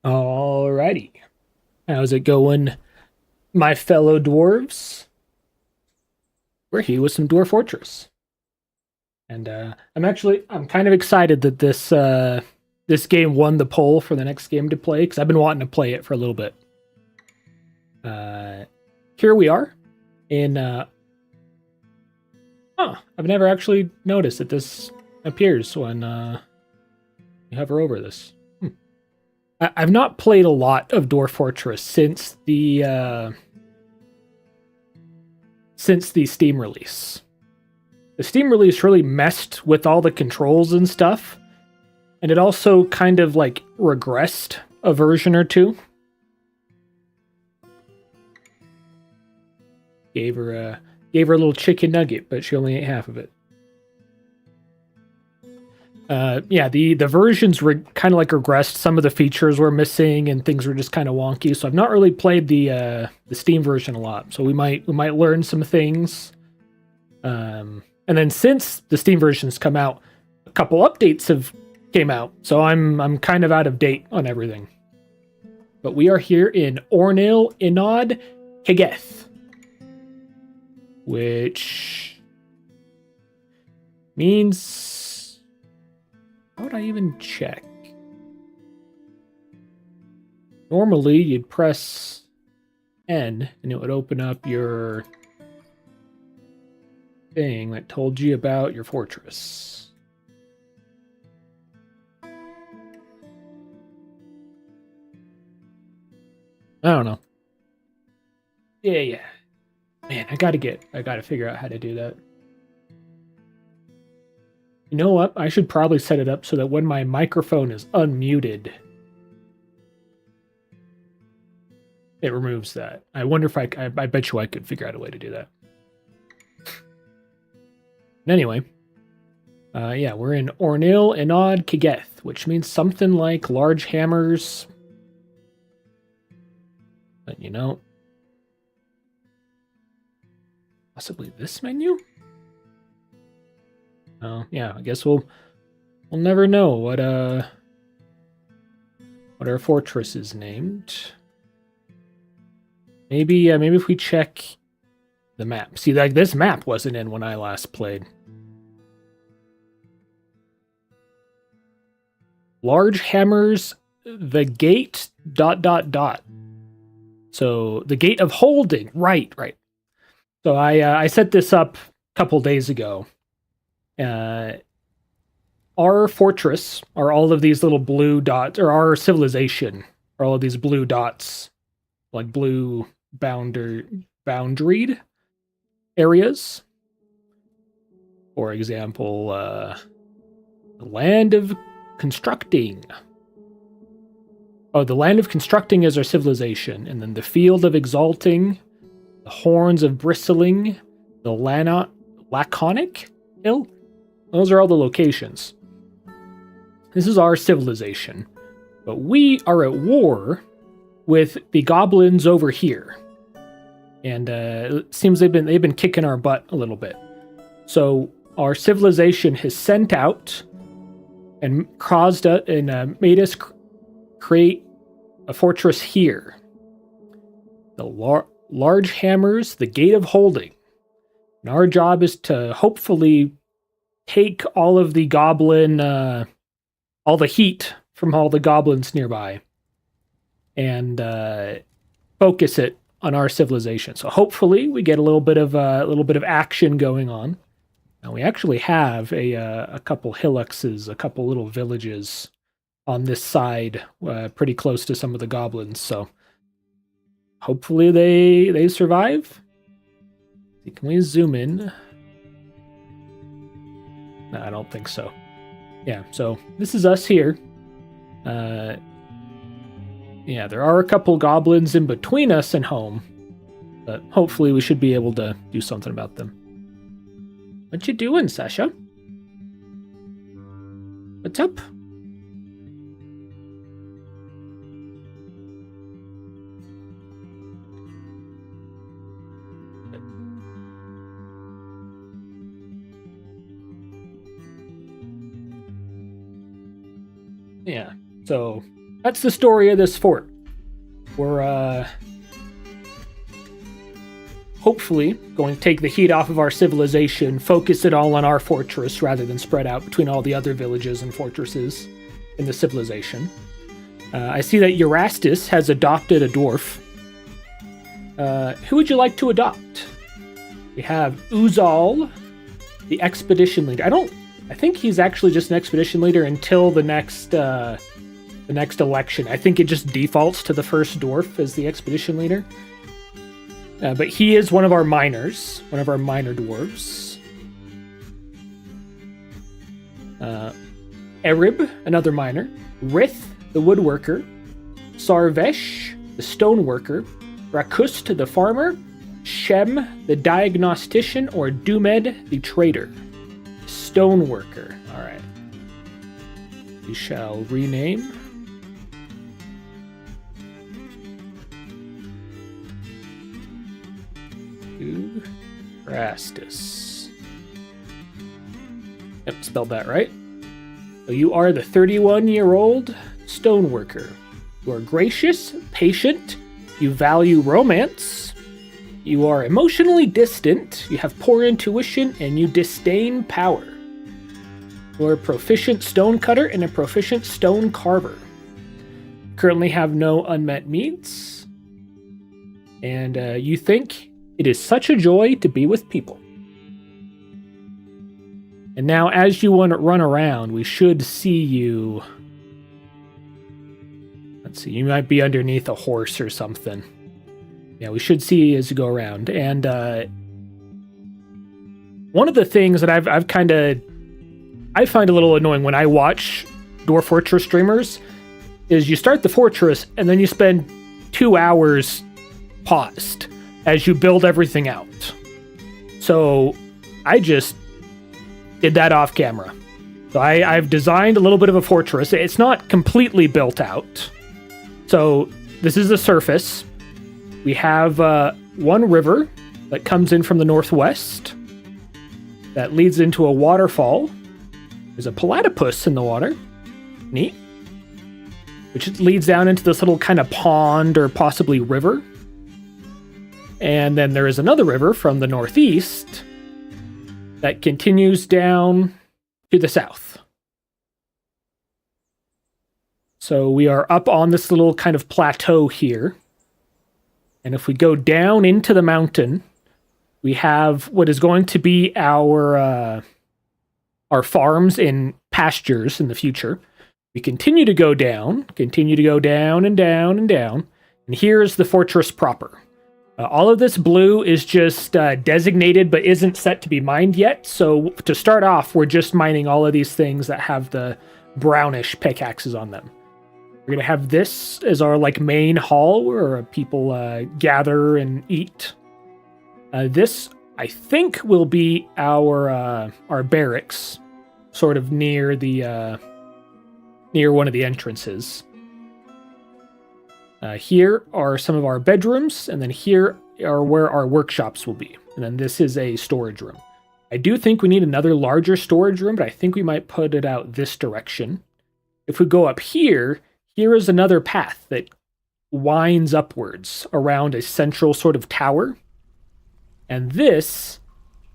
Alrighty. How's it going, my fellow dwarves? We're here with some Dwarf Fortress. And I'm kind of excited that this game won the poll for the next game to play, because I've been wanting to play it for a little bit. Here we are in I've never actually noticed that this appears when you hover over this. I've not played a lot of Dwarf Fortress since the Steam release. The Steam release really messed with all the controls and stuff, and it also kind of like regressed a version or two. Gave her a little chicken nugget, but she only ate half of it. Yeah, the versions were kind of like regressed. Some of the features were missing, and things were just kind of wonky. So I've not really played the Steam version a lot. So we might learn some things. And then since the Steam versions come out, a couple updates have came out. So I'm kind of out of date on everything. But we are here in Ornil Inod Kegeth, which means, how would I even check? Normally, you'd press N and it would open up your thing that told you about your fortress. I don't know. Yeah. Man, I gotta figure out how to do that. You know what? I should probably set it up so that when my microphone is unmuted, it removes that. I wonder if I bet you I could figure out a way to do that. Anyway, yeah, we're in Ornil Inod Kegeth, which means something like large hammers. But you know, possibly this menu? Oh, yeah, I guess we'll never know what our fortress is named. Maybe if we check the map. See, like this map wasn't in when I last played. Large hammers, the gate ... So the gate of holding. Right. So I set this up a couple days ago. Our fortress are all of these little blue dots, or our civilization are all of these blue dots, like blue boundaried areas. For example, the land of constructing. Oh, the land of constructing is our civilization, and then the field of exalting, the horns of bristling, the laconic hill. Those are all the locations. This is our civilization, but we are at war with the goblins over here, and it seems they've been kicking our butt a little bit. So our civilization has sent out and made us create a fortress here. The large hammers, the gate of holding. And our job is to hopefully take all of the goblin, all the heat from all the goblins nearby, and focus it on our civilization. So hopefully we get a little bit of action going on. Now we actually have a couple hillocks, a couple little villages on this side, pretty close to some of the goblins. So hopefully they survive. Can we zoom in? No, I don't think so. Yeah, so this is us here. Yeah, there are a couple goblins in between us and home, but hopefully we should be able to do something about them. What you doing, Sasha? What's up? Yeah, so that's the story of this fort. We're hopefully going to take the heat off of our civilization, focus it all on our fortress rather than spread out between all the other villages and fortresses in the civilization. I see that Eurastus has adopted a dwarf. Who would you like to adopt? We have Uzal, the expedition leader. I think he's actually just an expedition leader until the next election. I think it just defaults to the first dwarf as the expedition leader. But he is one of our miners, one of our minor dwarves. Erib, another miner. Rith, the woodworker. Sarvesh, the stoneworker. Rakust, the farmer. Shem, the diagnostician, or Dumed, the trader. Stoneworker. All right. We shall rename. Rastus. Yep, spelled that right. So you are the 31-year-old stoneworker. You are gracious, patient, you value romance, you are emotionally distant, you have poor intuition, and you disdain power. You are a proficient stonecutter and a proficient stone carver. Currently have no unmet needs. And you think it is such a joy to be with people. And now, as you want to run around, we should see you. Let's see, you might be underneath a horse or something. Yeah, we should see you as you go around. And one of the things that I find a little annoying when I watch Dwarf Fortress streamers is you start the fortress and then you spend 2 hours paused as you build everything out. So I just did that off camera. So I've designed a little bit of a fortress. It's not completely built out. So this is the surface. We have one river that comes in from the northwest that leads into a waterfall. There's a platypus in the water. Neat. Which leads down into this little kind of pond or possibly river. And then there is another river from the northeast that continues down to the south. So we are up on this little kind of plateau here. And if we go down into the mountain, we have what is going to be our farms and pastures in the future. We continue to go down and down and down. And here's the fortress proper. All of this blue is just designated but isn't set to be mined yet. So to start off, we're just mining all of these things that have the brownish pickaxes on them. We're going to have this as our main hall where people gather and eat. This, I think, will be our barracks, sort of near one of the entrances. Here are some of our bedrooms, and then here are where our workshops will be. And then this is a storage room. I do think we need another larger storage room, but I think we might put it out this direction. If we go up here, here is another path that winds upwards around a central sort of tower. And this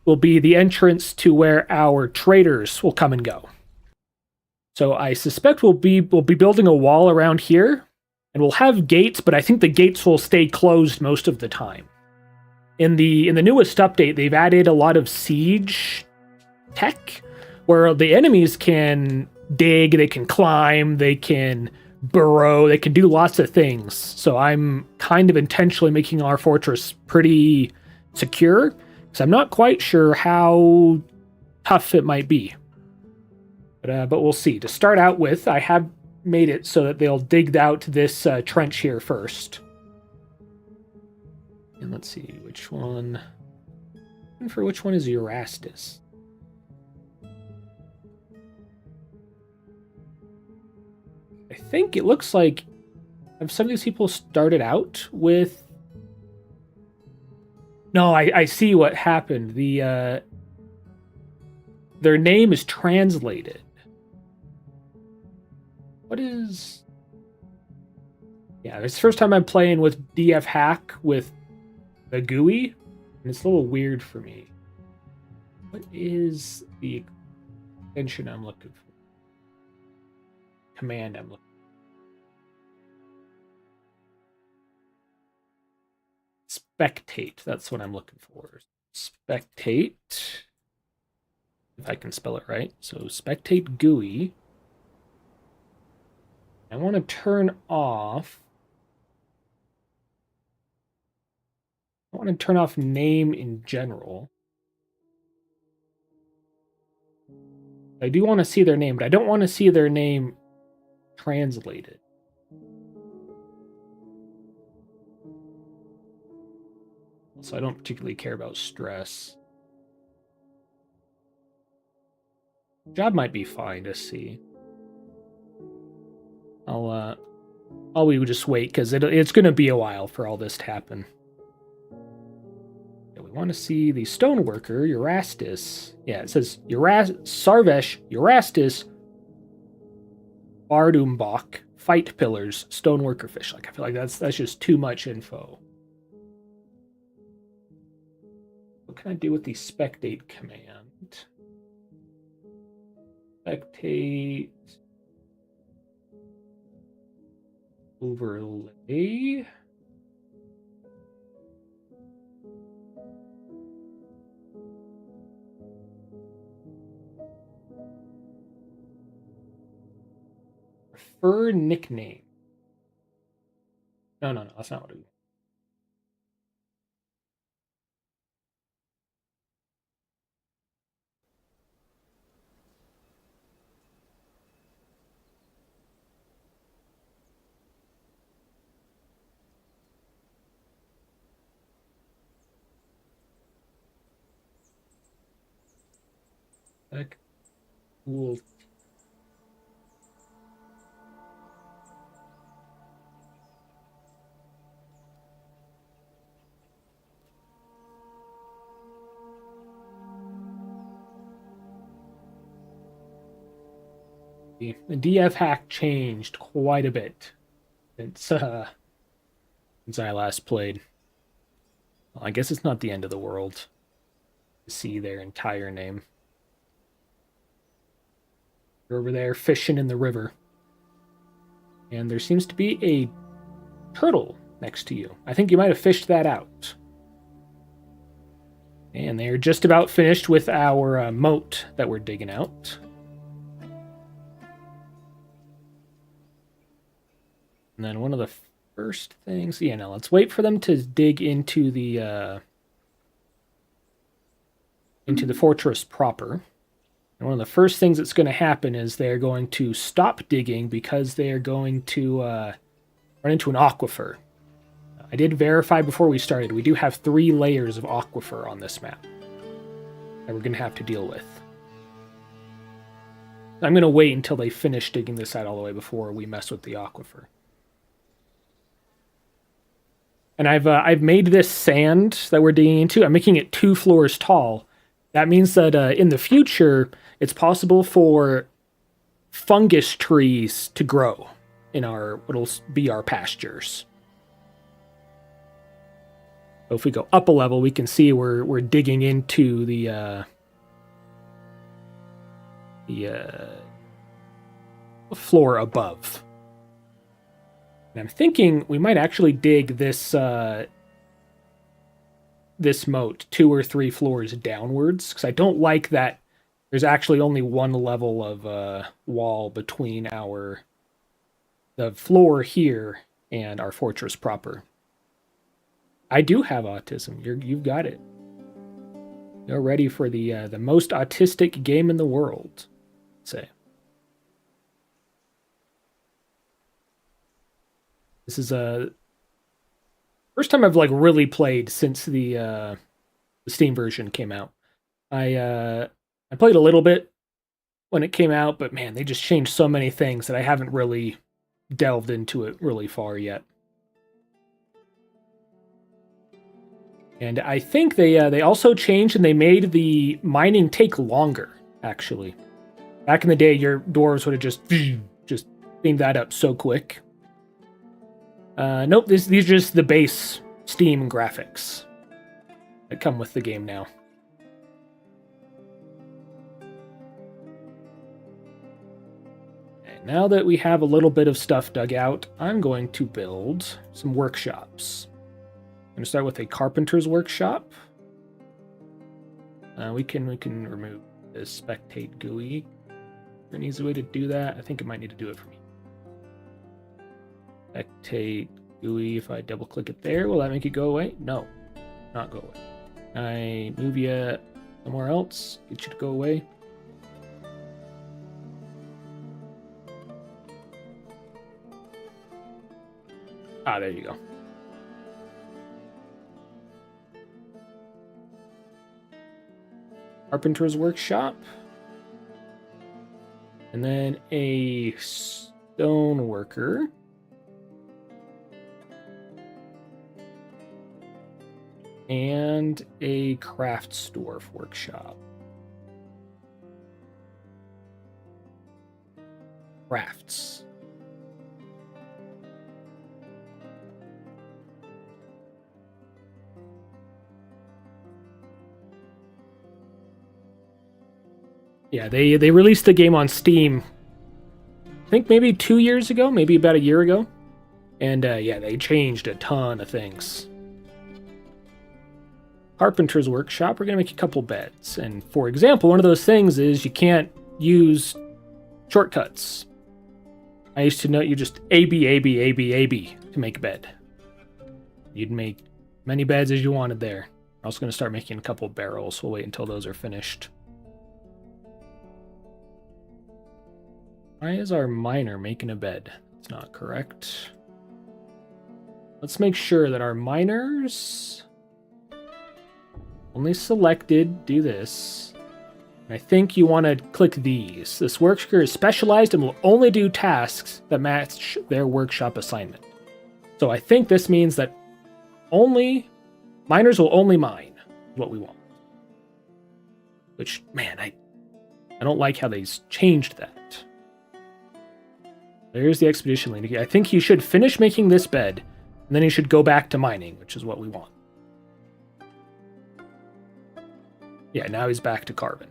will be the entrance to where our traders will come and go. So I suspect we'll be building a wall around here. And we'll have gates, but I think the gates will stay closed most of the time. In the newest update, they've added a lot of siege tech, where the enemies can dig, they can climb, they can burrow, they can do lots of things. So I'm kind of intentionally making our fortress pretty secure, because I'm not quite sure how tough it might be. But we'll see. To start out with, I have made it so that they'll dig out this trench here first. And let's see which one. And for which one is Eurastus? I think it looks like some of these people started out with. No, I see what happened. Their name is translated. What is... Yeah, it's the first time I'm playing with DF Hack with the GUI, and it's a little weird for me. What is the extension I'm looking for? Command I'm looking for. Spectate, that's what I'm looking for. Spectate. If I can spell it right. So spectate GUI. I want to turn off. I want to turn off name in general. I do want to see their name, but I don't want to see their name translated. So I don't particularly care about stress. Job might be fine to see. We just wait because it's going to be a while for all this to happen. Yeah, we want to see the stoneworker, Eurastus. Yeah, it says Sarvesh, Eurastus, Bardumbach, fight pillars, stoneworker fish. Like I feel like that's just too much info. What can I do with the spectate command? Spectate. Overlay. Prefer nickname. No, that's not what it is. Cool. The DF hack changed quite a bit since I last played. Well, I guess it's not the end of the world to see their entire name. You're over there fishing in the river. And there seems to be a turtle next to you. I think you might have fished that out. And they're just about finished with our moat that we're digging out. And then one of the first things... Yeah, no, let's wait for them to dig into the fortress proper. And one of the first things that's going to happen is they're going to stop digging because they are going to run into an aquifer. I did verify before we started. We do have 3 layers of aquifer on this map that we're going to have to deal with. I'm going to wait until they finish digging this out all the way before we mess with the aquifer. And I've made this sand that we're digging into. I'm making it 2 floors tall. That means that in the future, it's possible for fungus trees to grow in what'll be our pastures. So if we go up a level, we can see we're digging into the floor above. And I'm thinking we might actually dig this this moat 2 or 3 floors downwards, because I don't like that there's actually only 1 level of wall between the floor here and our fortress proper. I do have autism. You've got it. You're ready for the most autistic game in the world, say. This is first time I've really played since the Steam version came out. I played a little bit when it came out, but man, they just changed so many things that I haven't really delved into it really far yet. And I think they also changed and they made the mining take longer, actually. Back in the day, your dwarves would have just cleaned that up so quick. Nope, these are just the base Steam graphics that come with the game now. Okay, now that we have a little bit of stuff dug out, I'm going to build some workshops. I'm going to start with a carpenter's workshop. We can remove this spectate GUI. An easy way to do that. I think it might need to do it for me. Spectate GUI. If I double click it there, will that make it go away? No, not go away. I move you somewhere else. Get you to go away. Ah, there you go. Carpenter's workshop. And then a stone worker. And a craftsdwarf workshop. Crafts. Yeah, they released the game on Steam, I think maybe 2 years ago, maybe about a year ago. And yeah, they changed a ton of things. Carpenter's workshop, we're going to make a couple beds. And for example, one of those things is you can't use shortcuts. I used to know you just A, B, A, B, A, B, A, B to make a bed. You'd make many beds as you wanted there. I'm also going to start making a couple barrels. We'll wait until those are finished. Why is our miner making a bed? That's not correct. Let's make sure that our miners only selected do this. And I think you want to click these. This worker is specialized and will only do tasks that match their workshop assignment. So I think this means that miners will only mine what we want. Which, man, I don't like how they changed that. There's the expedition leader. I think he should finish making this bed, and then he should go back to mining, which is what we want. Yeah, now he's back to carbon.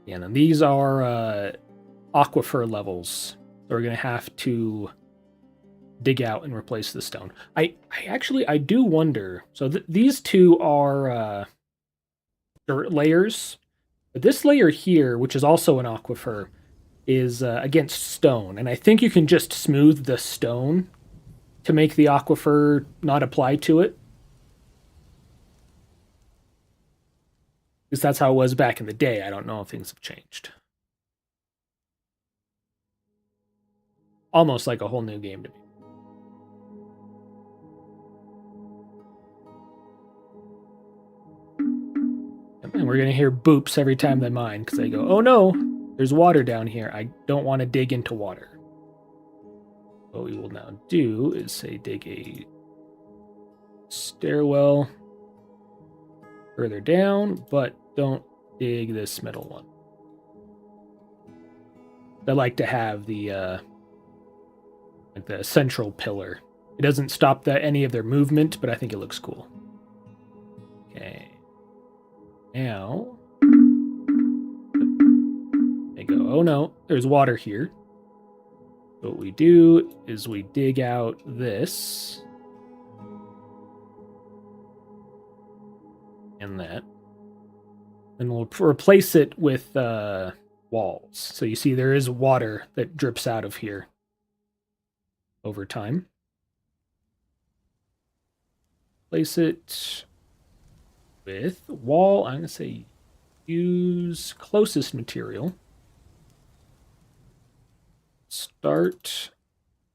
Yeah, and these are aquifer levels. So we're going to have to dig out and replace the stone. I do wonder. So these two are dirt layers. But this layer here, which is also an aquifer, is against stone. And I think you can just smooth the stone to make the aquifer not apply to it. Because that's how it was back in the day. I don't know if things have changed. Almost like a whole new game to me. And we're going to hear boops every time they mine, because they go, oh no, there's water down here. I don't want to dig into water. What we will now do is say dig a stairwell further down, but don't dig this middle one. I like to have the central pillar. It doesn't stop any of their movement, but I think it looks cool. Okay. Now, they go, oh no, there's water here. What we do is we dig out this and that, and we'll replace it with walls. So you see there is water that drips out of here over time. Place it with wall. I'm going to say use closest material. Start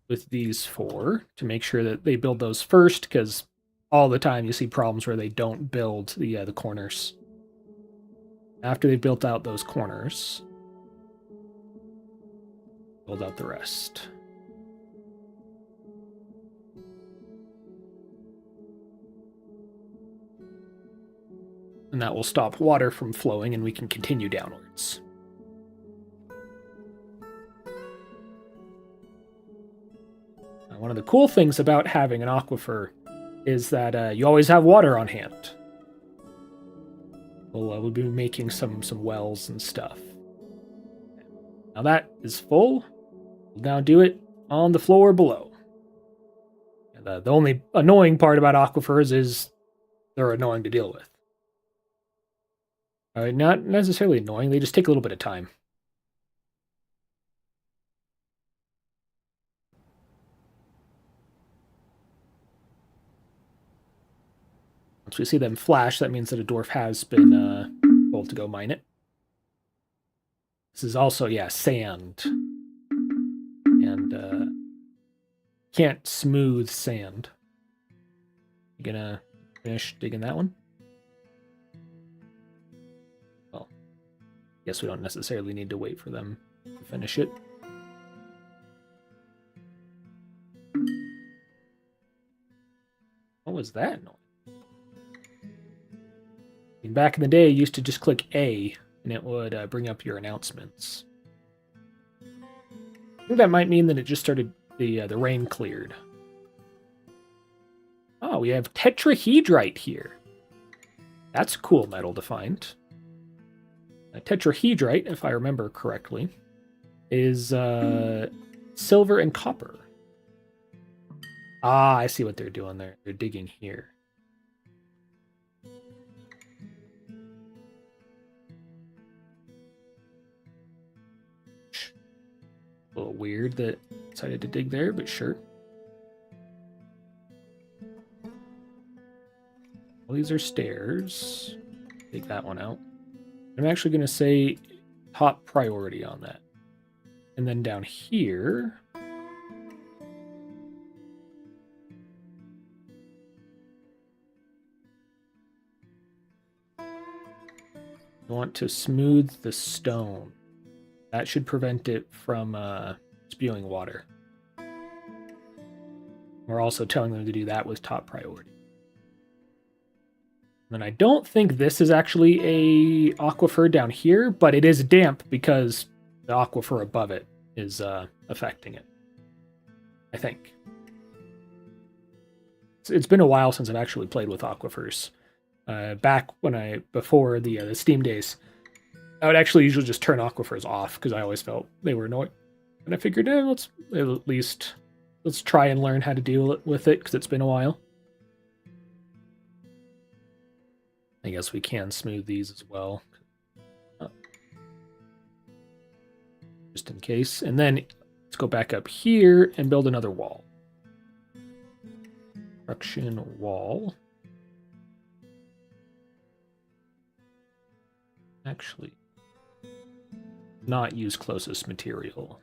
with these 4 to make sure that they build those first, because all the time you see problems where they don't build the corners. After they've built out those corners, build out the rest. And that will stop water from flowing and we can continue downwards. Now, one of the cool things about having an aquifer is that you always have water on hand. We'll be making some wells and stuff. Now that is full. We'll now do it on the floor below. And the only annoying part about aquifers is they're annoying to deal with. Not necessarily annoying, they just take a little bit of time. Once we see them flash, that means that a dwarf has been told to go mine it. This is also, yeah, sand. And can't smooth sand. You gonna finish digging that one? Well, guess we don't necessarily need to wait for them to finish it. What was that noise? Back in the day, you used to just click A, and it would bring up your announcements. I think that might mean that it just started, the rain cleared. Oh, we have tetrahedrite here. That's a cool metal to find. Tetrahedrite, if I remember correctly, is silver and copper. Ah, I see what they're doing there. They're digging here. A little weird that I decided to dig there, but sure. Well, these are stairs. Take that one out. I'm actually going to say top priority on that. And then down here, I want to smooth the stone. That should prevent it from spewing water. We're also telling them to do that with top priority. And I don't think this is actually a aquifer down here, but it is damp because the aquifer above it is affecting it. I think. It's been a while since I've actually played with aquifers. Back when before the Steam days, I would actually usually just turn aquifers off because I always felt they were annoying. And I figured, let's try and learn how to deal with it because it's been a while. I guess we can smooth these as well. Just in case. And then let's go back up here and build another wall. Construction wall. Actually, not use closest material.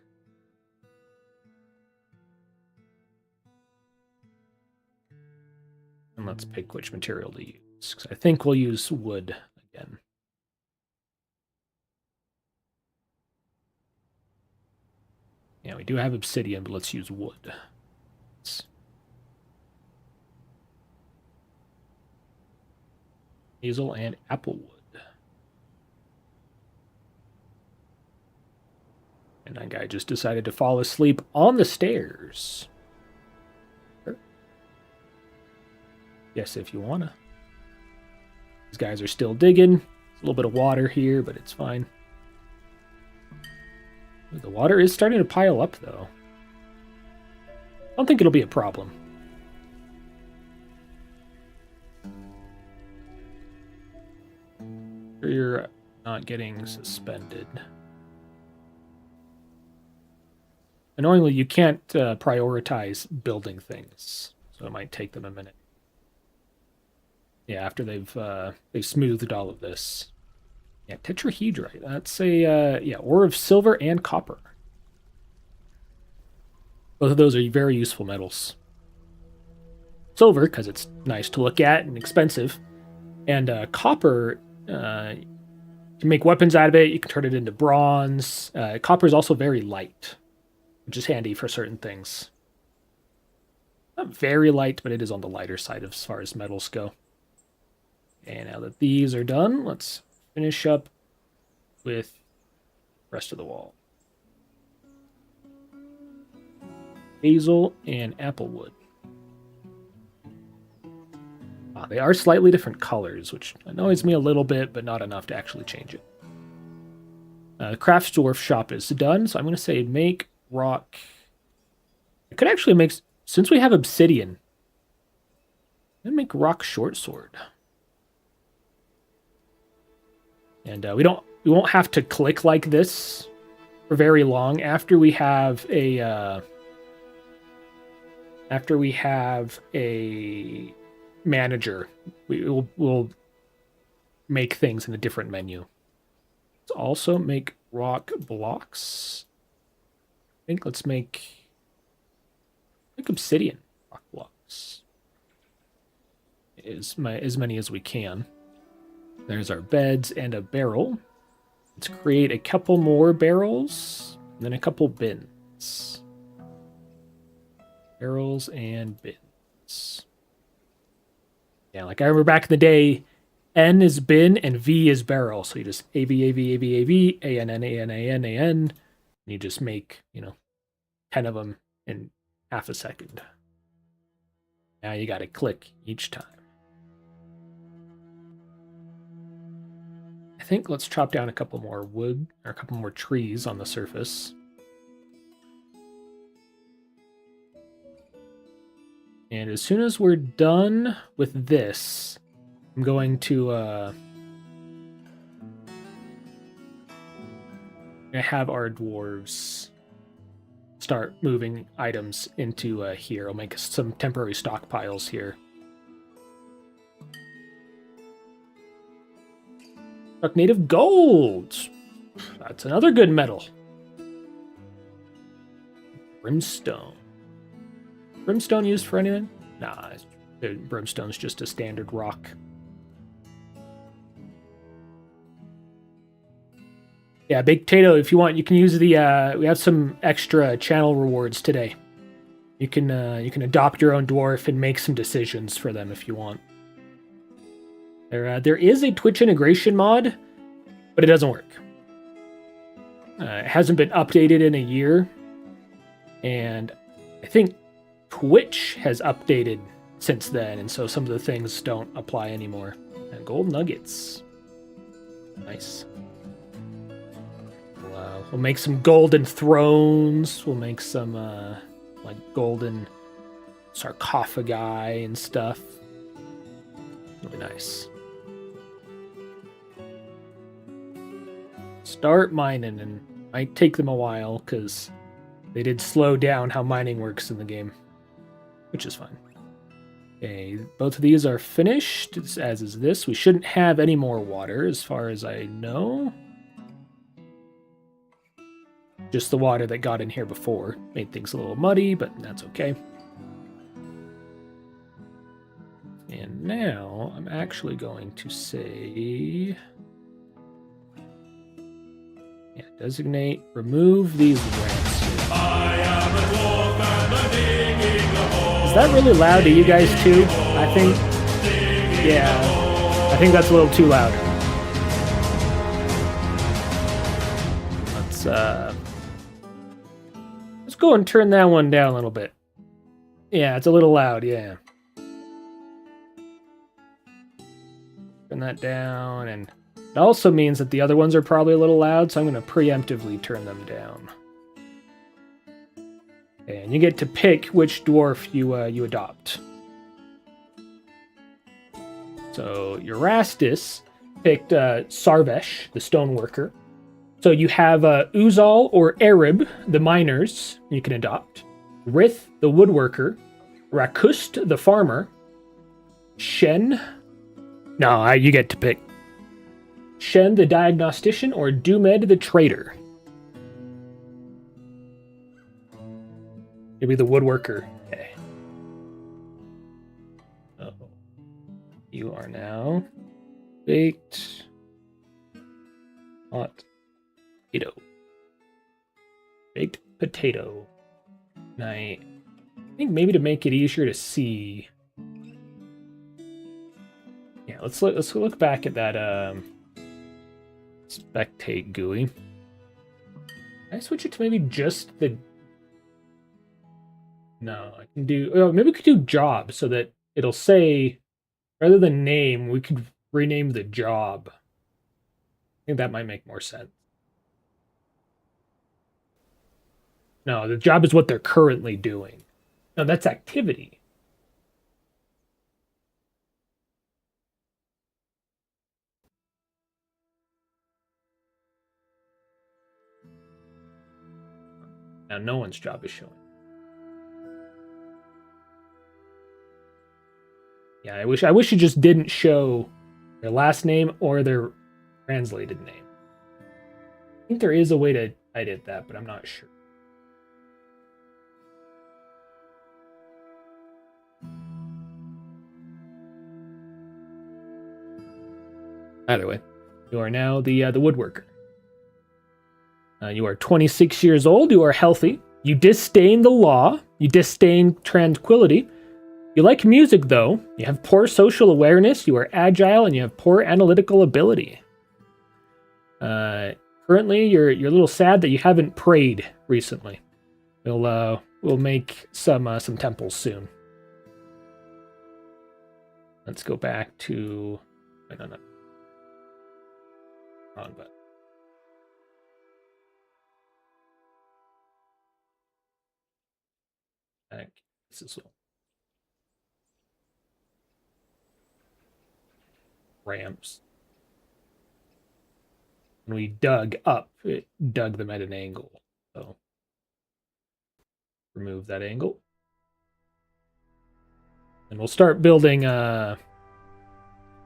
And let's pick which material to use. Because I think we'll use wood again. Yeah, we do have obsidian, but let's use wood. Hazel and applewood. And that guy just decided to fall asleep on the stairs. Yes, if you wanna. These guys are still digging. There's a little bit of water here, but it's fine. The water is starting to pile up, though. I don't think it'll be a problem. You're not getting suspended. Annoyingly, you can't prioritize building things, so it might take them a minute. Yeah, after they've smoothed all of this. Yeah, tetrahedrite. That's a ore of silver and copper. Both of those are very useful metals. Silver, because it's nice to look at and expensive, and copper. You can make weapons out of it. You can turn it into bronze. Copper is also very light, which is handy for certain things. Not very light, but it is on the lighter side as far as metals go. And now that these are done, let's finish up with the rest of the wall. Hazel and applewood. They are slightly different colors, which annoys me a little bit, but not enough to actually change it. The Crafts Dwarf shop is done, so I'm going to say make rock. I could actually make, since we have obsidian, I'm going to make rock short sword. And we won't have to click like this for very long. After we have a manager, we'll make things in a different menu. Let's also make rock blocks. I think let's make obsidian rock blocks. As many as we can. There's our beds and a barrel. Let's create a couple more barrels, and then a couple bins. Barrels and bins. Yeah, like I remember back in the day, N is bin and V is barrel. So you just AV, AV, AV, AV, AN, AN, AN, AN, AN, and you just make, 10 of them in half a second. Now you got to click each time. I think let's chop down a couple more wood, or a couple more trees on the surface. And as soon as we're done with this, I'm going to have our dwarves start moving items into here. I'll make some temporary stockpiles here. Struck native gold. That's another good metal. Brimstone. Brimstone used for anything? Nah, brimstone's just a standard rock. Yeah, Baked Potato, if you want, you can use the, we have some extra channel rewards today. You can adopt your own dwarf and make some decisions for them if you want. There is a Twitch integration mod, but it doesn't work. It hasn't been updated in a year, and I think Twitch has updated since then, and so some of the things don't apply anymore. And gold nuggets. Nice. We'll make some golden thrones. We'll make some, like, golden sarcophagi and stuff. Really nice. Start mining, and it might take them a while, because they did slow down how mining works in the game. Which is fine. Okay, both of these are finished, as is this. We shouldn't have any more water, as far as I know. Just the water that got in here before. Made things a little muddy, but that's okay. And now, I'm actually going to say... Yeah, designate, remove these ramps here. I am a dwarf and I'm digging a hole. Is that really loud to you guys too? I think, yeah, I think that's a little too loud. Let's go and turn that one down a little bit. Yeah, it's a little loud, yeah. Turn that down, and it also means that the other ones are probably a little loud, so I'm going to preemptively turn them down. And you get to pick which dwarf you adopt. So Eurastus picked Sarvesh, the stoneworker. So you have Uzal or Arab, the miners, you can adopt. Rith, the woodworker. Rakust, the farmer. Shen. No, you get to pick. Shen, the diagnostician, or Dumed, the trader. You'll be the woodworker. Okay. Oh. You are now baked hot potato. Baked potato. And I think maybe to make it easier to see. Yeah, let's look back at that spectate GUI. Can I switch it to maybe just the... No, I can do... Oh, maybe we could do job so that it'll say, rather than name, we could rename the job. I think that might make more sense. No, the job is what they're currently doing. No, that's activity. Now no one's job is showing. Yeah, I wish it just didn't show their last name or their translated name. I think there is a way to edit that, but I'm not sure. Either way, you are now the woodworker. You are 26 years old. You are healthy. You disdain the law. You disdain tranquility. You like music, though. You have poor social awareness. You are agile, and you have poor analytical ability. Currently, you're a little sad that you haven't prayed recently. We'll make some temples soon. Let's go back to... Wait, no. Wrong button. This is ramps. When we dug up, it dug them at an angle. So remove that angle. And we'll start building, we'll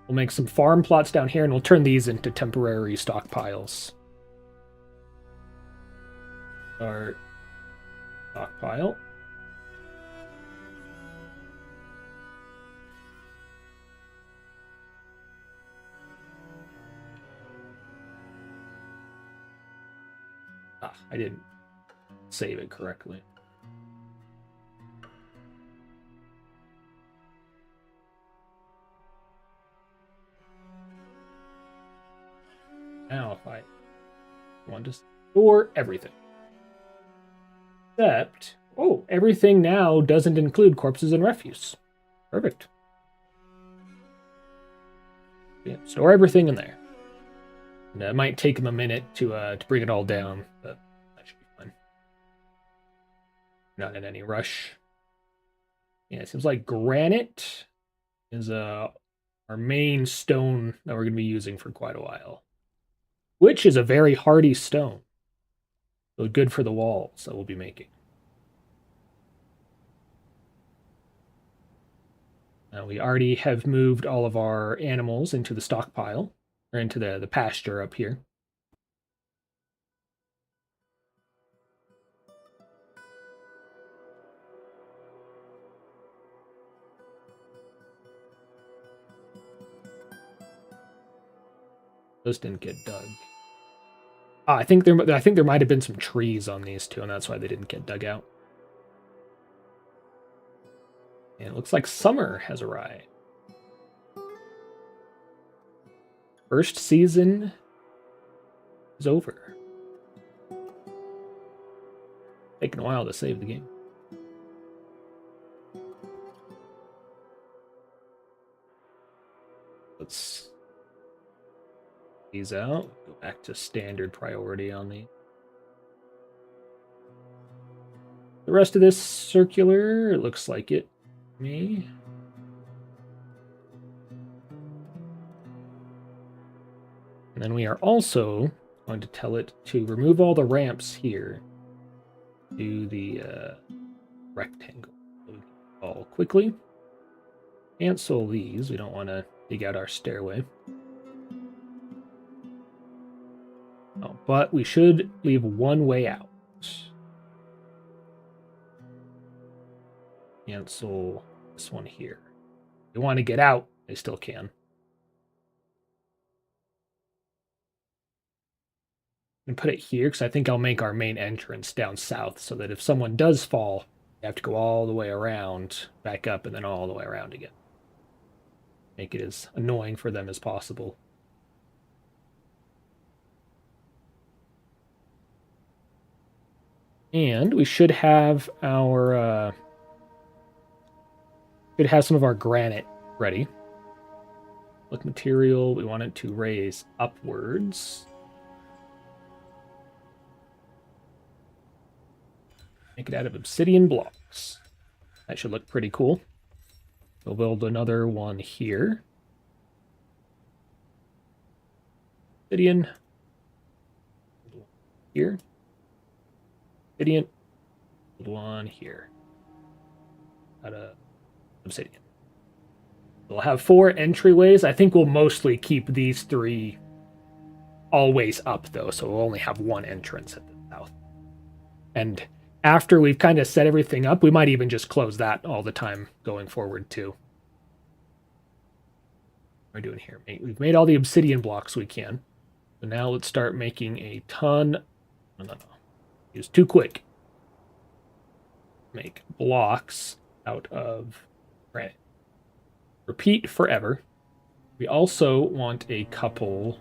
make some farm plots down here and we'll turn these into temporary stockpiles. Our stockpile. I didn't save it correctly. Now, if I want to store everything. Except, oh, everything now doesn't include corpses and refuse. Perfect. Yeah, store everything in there. And it might take them a minute to bring it all down, but that should be fine. Not in any rush. Yeah, it seems like granite is our main stone that we're going to be using for quite a while. Which is a very hardy stone. So good for the walls that we'll be making. Now we already have moved all of our animals into the stockpile, or into the pasture up here. Those didn't get dug. I think there might have been some trees on these two, and that's why they didn't get dug out. And it looks like summer has arrived. First season is over. Taking a while to save the game. Let's these out. Go back to standard priority on these. The rest of this circular, it looks like it. Me. And then we are also going to tell it to remove all the ramps here to the rectangle. So we can all quickly cancel these. We don't want to dig out our stairway. Oh, but we should leave one way out. Cancel this one here. If they want to get out, they still can. And put it here because I think I'll make our main entrance down south so that if someone does fall, they have to go all the way around, back up, and then all the way around again. make it as annoying for them as possible. And we should have our some of our granite ready. Look, material, we want it to raise upwards. Make it out of obsidian blocks. That should look pretty cool. We'll build another one here. Obsidian. Here. Obsidian. Build one here. Out of obsidian. We'll have 4 entryways. I think we'll mostly keep these 3 always up, though, so we'll only have 1 entrance at the south. And after we've kind of set everything up, we might even just close that all the time going forward, too. What are we doing here? We've made all the obsidian blocks we can. So now let's start making a ton. No. He was too quick. Make blocks out of granite. Repeat forever. We also want a couple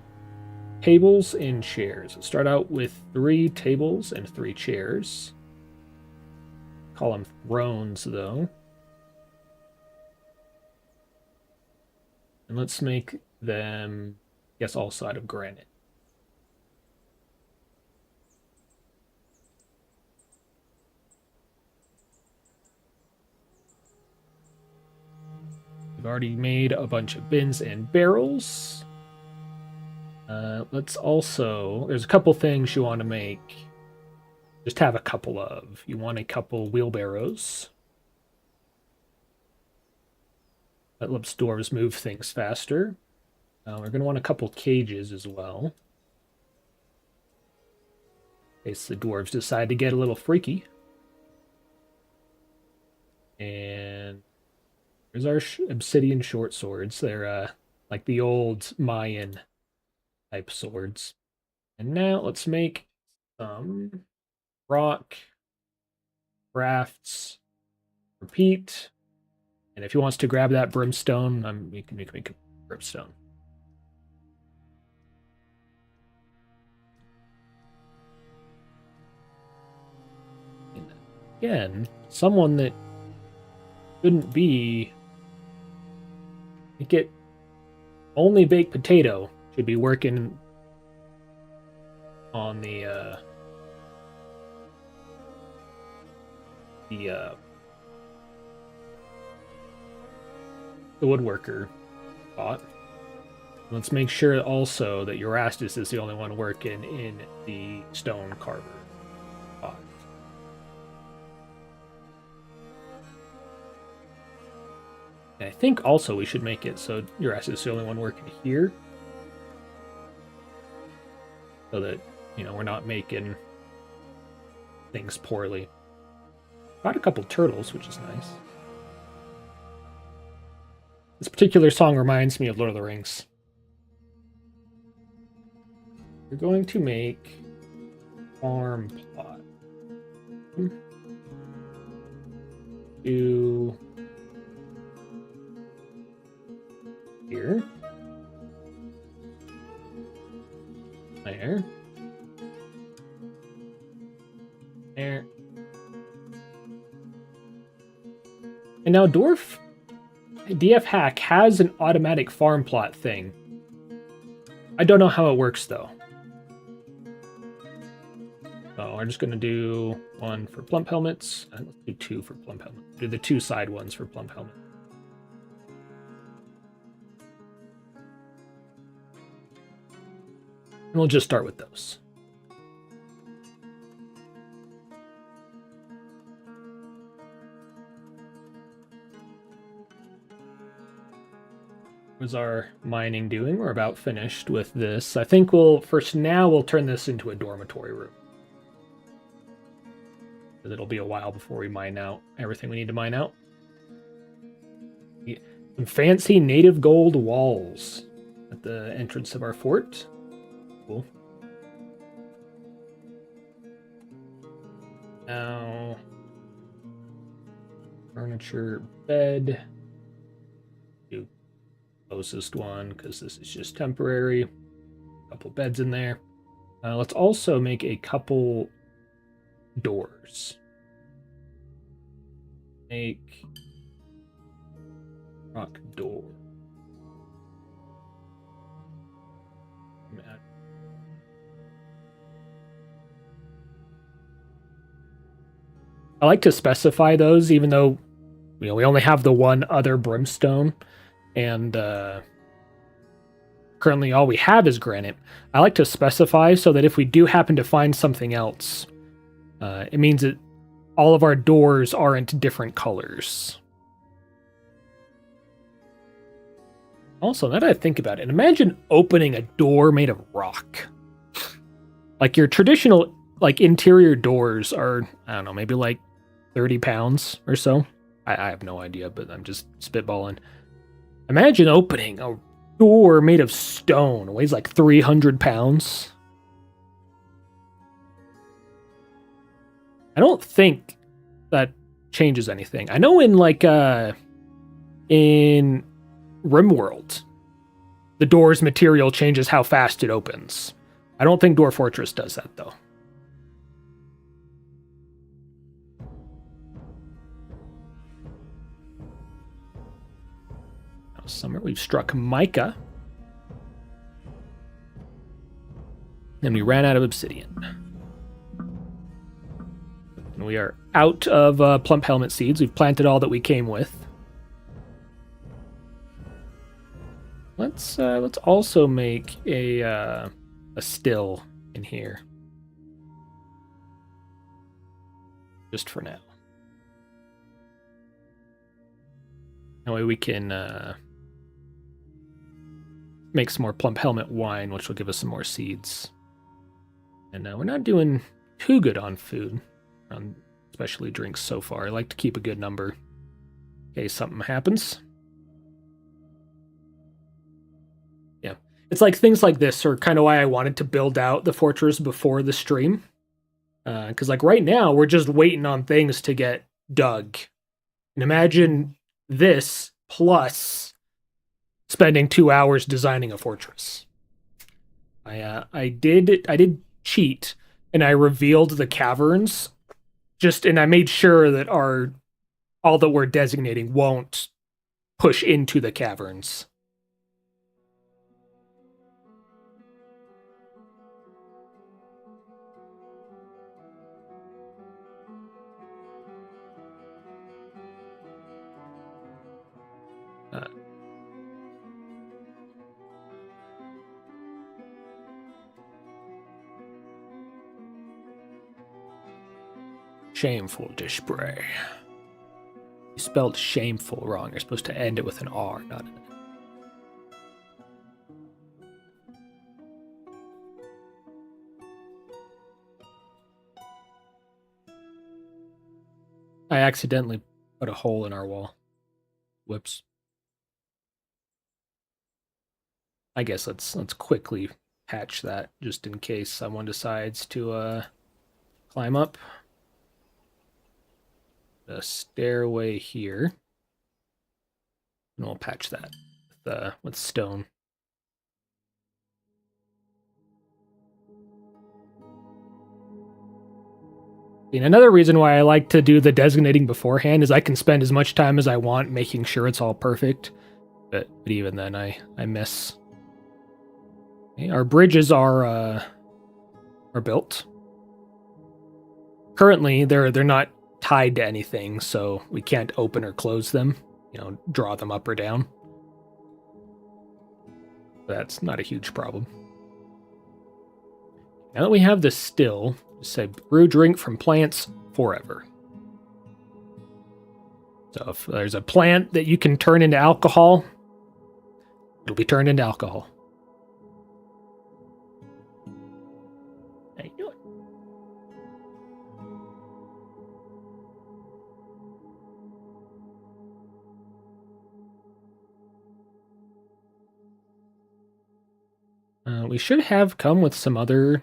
tables and chairs. Let's start out with 3 tables and 3 chairs. Call them thrones, though. And let's make them, I guess, also out of granite. We've already made a bunch of bins and barrels. Let's also, there's a couple things you want to make. Just have a couple of. You want a couple wheelbarrows. That lets dwarves move things faster. We're going to want a couple cages as well. In case the dwarves decide to get a little freaky. And here's our obsidian short swords. They're like the old Mayan type swords. And now let's make some rock crafts. Repeat. And if he wants to grab that brimstone, we can make a brimstone. And again, someone that shouldn't be. Get only baked potato should be working on the woodworker spot. Let's make sure also that Eurastus is the only one working in the stone carver spot. And I think also we should make it so Eurastus is the only one working here. So that, we're not making things poorly. Got a couple turtles, which is nice. This particular song reminds me of Lord of the Rings. We're going to make farm plot. Do here. There. There. And now DF Hack has an automatic farm plot thing. I don't know how it works though. So we're just gonna do 1 for plump helmets. And let's do 2 for plump helmets. Do the 2 side ones for plump helmet. And we'll just start with those. Was our mining doing? We're about finished with this. I think we'll turn this into a dormitory room. Because it'll be a while before we mine out everything we need to mine out. Some fancy native gold walls at the entrance of our fort. Cool. Now, furniture, bed. closest one because this is just temporary. A couple beds in there. Let's also make a couple doors. Make rock door. I like to specify those, even though we only have the one other brimstone, and currently all we have is granite. I like to specify so that if we do happen to find something else, it means that all of our doors aren't different colors. Also, now that I think about it, imagine opening a door made of rock. Like your traditional, like interior doors are, I don't know, maybe like 30 pounds or so. I have no idea, but I'm just spitballing. Imagine opening a door made of stone. It weighs like 300 pounds. I don't think that changes anything. I know in like in RimWorld, the door's material changes how fast it opens. I don't think Dwarf Fortress does that though. Now, summer, we've struck mica. And we ran out of obsidian. And we are out of plump helmet seeds. We've planted all that we came with. Let's also make a still in here, just for now. That way we can make some more plump helmet wine, which will give us some more seeds. And we're not doing too good on food, especially drinks so far. I like to keep a good number in case something happens. Yeah, it's like things like this are kind of why I wanted to build out the fortress before the stream. Because like right now, we're just waiting on things to get dug. And imagine this plus spending 2 hours designing a fortress. I did cheat and I revealed the caverns and I made sure that all that we're designating won't push into the caverns. Shameful display. You spelled shameful wrong. You're supposed to end it with an R, not an N. I accidentally put a hole in our wall. Whoops. I guess let's quickly patch that just in case someone decides to climb up. The stairway here. And we'll patch that with stone. And another reason why I like to do the designating beforehand is I can spend as much time as I want making sure it's all perfect. But even then, I miss. Okay, our bridges are built. Currently, they're not tied to anything, so we can't open or close them. Draw them up or down. That's not a huge problem. Now that we have this still, just say brew drink from plants forever. So if there's a plant that you can turn into alcohol, it'll be turned into alcohol. How you doing? We should have come with some other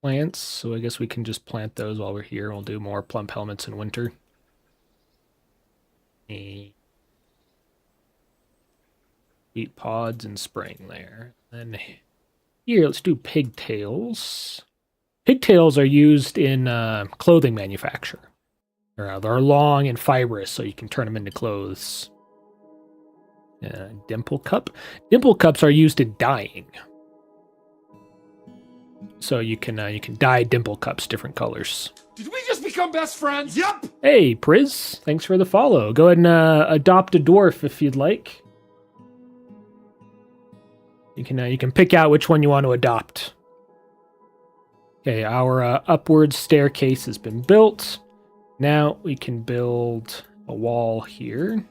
plants, so I guess we can just plant those while we're here. We'll do more plump helmets in winter. Wheat pods and spring there. And here, let's do pigtails. Pigtails are used in clothing manufacture. They're long and fibrous, so you can turn them into clothes. Dimple cup. Dimple cups are used in dyeing. So you can dye dimple cups different colors. Did we just become best friends? Yep. Hey, Priz, thanks for the follow. Go ahead and adopt a dwarf if you'd like. You can pick out which one you want to adopt. Okay, our upward staircase has been built. Now we can build a wall here.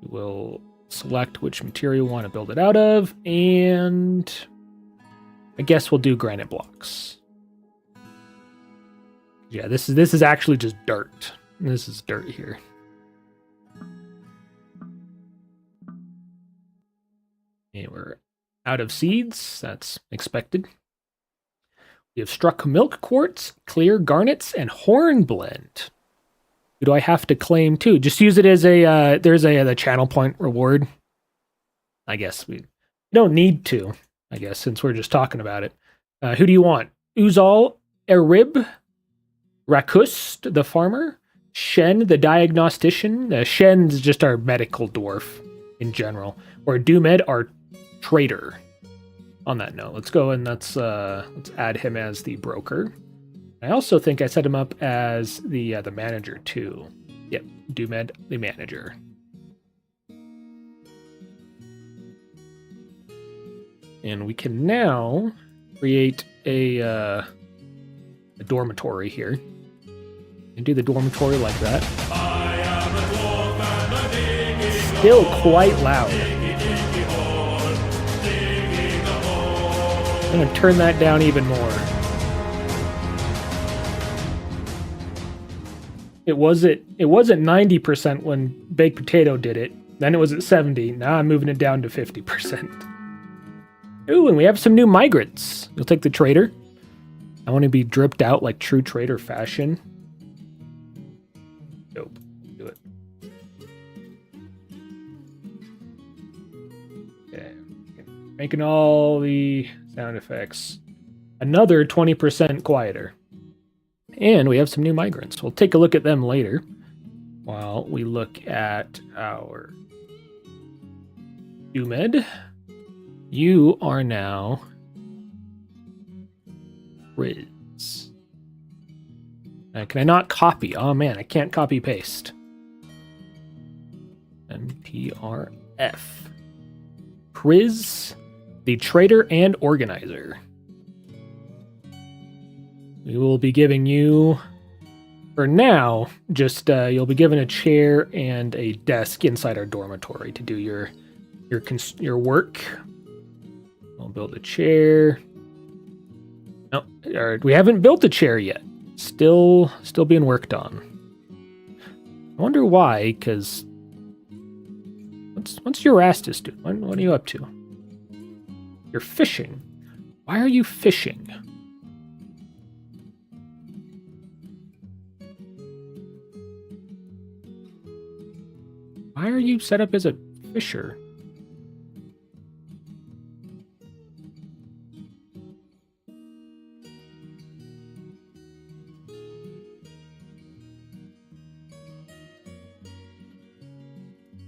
We'll select which material we want to build it out of, and I guess we'll do granite blocks. Yeah, this is actually just dirt. This is dirt here. And we're out of seeds. That's expected. We have struck milk quartz, clear garnets, and hornblende. Who do I have to claim too? Just use it as a, there's the channel point reward. I guess we don't need to, I guess, since we're just talking about it. Who do you want? Uzal, Erib, Rakust, the farmer, Shen, the diagnostician. Shen's just our medical dwarf in general. Or Doomed, our trader. On that note, let's go and let's add him as the broker. I also think I set him up as the manager too. Yep, Doomed, the manager. And we can now create a dormitory here. And do the dormitory like that. Still quite loud. I'm going to turn that down even more. It was at 90% when Baked Potato did it. Then it was at 70. Now I'm moving it down to 50%. Ooh, and we have some new migrants. You'll take the trader. I want to be dripped out like true trader fashion. Dope. Do it. Okay. Making all the sound effects another 20% quieter. And we have some new migrants. We'll take a look at them later while we look at our Doomed. You are now Riz. Can I not copy? Oh man, I can't copy paste. MPRF. Priz, the trader and organizer. We will be giving you, for now, just you'll be given a chair and a desk inside our dormitory to do your work. I'll build a chair. No, we haven't built a chair yet. Still being worked on. I wonder why, because what's your Erastus do? What are you up to? You're fishing. Why are you fishing? Why are you set up as a fisher?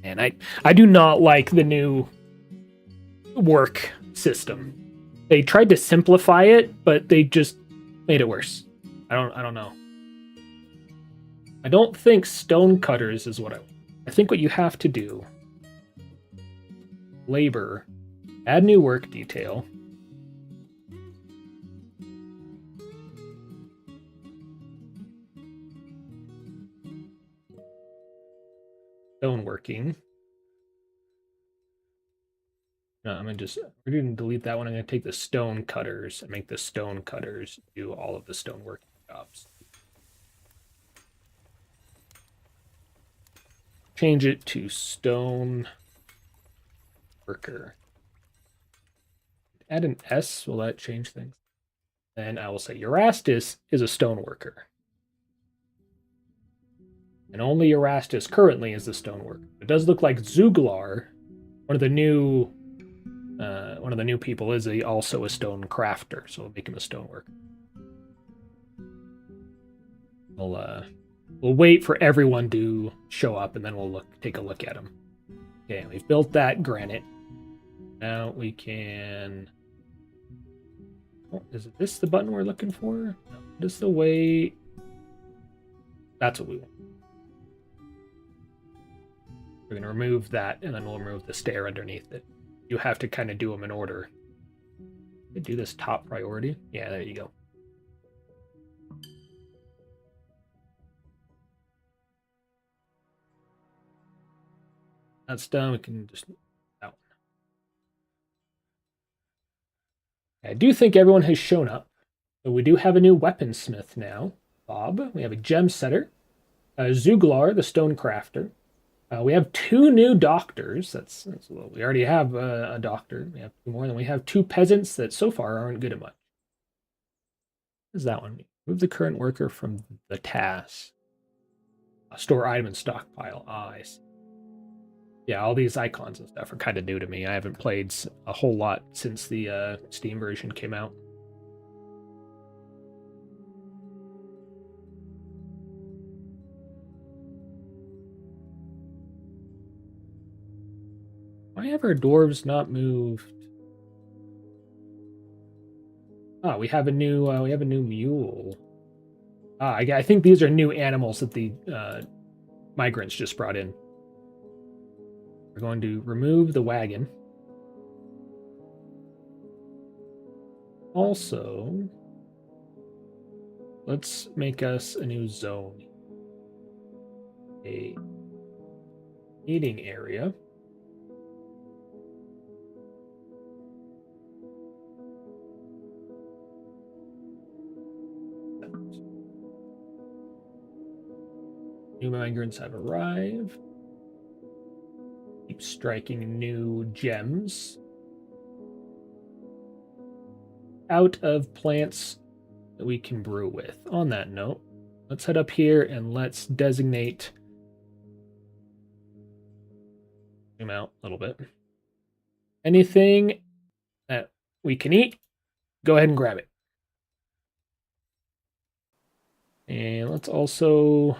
And I do not like the new work system. They tried to simplify it, but they just made it worse. I don't know. I don't think stone cutters is what I think what you have to do. Labor. Add new work detail. Stoneworking. No, we're going to delete that one. I'm going to take the stone cutters and make the stone cutters do all of the stoneworking jobs. Change it to stone worker. Add an S. Will that change things? And I will say Erastus is a stone worker. And only Erastus currently is the stone worker. It does look like Zuglar, one of the new people is also a stone crafter, so we'll make him a stoneworker. We'll wait for everyone to show up, and then we'll take a look at them. Okay, we've built that granite. Now we can. Oh, is this the button we're looking for? No, this is the way. That's what we want. We're going to remove that, and then we'll remove the stair underneath it. You have to kind of do them in order. Do this top priority. Yeah, there you go. That's done. We can just that one. I do think everyone has shown up. So we do have a new weaponsmith now. Bob. We have a gem setter. Zuglar, the stone crafter. We have 2 new doctors. That's we already have a doctor. We have 2 more. Then we have 2 peasants that so far aren't good at much. What is that one? Move the current worker from the task. Store item and stockpile. I see. Yeah, all these icons and stuff are kind of new to me. I haven't played a whole lot since the Steam version came out. Why have our dwarves not moved? Ah, we have a new mule. Ah, I think these are new animals that the migrants just brought in. We're going to remove the wagon. Also, let's make us a new zone. A eating area. New migrants have arrived. Keep striking new gems out of plants that we can brew with. On that note, let's head up here and let's designate. Zoom out a little bit. Anything that we can eat, go ahead and grab it. And let's also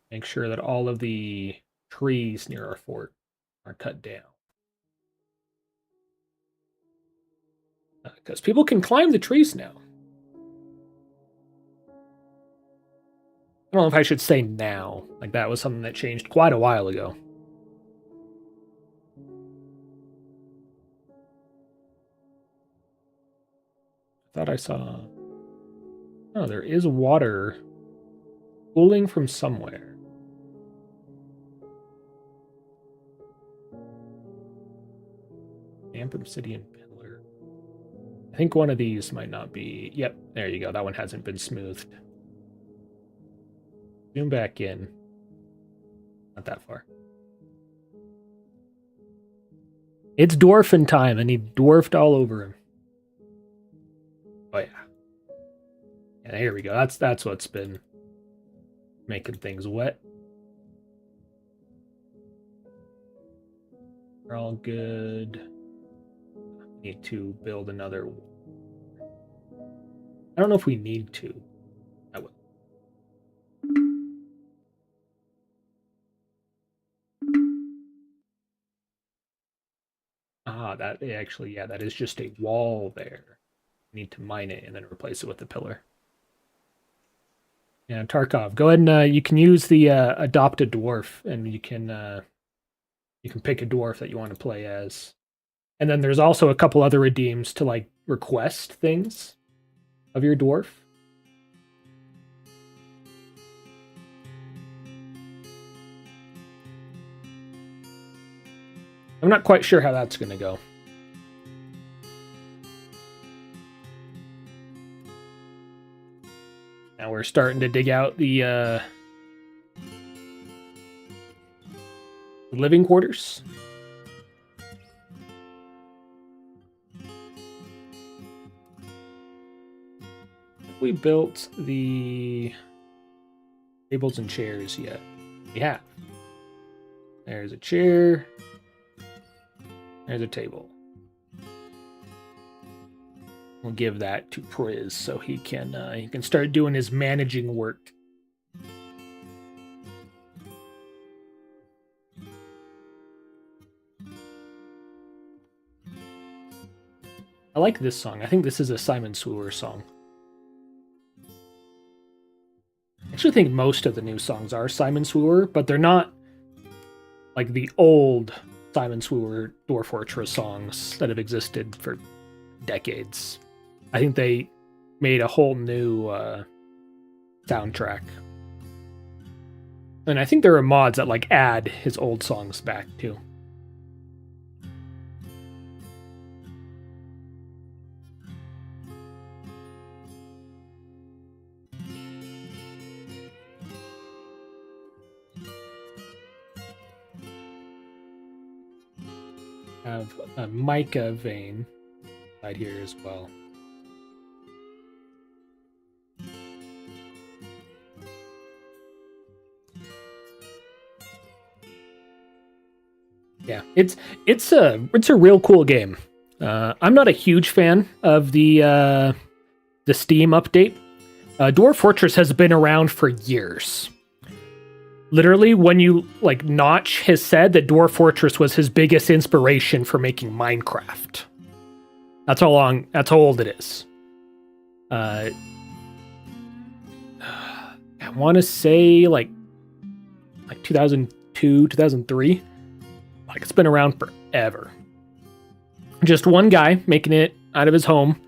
make sure that all of the trees near our fort are cut down. Because people can climb the trees now. I don't know if I should say now. Like, that was something that changed quite a while ago. I thought I saw. Oh, there is water pooling from somewhere. Amp Obsidian Pillar. I think one of these might not be. Yep, there you go. That one hasn't been smoothed. Zoom back in. Not that far. It's Dorfin time, and he dwarfed all over him. Oh yeah. And here we go. That's what's been making things wet. We're all good. Need to build another. I don't know if we need to. I will. Ah, that actually, yeah, that is just a wall there. We need to mine it and then replace it with a pillar. Yeah, Tarkov, go ahead and you can use the adopt a dwarf, and you can pick a dwarf that you want to play as. And then there's also a couple other redeems to like request things of your dwarf. I'm not quite sure how that's going to go. Now we're starting to dig out the living quarters. We built the tables and chairs yet? We have. There's a chair. There's a table. We'll give that to Priz so he can start doing his managing work. I like this song. I think this is a Simon Swoorer song. I actually think most of the new songs are Simon Swoorer, but they're not like the old Simon Swoorer Dwarf Fortress songs that have existed for decades. I think they made a whole new soundtrack. And I think there are mods that like add his old songs back too. Have a mica vein right here as well. Yeah, it's a real cool game. I'm not a huge fan of the Steam update. Dwarf Fortress has been around for years. Literally, when you like, Notch has said that Dwarf Fortress was his biggest inspiration for making Minecraft. That's how old it is. I want to say like 2002, 2003. Like, it's been around forever. Just one guy making it out of his home.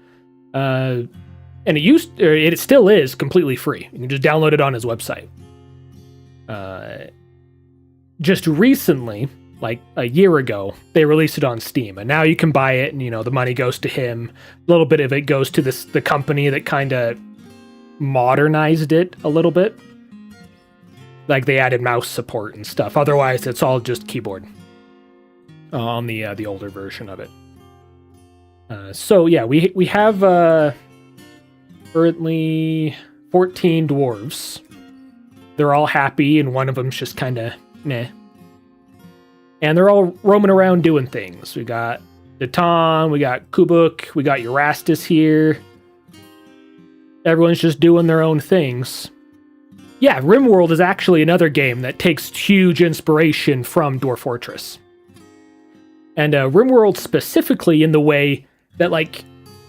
And it still is completely free. You can just download it on his website. Just recently, like a year ago, they released it on Steam, and now you can buy it, and the money goes to him. A little bit of it goes to the company that kind of modernized it a little bit. Like, they added mouse support and stuff. Otherwise, it's all just keyboard on the older version of it. So yeah, we have currently 14 dwarves. They're all happy, and one of them's just kind of meh. And they're all roaming around doing things. We got Datan, we got Kubuk, we got Eurastus here. Everyone's just doing their own things. Yeah, RimWorld is actually another game that takes huge inspiration from Dwarf Fortress. And RimWorld specifically in the way that, like,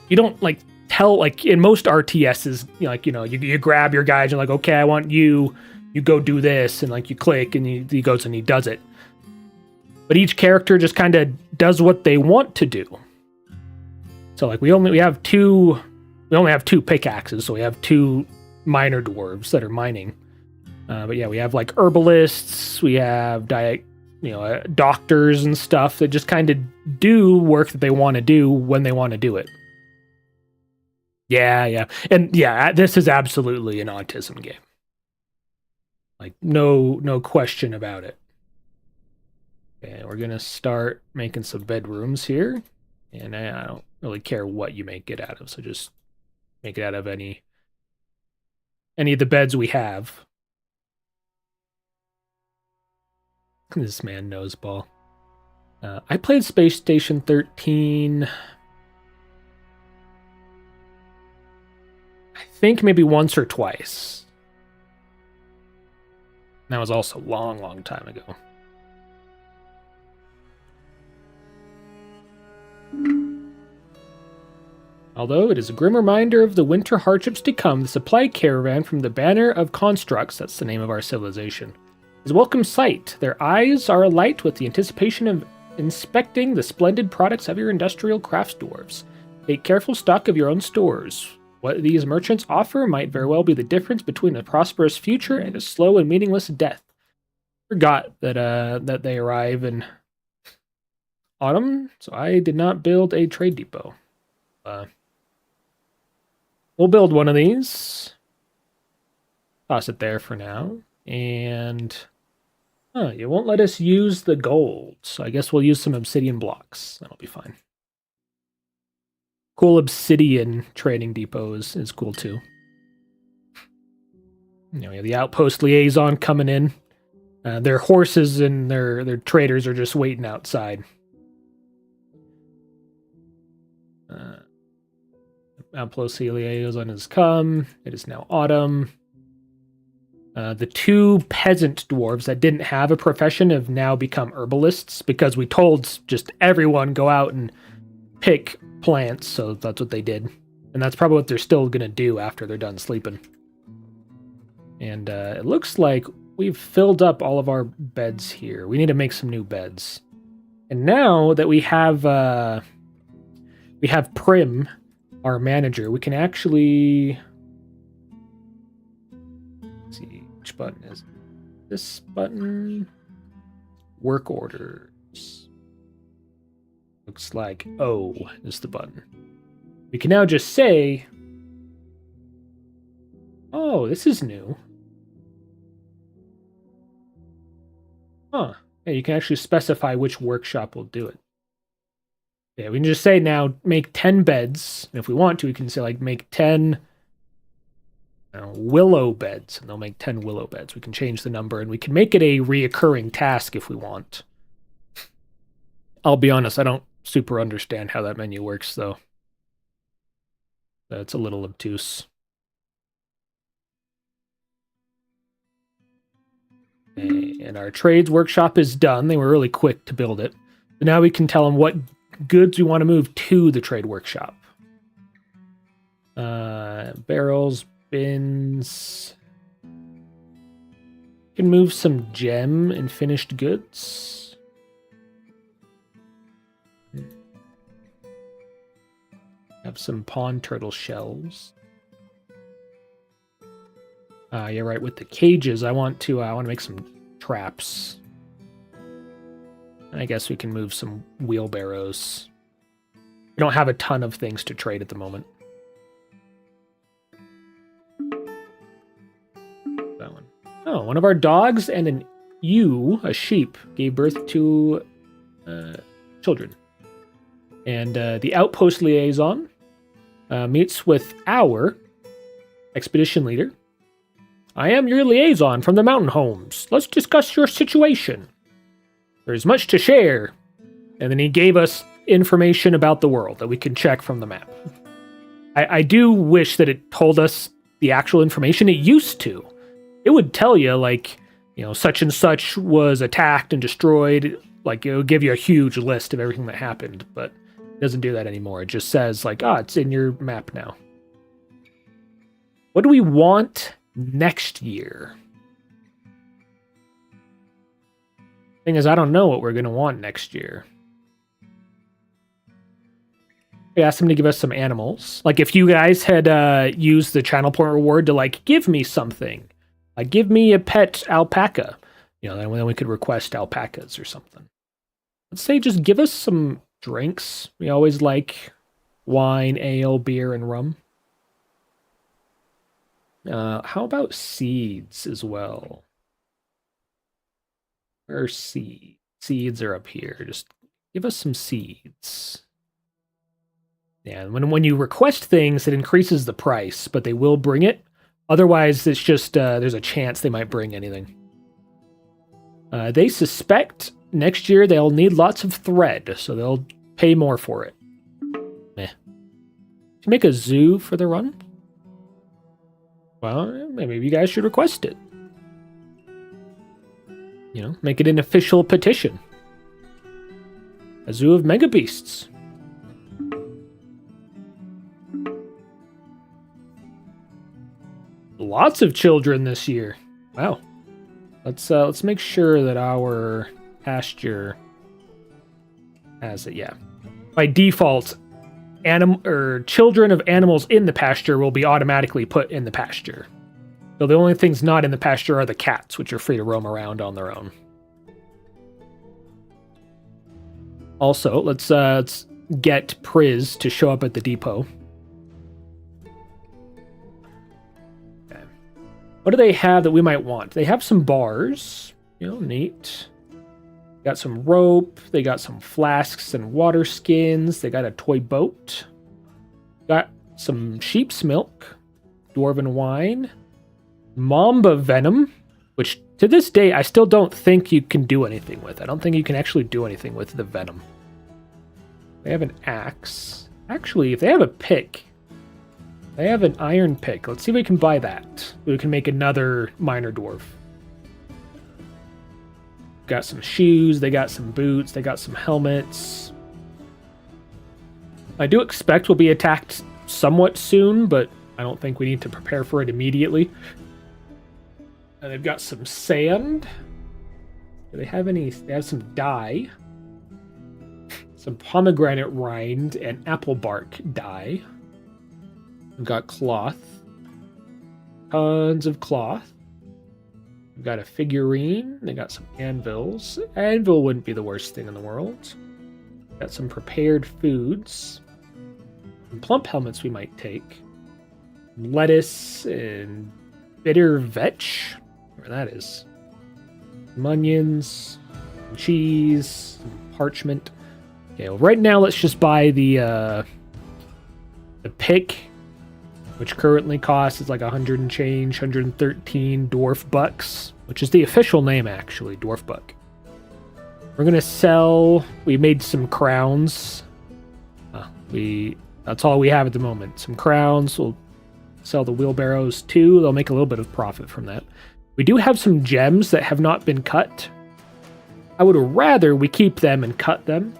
you don't, like, tell, like, in most RTSs, you grab your guys and, like, okay, I want you go do this, and, like, you click, and he goes and he does it. But each character just kind of does what they want to do. So, like, we only have two pickaxes, so we have two miner dwarves that are mining. But yeah, we have, like, herbalists, we have doctors and stuff that just kind of do work that they want to do when they want to do it. Yeah. And yeah, this is absolutely an autism game. Like, no question about it. Okay, we're going to start making some bedrooms here. And I don't really care what you make it out of, so just make it out of any of the beds we have. This man knows ball. I played Space Station 13. I think maybe once or twice. That was also a long time ago. Although it is a grim reminder of the winter hardships to come, the supply caravan from the Banner of Constructs, that's the name of our civilization, is a welcome sight. Their eyes are alight with the anticipation of inspecting the splendid products of your industrial crafts dwarves. Take careful stock of your own stores. What these merchants offer might very well be the difference between a prosperous future and a slow and meaningless death. Forgot that they arrive in autumn, so I did not build a trade depot. We'll build one of these. Toss it there for now. And you won't let us use the gold, so I guess we'll use some obsidian blocks. That'll be fine. Cool obsidian trading depots is cool too. We have the outpost liaison coming in. Their horses and their traders are just waiting outside. Amplosiliason has come. It is now autumn. The two peasant dwarves that didn't have a profession have now become herbalists because we told just everyone go out and pick plants, so that's what they did. And that's probably what they're still going to do after they're done sleeping. And it looks like we've filled up all of our beds here. We need to make some new beds. And now that we have Prim, our manager, we can actually... Let's see, which button is it? This button? Work orders. Looks like O is the button. We can now just say... Oh, this is new. Huh. Yeah, you can actually specify which workshop will do it. Yeah, we can just say now, make 10 beds. And if we want to, we can say, like, make 10 willow beds. And they'll make 10 willow beds. We can change the number, and we can make it a reoccurring task if we want. I'll be honest, I don't super understand how that menu works, though. That's a little obtuse. And our trades workshop is done. They were really quick to build it. So now we can tell them what goods we want to move to the trade workshop. Barrels, bins. We can move some gem and finished goods. Have some pond turtle shells. Yeah, right. With the cages, I want to make some traps. And I guess we can move some wheelbarrows. We don't have a ton of things to trade at the moment. That one. Oh, one of our dogs and an ewe, a sheep, gave birth to children. And the outpost liaison meets with our expedition leader. I am your liaison from the mountain homes. Let's discuss your situation. There's much to share. And then he gave us information about the world that we can check from the map. I do wish that it told us the actual information it used to. It would tell you, like, such and such was attacked and destroyed. Like, it would give you a huge list of everything that happened, but it doesn't do that anymore. It just says, like, it's in your map now. What do we want next year? Thing is, I don't know what we're going to want next year. We asked them to give us some animals. Like, if you guys had used the channel point reward to, like, give me something. Like, give me a pet alpaca. Then we could request alpacas or something. Let's say just give us some drinks. We always like wine, ale, beer, and rum. How about seeds as well? Where are seeds? Seeds are up here. Just give us some seeds. Yeah, when you request things, it increases the price, but they will bring it. Otherwise, it's just there's a chance they might bring anything. They suspect next year they'll need lots of thread, so they'll pay more for it. Meh. To make a zoo for the run? Well, maybe you guys should request it. Make it an official petition. A zoo of mega beasts. Lots of children this year. Wow. Let's make sure that our pasture has it. Yeah. By default, children of animals in the pasture will be automatically put in the pasture. So the only things not in the pasture are the cats, which are free to roam around on their own. Also, let's get Priz to show up at the depot. Okay. What do they have that we might want? They have some bars. Neat. Got some rope. They got some flasks and water skins. They got a toy boat. Got some sheep's milk. Dwarven wine. Mamba venom, which to this day, I still don't think you can do anything with. I don't think you can actually do anything with the venom. They have an axe. Actually, if they have a pick, they have an iron pick. Let's see if we can buy that. We can make another minor dwarf. Got some shoes, they got some boots, they got some helmets. I do expect we'll be attacked somewhat soon, but I don't think we need to prepare for it immediately. And they've got some sand. Do they have any? They have some dye. Some pomegranate rind and apple bark dye. We've got cloth. Tons of cloth. We've got a figurine. They got some anvils. Anvil wouldn't be the worst thing in the world. Got some prepared foods. Some plump helmets we might take. Lettuce and bitter vetch. Where that is. Some onions. Some cheese. Some parchment. Okay, well, right now let's just buy the pick, which currently costs is like 100 and change, 113 dwarf bucks, which is the official name actually, dwarf buck. We're gonna sell. We made some crowns. That's all we have at the moment. Some crowns. We'll sell the wheelbarrows too. They'll make a little bit of profit from that. We do have some gems that have not been cut. I would rather we keep them and cut them.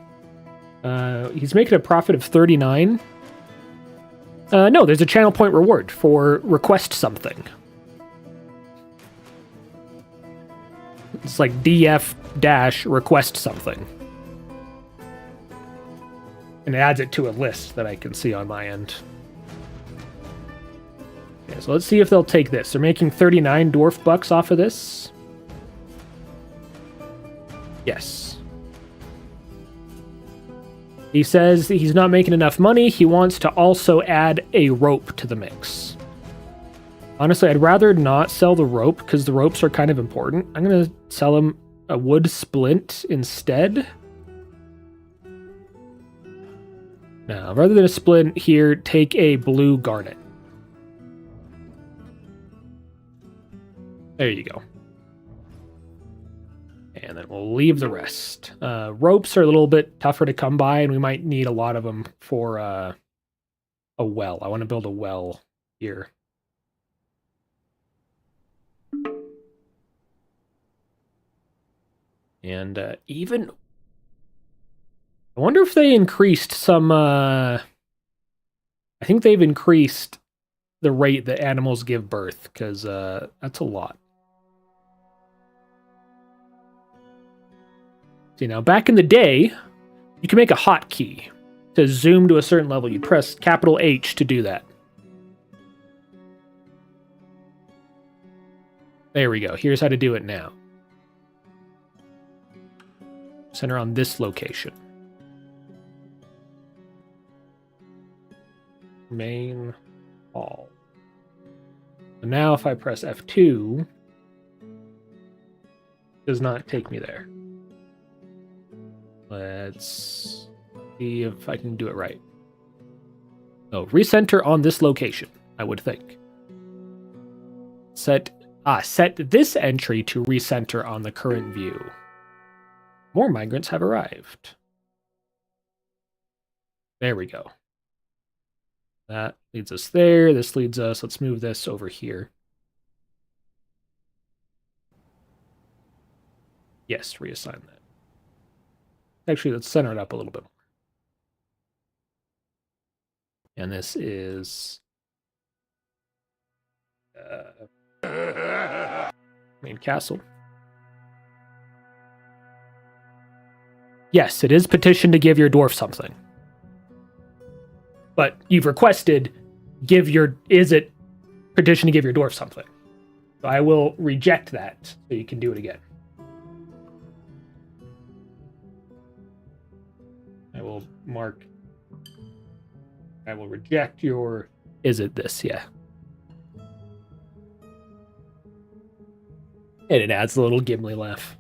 He's making a profit of 39. No, there's a channel point reward for request something. It's like DF- request something. And it adds it to a list that I can see on my end. Okay, so let's see if they'll take this. They're making 39 dwarf bucks off of this. Yes. He says he's not making enough money. He wants to also add a rope to the mix. Honestly, I'd rather not sell the rope because the ropes are kind of important. I'm going to sell him a wood splint instead. Now, rather than a splint here, take a blue garnet. There you go. And then we'll leave the rest. Ropes are a little bit tougher to come by, and we might need a lot of them for a well. I want to build a well here. And even... I wonder if they increased some... I think they've increased the rate that animals give birth, because that's a lot. See, now, back in the day, you can make a hotkey to zoom to a certain level. You press capital H to do that. There we go. Here's how to do it now. Center on this location. Main hall. So now if I press F2, it does not take me there. Let's see if I can do it right. Oh, recenter on this location, I would think. Set this entry to recenter on the current view. More migrants have arrived. There we go. That leads us there. This leads us. Let's move this over here. Yes, reassign that. Actually, let's center it up a little bit more. And this is main castle. Yes, it is petition to give your dwarf something. But you've requested is it petition to give your dwarf something? So I will reject that so you can do it again. I will reject your, is it this? Yeah. And it adds a little Gimli laugh.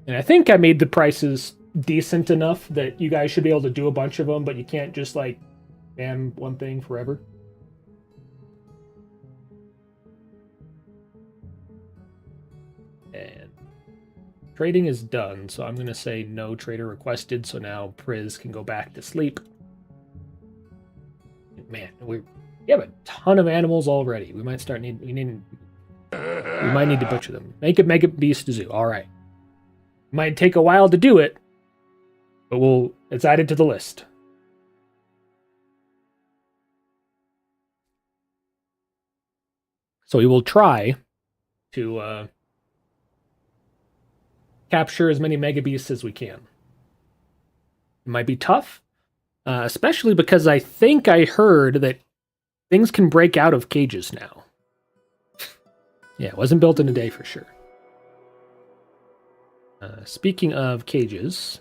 And I think I made the prices decent enough that you guys should be able to do a bunch of them, but you can't just like spam one thing forever. And trading is done, so I'm going to say no trader requested, so now Priz can go back to sleep. Man, we have a ton of animals already. We might start we might need to butcher them. Make a mega beast zoo. All right. Might take a while to do it, but it's added to the list. So we will try to capture as many mega beasts as we can. It might be tough, especially because I think I heard that things can break out of cages now. Yeah, it wasn't built in a day for sure. Speaking of cages,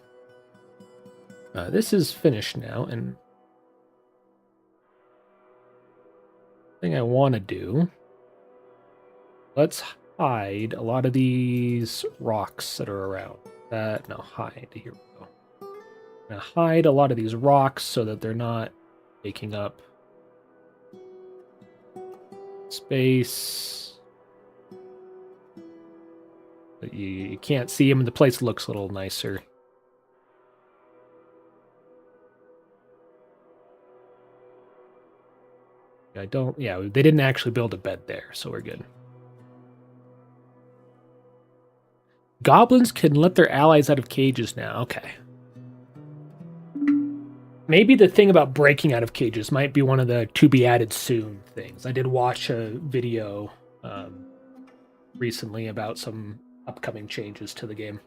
this is finished now, and the thing I want to do, let's hide a lot of these rocks that are around. No, hide. Here we go. I'm gonna hide a lot of these rocks so that they're not taking up space. But you can't see them, and the place looks a little nicer. Yeah, they didn't actually build a bed there, so we're good. Goblins can let their allies out of cages now. Okay. Maybe the thing about breaking out of cages might be one of the to be added soon things. I did watch a video recently about some upcoming changes to the game.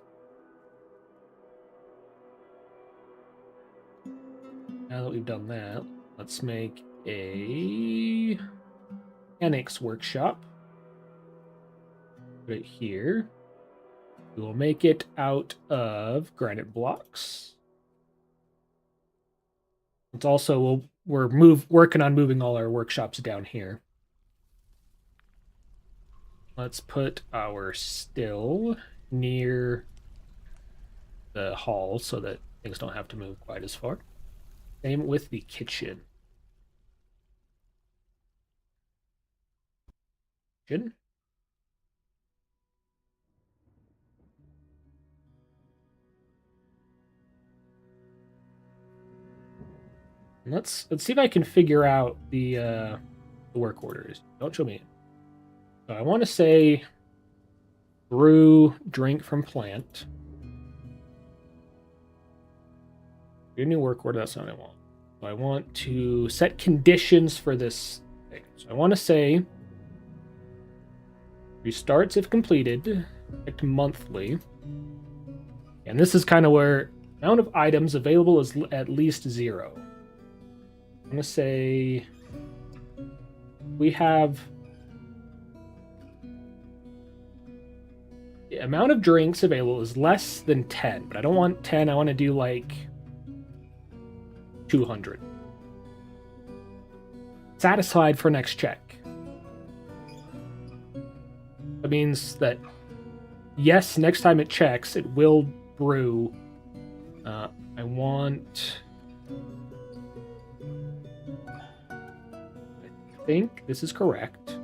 Now that we've done that, let's make a mechanics workshop. Put it here. We will make it out of granite blocks. It's also we're working on moving all our workshops down here. Let's put our still near the hall so that things don't have to move quite as far. Same with the kitchen. Kitchen. Let's see if I can figure out the work orders. Don't show me. So I want to say brew drink from plant. Your new work order, that's not what I want. So I want to set conditions for this thing. So I want to say restarts if completed, checked monthly. And this is kind of where amount of items available is at least 0. I'm going to say we have the amount of drinks available is less than 10, but I don't want 10. I want to do like 200. Satisfied for next check. That means that, yes, next time it checks, it will brew. I want... I think this is correct.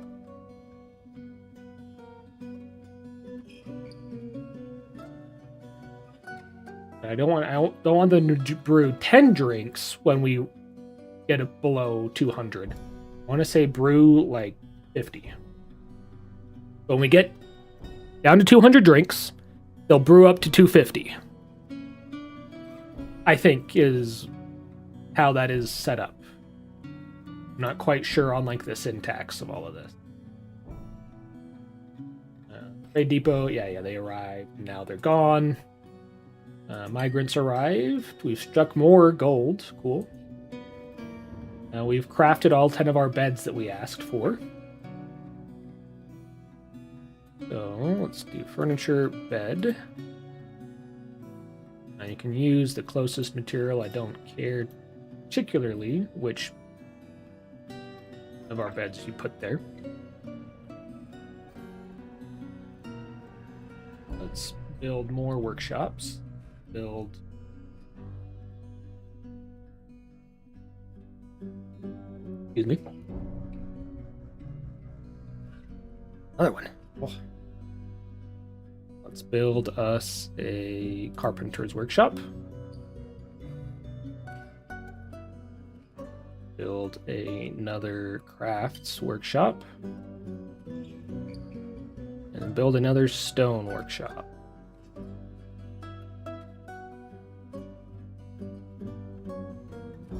I don't want them to brew 10 drinks when we get it below 200. I want to say brew like 50. When we get down to 200 drinks, they'll brew up to 250. I think is how that is set up. I'm not quite sure on like the syntax of all of this. Trade depot, yeah, they arrived. Now they're gone. Migrants arrived. We've struck more gold. Cool. Now we've crafted all 10 of our beds that we asked for. So let's do furniture, bed. Now you can use the closest material. I don't care particularly which of our beds you put there. Let's build more workshops. Build. Excuse me. Another one. Oh. Let's build us a carpenter's workshop. Build another crafts workshop. And build another stone workshop.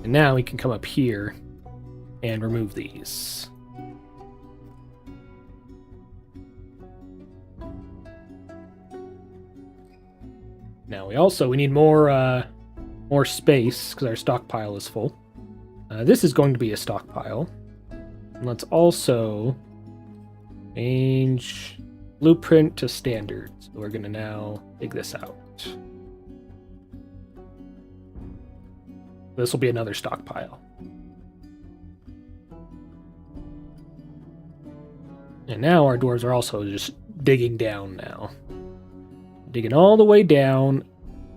And now we can come up here and remove these. Now we need more space because our stockpile is full. This is going to be a stockpile. And let's also change blueprint to standard. So we're going to now dig this out. This will be another stockpile. And now our dwarves are also just digging down now. Digging all the way down.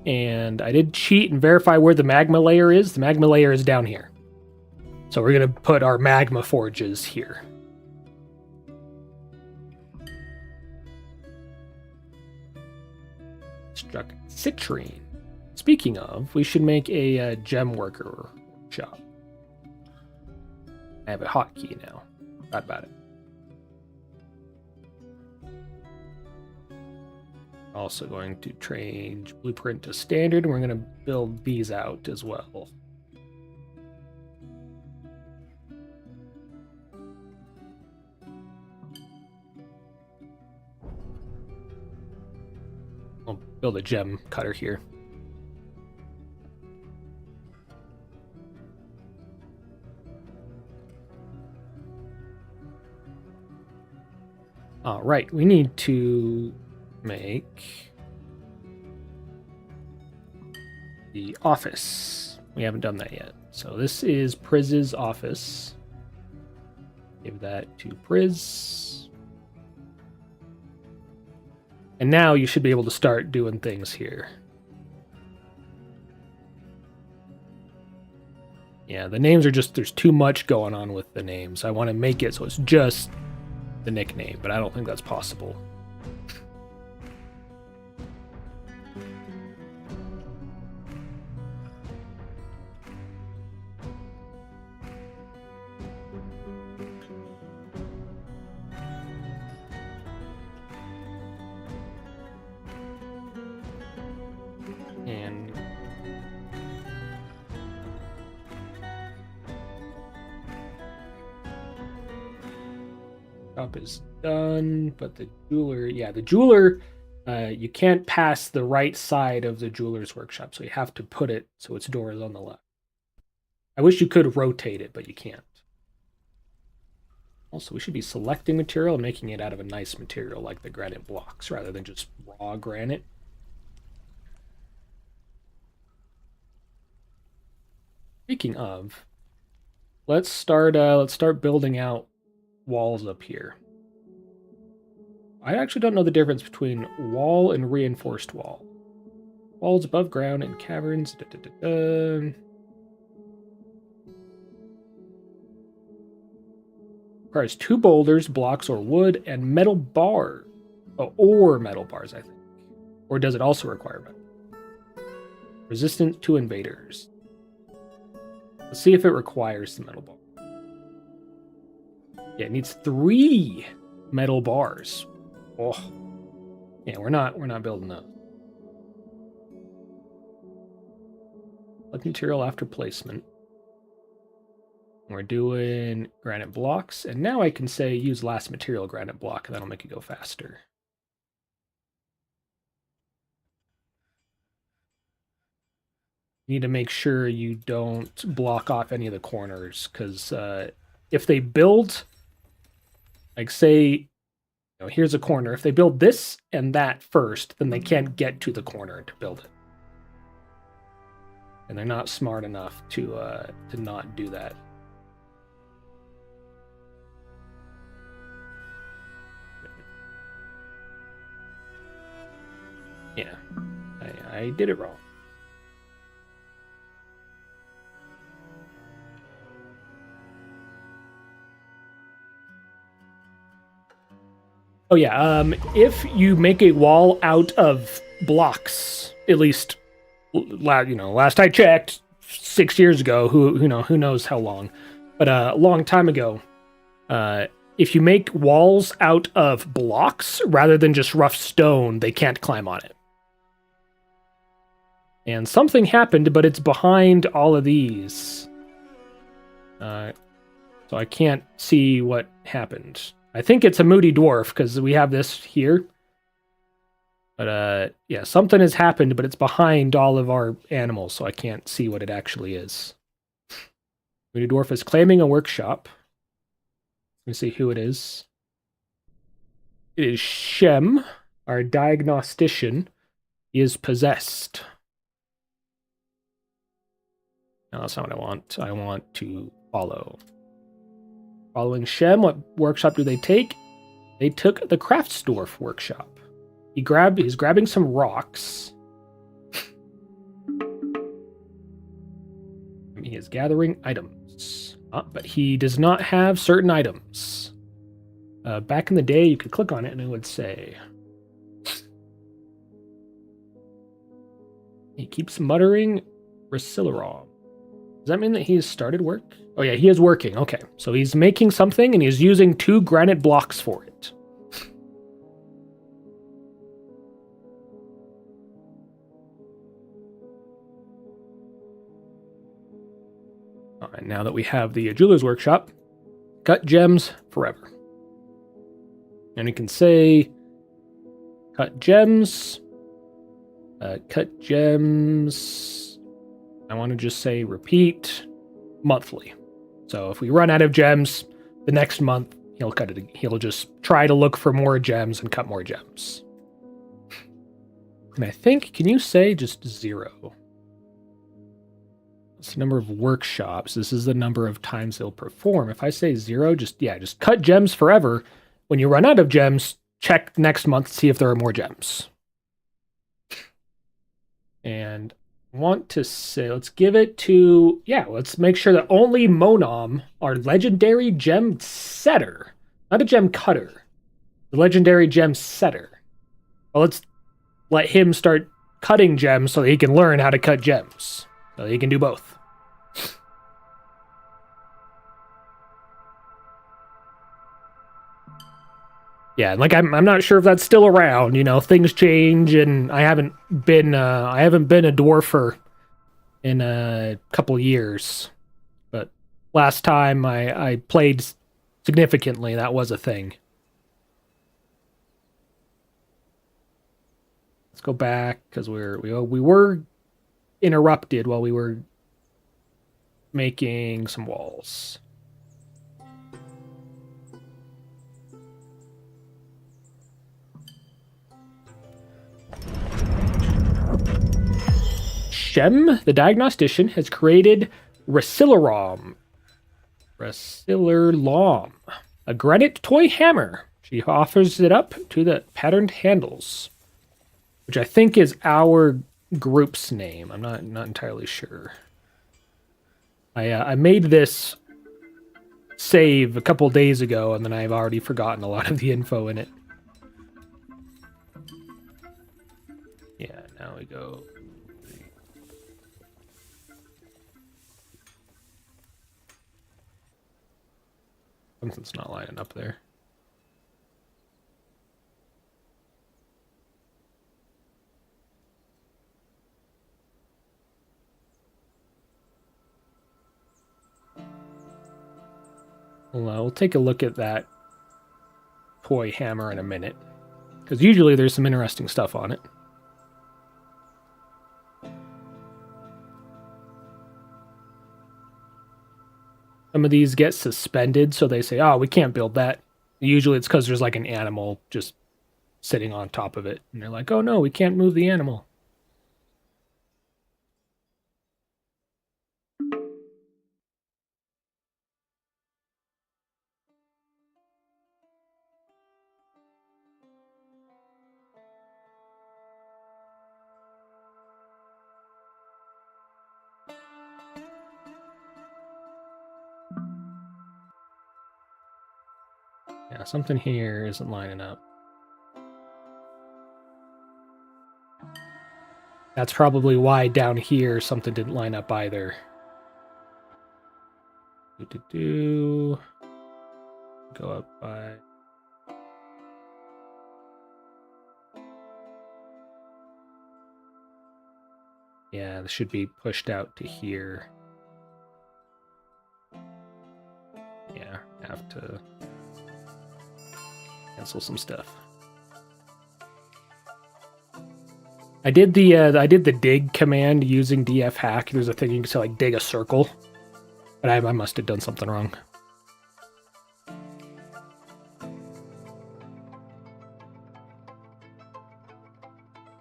And I did cheat and verify where the magma layer is. The magma layer is down here. So we're going to put our magma forges here. Struck citrine. Speaking of, we should make a gem worker shop. I have a hotkey now. Forgot about it. Also going to change blueprint to standard. We're going to build these out as well. I'll build a gem cutter here. All right, we need to make the office. We haven't done that yet. So this is Priz's office. Give that to Priz. And now you should be able to start doing things here. Yeah, the names are just, there's too much going on with the names. I want to make it so it's just the nickname, but I don't think that's possible. And shop is done, but the jeweler, you can't pass the right side of the jeweler's workshop, so you have to put it so its door is on the left. I wish you could rotate it, but you can't. Also, we should be selecting material and making it out of a nice material like the granite blocks rather than just raw granite. Speaking of, let's start building out walls up here. I actually don't know the difference between wall and reinforced wall. Walls above ground and caverns. Requires 2 boulders, blocks, or wood, and metal bar. Oh, or metal bars, I think. Or does it also require metal? Resistant to invaders. Let's see if it requires the metal bar. Yeah, it needs 3 metal bars. Oh, yeah, we're not building those. Select material after placement. We're doing granite blocks, and now I can say use last material granite block, and that'll make it go faster. You need to make sure you don't block off any of the corners, because if they build, like say, here's a corner. If they build this and that first, then they can't get to the corner to build it. And they're not smart enough to not do that. Yeah, I did it wrong. Oh yeah, if you make a wall out of blocks, at least, last I checked, 6 years ago. Who knows how long, but a long time ago. If you make walls out of blocks rather than just rough stone, they can't climb on it. And something happened, but it's behind all of these. So I can't see what happened. I think it's a moody dwarf because we have this here. But yeah, something has happened, but it's behind all of our animals, so I can't see what it actually is. Moody dwarf is claiming a workshop. Let me see who it is. It is Shem, our diagnostician. He is possessed. No, that's not what I want. I want to follow. Following Shem, what workshop do they take? They took the Craftsdorf workshop. He's grabbing some rocks. He is gathering items. But he does not have certain items. Back in the day, you could click on it and it would say... He keeps muttering Resilarom. Does that mean that he has started work? Oh yeah, he is working. Okay, so he's making something and he's using 2 granite blocks for it. All right, now that we have the jeweler's workshop, cut gems forever. And we can say, cut gems, cut gems. I want to just say repeat monthly. So if we run out of gems, the next month he'll cut it. He'll just try to look for more gems and cut more gems. And I think, can you say just 0? It's the number of workshops. This is the number of times they'll perform. If I say 0, just cut gems forever. When you run out of gems, check next month, see if there are more gems. And I want to say, let's give it to, let's make sure that only Monom, our legendary gem setter, not a gem cutter, the legendary gem setter. Well, let's let him start cutting gems so that he can learn how to cut gems. So he can do both. Yeah, like I'm not sure if that's still around. Things change, and I haven't been a dwarfer in a couple years. But last time I played significantly, that was a thing. Let's go back because we were interrupted while we were making some walls. Shem, the diagnostician, has created Resilarom, a granite toy hammer. She offers it up to the patterned handles, which I think is our group's name. I'm not entirely sure. I made this save a couple days ago, and then I've already forgotten a lot of the info in it. Yeah, now we go. Something's not lining up there. We'll take a look at that toy hammer in a minute, because usually there's some interesting stuff on it. Some of these get suspended, so they say, oh, we can't build that. Usually it's because there's like an animal just sitting on top of it. And they're like, oh no, we can't move the animal. Yeah, something here isn't lining up. That's probably why down here something didn't line up either. Go up by... Yeah, this should be pushed out to here. Yeah, have to cancel some stuff. I did the dig command using df hack. There's a thing you can say like dig a circle, but I must have done something wrong.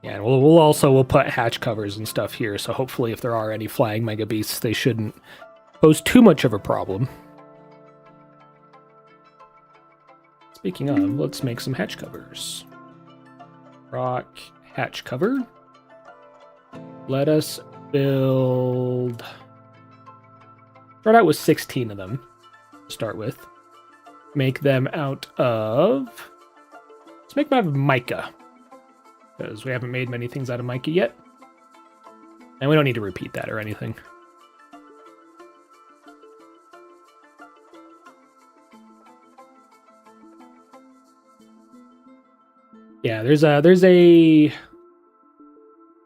Yeah, and we'll put hatch covers and stuff here, so hopefully if there are any flying mega beasts, they shouldn't pose too much of a problem. Speaking of, let's make some hatch covers. Rock hatch cover. Let us build... Start out with 16 of them to start with. Make them out of... Let's make them out of mica. Because we haven't made many things out of mica yet. And we don't need to repeat that or anything. Yeah, there's a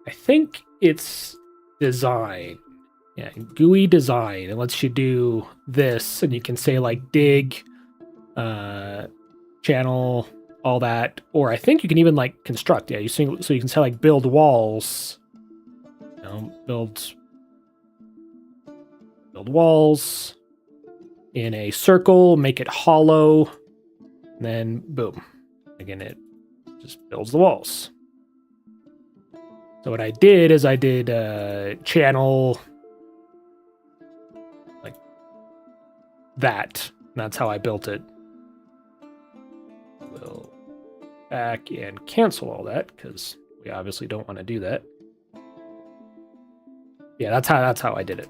I think it's design. Yeah, GUI design. It lets you do this, and you can say like dig, channel, all that. Or I think you can even like construct. Yeah, so you can say like build walls. You know, build walls in a circle, make it hollow, and then boom. Again, it just builds the walls. So what I did is I did channel like that. That's how I built it. We'll back and cancel all that because we obviously don't want to do that. Yeah, that's how I did it.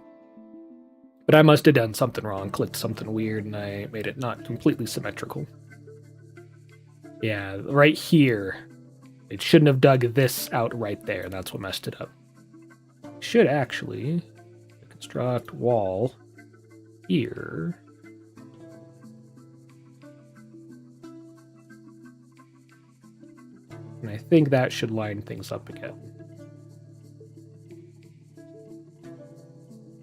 But I must have done something wrong, clicked something weird, and I made it not completely symmetrical. Yeah, right here. It shouldn't have dug this out right there. That's what messed it up. Should actually construct wall here. And I think that should line things up again.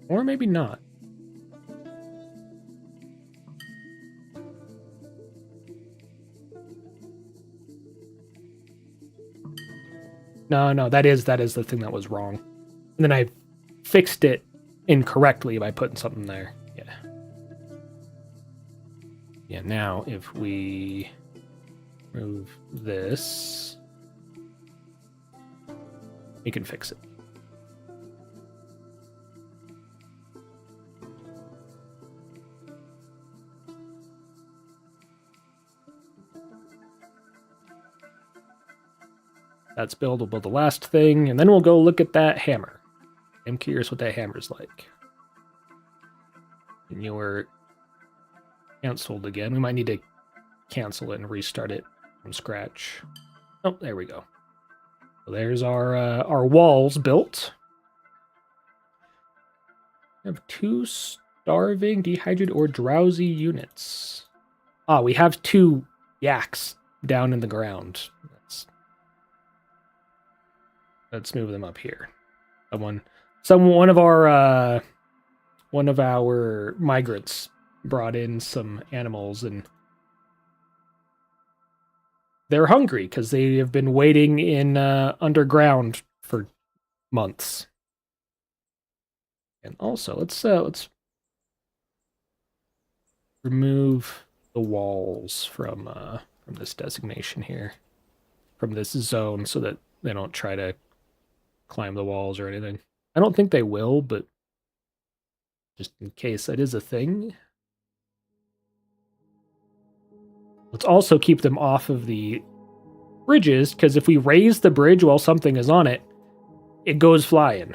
Or maybe not. No, that is the thing that was wrong. And then I fixed it incorrectly by putting something there. Yeah. Yeah, now if we move this, we can fix it. That's buildable, the last thing, and then we'll go look at that hammer. I'm curious what that hammer's like. And you were canceled again. We might need to cancel it and restart it from scratch. Oh, there we go. So there's our walls built. We have 2 starving, dehydrated, or drowsy units. Ah, we have 2 yaks down in the ground. Let's move them up here. One of our migrants brought in some animals, and they're hungry because they have been waiting in underground for months. And also, let's remove the walls from this designation here, from this zone, so that they don't try to climb the walls or anything. I don't think they will, but just in case that is a thing. Let's also keep them off of the bridges, because if we raise the bridge while something is on it, it goes flying.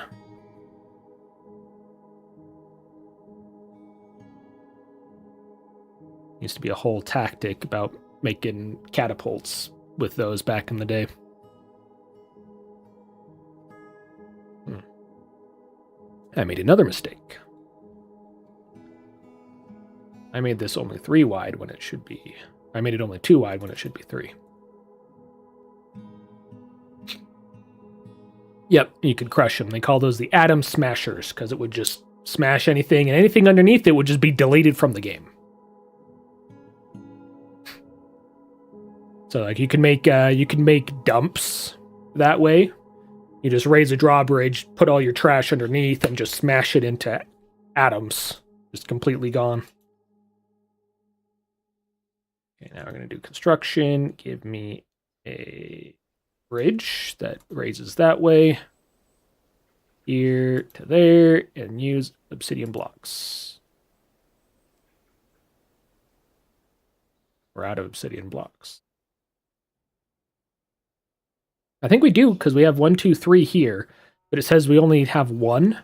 Used to be a whole tactic about making catapults with those back in the day. I made another mistake. I made this only 3 wide when it should be... I made it only 2 wide when it should be 3. Yep, you could crush them. They call those the atom smashers, because it would just smash anything, and anything underneath it would just be deleted from the game. So like you can make dumps that way. You just raise a drawbridge, put all your trash underneath, and just smash it into atoms. Just completely gone. Okay, now we're going to do construction. Give me a bridge that raises that way. Here to there, and use obsidian blocks. We're out of obsidian blocks. I think we do, because we have 1, 2, 3 here, but it says we only have 1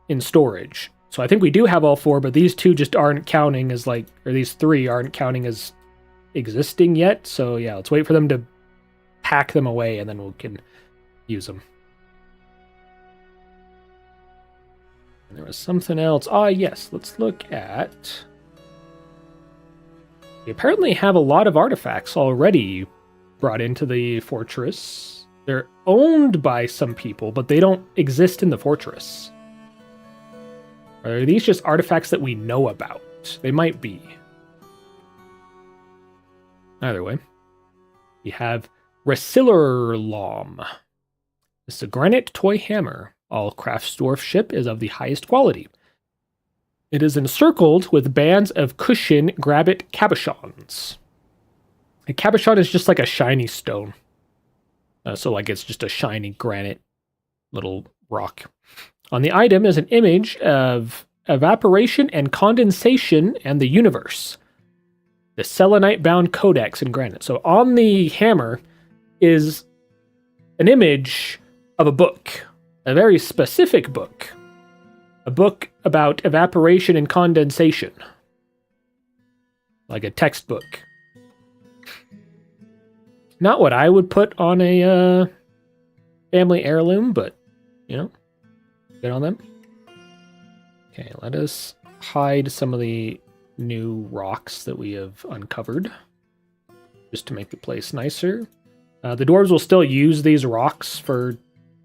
in storage. So I think we do have all 4, but these 2 just aren't counting as or these 3 aren't counting as existing yet. So yeah, let's wait for them to pack them away, and then we can use them. And there was something else. Ah, yes, let's look at... We apparently have a lot of artifacts already brought into the fortress. They're owned by some people, but they don't exist in the fortress. Are these just artifacts that we know about? They might be. Either way. We have Resillerlom. This is a granite toy hammer. All Kraftsdorf ship is of the highest quality. It is encircled with bands of cushion grabbit cabochons. A cabochon is just like a shiny stone. So like it's just a shiny granite little rock. On the item is an image of evaporation and condensation and the universe. The selenite-bound codex in granite. So on the hammer is an image of a book. A very specific book. A book about evaporation and condensation. Like a textbook. Not what I would put on a family heirloom, but, you know, good on them. Okay, let us hide some of the new rocks that we have uncovered, just to make the place nicer. The dwarves will still use these rocks for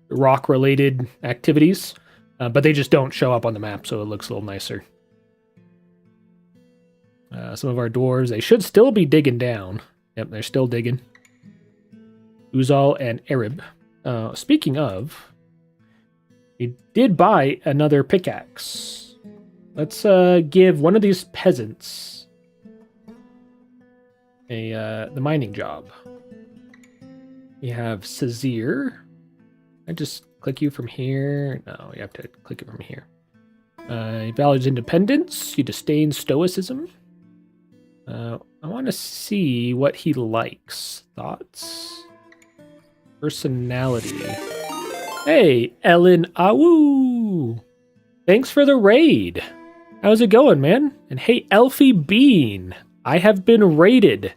rock-related activities, but they just don't show up on the map, so it looks a little nicer. Some of our dwarves, they should still be digging down. Yep, they're still digging. Uzal and Erib. Speaking of, we did buy another pickaxe. Let's give one of these peasants the mining job. We have Sazir. I just click you from here. No, you have to click it from here. He values independence. You disdain stoicism. I want to see what he likes. Thoughts? Personality. Hey, Ellen Awu! Thanks for the raid. How's it going, man? And hey, Elfie Bean. I have been raided.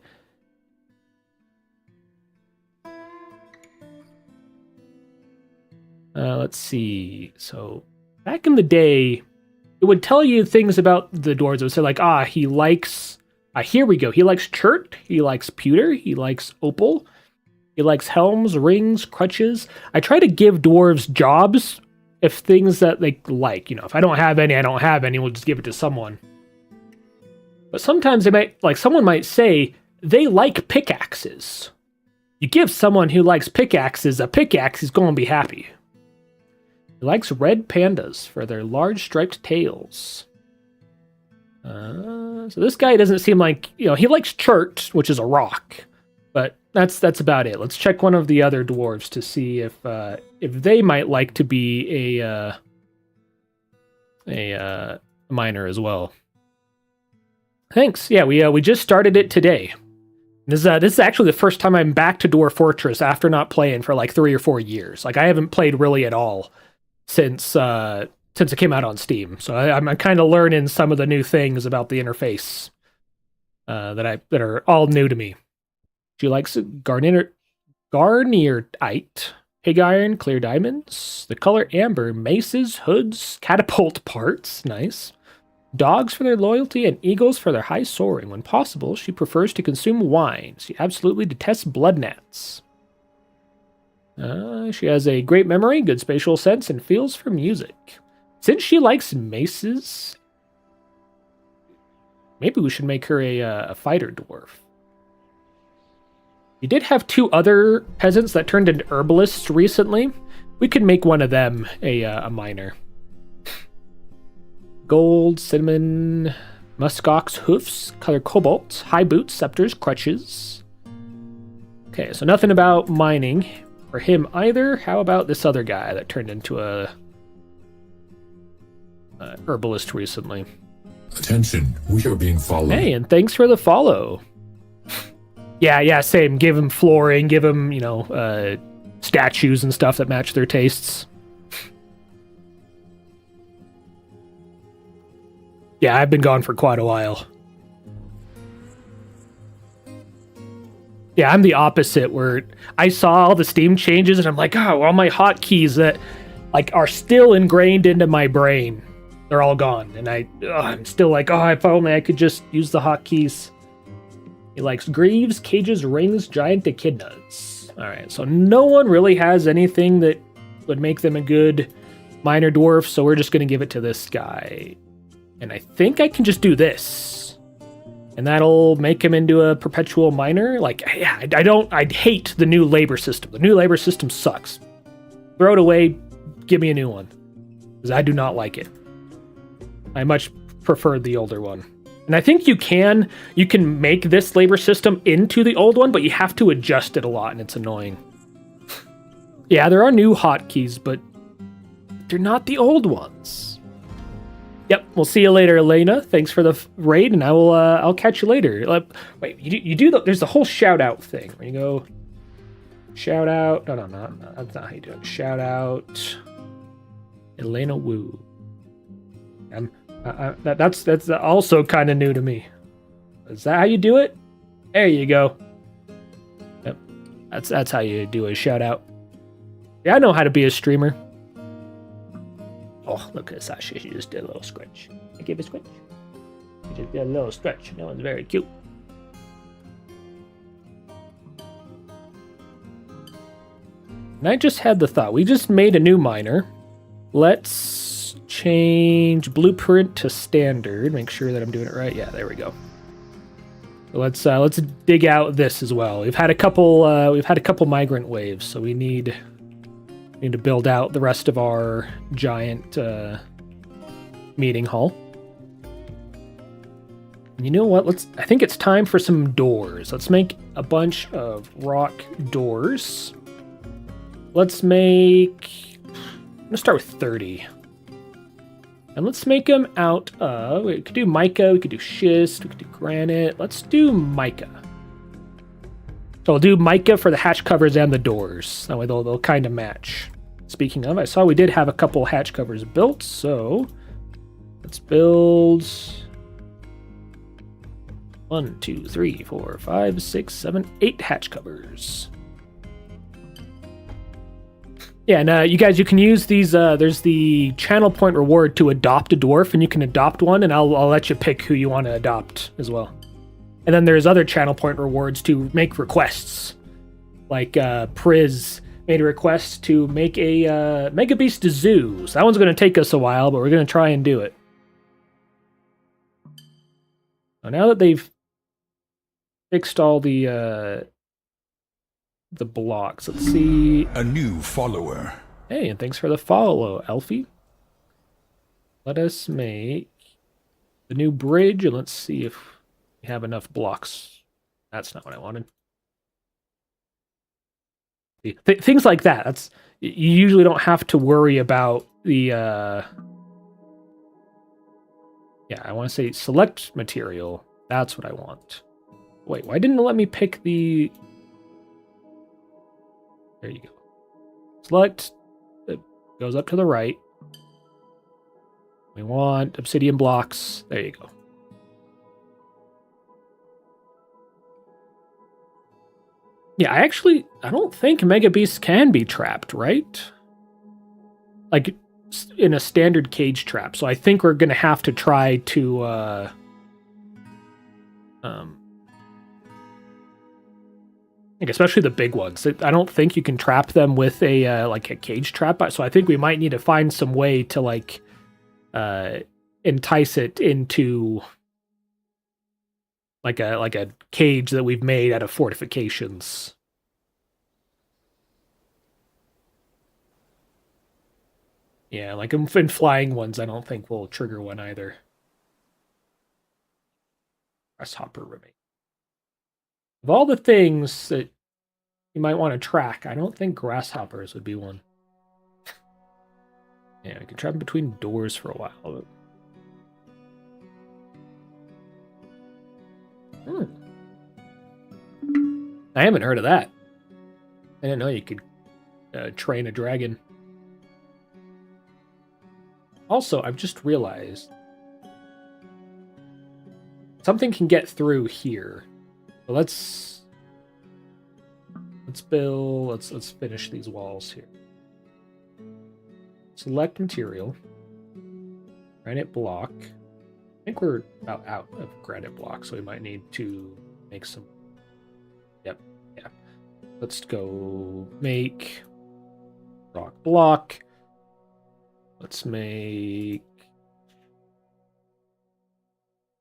Let's see. So, back in the day, it would tell you things about the dwarves. It would say like, he likes... here we go. He likes chert. He likes pewter. He likes opal. He likes helms, rings, crutches. I try to give dwarves jobs if things that they like. You know, if I don't have any, I don't have any. We'll just give it to someone. But sometimes they might, like someone might say, they like pickaxes. You give someone who likes pickaxes a pickaxe, he's going to be happy. He likes red pandas for their large striped tails. So this guy doesn't seem like, you know, he likes chert, which is a rock. But that's about it. Let's check one of the other dwarves to see if they might like to be a miner as well. Thanks. Yeah, we just started it today. This is actually the first time I'm back to Dwarf Fortress after not playing for like 3 or 4 years. Like I haven't played really at all since it came out on Steam. So I'm kind of learning some of the new things about the interface that are all new to me. She likes Garnierite. pig iron, clear diamonds. The color amber, maces, hoods, catapult parts. Nice. Dogs for their loyalty and eagles for their high soaring. When possible, she prefers to consume wine. She absolutely detests blood gnats. She has a great memory, good spatial sense, and feels for music. Since she likes maces, maybe we should make her a fighter dwarf. We did have 2 other peasants that turned into herbalists recently. We could make one of them a miner. Gold, cinnamon, muskox, hoofs, color cobalt, high boots, scepters, crutches. Okay, so nothing about mining for him either. How about this other guy that turned into a herbalist recently? Attention, we are being followed. Hey, and thanks for the follow. Yeah, same. Give him flooring, give him, statues and stuff that match their tastes. Yeah, I've been gone for quite a while. Yeah, I'm the opposite, where I saw all the Steam changes and I'm like, oh, all my hotkeys that are still ingrained into my brain, they're all gone. And I'm still like, oh, if only I could just use the hotkeys. He likes greaves, cages, rings, giant echidnas. All right, so no one really has anything that would make them a good minor dwarf, so we're just going to give it to this guy. And I think I can just do this. And that'll make him into a perpetual miner. I hate the new labor system. The new labor system sucks. Throw it away, give me a new one. Because I do not like it. I much prefer the older one. And I think you can make this labor system into the old one, but you have to adjust it a lot, and it's annoying. Yeah, there are new hotkeys, but they're not the old ones. Yep, we'll see you later, Elena. Thanks for the raid, and I'll catch you later. Wait, you do there's the whole shout out thing where you go shout out. No, that's not how you do it. Shout out Elena Wu. That's also kind of new to me. Is that how you do it? There you go. Yep, that's how you do a shout out. Yeah, I know how to be a streamer. Oh, look at Sasha. She just did a little scratch. I gave a scratch. She just did a little stretch. That one's very cute. And I just had the thought. We just made a new miner. Let's change blueprint to standard. Make sure that I'm doing it right. Yeah, there we go. So let's dig out this as well. We've had a couple migrant waves, so we need to build out the rest of our giant meeting hall. And you know what? I think it's time for some doors. Let's make a bunch of rock doors. I'm gonna start with 30. And let's make them out of, we could do mica, we could do schist, we could do granite. Let's do mica. So I'll do mica for the hatch covers and the doors. That way they'll kind of match. Speaking of, I saw we did have a couple hatch covers built, so let's build 1, 2, 3, 4, 5, 6, 7, 8 hatch covers. Yeah, and you guys, you can use these, there's the channel point reward to adopt a dwarf, and you can adopt one, and I'll let you pick who you want to adopt as well. And then there's other channel point rewards to make requests. Like Priz made a request to make a Mega Beast Zoo. So that one's going to take us a while, but we're going to try and do it. So now that they've fixed all the blocks, let's see. A new follower. Hey, and thanks for the follow, Elfie. Let us make the new bridge, and let's see if we have enough blocks. That's not what I wanted. Things like that. You usually don't have to worry about the. Yeah, I want to say select material. That's what I want. Wait, why didn't it let me pick the? There you go. Select. It goes up to the right. We want obsidian blocks. There you go. Yeah, I don't think Mega Beasts can be trapped, right? Like in a standard cage trap. So I think we're gonna have to try to like especially the big ones. I don't think you can trap them with a like a cage trap. So I think we might need to find some way to like entice it into like a cage that we've made out of fortifications. Yeah, like in flying ones, I don't think will trigger one either. Grasshopper remain. Of all the things that you might want to track, I don't think grasshoppers would be one. Yeah, we can trap them between doors for a while. I haven't heard of that. I didn't know you could train a dragon. Also, I've just realized something can get through here. So let's build. Let's finish these walls here. Select material. Granite block. I think we're about out of granite block, so we might need to make some. Yep, yeah. Let's go make rock block. Let's make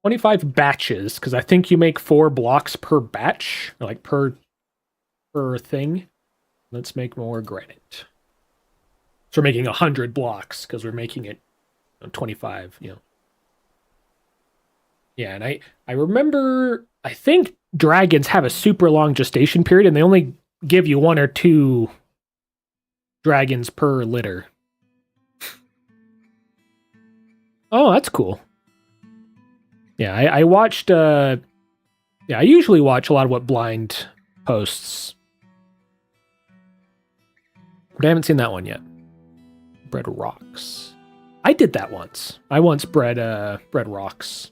25 batches, because I think you make 4 blocks per batch, like per thing. Let's make more granite. So we're making 100 blocks because we're making it 25, Yeah, and I remember, I think dragons have a super long gestation period, and they only give you 1 or 2 dragons per litter. Oh, that's cool. Yeah, I watched, I usually watch a lot of what Blind posts. But I haven't seen that one yet. Bred rocks. I did that once. I once bred rocks.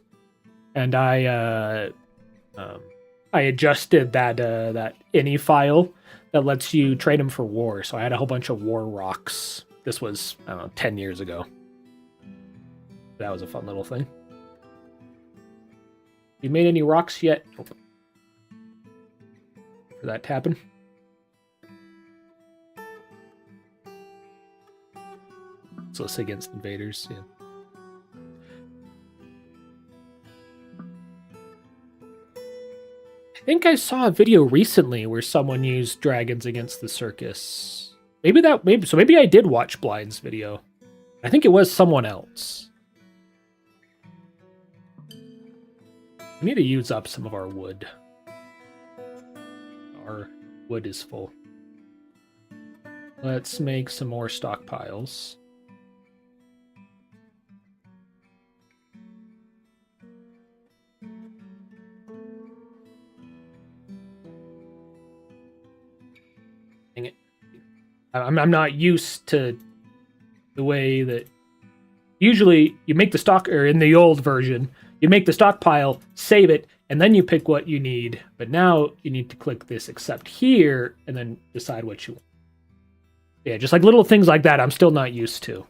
And I adjusted that ini file that lets you trade them for war. So I had a whole bunch of war rocks. This was, I don't know, 10 years ago. That was a fun little thing. You made any rocks yet? For that to happen? So it's against invaders, yeah. I think I saw a video recently where someone used dragons against the circus. Maybe I did watch Blind's video. I think it was someone else. We need to use up some of our wood. Our wood is full. Let's make some more stockpiles. Dang it. I'm not used to the way that usually you make the stock, or in the old version, you make the stockpile, save it, and then you pick what you need. But now you need to click this accept here and then decide what you want. Yeah, just like little things like that I'm still not used to.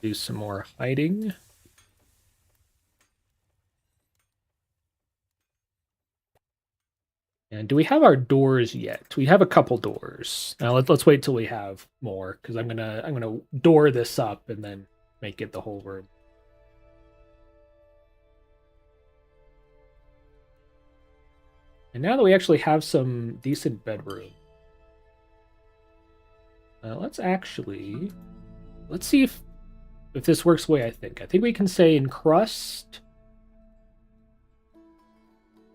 Do some more hiding. And do we have our doors yet? We have a couple doors. Now let's wait till we have more, because I'm gonna door this up and then make it the whole room. And now that we actually have some decent bedroom, let's see if this works the way I think. I think we can say encrust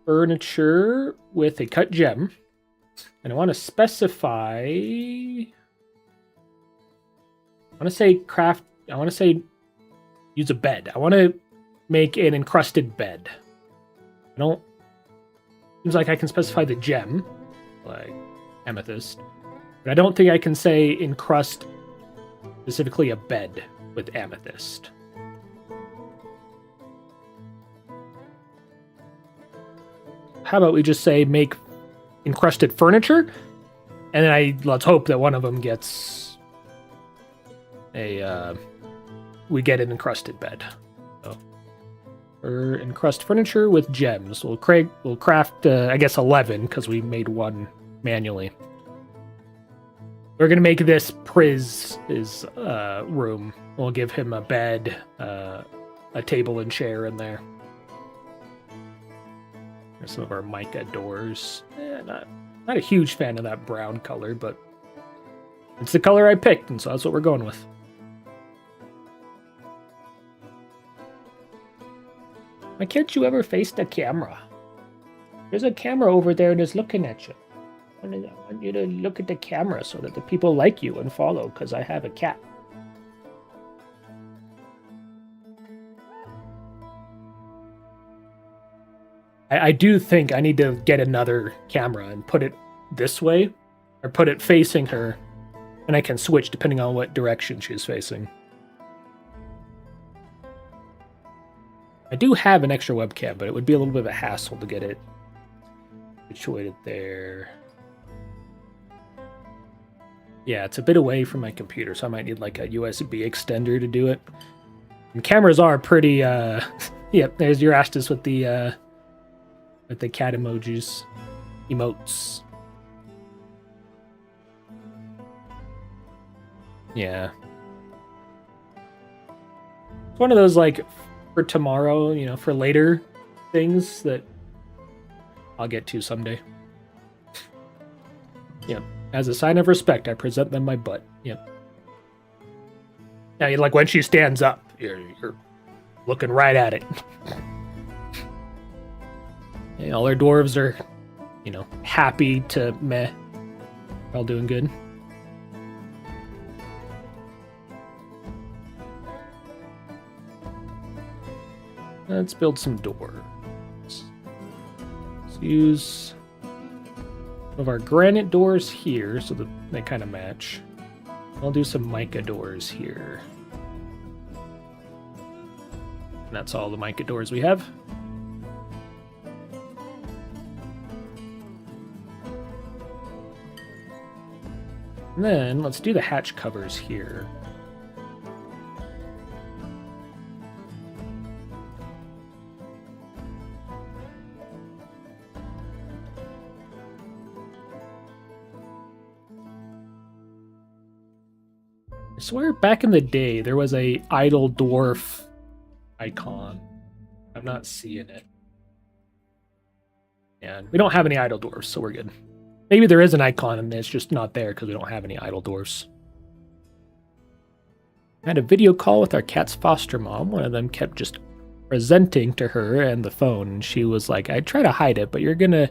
furniture with a cut gem, and I want to specify. I want to say craft. I want to say use a bed. I want to make an encrusted bed. I don't. Seems like I can specify the gem, like amethyst, but I don't think I can say encrust Specifically a bed with amethyst. How about we just say make encrusted furniture, and then let's hope that one of them gets we get an encrusted bed. So, or encrust furniture with gems. We'll craft I guess 11 because we made one manually. We're gonna make this Priz's room. We'll give him a bed, a table and chair in there. There's some of our mica doors. Not a huge fan of that brown color, but it's the color I picked, and so that's what we're going with. Why can't you ever face the camera? There's a camera over there that's looking at you. I want you to look at the camera so that the people like you and follow, because I have a cat. I do think I need to get another camera and put it this way, or put it facing her, and I can switch depending on what direction she's facing. I do have an extra webcam, but it would be a little bit of a hassle to get it situated there. Yeah, it's a bit away from my computer, so I might need like a USB extender to do it. And cameras are pretty, yep, there's your Astus with the cat emotes. Yeah. It's one of those, like, for tomorrow, you know, for later things that I'll get to someday. Yep. As a sign of respect, I present them my butt. Yep. Now, like, when she stands up, you're looking right at it. Yeah, all our dwarves are, you know, happy to meh. All doing good. Let's build some doors. Let's use some of our granite doors here so that they kind of match. I'll do some mica doors here. And that's all the mica doors we have. And then let's do the hatch covers here. I swear back in the day there was a idle dwarf icon. I'm not seeing it. And we don't have any idle dwarfs, so we're good. Maybe there is an icon and it's just not there because we don't have any idle dwarfs. I had a video call with our cat's foster mom. One of them kept just presenting to her and the phone, and she was like, I try to hide it, but you're gonna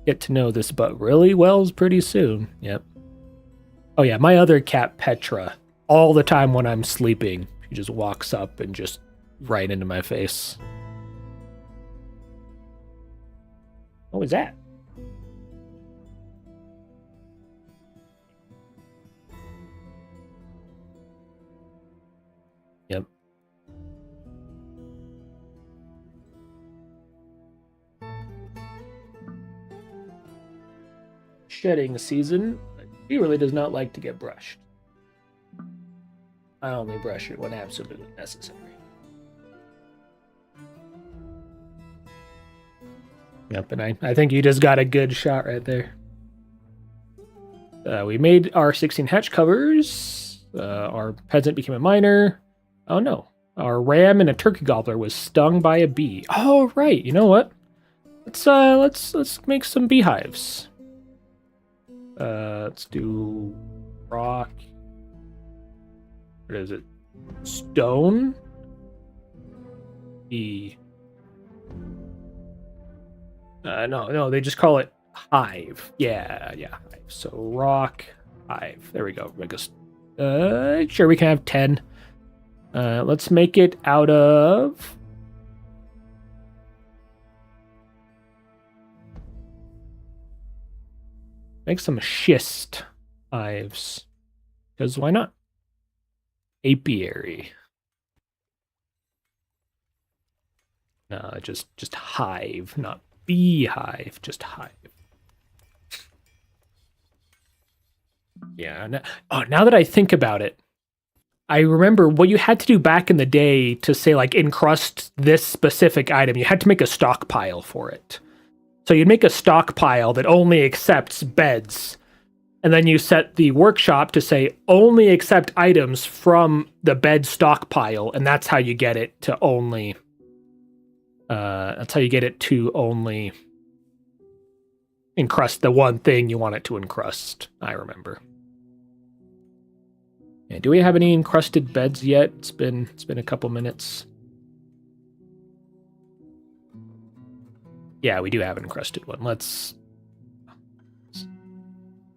get to know this butt really well pretty soon. Yep. Oh yeah, my other cat, Petra, all the time when I'm sleeping, she just walks up and just right into my face. What was that? Yep. Shedding season. He really does not like to get brushed. I only brush it when absolutely necessary. Yep, and I think you just got a good shot right there. We made our 16 hatch covers. Our peasant became a miner. Oh no. Our ram and a turkey gobbler was stung by a bee. Oh right, you know what? Let's make some beehives. Let's do rock. What is it? Stone? Bee. No, they just call it hive. Yeah, hive. So rock, hive. There we go. Sure, we can have 10. Let's make it out of... Make some schist hives. Because why not? Apiary. No, just hive, not beehive, just hive. Yeah. Now that I think about it, I remember what you had to do back in the day to say like encrust this specific item. You had to make a stockpile for it. So you'd make a stockpile that only accepts beds. And then you set the workshop to say only accept items from the bed stockpile, and that's how you get it to only encrust the one thing you want it to encrust. I remember. Yeah, do we have any encrusted beds yet? It's been a couple minutes. Yeah, we do have an encrusted one. I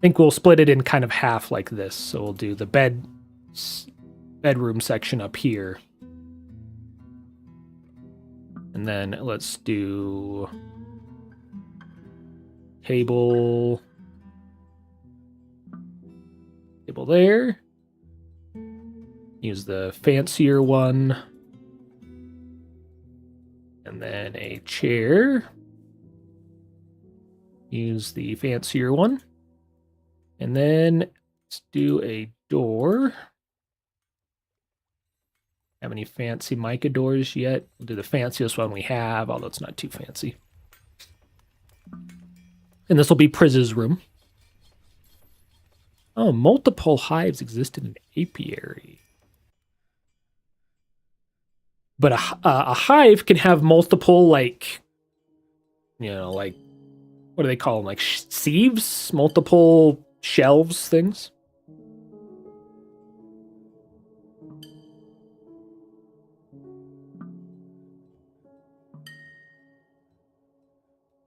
think we'll split it in kind of half like this. So we'll do the bedroom section up here. And then let's do table there. Use the fancier one. And then a chair. Use the fancier one. And then let's do a door. Have any fancy mica doors yet? We'll do the fanciest one we have, although it's not too fancy. And this will be Priz's room. Oh, multiple hives exist in an apiary. But a hive can have multiple, like, like, what do they call them? Like sieves? Multiple shelves things?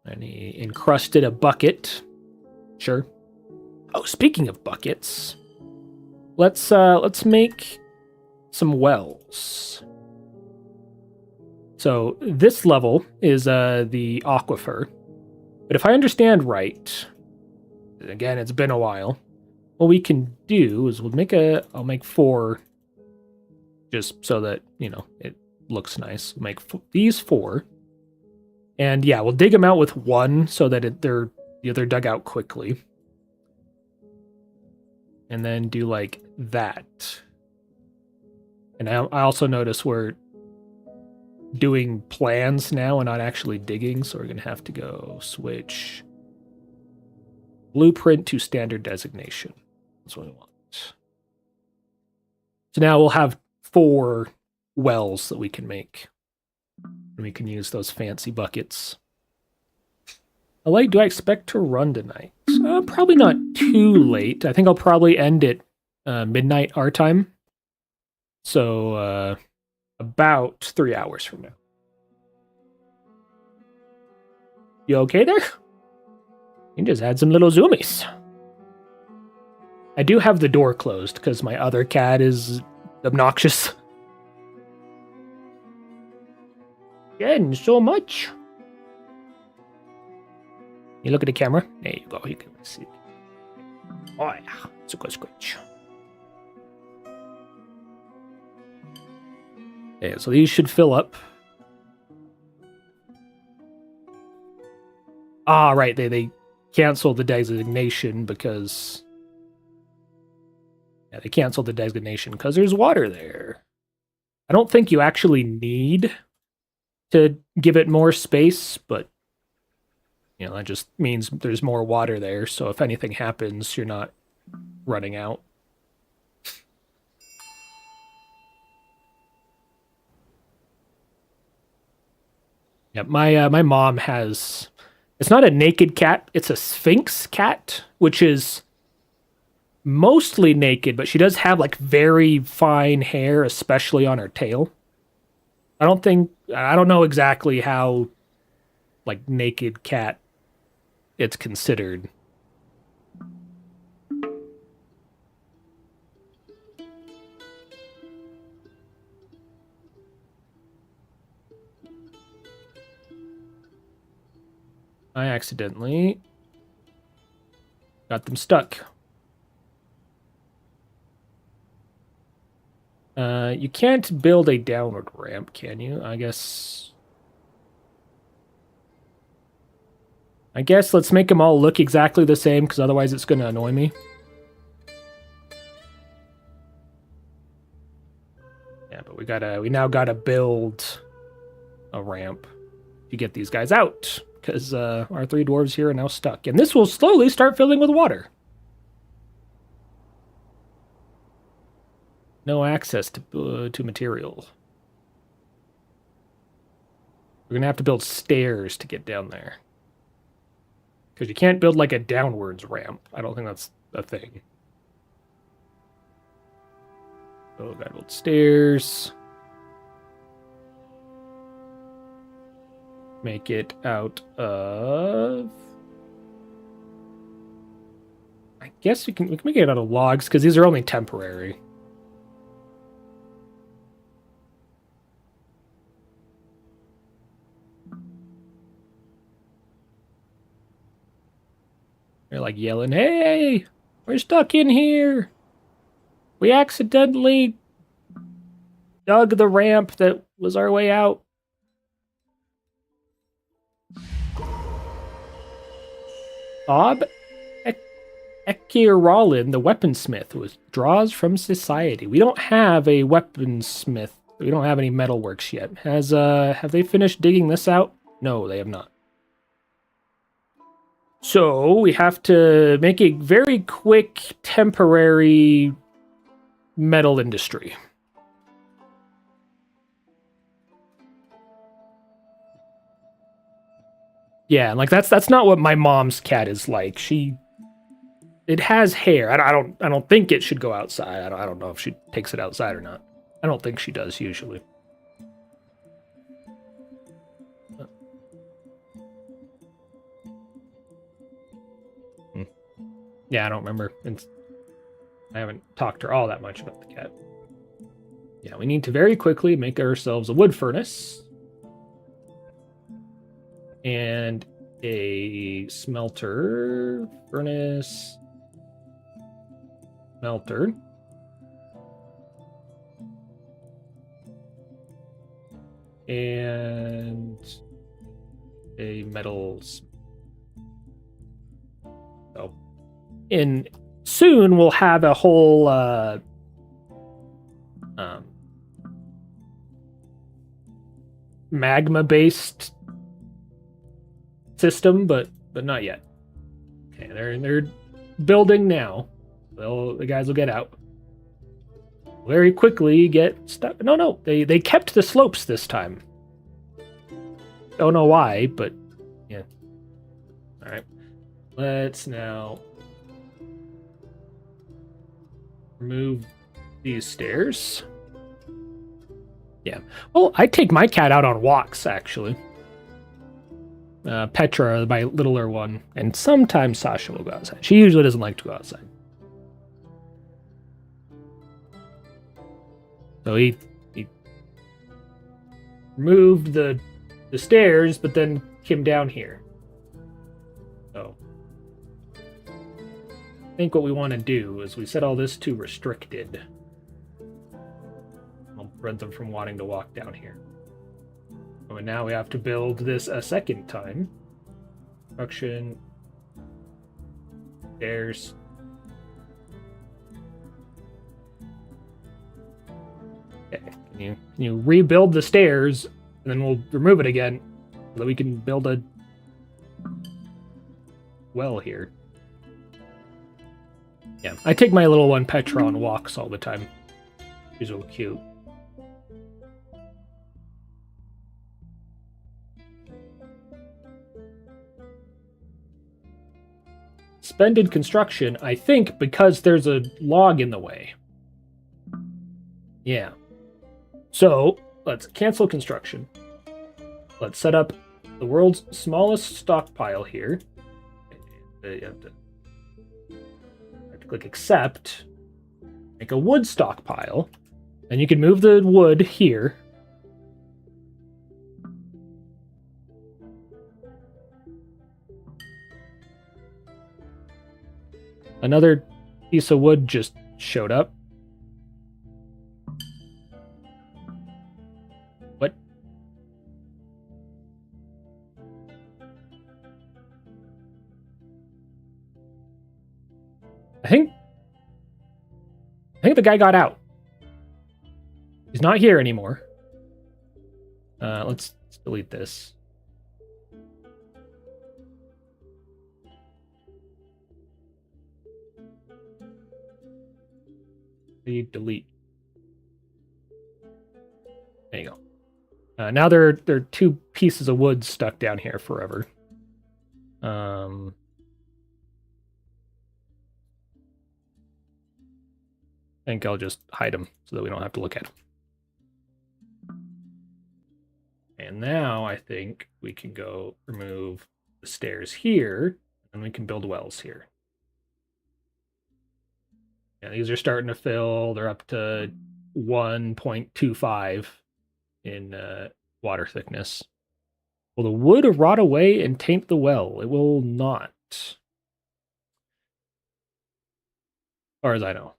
And he encrusted a bucket. Sure. Oh, speaking of buckets, let's make some wells. So this level is the aquifer. But if I understand right, again, it's been a while, what we can do is I'll make 4 just so that, it looks nice. We'll make these 4. And yeah, we'll dig them out with 1 so that they're dug out quickly. And then do like that. And I also notice we're doing plans now and not actually digging, so we're going to have to go switch blueprint to standard designation. That's what we want. So now we'll have 4 wells that we can make. And we can use those fancy buckets. How late do I expect to run tonight? Probably not too late. I think I'll probably end at midnight our time. So about 3 hours from now. You okay there? You just had some little zoomies. I do have the door closed because my other cat is obnoxious. Again, so much. You look at the camera. There you go. You can see. Oh yeah, it's a good scratch. Yeah, so these should fill up. Ah, right. They canceled the designation because they canceled the designation because there's water there. I don't think you actually need to give it more space, but that just means there's more water there. So if anything happens, you're not running out. Yeah, my mom has. It's not a naked cat. It's a Sphinx cat, which is mostly naked, but she does have like very fine hair, especially on her tail. I don't know exactly how like naked cat it's considered. I accidentally got them stuck. You can't build a downward ramp, can you? I guess let's make them all look exactly the same, because otherwise it's going to annoy me. Yeah, but we now gotta build a ramp to get these guys out, because our 3 dwarves here are now stuck. And this will slowly start filling with water. No access to material. We're gonna have to build stairs to get down there. Because you can't build like a downwards ramp. I don't think that's a thing. So gotta build stairs. Make it out of... I guess we can make it out of logs, because these are only temporary. They're like yelling, "Hey, we're stuck in here. We accidentally dug the ramp that was our way out." Bob Ekiralin, the weaponsmith, withdraws from society. We don't have a weaponsmith. We don't have any metalworks yet. Have they finished digging this out? No, they have not. So we have to make a very quick, temporary metal industry. Yeah, and like that's not what my mom's cat is like. It has hair. I don't think it should go outside. I don't know if she takes it outside or not. I don't think she does usually. Yeah, I don't remember. I haven't talked to her all that much about the cat. Yeah, we need to very quickly make ourselves a wood furnace. And a smelter. Furnace. Smelter. And a metal. So, soon we'll have a whole magma-based system, but not yet. Okay, they're building now. The guys will get out. Very quickly get stuck. No, they kept the slopes this time. Don't know why, but yeah. All right, let's now remove these stairs. Yeah. Well, I take my cat out on walks, actually. Petra, my littler one, and sometimes Sasha will go outside. She usually doesn't like to go outside. So he removed the stairs, but then came down here. So I think what we want to do is we set all this to restricted. I'll prevent them from wanting to walk down here. Oh, and now we have to build this a second time. Construction. Stairs. Okay. Can you rebuild the stairs, and then we'll remove it again, so that we can build a well here. Yeah, I take my little one Petra on walks all the time. She's so cute. Suspended construction, I think, because there's a log in the way. Yeah. So, let's cancel construction. Let's set up the world's smallest stockpile here. You have to click accept. Make a wood stockpile. Then you can move the wood here. Another piece of wood just showed up. think the guy got out. He's not here anymore. Let's delete this. Delete. There you go. Now there are two pieces of wood stuck down here forever. I think I'll just hide them so that we don't have to look at them. And now I think we can go remove the stairs here, and we can build wells here. Yeah, these are starting to fill. They're up to 1.25 in water thickness. Will the wood rot away and taint the well? It will not. As far as I know.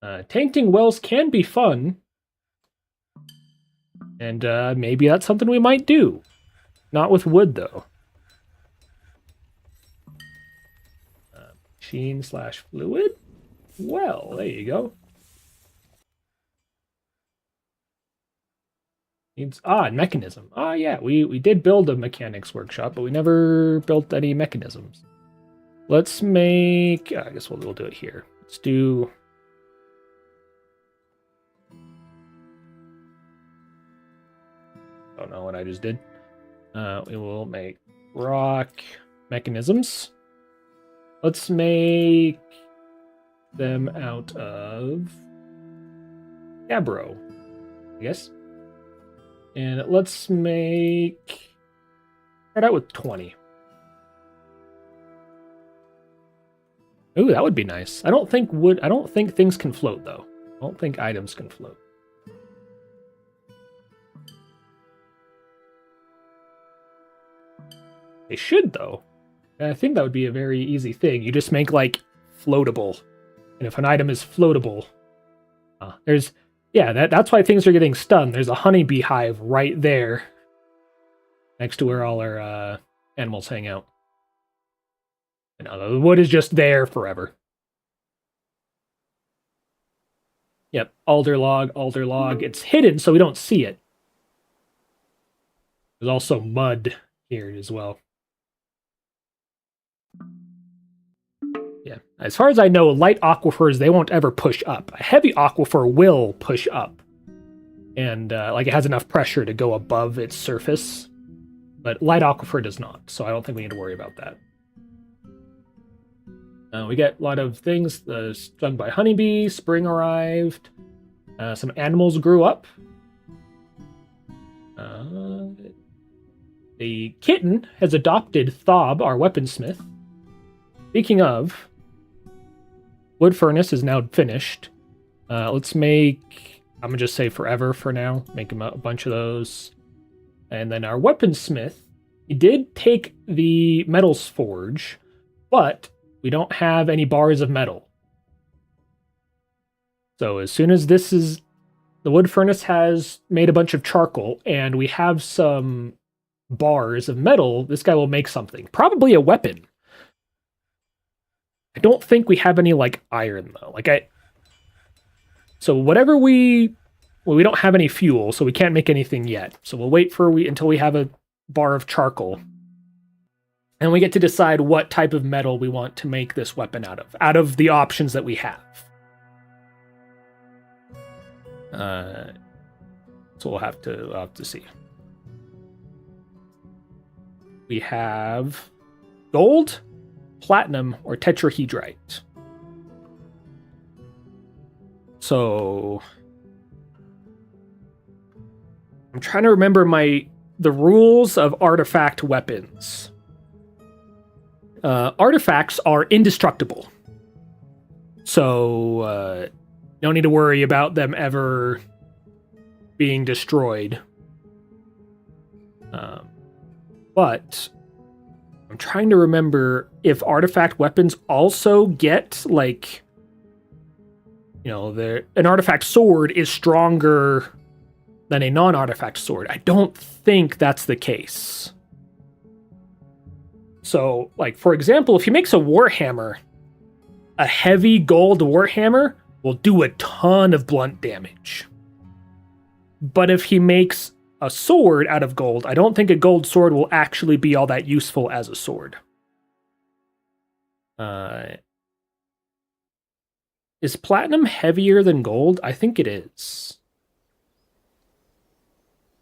Tainting wells can be fun. And maybe that's something we might do. Not with wood, though. Machine/fluid? Well, there you go. Needs mechanism. Yeah, we did build a mechanics workshop, but we never built any mechanisms. Let's make... I guess we'll do it here. Let's do... Don't know what I just did. We will make rock mechanisms. Let's make them out of gabbro, I guess. And let's make... Start out with 20. Ooh, that would be nice. I don't think things can float, though. I don't think items can float. They should, though. And I think that would be a very easy thing. You just make, like, floatable. And if an item is floatable... there's... Yeah, that's why things are getting stunned. There's a honeybee hive right there. Next to where all our animals hang out. And the wood is just there forever. Yep, alder log. It's hidden so we don't see it. There's also mud here as well. Yeah, as far as I know, light aquifers, they won't ever push up. A heavy aquifer will push up. And like it has enough pressure to go above its surface. But light aquifer does not, so I don't think we need to worry about that. We get a lot of things stung by honeybees, spring arrived, some animals grew up. The kitten has adopted Thob, our weaponsmith. Speaking of, wood furnace is now finished. Let's make, I'm gonna just say forever for now, make a bunch of those. And then our weaponsmith, he did take the metals forge, but we don't have any bars of metal. So as soon as the wood furnace has made a bunch of charcoal and we have some bars of metal, this guy will make something. Probably a weapon. I don't think we have any, like, iron, though. So whatever we don't have any fuel, so we can't make anything yet. So we'll wait until we have a bar of charcoal. And we get to decide what type of metal we want to make this weapon out of the options that we have. So we'll have to see. We have gold, platinum, or tetrahedrite. So I'm trying to remember the rules of artifact weapons. Artifacts are indestructible. So no need to worry about them ever being destroyed. But I'm trying to remember if artifact weapons also get, like, an artifact sword is stronger than a non-artifact sword. I don't think that's the case. So, like, for example, if he makes a warhammer, a heavy gold warhammer will do a ton of blunt damage. But if he makes a sword out of gold, I don't think a gold sword will actually be all that useful as a sword. Is platinum heavier than gold? I think it is.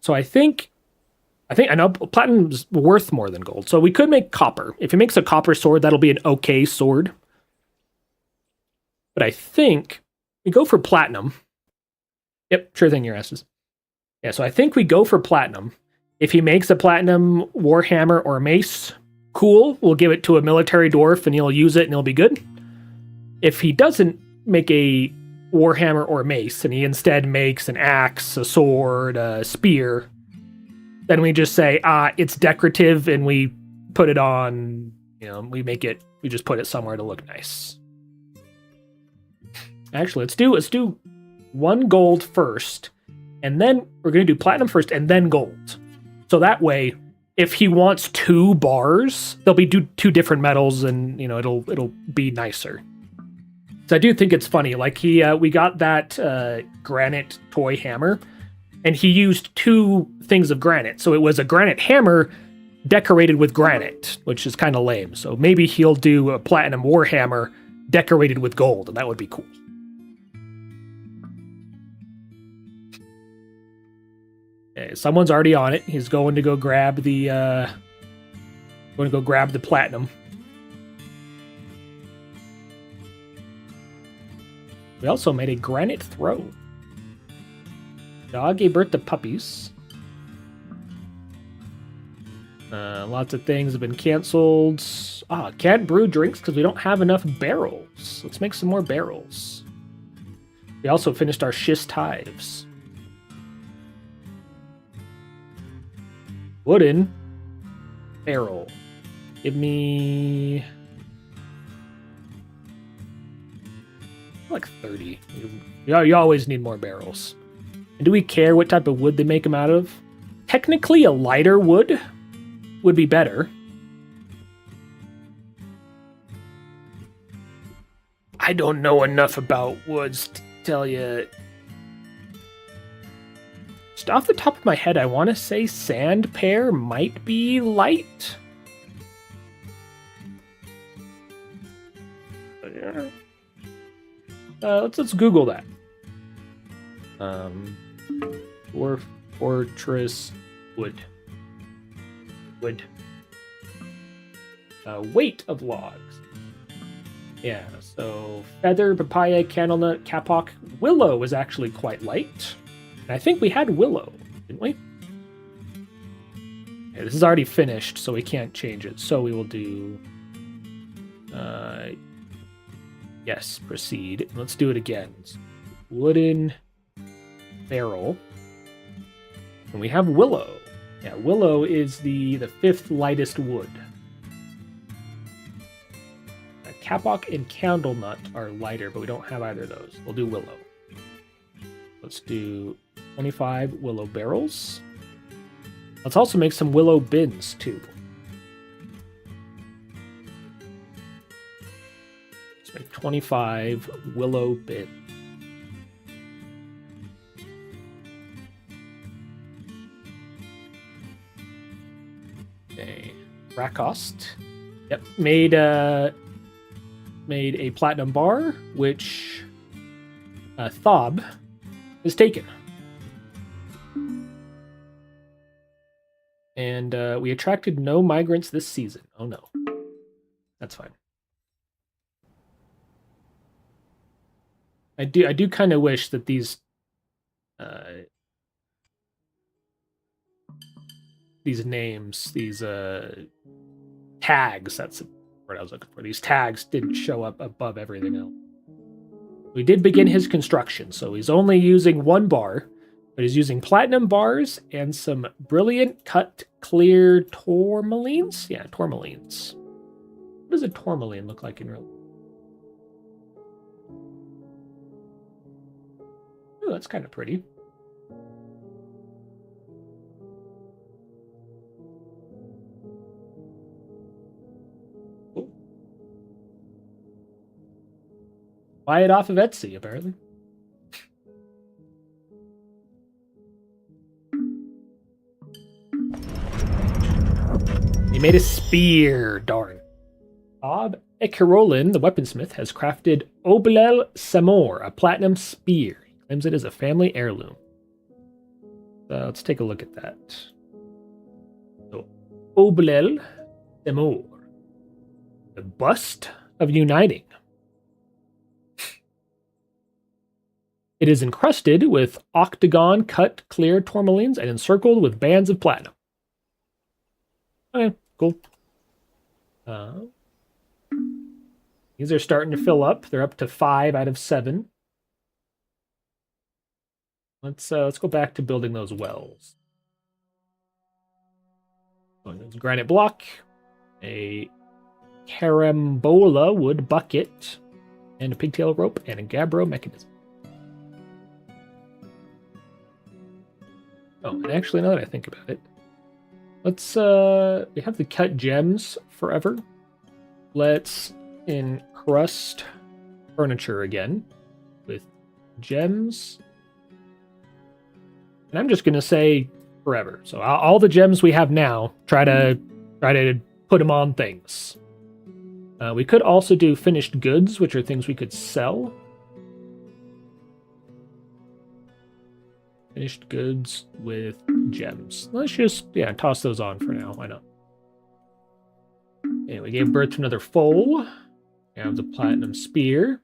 So I know platinum's worth more than gold. So we could make copper. If he makes a copper sword, that'll be an okay sword. But I think we go for platinum. Yep, sure thing, your asses. Yeah, so I think we go for platinum. If he makes a platinum warhammer or mace, cool. We'll give it to a military dwarf and he'll use it and he'll be good. If he doesn't make a warhammer or mace and he instead makes an axe, a sword, a spear, then we just say, it's decorative and we put it on, we just put it somewhere to look nice. Actually, let's do 1 gold first, and then we're going to do platinum first and then gold. So that way, if he wants 2 bars, they'll be 2 different metals and, it'll be nicer. So I do think it's funny. Like we got that granite toy hammer, and he used 2 things of granite. So it was a granite hammer decorated with granite, which is kind of lame. So maybe he'll do a platinum warhammer decorated with gold, and that would be cool. Okay, someone's already on it. He's going to go grab the platinum. We also made a granite throne. Dog gave birth to puppies. Lots of things have been canceled. Can't brew drinks because we don't have enough barrels. Let's make some more barrels. We also finished our schist hives. Wooden barrel. Give me like 30. You always need more barrels. And do we care what type of wood they make them out of? Technically, a lighter wood would be better. I don't know enough about woods to tell you. Just off the top of my head, I want to say sand pear might be light. Let's Google that. Dwarf fortress wood. Weight of logs. Yeah, so feather, papaya, candlenut, kapok, willow was actually quite light. And I think we had willow, didn't we? Okay, this is already finished, so we can't change it. So we will do... yes, proceed. Let's do it again. Wooden barrel. And we have willow. Yeah, willow is the 5th lightest wood. Kapok and candlenut are lighter, but we don't have either of those. We'll do willow. Let's do 25 willow barrels. Let's also make some willow bins, too. Let's make 25 willow bins. Okay. Rakost. Yep. Made a platinum bar, which Thob is taken. And we attracted no migrants this season. Oh no. That's fine. I do kind of wish that these names, these tags, that's the word I was looking for. These tags didn't show up above everything else. We did begin his construction, so he's only using 1 bar, but he's using platinum bars and some brilliant cut clear tourmalines? Yeah, tourmalines. What does a tourmaline look like in real life? Oh, that's kind of pretty. Buy it off of Etsy, apparently. He made a spear, darn. Bob Ekerolin, the weaponsmith, has crafted Oblel Samor, a platinum spear. He claims it is a family heirloom. So let's take a look at that. So, Oblel Samor, the bust of uniting. It is encrusted with octagon cut clear tourmalines and encircled with bands of platinum. Okay, cool. These are starting to fill up. They're up to 5 out of 7. Let's go back to building those wells. There's a granite block, a carambola wood bucket, and a pigtail rope and a gabbro mechanism. Oh, and actually, now that I think about it, let's we have the cut gems forever. Let's encrust furniture again with gems. And I'm just gonna say forever. So all the gems we have now, try to put them on things. We could also do finished goods, which are things we could sell. Finished goods with gems. Let's just, toss those on for now. Why not? Okay, we gave birth to another foal. We have the platinum spear.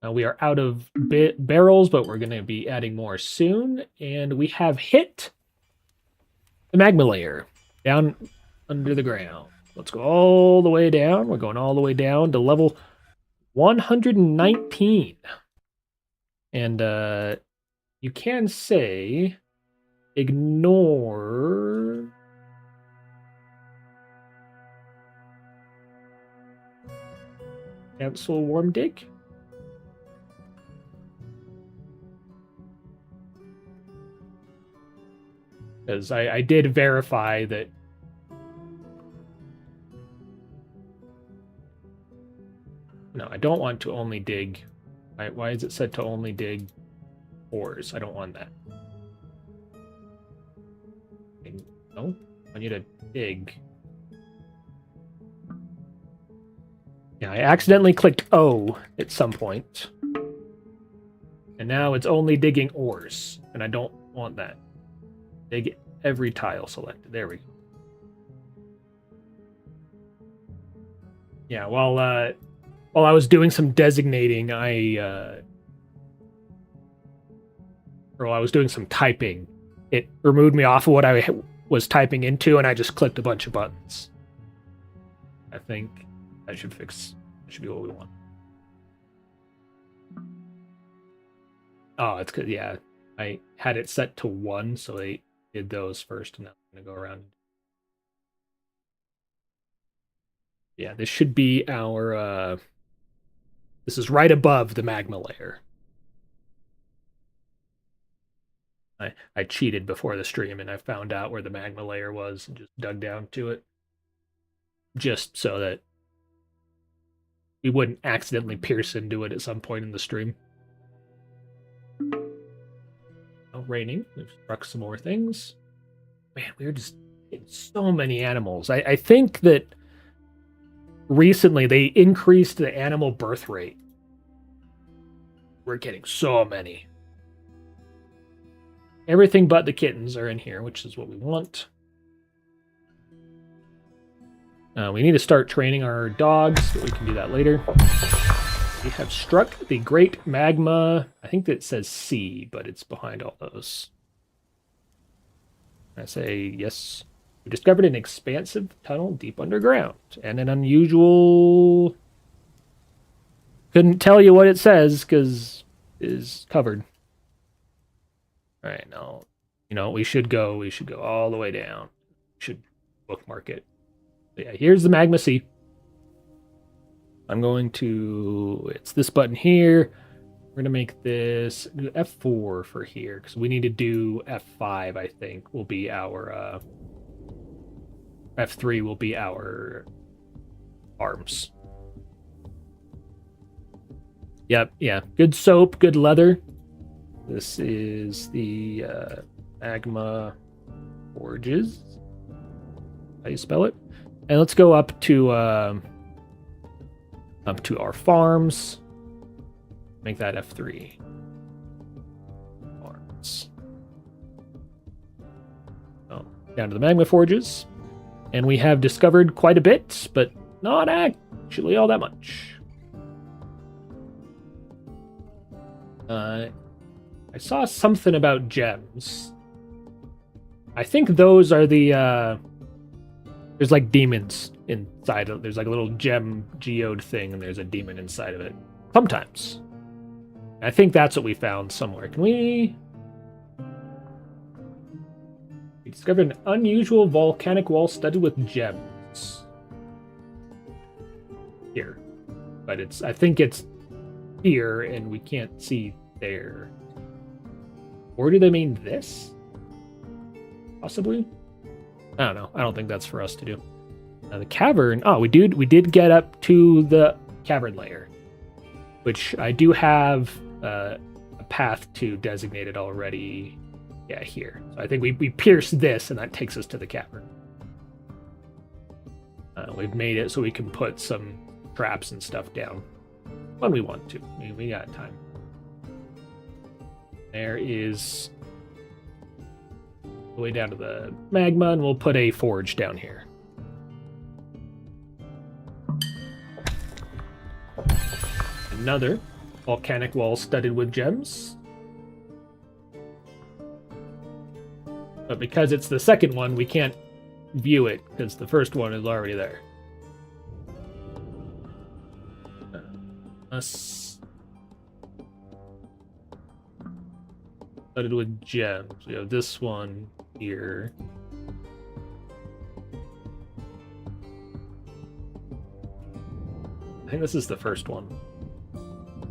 We are out of barrels, but we're going to be adding more soon. And we have hit the magma layer down under the ground. Let's go all the way down. We're going all the way down to level 119. And you can say ignore cancel warm dig. Because I did verify that no, I don't want to only dig. Why is it set to only dig ores? I don't want that. No, I need to dig. Yeah, I accidentally clicked O at some point. And now it's only digging ores. And I don't want that. Dig every tile selected. There we go. Yeah, while I was doing some designating, while I was doing some typing, it removed me off of what I was typing into, and I just clicked a bunch of buttons. I think that should be what we want. Oh, it's good. Yeah, I had it set to 1, so I did those first, and now I'm gonna go around. Yeah, this should be our. This is right above the magma layer. I cheated before the stream, and I found out where the magma layer was and just dug down to it, just so that we wouldn't accidentally pierce into it at some point in the stream. Oh, raining. We've struck some more things. Man, we're just getting so many animals. I think that recently they increased the animal birth rate. We're getting so many. Everything but the kittens are in here, which is what we want. We need to start training our dogs, but we can do that later. We have struck the Great Magma. I think that says C, but it's behind all those. I say yes. We discovered an expansive tunnel deep underground and an unusual. Couldn't tell you what it says because it is covered. All right, now, we should go all the way down. We should bookmark it. But yeah, here's the magma sea. I'm going to, it's this button here. We're going to make this F4 for here because we need to do F5, I think, will be our, F3 will be our arms. Yep, yeah. Good soap, good leather. This is the magma forges. How you spell it? And let's go up to our farms. Make that F3. Farms. Oh, down to the magma forges. And we have discovered quite a bit, but not actually all that much. I saw something about gems. I think those are the there's like demons inside of there's like a little gem geode thing and there's a demon inside of it. Sometimes. I think that's what we found somewhere. Can we discovered an unusual volcanic wall studded with gems. Here. But I think it's here and we can't see there. Or do they mean this? Possibly? I don't know. I don't think that's for us to do. The cavern. Oh, we did get up to the cavern layer, which I do have a path to designate it already. Yeah, here. So I think we pierce this, and that takes us to the cavern. We've made it so we can put some traps and stuff down when we want to. We got time. There is the way down to the magma, and we'll put a forge down here. Another volcanic wall studded with gems. But because it's the second one, we can't view it because the first one is already there. Studded with gems. We have this one here. I think this is the first one.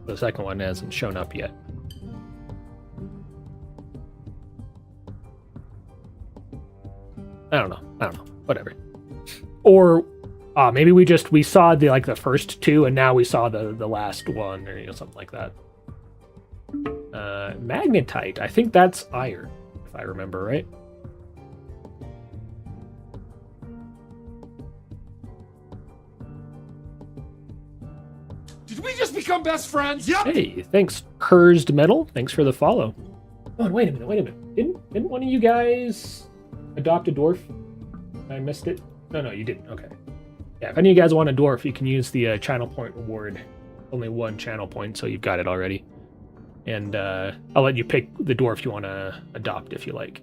The second one hasn't shown up yet. I don't know. Whatever. Or maybe we saw the first two and now we saw the last one or something like that. Magnetite. I think that's iron, if I remember right. Did we just become best friends? Yep. Hey, thanks, Cursed Metal. Thanks for the follow. Oh, wait a minute. Didn't one of you guys adopt a dwarf? I missed it. No, you didn't. Okay. Yeah, if any of you guys want a dwarf, you can use the channel point reward. Only one channel point, so you've got it already. And I'll let you pick the dwarf you want to adopt if you like.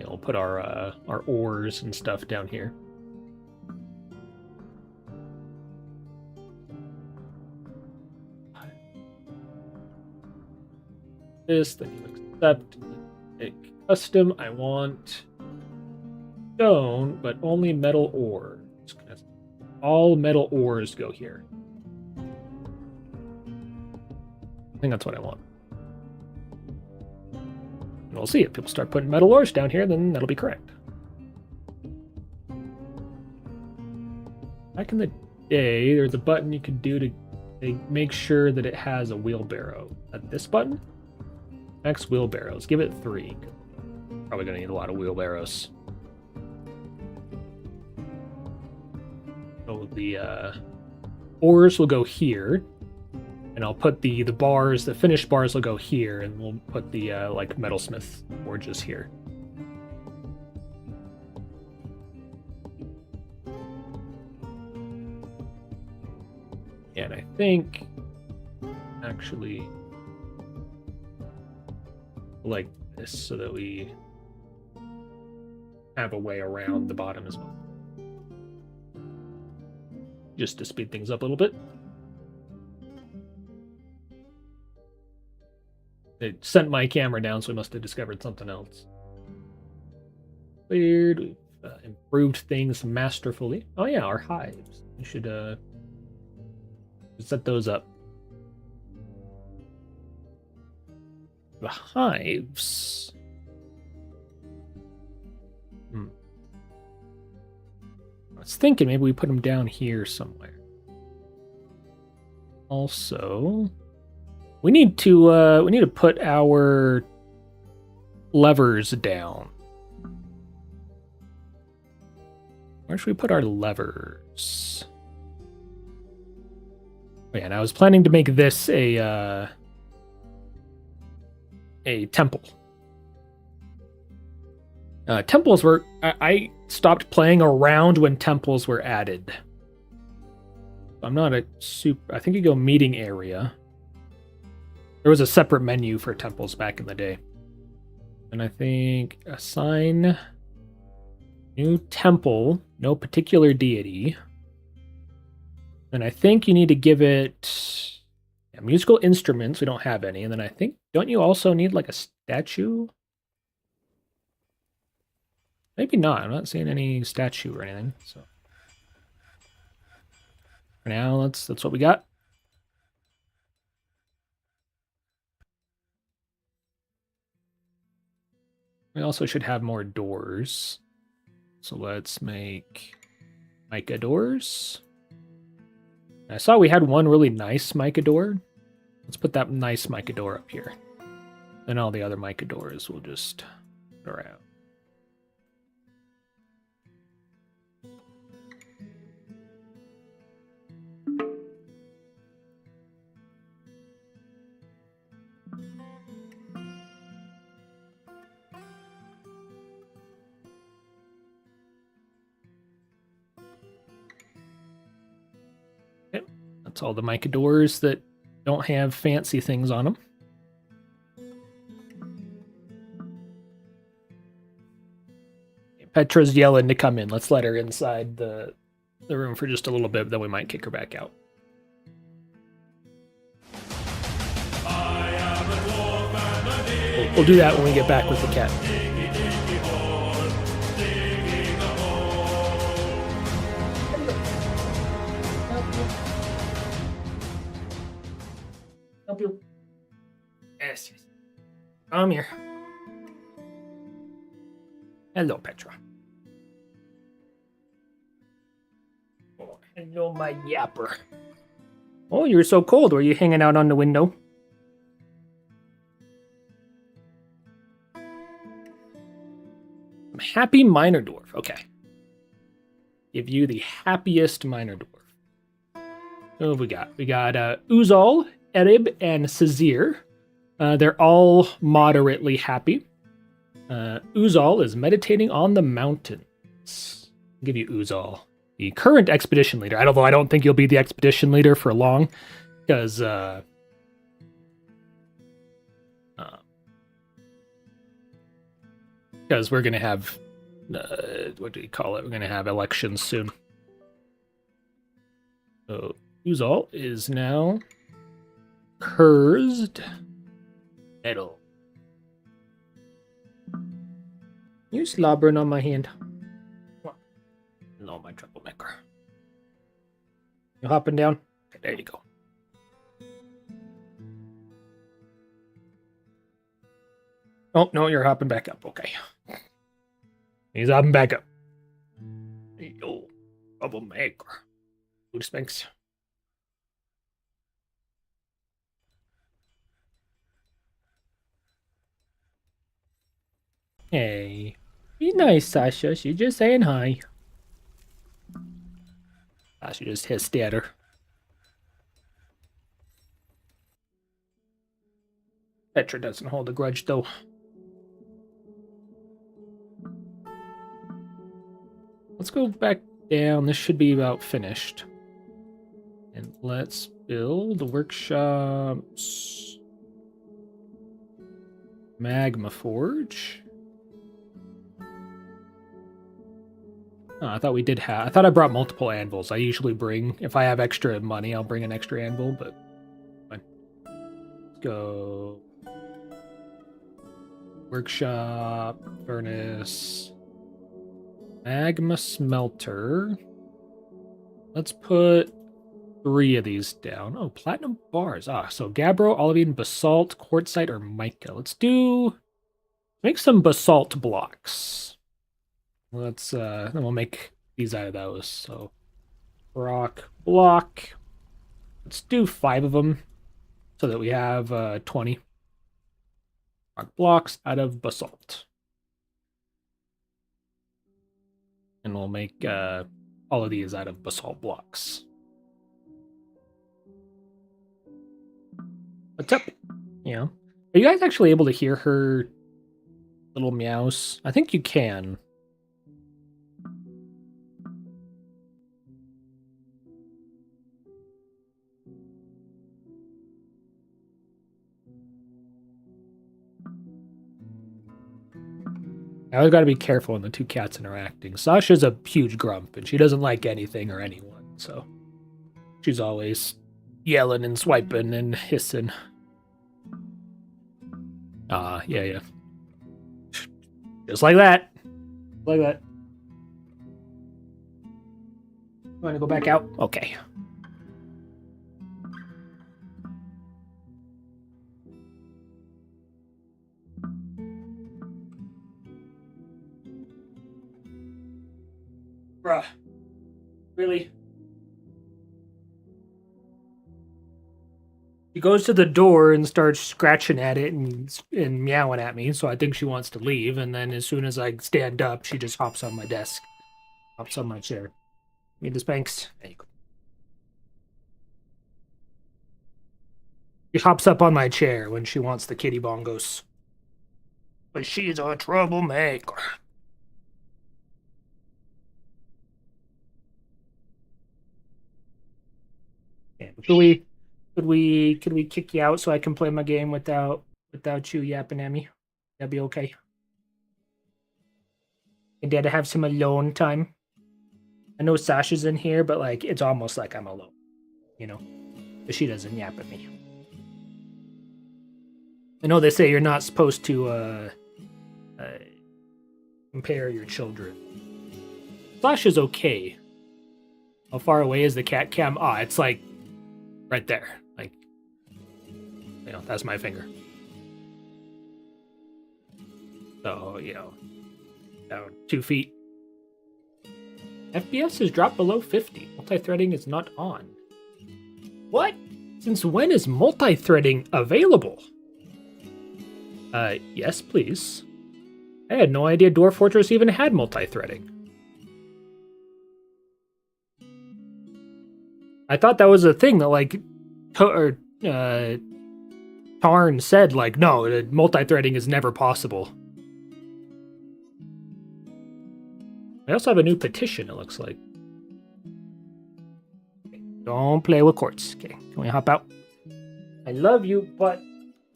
We'll put our ores and stuff down here. This, then you accept. Pick custom. I want stone, but only metal ores. All metal ores go here. I think that's what I want. And we'll see. If people start putting metal ores down here, then that'll be correct. Back in the day, there's a button you could do to make sure that it has a wheelbarrow. This button? Next wheelbarrows. Give it 3. Probably going to need a lot of wheelbarrows. So the ores will go here. And I'll put the bars, the finished bars will go here, and we'll put the metalsmith forges here. And I think actually like this so that we have a way around the bottom as well. Just to speed things up a little bit. It sent my camera down, so we must have discovered something else. Weird. We've improved things masterfully. Oh yeah, our hives. We should set those up. The hives. I was thinking maybe we put them down here somewhere. Also, we need to put our levers down. Where should we put our levers? Oh, yeah, and I was planning to make this a temple. Temples were... I stopped playing around when temples were added. I'm not a super... I think you go meeting area. There was a separate menu for temples back in the day. And I think assign new temple, no particular deity. And I think you need to give it musical instruments. We don't have any. And then I think, don't you also need like a statue? Maybe not. I'm not seeing any statue or anything. So for now, that's what we got. We also should have more doors. So let's make mica doors. I saw we had one really nice mica door. Let's put that nice mica door up here. Then all the other mica doors will just go around. That's all the mica doors that don't have fancy things on them. Petra's yelling to come in. Let's let her inside the room for just a little bit, then we might kick her back out. We'll do that when we get back with the cat. Help you. Yes. Come here. Hello, Petra. Oh, hello, my yapper. Oh, you were so cold. Were you hanging out on the window? Happy minor dwarf. Okay. Give you the happiest minor dwarf. What have we got? We got Uzal, Erib, and Sazir. They're all moderately happy. Uzal is meditating on the mountains. I'll give you Uzal, the current expedition leader. Although I don't think you'll be the expedition leader for long, because we're gonna have what do you call it? We're gonna have elections soon. So Uzal is now cursed metal. You slobbering on my hand. No, my troublemaker. You hopping down? Okay, there you go. Oh, no, you're hopping back up. Okay. He's hopping back up. Yo, troublemaker. Food spanks. Hey. Be nice, Sasha. She's just saying hi. Sasha just hissed at her. Petra doesn't hold a grudge, though. Let's go back down. This should be about finished. And let's build workshops. Magma Forge. Oh, I thought we did have... I thought I brought multiple anvils. I usually bring... If I have extra money, I'll bring an extra anvil, but... Fine. Let's go... Workshop, furnace... Magma smelter. Let's put 3 of these down. Oh, platinum bars. Ah, so gabbro, olivine, basalt, quartzite, or mica. Let's make some basalt blocks. Let's then we'll make these out of those. So rock block. Let's do 5 of them so that we have 20 rock blocks out of basalt. And we'll make all of these out of basalt blocks. What's up? Yeah. Are you guys actually able to hear her little meows? I think you can. I always got to be careful when the two cats interacting. Sasha's a huge grump, and she doesn't like anything or anyone, so she's always yelling and swiping and hissing. Yeah. Just like that. Like that. You want to go back out? Okay. Bruh. Really? She goes to the door and starts scratching at it and meowing at me, so I think she wants to leave, and then as soon as I stand up, she just hops on my desk. Hops on my chair. Need the Spanx? There you go. She hops up on my chair when she wants the kitty bongos. But she's a troublemaker. Yeah, could we kick you out so I can play my game without you yapping at me? That'd be okay. And Dad, to have some alone time. I know Sasha's in here, but like it's almost like I'm alone, you know, but she doesn't yap at me. I know they say you're not supposed to compare your children. Sasha's okay. How far away is the cat cam? Ah, it's like right there. Like, you know, that's my finger. So, you know, down 2 feet. FPS has dropped below 50. Multi-threading is not on. What? Since when is multi-threading available? Yes, please. I had no idea Dwarf Fortress even had multi-threading. I thought that was a thing that, like, Tarn said, like, no, multi-threading is never possible. I also have a new petition, it looks like. Okay, don't play with quartz. Okay, can we hop out? I love you, but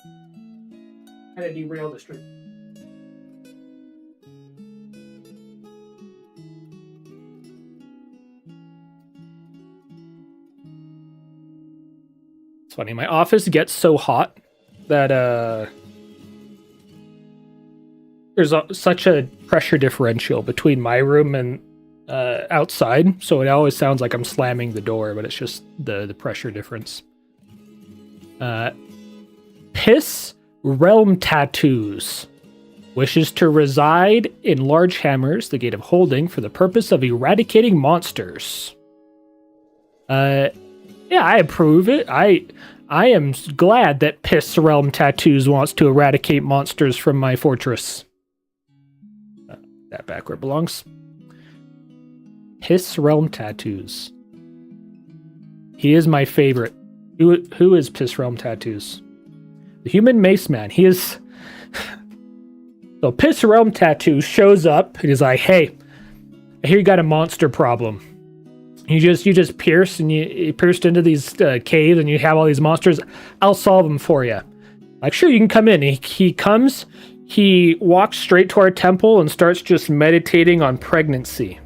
I'm gonna derail the stream. It's funny, my office gets so hot that there's such a pressure differential between my room and outside, so it always sounds like I'm slamming the door, but it's just the pressure difference. Piss Realm Tattoos wishes to reside in Large Hammers, the Gate of Holding, for the purpose of eradicating monsters. Yeah, I approve it. I am glad that Piss Realm Tattoos wants to eradicate monsters from my fortress. That back where it belongs. Piss Realm Tattoos. He is my favorite. Who is Piss Realm Tattoos? The Human Mace Man. He is... So Piss Realm Tattoos shows up and he's like, hey, I hear you got a monster problem. You just pierce and you pierced into these caves and you have all these monsters. I'll solve them for you. Like, sure, you can come in. He comes, he walks straight to our temple and starts just meditating on pregnancy.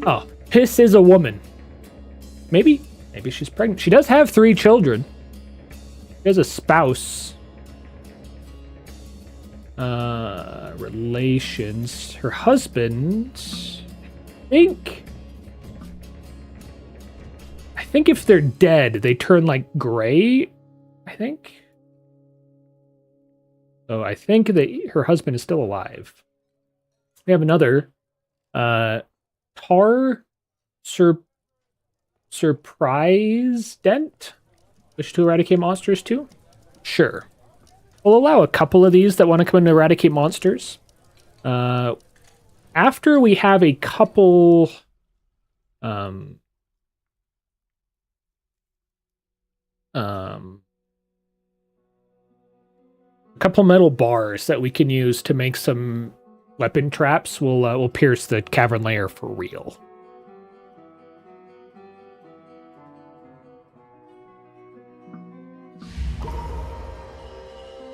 Oh, Piss is a woman. Maybe she's pregnant. She does have 3 children. She has a spouse. Relations. Her husband, I think if they're dead, they turn like gray, I think. So I think that her husband is still alive. We have another Tar Surprise Dent? Wish to eradicate monsters too? Sure. We'll allow a couple of these that want to come in and eradicate monsters. After we have a couple... a couple metal bars that we can use to make some weapon traps. We'll pierce the cavern layer for real.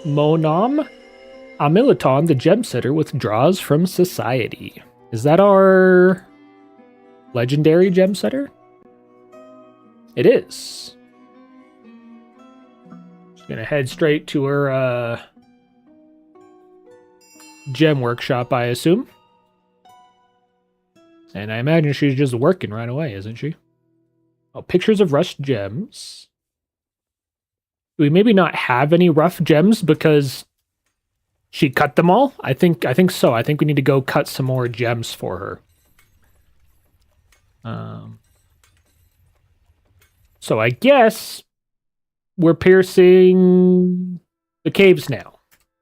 Monam Amiliton, the gem setter, withdraws from society. Is that our legendary gem setter? It is. Just gonna head straight to her gem workshop, I assume. And I imagine she's just working right away, isn't she? Oh, pictures of rushed gems. Do we maybe not have any rough gems because she cut them all? I think so. I think we need to go cut some more gems for her. So I guess we're piercing the caves now.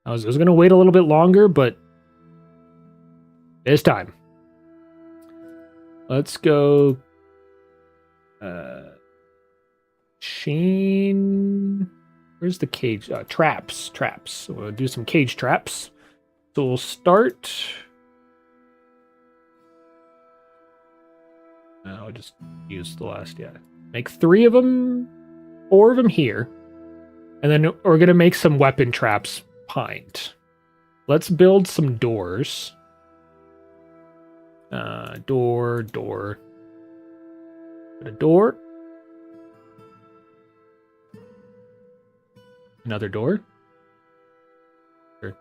I was going to wait a little bit longer, but it's time. Let's go. Sheen. Where's the cage? Traps. So we'll do some cage traps. So we'll start. I'll just use the last, Make 3 of them, 4 of them here. And then we're going to make some weapon traps behind. Let's build some doors. Door. Put a door. Another door. Sure.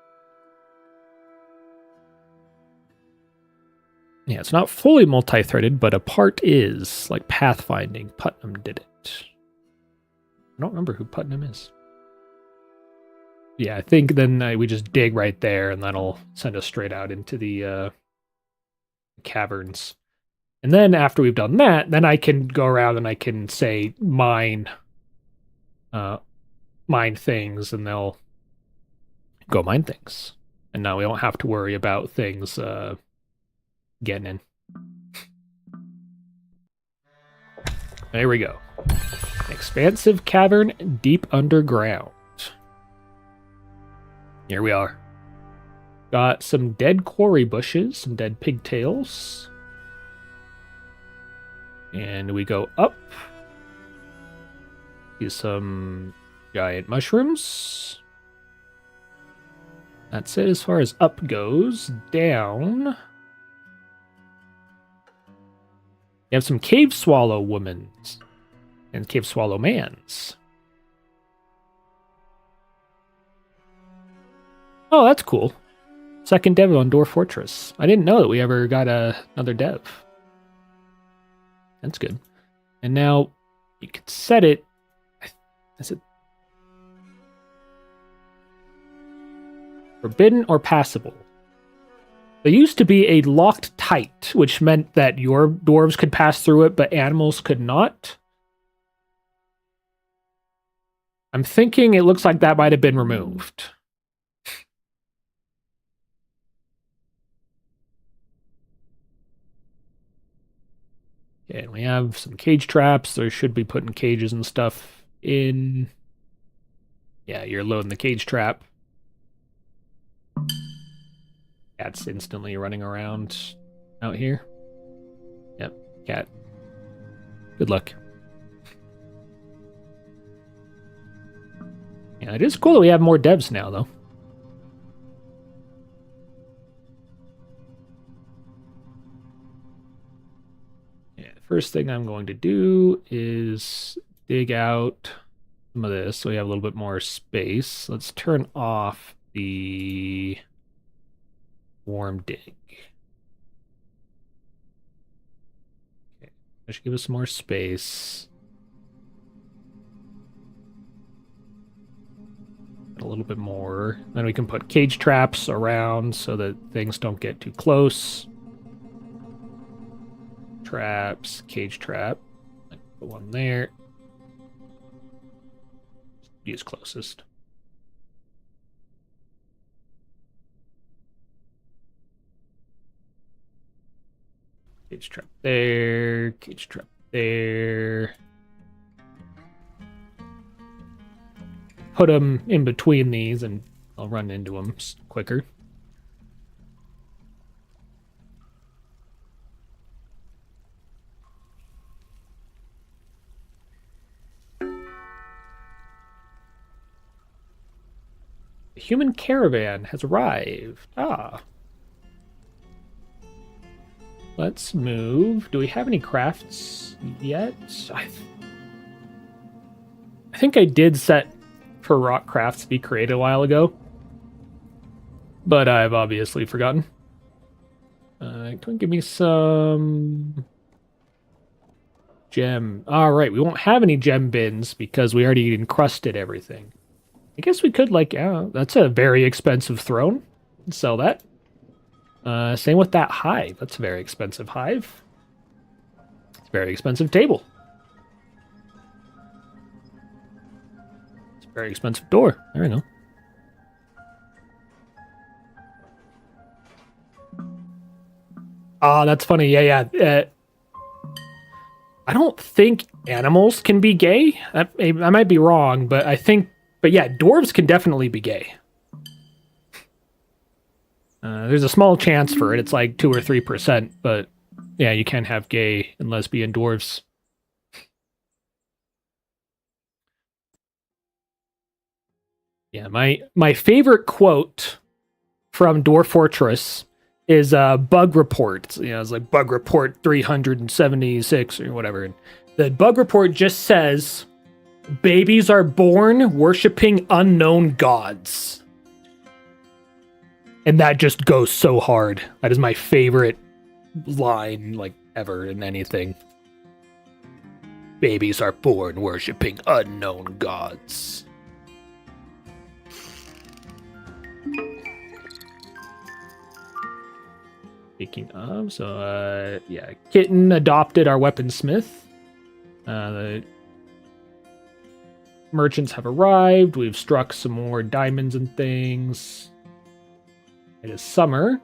Yeah, it's not fully multi-threaded, but a part is, like pathfinding. Putnam did it. I don't remember who Putnam is. Yeah, I think then we just dig right there, and that'll send us straight out into the caverns. And then after we've done that, then I can go around and I can say mine things, and they'll go mine things. And now we don't have to worry about things getting in. There we go. Expansive cavern deep underground. Here we are. Got some dead quarry bushes, some dead pigtails. And we go up. See some giant mushrooms. That's it as far as up goes. Down. You have some cave swallow womans and cave swallow mans. Oh, that's cool. Second dev on Door Fortress. I didn't know that we ever got another dev. That's good. And now you could set it. Is it forbidden or passable? There used to be a locked tight, which meant that your dwarves could pass through it, but animals could not. I'm thinking it looks like that might have been removed. Okay, and we have some cage traps. There should be putting cages and stuff in. Yeah, you're loading the cage trap. Cat's instantly running around out here. Yep, cat. Good luck. Yeah, it is cool that we have more devs now, though. Yeah, the first thing I'm going to do is dig out some of this so we have a little bit more space. Let's turn off the warm dig. Okay, that should give us some more space. A little bit more. Then we can put cage traps around so that things don't get too close. traps, cage trap. Put one there. Use closest. Cage trap there, cage trap there. Put them in between these and I'll run into them quicker. The human caravan has arrived. Ah. Let's move. Do we have any crafts yet? I think I did set for rock crafts to be created a while ago, but I've obviously forgotten. Can you give me some gem? All right, we won't have any gem bins because we already encrusted everything. I guess we could, like, that's a very expensive throne. Sell that. Same with that hive. That's a very expensive hive. It's a very expensive table. It's a very expensive door. There we go. Ah, that's funny. Yeah. I don't think animals can be gay. I might be wrong, but yeah, dwarves can definitely be gay. There's a small chance for it. It's like 2 or 3%, but yeah, you can have gay and lesbian dwarves. Yeah, my favorite quote from Dwarf Fortress is bug report. You know, it's like bug report 376 or whatever. And the bug report just says, "Babies are born worshiping unknown gods." And that just goes so hard. That is my favorite line, like, ever in anything. Babies are born worshiping unknown gods. Speaking of, so, yeah, Kitten adopted our weaponsmith. The merchants have arrived. We've struck some more diamonds and things. It is summer.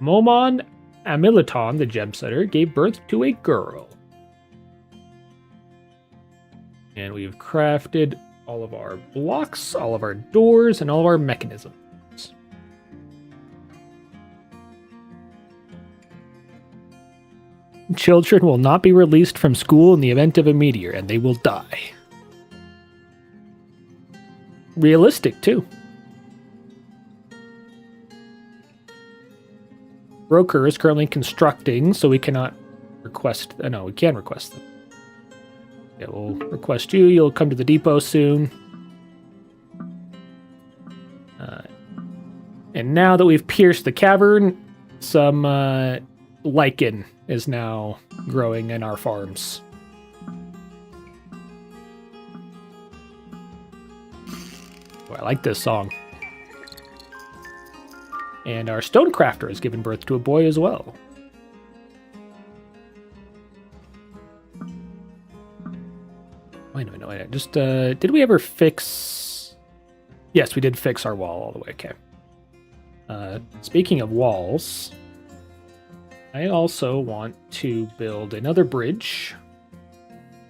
Momon Amiliton, the gem setter, gave birth to a girl. And we've crafted all of our blocks, all of our doors, and all of our mechanisms. Children will not be released from school in the event of a meteor, and they will die. Realistic, too. Broker is currently constructing, so we cannot request... no, we can request them. Yeah, we'll request you. You'll come to the depot soon. And now that we've pierced the cavern, some lichen is now growing in our farms. Oh, I like this song. And our stonecrafter has given birth to a boy as well. Wait a minute. Just, did we ever fix... Yes, we did fix our wall all the way, okay. Speaking of walls, I also want to build another bridge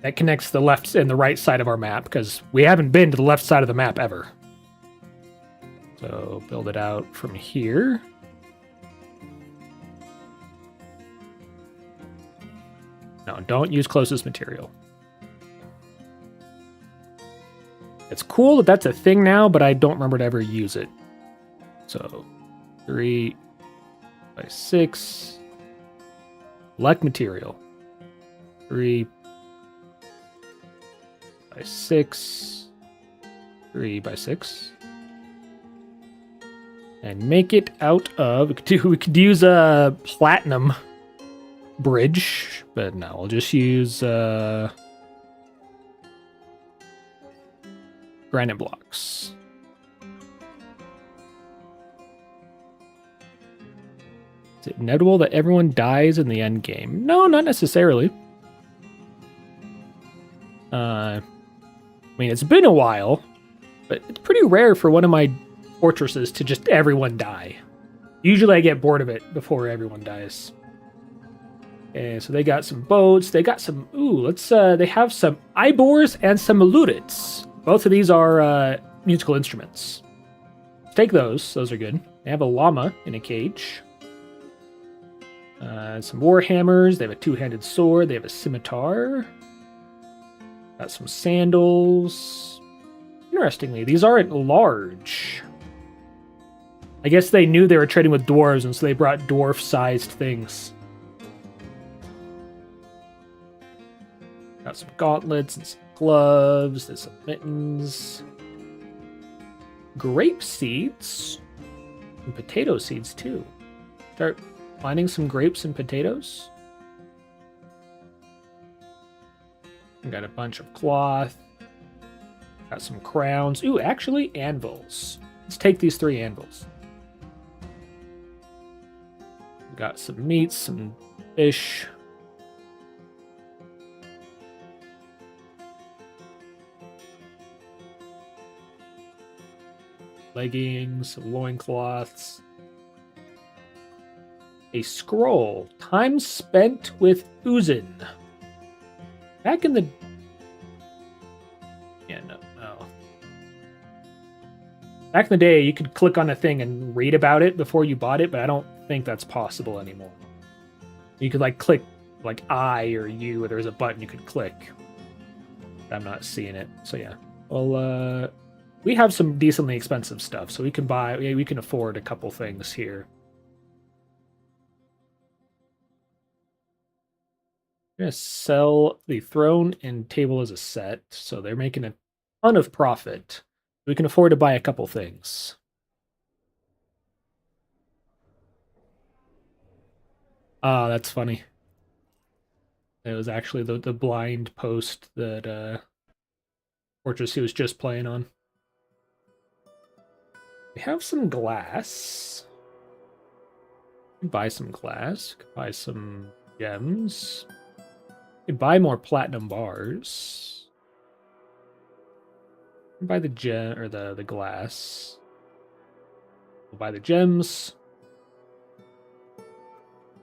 that connects the left and the right side of our map, because we haven't been to the left side of the map ever. So build it out from here. No, don't use closest material. It's cool that that's a thing now, but I don't remember to ever use it. So 3 by 6. Select material. 3 by 6. 3 by 6. And make it out of... We could use a platinum bridge, but no, we'll just use granite blocks. Is it inevitable that everyone dies in the end game? No, not necessarily. I mean, it's been a while, but it's pretty rare for one of my fortresses to just everyone die. Usually I get bored of it before everyone dies. Okay, so they got some boats. They got some... Ooh, they have some Ibors and some lutits. Both of these are musical instruments. Let's take those. Those are good. They have a llama in a cage. Some warhammers. They have a two-handed sword. They have a scimitar. Got some sandals. Interestingly, these aren't large. I guess they knew they were trading with dwarves, and so they brought dwarf-sized things. Got some gauntlets and some gloves. There's some mittens. Grape seeds. And potato seeds, too. Start finding some grapes and potatoes. We got a bunch of cloth. Got some crowns. Ooh, actually, anvils. Let's take these 3 anvils. Got some meats, some fish. Leggings, loincloths. A scroll. Time spent with Uzin. Back in the... Yeah, no. Back in the day, you could click on a thing and read about it before you bought it, but I don't think that's possible anymore. You could, like, click, like, I or U, or there's a button you could click. I'm not seeing it, so yeah. Well, we have some decently expensive stuff, so we can buy... Yeah, we can afford a couple things here. I'm going to sell the throne and table as a set, so they're making a ton of profit. We can afford to buy a couple things. Ah, that's funny. It was actually the blind post that Fortress he was just playing on. We have some glass. Buy some glass. Buy some gems. Buy more platinum bars. Buy the gem or the glass. We'll buy the gems.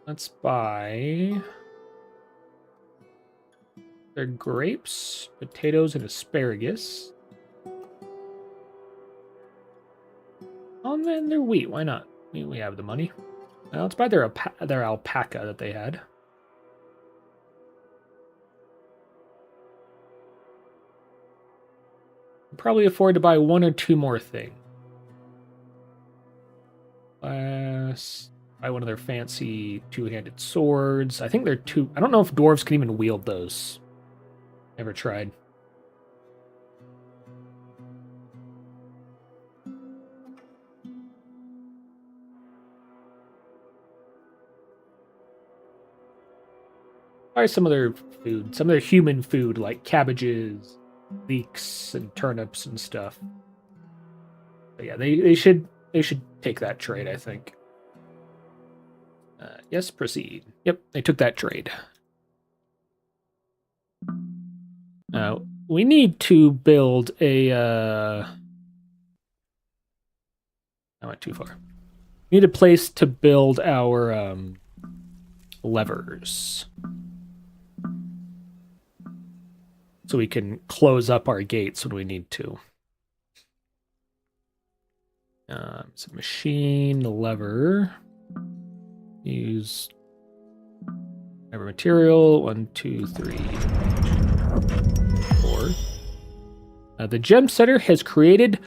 Let's buy their grapes, potatoes, and asparagus. Oh, and then their wheat. Why not? We have the money. Now let's buy their alpaca that they had. Probably afford to buy 1 or 2 more things. Buy one of their fancy two-handed swords. I think they're two... I don't know if dwarves can even wield those. Never tried. Buy some other food. Some other human food, like cabbages, leeks, and turnips and stuff. But yeah, they should take that trade, I think. Yes, proceed. Yep, they took that trade. We need to build a... I went too far. We need a place to build our levers. So we can close up our gates when we need to. It's a machine, lever. Use every material. 1, 2, 3, 4. The gem setter has created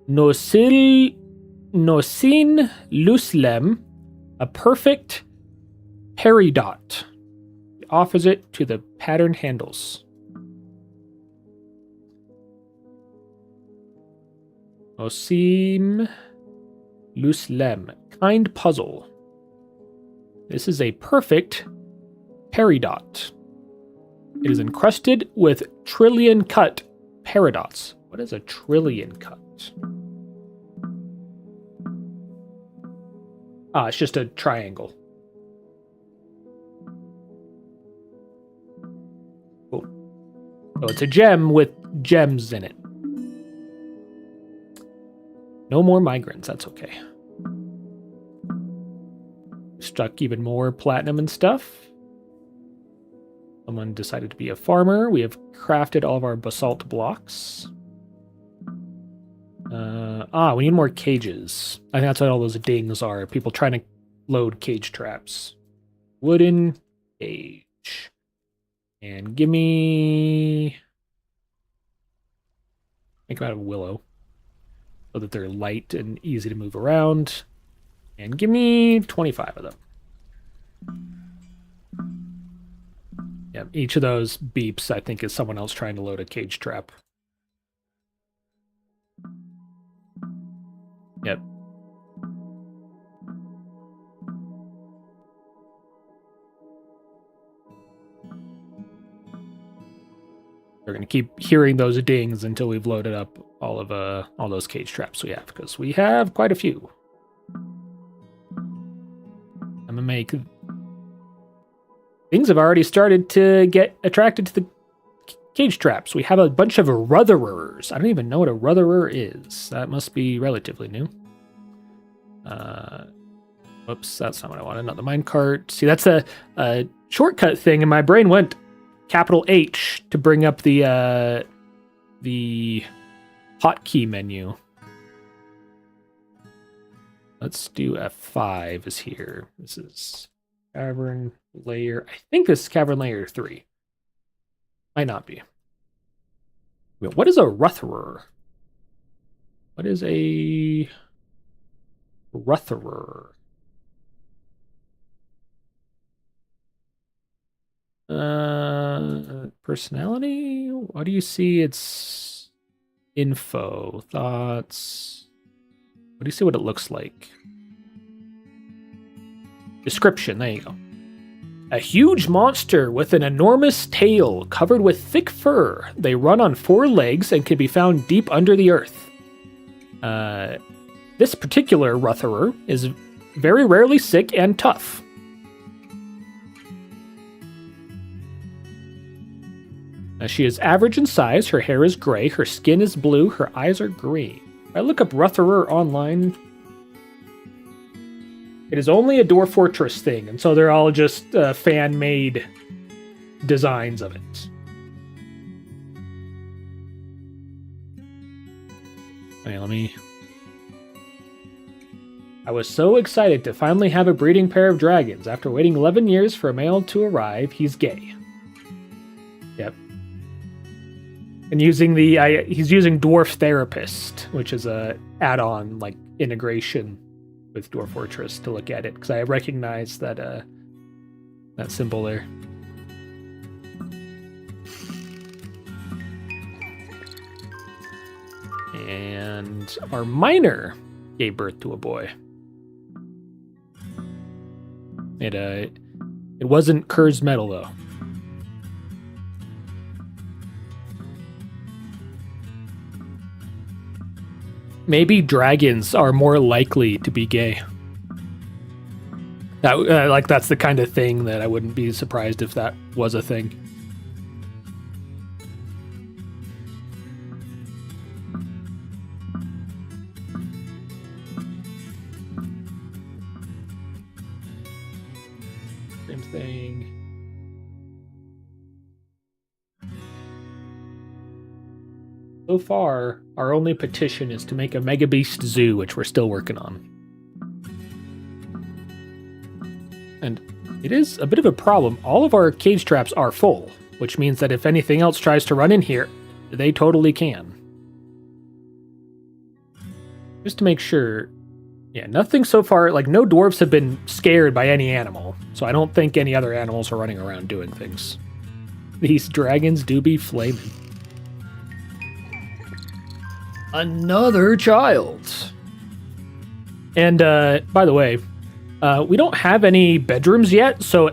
Nosin Luslem, a perfect peridot. He offers it to the pattern handles. Nosim Luslem, kind puzzle. This is a perfect peridot. It is encrusted with trillion cut peridots. What is a trillion cut? It's just a triangle. So it's a gem with gems in it. No more migrants, that's okay. Struck even more platinum and stuff. Someone decided to be a farmer. We have crafted all of our basalt blocks. We need more cages. I think that's what all those dings are. People trying to load cage traps. Wooden cage. And give me... Make them out of willow. So that they're light and easy to move around. And give me 25 of them. Yeah, each of those beeps, I think, is someone else trying to load a cage trap. Yep. We're going to keep hearing those dings until we've loaded up all those cage traps we have, because we have quite a few. I'm going to make... Things have already started to get attracted to the cage traps. We have a bunch of rutherers. I don't even know what a rutherer is. That must be relatively new. Whoops, that's not what I wanted. Not the minecart. See, that's a shortcut thing, and my brain went capital H to bring up the hotkey menu. Let's do F5 is here. This is cavern layer. I think this is cavern layer 3. Might not be. Wait, what is a rutherer? What is a rutherer? Personality? What do you see? It's info, thoughts. What do you see what it looks like? Description, there you go. A huge monster with an enormous tail covered with thick fur. They run on 4 legs and can be found deep under the earth. This particular rutherer is very rarely sick and tough. She is average in size, her hair is gray, her skin is blue, her eyes are green. If I look up rutherer online, it is only a Dwarf Fortress thing, and so they're all just fan-made designs of it. Okay, let me... I was so excited to finally have a breeding pair of dragons. After waiting 11 years for a male to arrive, he's gay. Yep. And using he's using Dwarf Therapist, which is a add-on, like, integration with Dwarf Fortress to look at it, because I recognize that that symbol there. And our miner gave birth to a boy. It wasn't Kerr's metal though. Maybe dragons are more likely to be gay. That that's the kind of thing that I wouldn't be surprised if that was a thing. Same thing. So far, our only petition is to make a Mega Beast Zoo, which we're still working on. And it is a bit of a problem. All of our cage traps are full, which means that if anything else tries to run in here, they totally can. Just to make sure, yeah, nothing so far, like no dwarves have been scared by any animal, so I don't think any other animals are running around doing things. These dragons do be flaming. Another child. And by the way, we don't have any bedrooms yet, so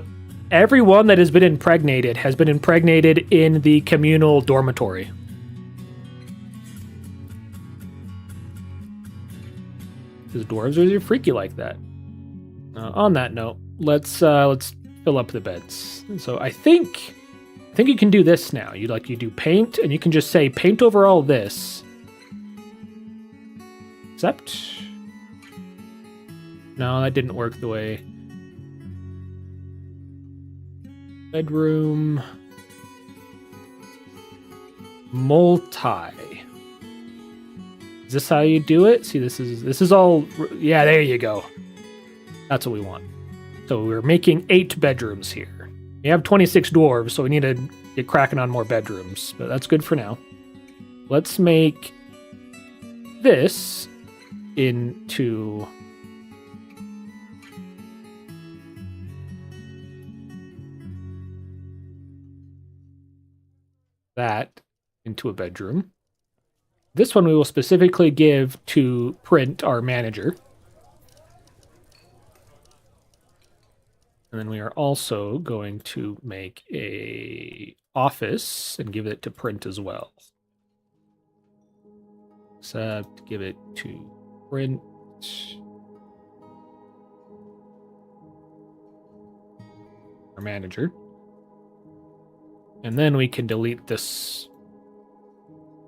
everyone that has been impregnated has been impregnated in the communal dormitory. Because dwarves are freaky like that. On that note, let's fill up the beds. So I think think you can do this now. You do paint, and you can just say paint over all this. Except, no, that didn't work the way. Bedroom. Multi. Is this how you do it? See, this is all, yeah, there you go. That's what we want. So we're making 8 bedrooms here. We have 26 dwarves, so we need to get cracking on more bedrooms, but that's good for now. Let's make this into that into a bedroom. This one we will specifically give to Print, our manager. And then we are also going to make a office and give it to Print as well. Except give it to Print. Our manager. And then we can delete this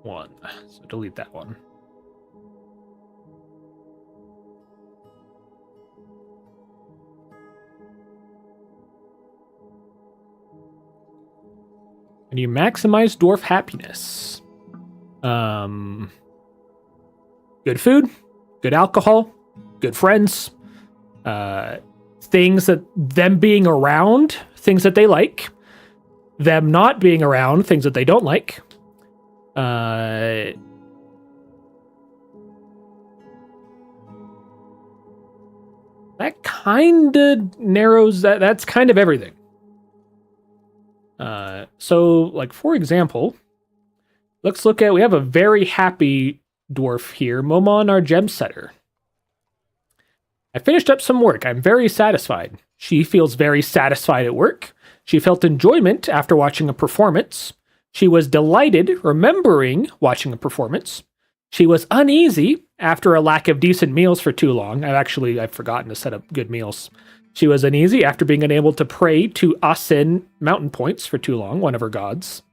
one. So delete that one. And you maximize dwarf happiness. Good food, good alcohol, good friends, things that them being around, things that they like, them not being around, things that they don't like. That kind of narrows that. That's kind of everything. So, like, for example, let's look at, we have a very happy dwarf here, Momon, our gem setter. I finished up some work. I'm very satisfied. She feels very satisfied at work. She felt enjoyment after watching a performance. She was delighted remembering watching a performance. She was uneasy after a lack of decent meals for too long. I've forgotten to set up good meals. She was uneasy after being unable to pray to Asin mountain points for too long, one of her gods.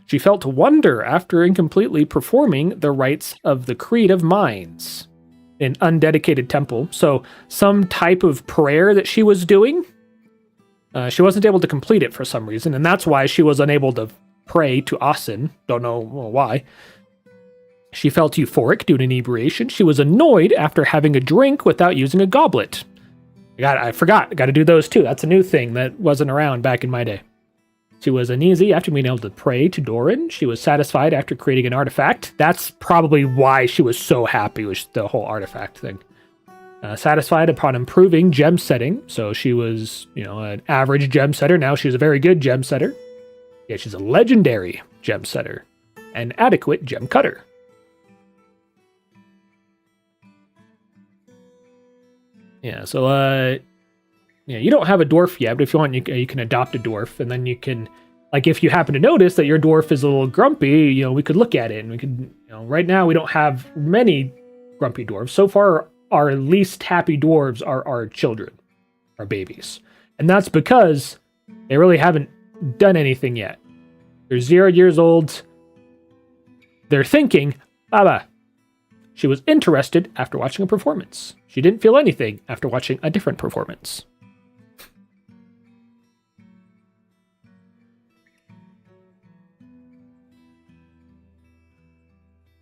She felt wonder after incompletely performing the rites of the Creed of Minds, an undedicated temple. So some type of prayer that she was doing, she wasn't able to complete it for some reason, and that's why she was unable to pray to Asin. Don't know why. She felt euphoric due to inebriation. She was annoyed after having a drink without using a goblet. I forgot. I got to do those too. That's a new thing that wasn't around back in my day. She was uneasy after being able to pray to Dorfin. She was satisfied after creating an artifact. That's probably why she was so happy with the whole artifact thing. Satisfied upon improving gem setting. So she was, an average gem setter. Now she's a very good gem setter. Yeah, she's a legendary gem setter. An adequate gem cutter. Yeah, so, you don't have a dwarf yet, but if you want, you can adopt a dwarf, and then you can, like, if you happen to notice that your dwarf is a little grumpy, we could look at it, and we could, right now we don't have many grumpy dwarves. So far, our least happy dwarves are our children, our babies. And that's because they really haven't done anything yet. They're 0 years old. They're thinking, Baba. She was interested after watching a performance. She didn't feel anything after watching a different performance.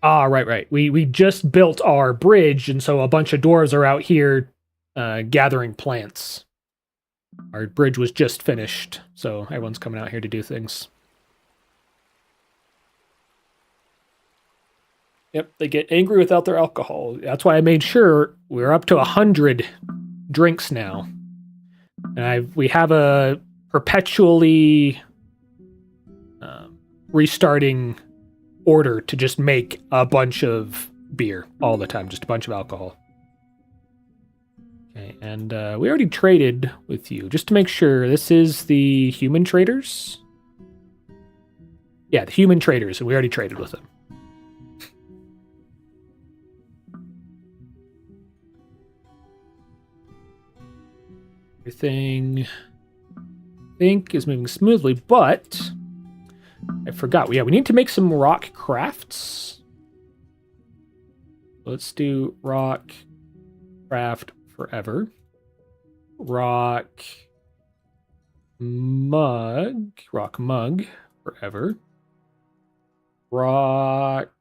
Ah, right. We just built our bridge, and so a bunch of dwarves are out here gathering plants. Our bridge was just finished, so everyone's coming out here to do things. Yep, they get angry without their alcohol. That's why I made sure we're up to 100 drinks now. And we have a perpetually restarting order to just make a bunch of beer all the time, just a bunch of alcohol. Okay, and we already traded with you. Just to make sure, this is the human traders? Yeah, the human traders, and we already traded with them. Everything, I think, is moving smoothly, but I forgot. Yeah, we need to make some rock crafts. Let's do rock craft forever. Rock mug forever. Rock.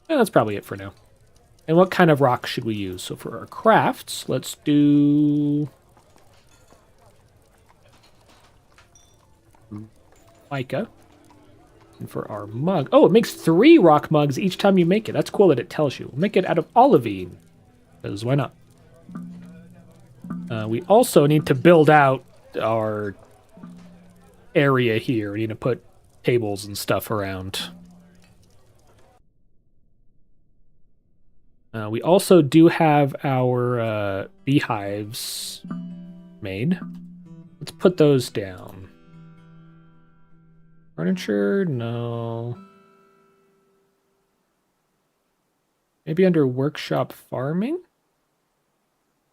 Yeah, that's probably it for now. And what kind of rock should we use? So for our crafts, let's do mica. And for our mug, oh, it makes 3 rock mugs each time you make it. That's cool that it tells you. We'll make it out of olivine, because why not? We also need to build out our area here. We need to put tables and stuff around. We also do have our beehives made. Let's put those down. Furniture? No. Maybe under workshop farming?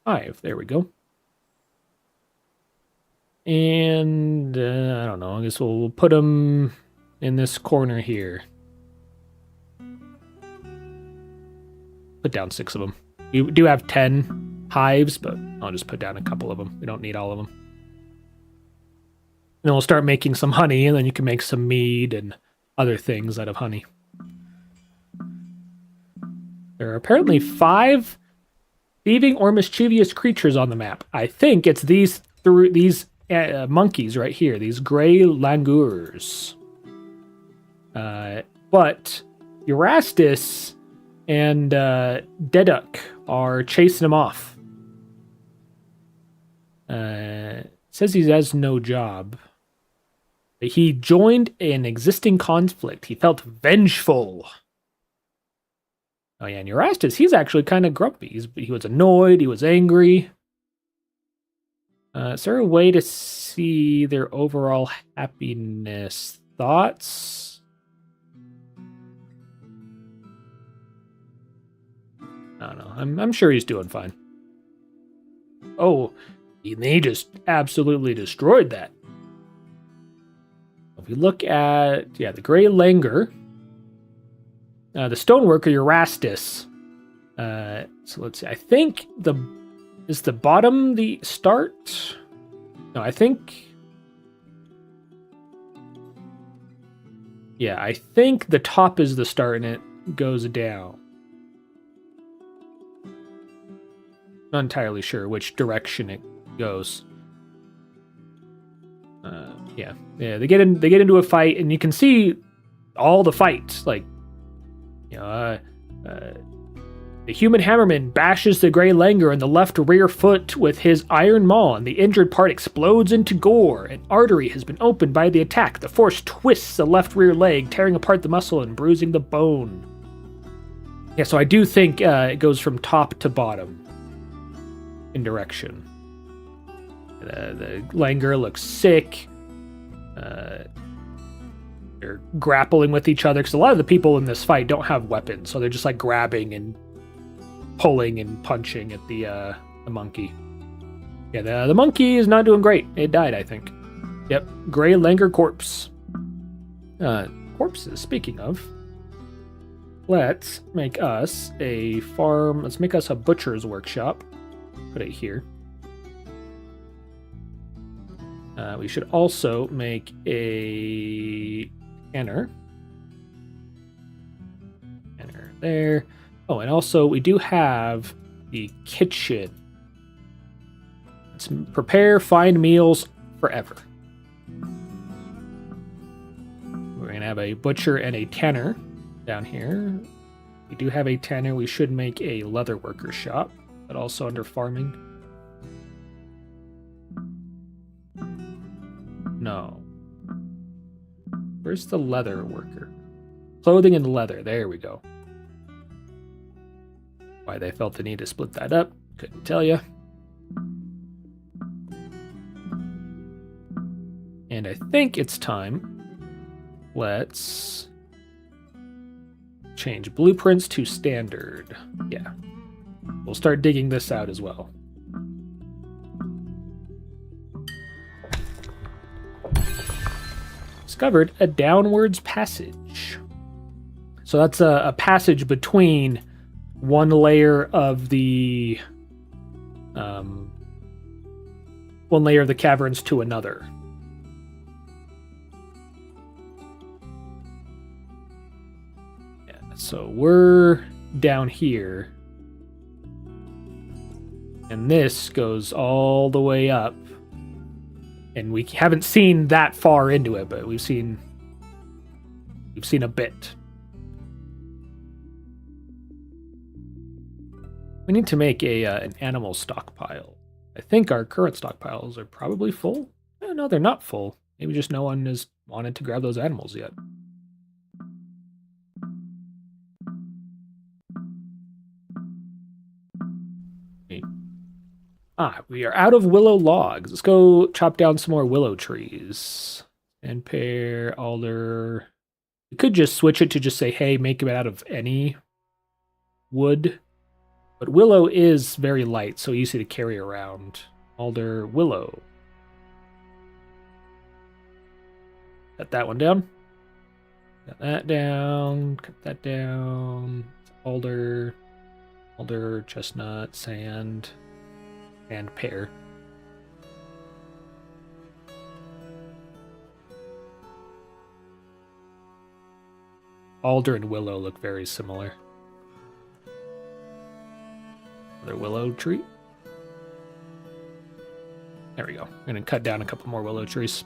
5. There we go. And I don't know. I guess we'll put them in this corner here. Put down 6 of them. We do have 10 hives, but I'll just put down a couple of them. We don't need all of them. And then we'll start making some honey, and then you can make some mead and other things out of honey. There are apparently 5 thieving or mischievous creatures on the map. I think it's these monkeys right here, these gray langurs. But Eurastus and Deduk are chasing him off. Says he has no job. He joined an existing conflict. He felt vengeful. Oh yeah, and Eurastus, he's actually kind of grumpy. He was annoyed, he was angry. Is there a way to see their overall happiness? Thoughts? I don't know. I'm sure he's doing fine. Oh, they just absolutely destroyed that. If we look at, the Grey Langur, the Stoneworker Eurastus. So let's see. I think is the bottom the start? No, I think. Yeah, I think the top is the start and it goes down. Not entirely sure which direction it goes. Yeah, they get into a fight, and you can see all the fights. Like, the human hammerman bashes the Grey Langur in the left rear foot with his iron maul, and the injured part explodes into gore. An artery has been opened by the attack. The force twists the left rear leg, tearing apart the muscle and bruising the bone. Yeah, so I do think it goes from top to bottom in direction. The Langur looks sick. They're grappling with each other because a lot of the people in this fight don't have weapons, so they're just like grabbing and pulling and punching at the monkey. Yeah, the monkey is not doing great. It died, I think. Yep, Grey Langur corpse. Corpses, speaking of. Let's make us a farm. Let's make us a butcher's workshop. Put it here. We should also make a tanner. Tanner there. Oh, and also we do have the kitchen. Let's prepare fine meals forever. We're going to have a butcher and a tanner down here. We do have a tanner. We should make a leather worker shop, but also under farming. No. Where's the leather worker? Clothing and leather. There we go. Why they felt the need to split that up, couldn't tell you. And I think it's time. Let's change blueprints to standard. Yeah. We'll start digging this out as well. discovered a downwards passage. So that's a passage between one layer of the caverns to another. Yeah, so we're down here. And this goes all the way up. And we haven't seen that far into it, but we've seen a bit. We need to make an animal stockpile. I think our current stockpiles are probably full. Oh, no, they're not full. Maybe just no one has wanted to grab those animals yet. We are out of willow logs. Let's go chop down some more willow trees. And pear, alder. We could just switch it to just say, hey, make it out of any wood. But willow is very light, so easy to carry around. Alder, willow. Cut that one down. Cut that down. Cut that down. Alder. Alder, chestnut, sand. And pear. Alder and willow look very similar. Another willow tree. There we go. I'm going to cut down a couple more willow trees.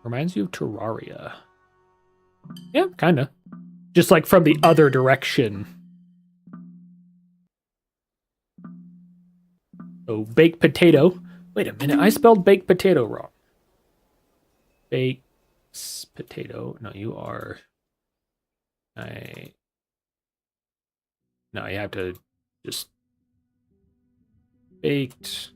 Reminds you of Terraria. Yeah, kind of. Just like from the other direction. So, baked potato. Wait a minute, I spelled baked potato wrong. Baked potato. No, you are... No, you have to just... Baked...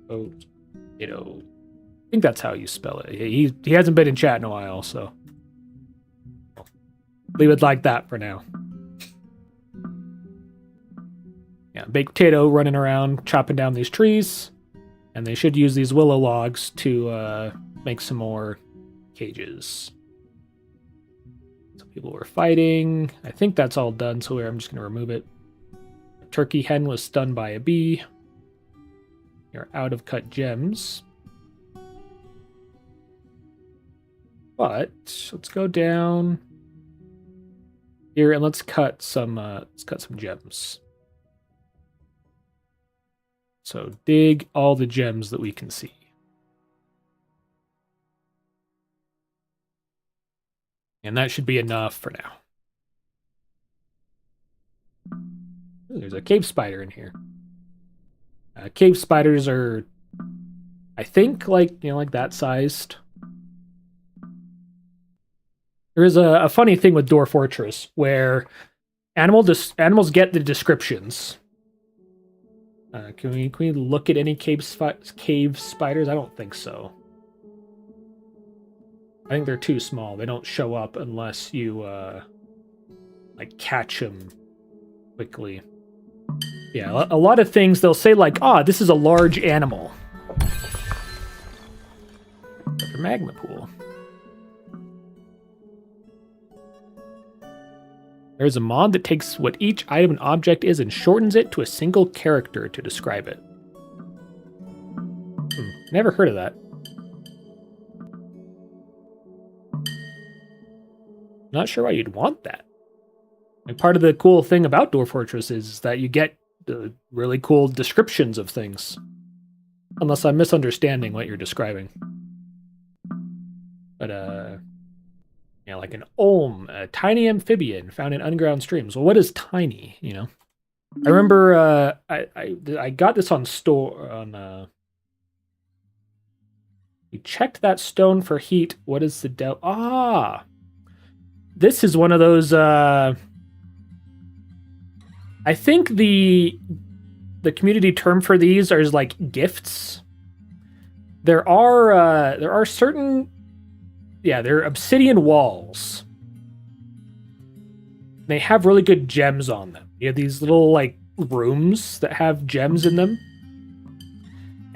potato. I think that's how you spell it. He hasn't been in chat in a while, so... Leave it like that for now. Yeah, baked potato running around, chopping down these trees. And they should use these willow logs to make some more cages. Some people were fighting. I think that's all done, so I'm just going to remove it. A turkey hen was stunned by a bee. You're out of cut gems. But let's go down here and let's cut some gems. So dig all the gems that we can see. And that should be enough for now. Ooh, there's a cave spider in here. Cave spiders are, I think, like that sized. There is a funny thing with Dwarf Fortress where animals get the descriptions. Can we look at any cave spiders? I don't think so. I think they're too small. They don't show up unless you like catch them quickly. Yeah, a lot of things they'll say like, this is a large animal. Another magma pool. There's a mod that takes what each item and object is and shortens it to a single character to describe it. Never heard of that. Not sure why you'd want that. And part of the cool thing about Dwarf Fortress is that you get really cool descriptions of things. Unless I'm misunderstanding what you're describing. But, like an olm, a tiny amphibian found in underground streams. Well, what is tiny, I remember I got this on we checked that stone for heat. What is the this is one of those I think the community term for these are like gifts. There are certain they're obsidian walls. They have really good gems on them. You have these little like rooms that have gems in them.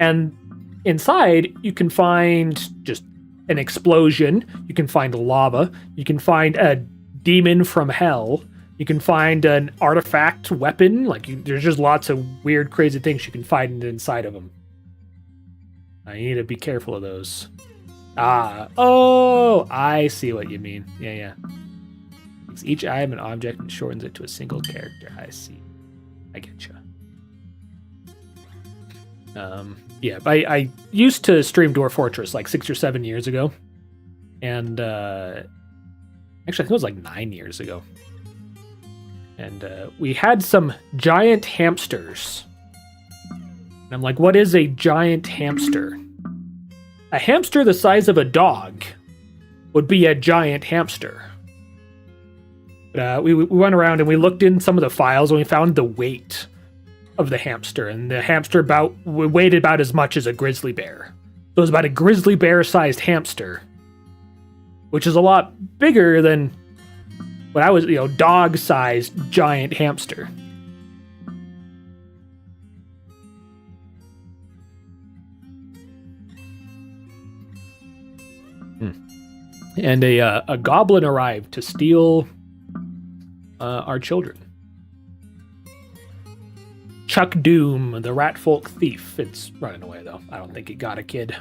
And inside you can find just an explosion. You can find lava. You can find a demon from hell. You can find an artifact weapon. There's just lots of weird, crazy things you can find inside of them. You need to be careful of those. Oh, I see what you mean. Yeah. It's each item and object and shortens it to a single character. I see. I get you. Yeah, I used to stream Dwarf Fortress like 6 or 7 years ago. And actually, I think it was like 9 years ago. And we had some giant hamsters. And I'm like, what is a giant hamster? A hamster the size of a dog would be a giant hamster. But we went around and we looked in some of the files and we found the weight of the hamster. And the hamster weighed about as much as a grizzly bear. So it was about a grizzly bear-sized hamster. Which is a lot bigger than what I was, dog-sized giant hamster. And a goblin arrived to steal our children. Chuck Doom, the rat folk thief. It's running away, though. I don't think it got a kid.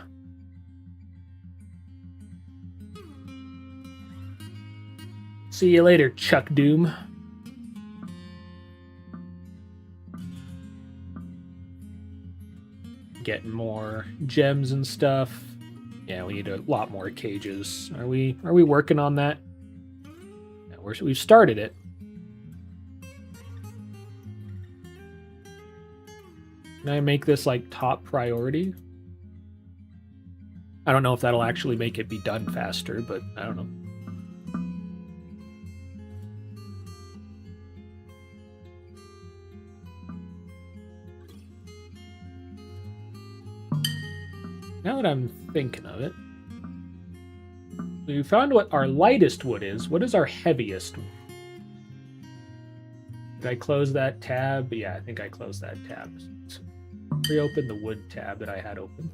See you later, Chuck Doom. Getting more gems and stuff. Yeah, we need a lot more cages. Are we working on that? Yeah, we've started it. Can I make this like top priority? I don't know if that'll actually make it be done faster, but I don't know. Now that I'm thinking of it, we found what our lightest wood is. What is our heaviest wood? Did I close that tab? Yeah, I think I closed that tab. So reopen the wood tab that I had open.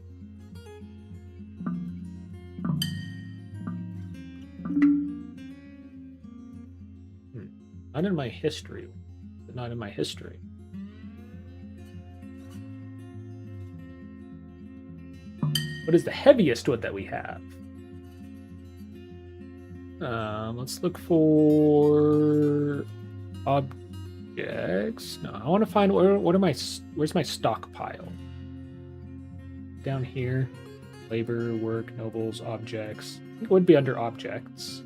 Not in my history. Not in my history. What is the heaviest wood that we have? Let's look for objects. No, I want to find where's my stockpile? Down here, labor, work, nobles, objects. I think it would be under objects.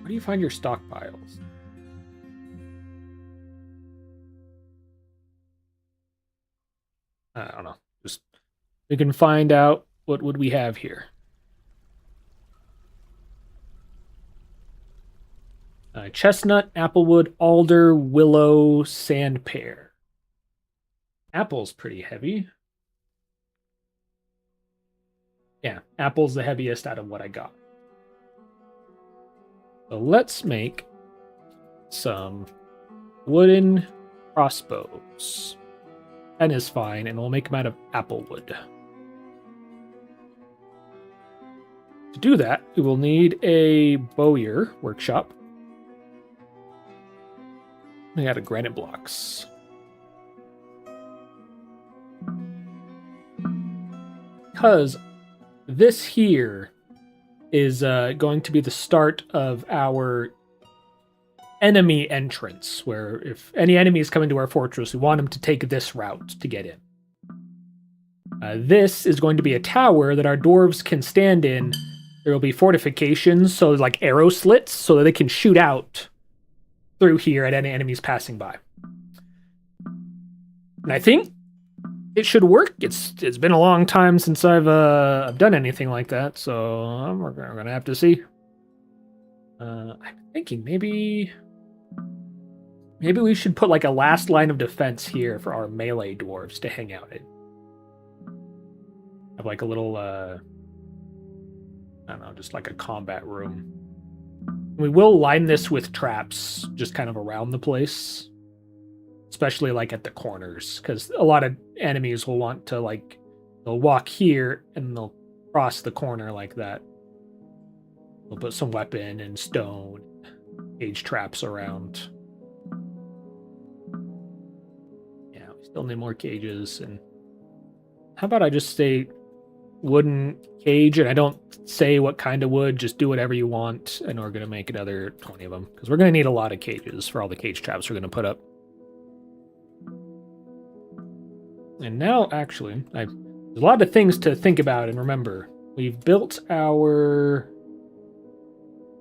Where do you find your stockpiles? I don't know. Just we can find out what would we have here. Chestnut, applewood, alder, willow, sand pear. Apple's pretty heavy. Yeah, apple's the heaviest out of what I got. So let's make some wooden crossbows. 10 is fine, and we'll make them out of applewood. To do that, we will need a bowyer workshop. We got a granite blocks. Because this here is going to be the start of our enemy entrance, where if any enemies come into our fortress, we want them to take this route to get in. This is going to be a tower that our dwarves can stand in. There will be fortifications, so like arrow slits, so that they can shoot out through here at any enemies passing by. And I think it should work. It's been a long time since I've done anything like that, so we're gonna have to see. I'm thinking maybe we should put like a last line of defense here for our melee dwarves to hang out in. Have like a little I don't know, just like a combat room. We will line this with traps just kind of around the place, especially like at the corners, because a lot of enemies will want to like, they'll walk here and they'll cross the corner like that. We'll put some weapon and stone, cage traps around. Yeah, we still need more cages. And how about I just say wooden cage, and I don't say what kind of wood, just do whatever you want, and we're going to make another 20 of them, because we're going to need a lot of cages for all the cage traps we're going to put up. And now, actually, there's a lot of things to think about and remember. We've built our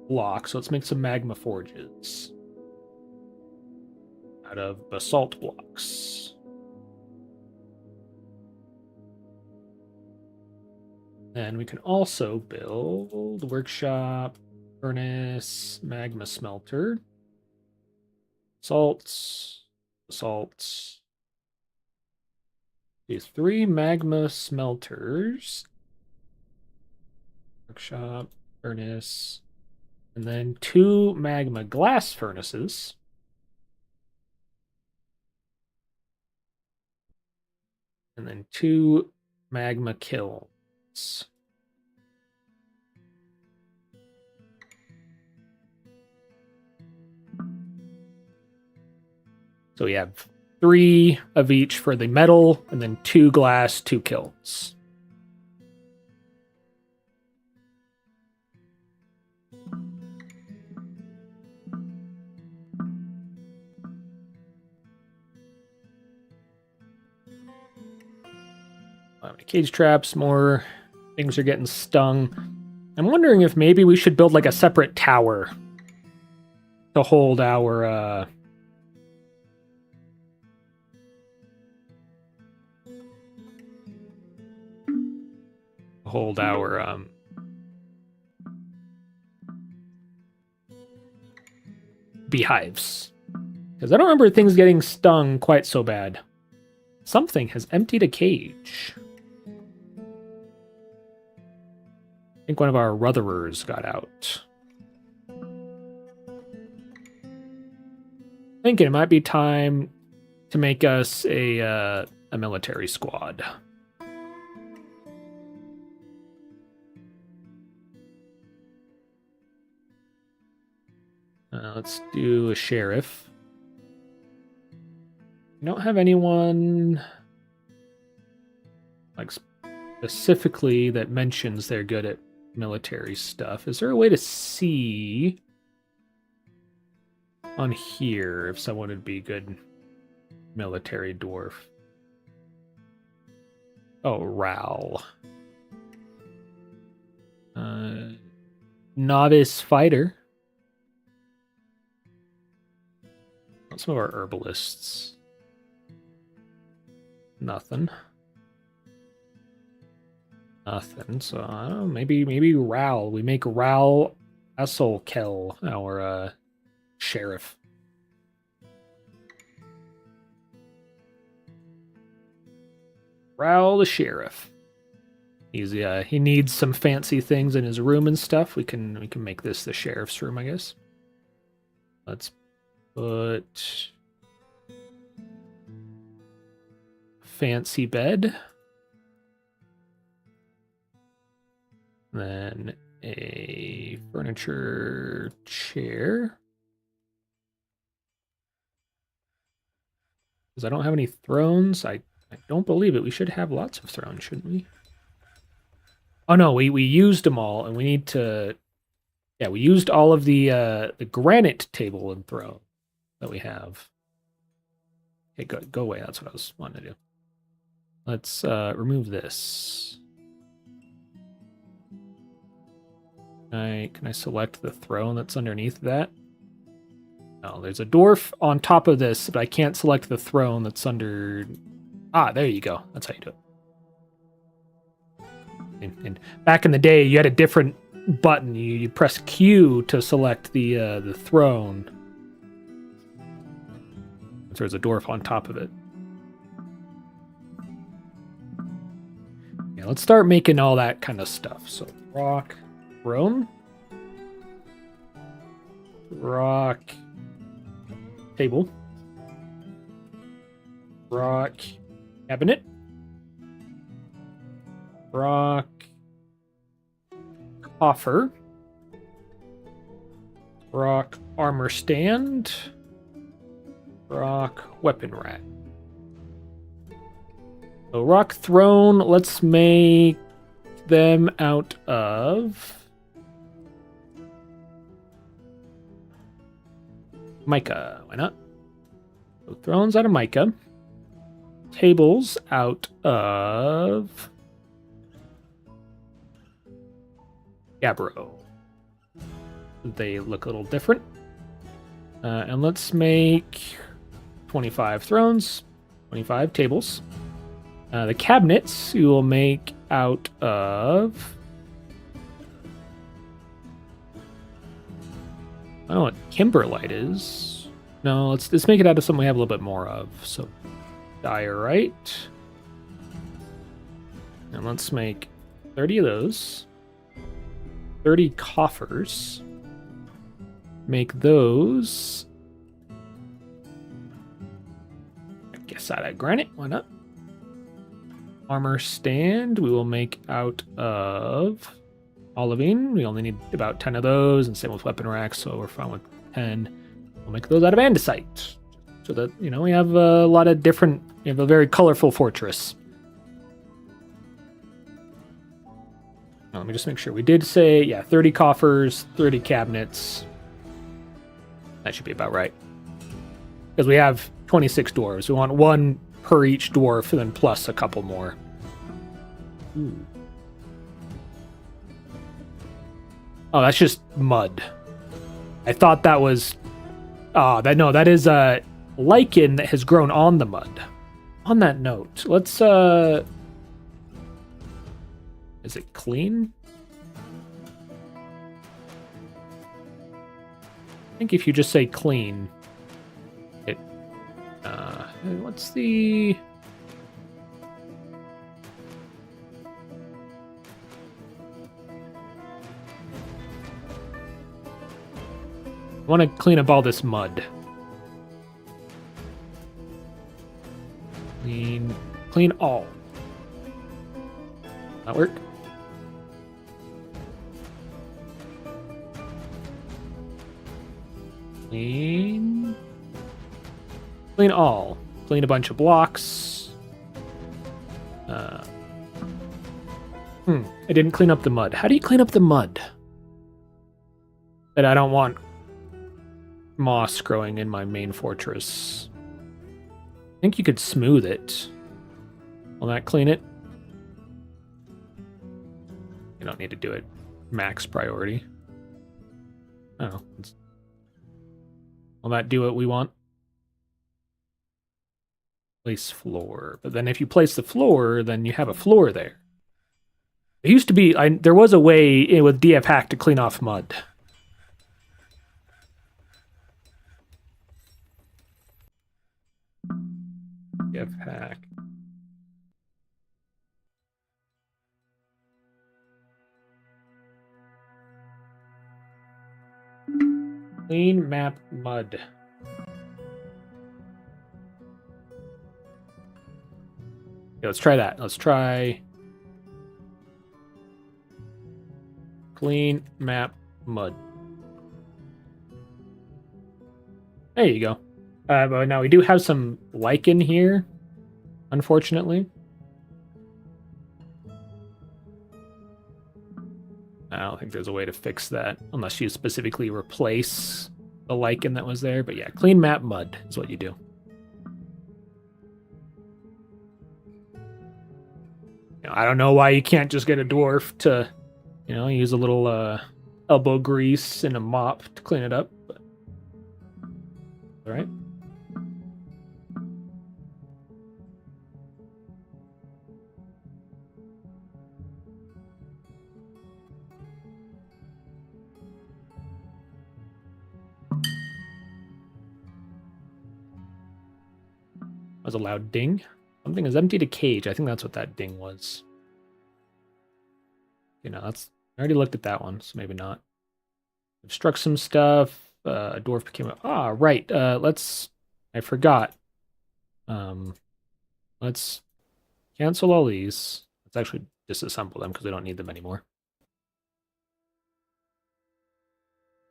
block, so let's make some magma forges out of basalt blocks. And we can also build workshop, furnace, magma smelter, salts, salts. Do 3 magma smelters, workshop, furnace, and then 2 magma glass furnaces. And then 2 magma kilns. So we have 3 of each for the metal, and then 2 glass, 2 kilns. Cage traps, more things are getting stung. I'm wondering if maybe we should build like a separate tower to hold our beehives. Because I don't remember things getting stung quite so bad. Something has emptied a cage. I think one of our rutherers got out. Thinking it might be time to make us a military squad. Let's do a sheriff. We don't have anyone like specifically that mentions they're good at military stuff. Is there a way to see on here if someone would be good military dwarf? Oh, Ral. Novice fighter. Some of our herbalists. Nothing. Nothing. So I don't know. Maybe Ral. We make Ral Esselkel our sheriff. Ral the sheriff. He needs some fancy things in his room and stuff. We can make this the sheriff's room, I guess. Let's put fancy bed. Then a furniture chair. Because I don't have any thrones. I don't believe it. We should have lots of thrones, shouldn't we? Oh no, we used them all, and we need to. Yeah, we used all of the granite table and throne that we have. Okay, go away. That's what I was wanting to do. Let's remove this. Can I select the throne that's underneath that? No, there's a dwarf on top of this, but I can't select the throne that's under. Ah, there you go. That's how you do it. And back in the day, you had a different button. You press Q to select the throne. There's a dwarf on top of it. Yeah, let's start making all that kind of stuff. So rock, throne. rock table, rock cabinet, rock coffer, rock armor stand, rock weapon rack. So rock throne, let's make them out of mica. Why not? So thrones out of mica. Tables out of gabbro. They look a little different. And let's make 25 thrones, 25 tables. The cabinets you will make out of... I don't know what kimberlite is. No, let's make it out of something we have a little bit more of. So diorite. And let's make 30 of those. 30 coffers. Make those... I guess out of granite, why not? Armor stand we will make out of olivine. We only need about 10 of those, and same with weapon racks, so we're fine with 10. We'll make those out of andesite. So that, you know, we have a lot of different... We have a very colorful fortress. Now, let me just make sure. We did say, yeah, 30 coffers, 30 cabinets. That should be about right. Because we have 26 dwarves. We want one per each dwarf, and then plus a couple more. Ooh. Oh, that's just mud. I thought that was... Oh, that is a lichen that has grown on the mud. On that note, let's... Is it clean? I think if you just say clean, it... what's the... I want to clean up all this mud. Clean all. That work? Clean all. Clean a bunch of blocks. I didn't clean up the mud. How do you clean up the mud? That I don't want moss growing in my main fortress. I think you could smooth it. Will that clean it? You don't need to do it max priority. Oh. Will that do what we want? Place floor. But then if you place the floor, then you have a floor there. It used to be... there was a way with DF Hack to clean off mud. DF Hack. Clean map mud. Okay, let's try that. Let's try clean map mud. There you go. But now we do have some lichen here, unfortunately. I don't think there's a way to fix that unless you specifically replace the lichen that was there. But yeah, clean map mud is what you do. You know, I don't know why you can't just get a dwarf to, you know, use a little elbow grease and a mop to clean it up. But... All right. That was a loud ding. Something has emptied a cage. I think that's what that ding was. You know, I already looked at that one, so maybe not. We've struck some stuff. A dwarf became a... Ah, right. Let's... I forgot. Let's cancel all these. Let's actually disassemble them because we don't need them anymore.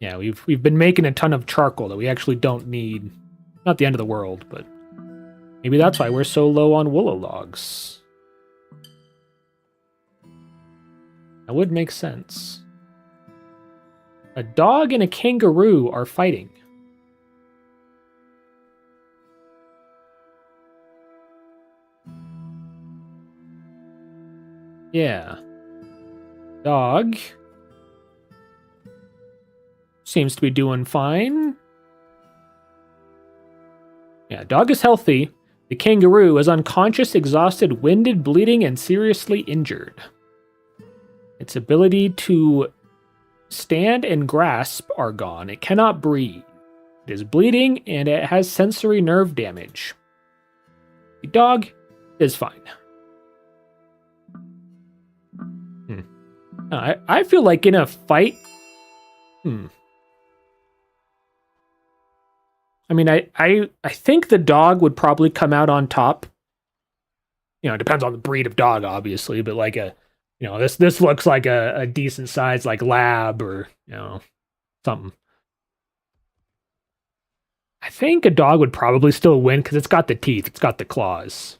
Yeah, we've been making a ton of charcoal that we actually don't need. Not the end of the world, but maybe that's why we're so low on willow logs. That would make sense. A dog and a kangaroo are fighting. Yeah. Dog seems to be doing fine. Yeah, dog is healthy. The kangaroo is unconscious, exhausted, winded, bleeding, and seriously injured. Its ability to stand and grasp are gone. It cannot breathe. It is bleeding, and it has sensory nerve damage. The dog is fine. I feel like in a fight... I mean, I think the dog would probably come out on top. You know, it depends on the breed of dog, obviously, but like this looks like a decent size like lab or, something. I think a dog would probably still win because it's got the teeth, it's got the claws.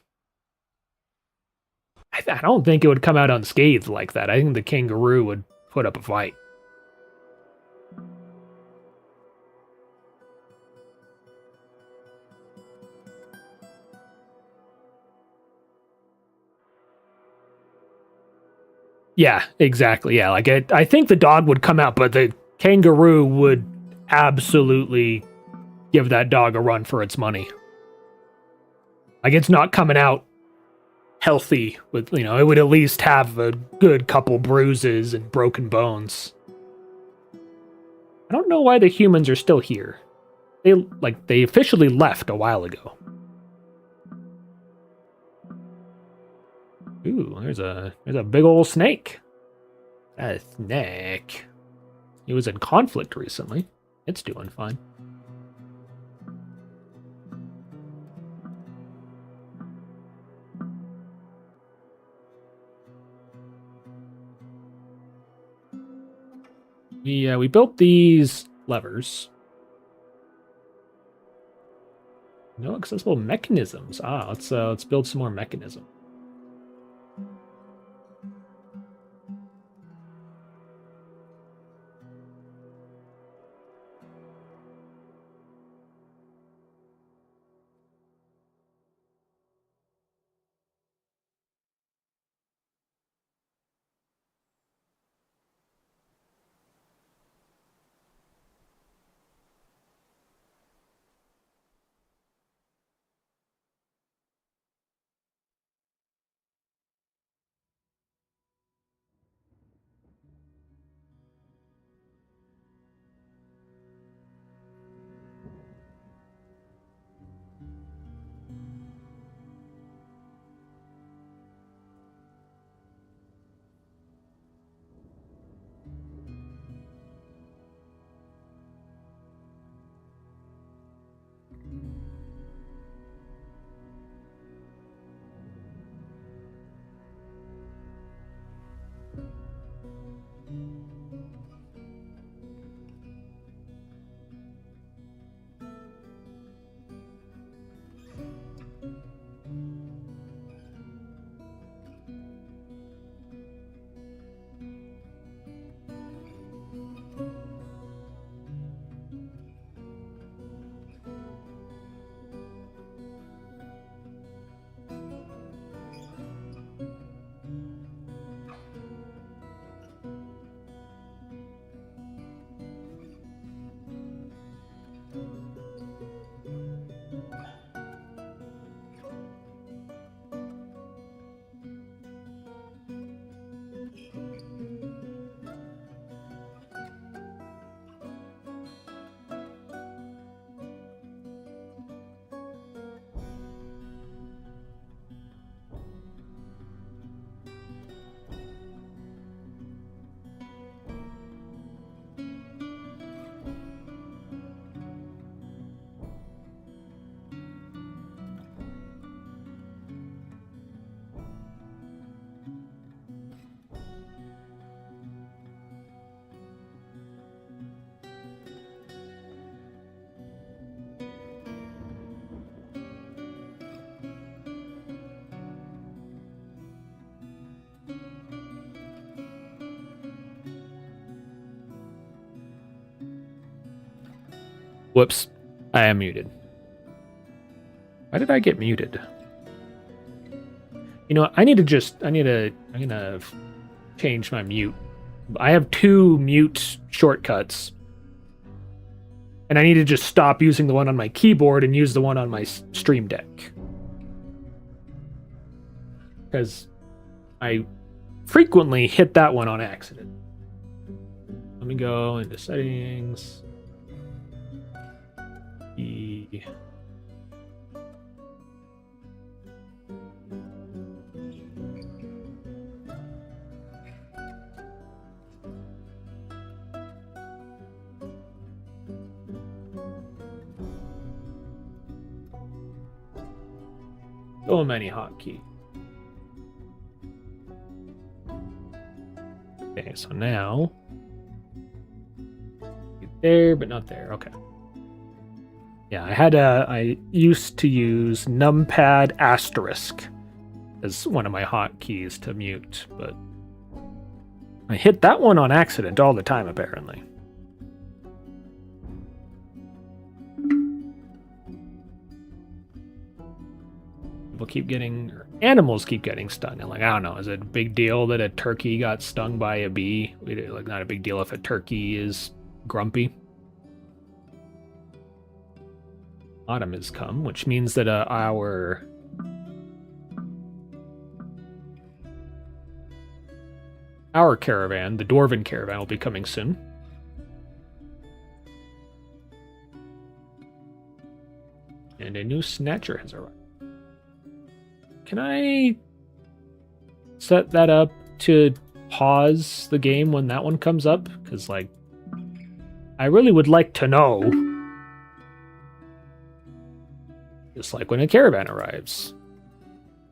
I don't think it would come out unscathed like that. I think the kangaroo would put up a fight. Yeah, exactly. Yeah, like I think the dog would come out, but the kangaroo would absolutely give that dog a run for its money. Like it's not coming out healthy with, it would at least have a good couple bruises and broken bones. I don't know why the humans are still here. They officially left a while ago. Ooh, there's a big old snake. A snake. He was in conflict recently. It's doing fine. We built these levers. No accessible mechanisms. Let's build some more mechanism. Whoops. I am muted. Why did I get muted? You know, I'm gonna change my mute. I have 2 mute shortcuts. And I need to just stop using the one on my keyboard and use the one on my Stream Deck. Because I frequently hit that one on accident. Let me go into settings. So many hotkeys. Okay, so now there, but not there. Okay. Yeah, I used to use numpad asterisk as one of my hotkeys to mute, but I hit that one on accident all the time, apparently. Animals keep getting stung. And like, I don't know, is it a big deal that a turkey got stung by a bee? Like, not a big deal if a turkey is grumpy. Autumn has come, which means that our caravan, the Dorfin caravan, will be coming soon. And a new snatcher has arrived. Can I set that up to pause the game when that one comes up? Because, like, I really would like to know. Just like when a caravan arrives.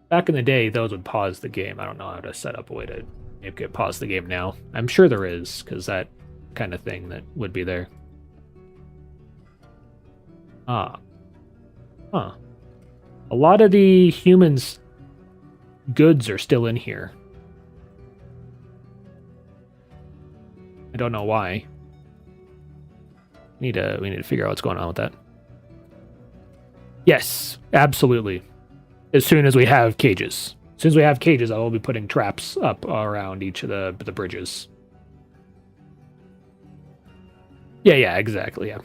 Back in the day, those would pause the game. I don't know how to set up a way to make it pause the game now. I'm sure there is, because that kind of thing that would be there. Ah. Huh. A lot of the humans' goods are still in here. I don't know why. We need to figure out what's going on with that. Yes, absolutely. As soon as we have cages. As soon as we have cages, I will be putting traps up around each of the bridges. Yeah, exactly, yeah.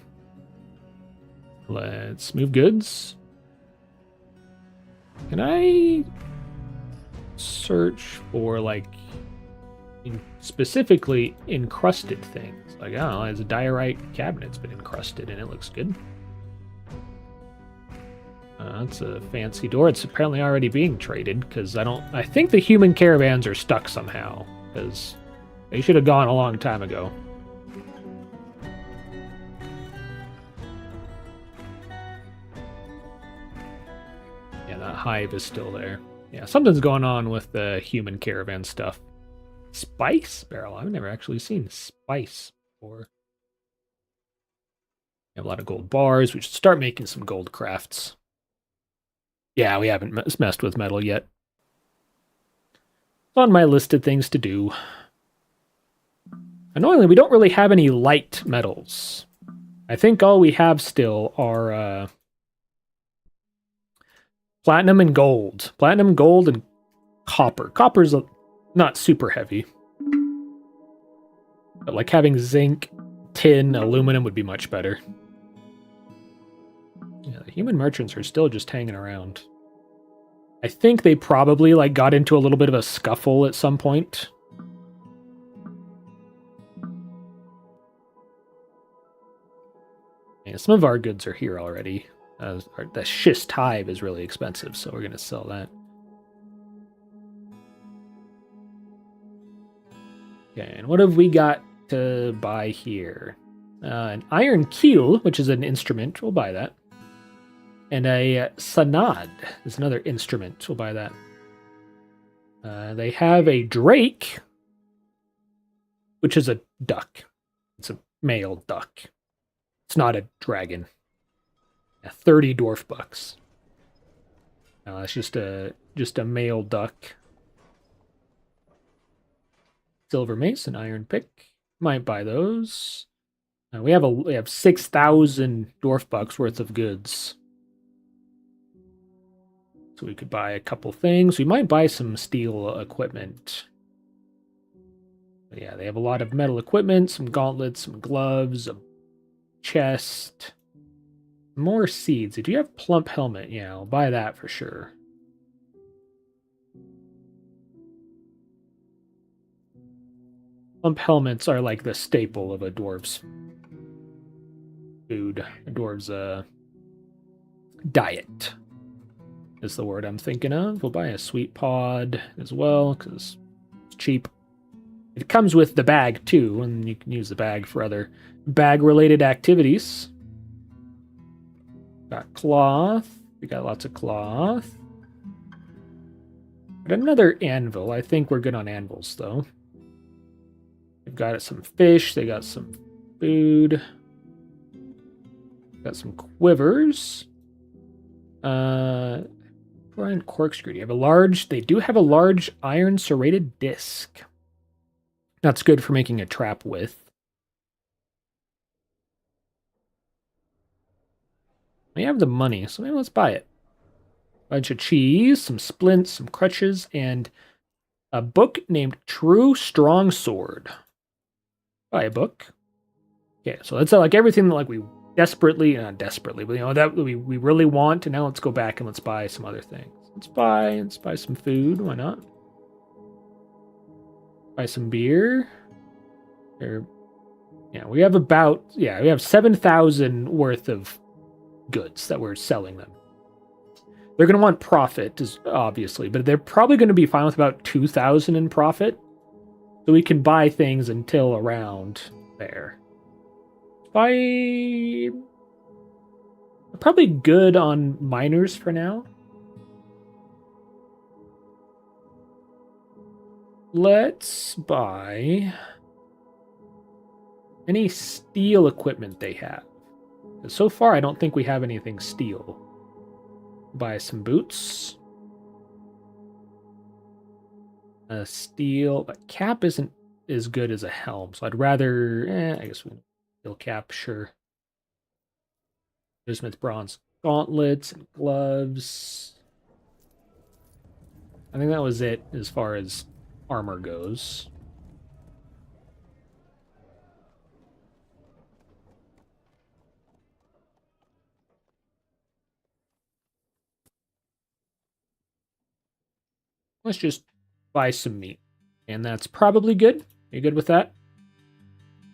Let's move goods. Can I search for, like, specifically encrusted things? Like, I don't know, there's a diorite cabinet's been encrusted and it looks good. That's a fancy door. It's apparently already being traded, because I think the human caravans are stuck somehow, because they should have gone a long time ago. Yeah, that hive is still there. Yeah, something's going on with the human caravan stuff. Spice barrel. I've never actually seen spice before. We have a lot of gold bars. We should start making some gold crafts. Yeah, we haven't messed with metal yet. It's on my list of things to do. Annoyingly, we don't really have any light metals. I think all we have still are platinum and gold. Platinum, gold, and copper. Copper's not super heavy. But like having zinc, tin, aluminum would be much better. Yeah, the human merchants are still just hanging around. I think they probably like got into a little bit of a scuffle at some point. Yeah, some of our goods are here already. The schist hive is really expensive, so we're going to sell that. Okay, and what have we got to buy here? An iron keel, which is an instrument. We'll buy that. And a sanad is another instrument. We'll buy that. They have a drake, which is a duck. It's a male duck. It's not a dragon. 30 dwarf bucks. No, that's just a male duck. Silver mace and iron pick. Might buy those. We have 6,000 dwarf bucks worth of goods. So we could buy a couple things. We might buy some steel equipment. But yeah, they have a lot of metal equipment, some gauntlets, some gloves, a chest, more seeds. If you have plump helmet, yeah, I'll buy that for sure. Plump helmets are like the staple of a dwarf's food, a dwarf's diet is the word I'm thinking of. We'll buy a sweet pod as well because it's cheap. It comes with the bag too, and you can use the bag for other bag-related activities. Got cloth. We got lots of cloth. Got another anvil. I think we're good on anvils though. They've got some fish. They got some food. Got some quivers. Iron corkscrew. They do have a large iron serrated disc. That's good for making a trap with. We have the money, so maybe let's buy it. Bunch of cheese, some splints, some crutches, and a book named True Strong Sword. Buy a book. Okay, so that's like everything that like we not desperately, but that we really want, and now let's go back and let's buy some other things. Let's buy some food, why not? Buy some beer. We have 7,000 worth of goods that we're selling them. They're going to want profit, obviously, but they're probably going to be fine with about 2,000 in profit. So we can buy things until around there. Probably good on miners for now. Let's buy any steel equipment they have. So far, I don't think we have anything steel. Buy some boots. A cap isn't as good as a helm, so I'd rather, I guess steel cap, sure. Smith bronze gauntlets and gloves. I think that was it as far as armor goes. Let's just buy some meat. And that's probably good. Are you good with that?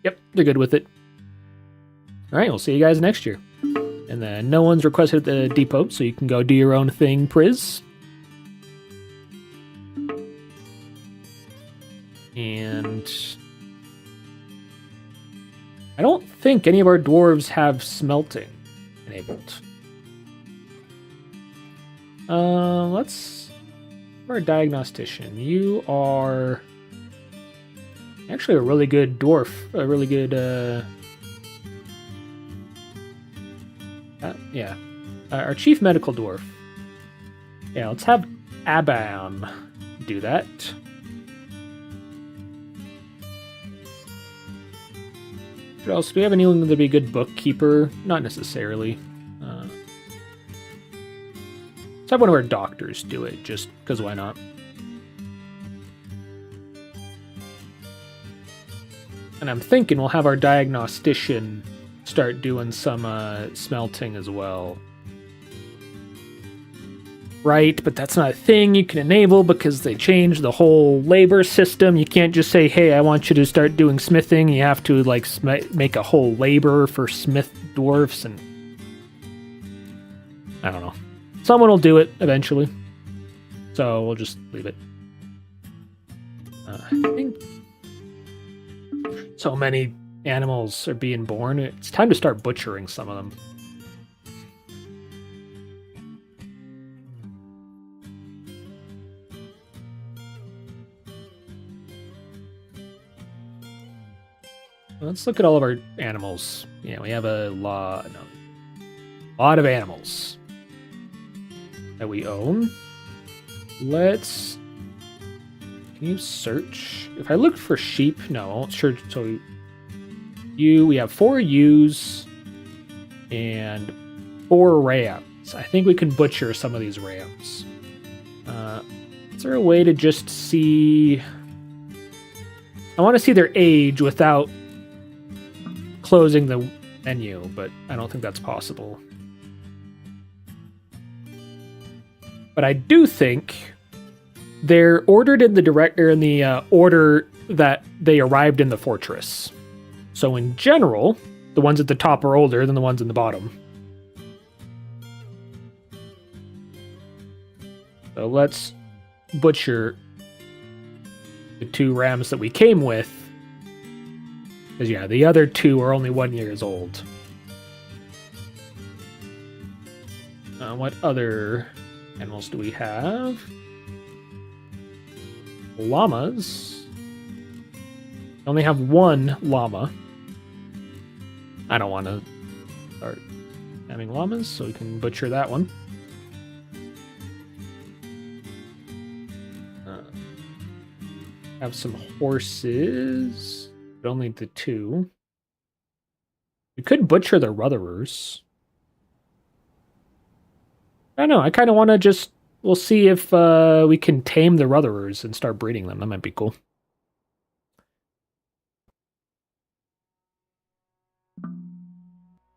Yep, they're good with it. All right, we'll see you guys next year. And then no one's requested the depot, so you can go do your own thing, Priz. And I don't think any of our dwarves have smelting enabled. Let's... Our diagnostician. You are actually a really good dwarf. A really good, our chief medical dwarf. Yeah, let's have Aban do that. What else? Do we have anyone to be a good bookkeeper? Not necessarily. Let's have one of our doctors do it, just because why not? And I'm thinking we'll have our diagnostician start doing some smelting as well. Right, but that's not a thing you can enable because they changed the whole labor system. You can't just say, hey, I want you to start doing smithing. You have to like make a whole labor for smith dwarfs, and I don't know. Someone will do it eventually. So we'll just leave it. I think so many animals are being born. It's time to start butchering some of them. Let's look at all of our animals. Yeah, we have a lot of animals that we own. Can you search? If I look for sheep, no, I won't search. So We have 4 U's and 4 Rams. I think we can butcher some of these Rams. Is there a way to just see... I want to see their age without closing the menu, but I don't think that's possible. But I do think they're ordered in the order that they arrived in the fortress. So in general, the ones at the top are older than the ones in the bottom. So let's butcher the 2 Rams that we came with. Because, yeah, the other 2 are only 1 year old. What other animals do we have? Llamas. We only have 1 llama. I don't want to start having llamas, so we can butcher that one. Have some horses, but only the 2. We could butcher the Rutherers. I don't know. I kind of want to just... We'll see if we can tame the Rutherers and start breeding them. That might be cool.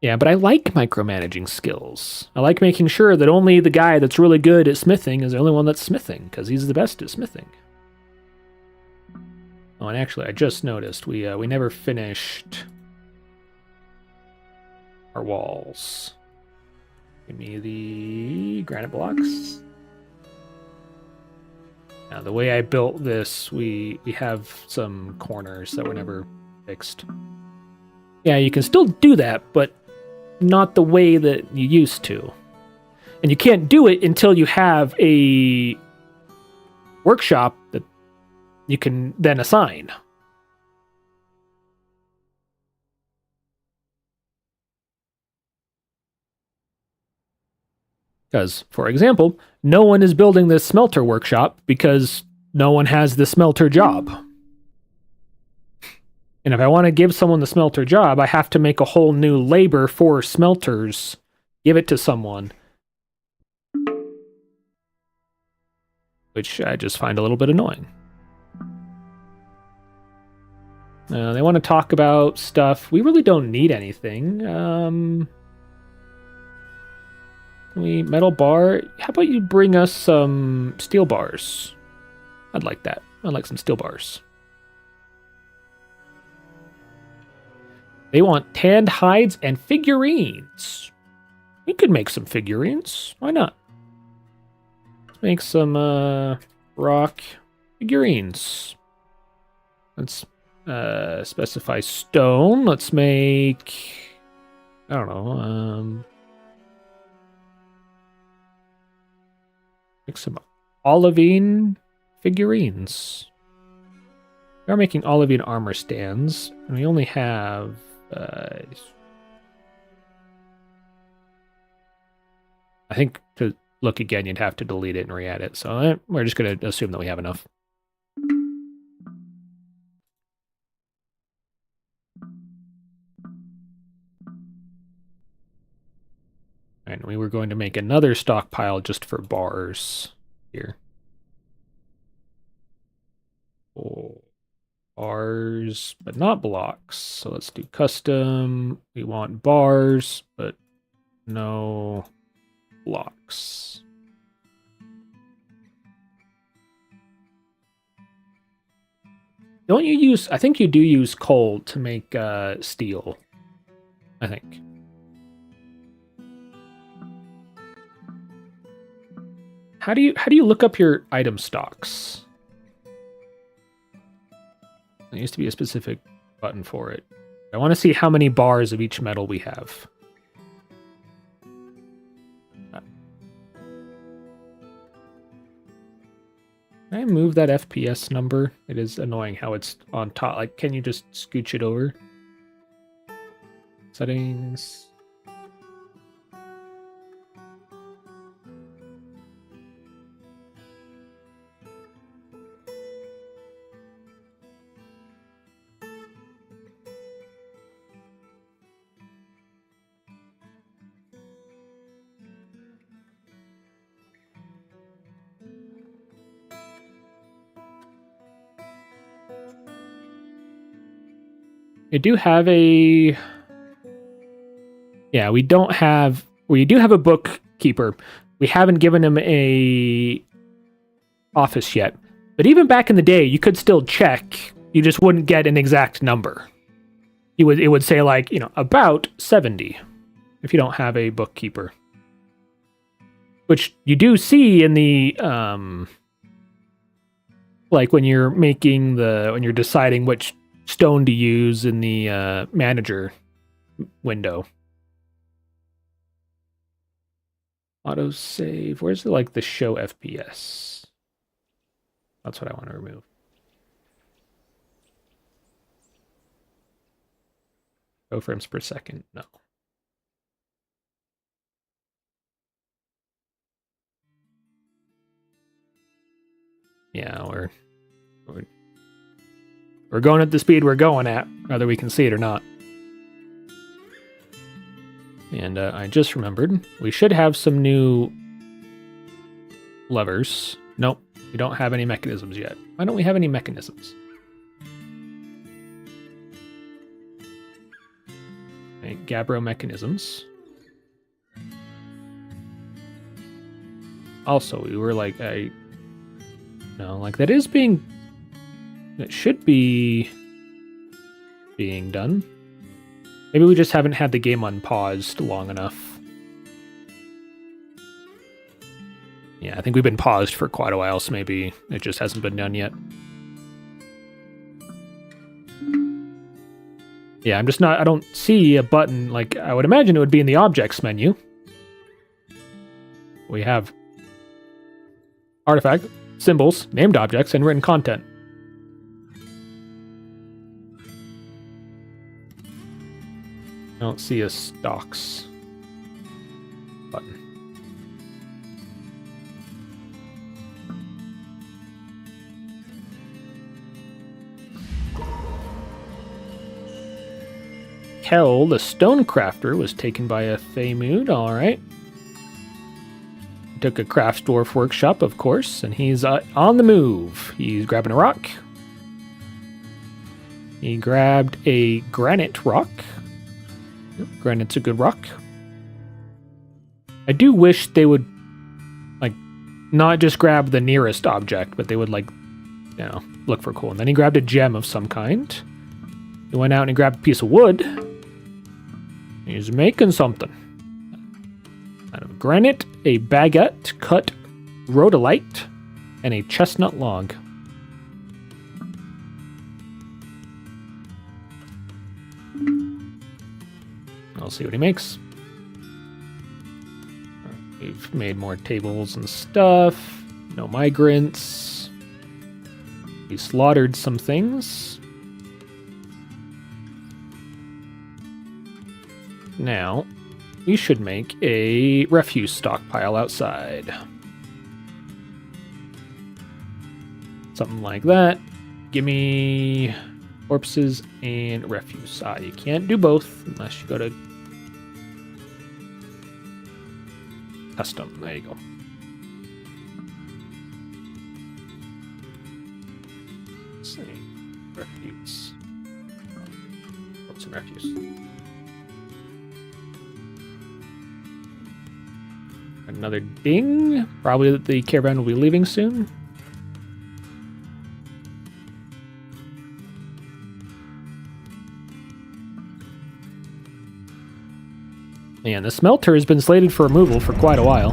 Yeah, but I like micromanaging skills. I like making sure that only the guy that's really good at smithing is the only one that's smithing, because he's the best at smithing. Oh, and actually, I just noticed we never finished our walls. Give me the granite blocks. Now, the way I built this, we have some corners that were never fixed. Yeah, you can still do that, but not the way that you used to. And you can't do it until you have a workshop that you can then assign. Because, for example, no one is building this smelter workshop because no one has the smelter job. And if I want to give someone the smelter job, I have to make a whole new labor for smelters, give it to someone. Which I just find a little bit annoying. They want to talk about stuff. We really don't need anything. Metal bar. How about you bring us some steel bars? I'd like that. I'd like some steel bars. They want tanned hides and figurines. We could make some figurines. Why not? Let's make some rock figurines. Let's specify stone. Let's make... I don't know. Make some olivine figurines. We are making olivine armor stands, and we only have... I think to look again, you'd have to delete it and re-add it. So we're just going to assume that we have enough. And we were going to make another stockpile just for bars here. Oh, bars, but not blocks. So let's do custom. We want bars, but no blocks. Don't you use... I think you do use coal to make steel. I think. How do you look up your item stocks? There used to be a specific button for it. I want to see how many bars of each metal we have. Can I move that FPS number? It is annoying how it's on top. Like, can you just scooch it over? Settings. I do have a... Yeah, we do have a bookkeeper. We haven't given him a office yet. But even back in the day, you could still check. You just wouldn't get an exact number. It would say like, about 70 if you don't have a bookkeeper. Which you do see in the like when you're deciding which stone to use in the manager window. Autosave. Where's the show FPS? That's what I want to remove. Go frames per second. No. Yeah, we're going at the speed we're going at, whether we can see it or not. And I just remembered, we should have some new levers. Nope, we don't have any mechanisms yet. Why don't we have any mechanisms? Okay, Gabbro mechanisms. Also, we were like, that is being... It should be being done. Maybe we just haven't had the game unpaused long enough. Yeah, I think we've been paused for quite a while, so maybe it just hasn't been done yet. Yeah, I don't see a button, I would imagine it would be in the objects menu. We have artifact, symbols, named objects, and written content. I don't see a stocks button. Kel, the stone crafter, was taken by a Thaymud. All right. Took a crafts dwarf workshop, of course, and he's on the move. He's grabbing a rock. He grabbed a granite rock. Yep, granite's a good rock. I do wish they would, not just grab the nearest object, but they would, look for cool. And then he grabbed a gem of some kind. He went out and he grabbed a piece of wood. He's making something. Out of granite, a baguette, cut rhodolite, and a chestnut log. I'll see what he makes. We've made more tables and stuff. No migrants. He slaughtered some things. Now, we should make a refuse stockpile outside. Something like that. Give me corpses and refuse. You can't do both unless you go to custom. There you go. Let's see. Refuse. Corpse and refuse. Another ding. Probably that the caravan will be leaving soon. And the smelter has been slated for removal for quite a while.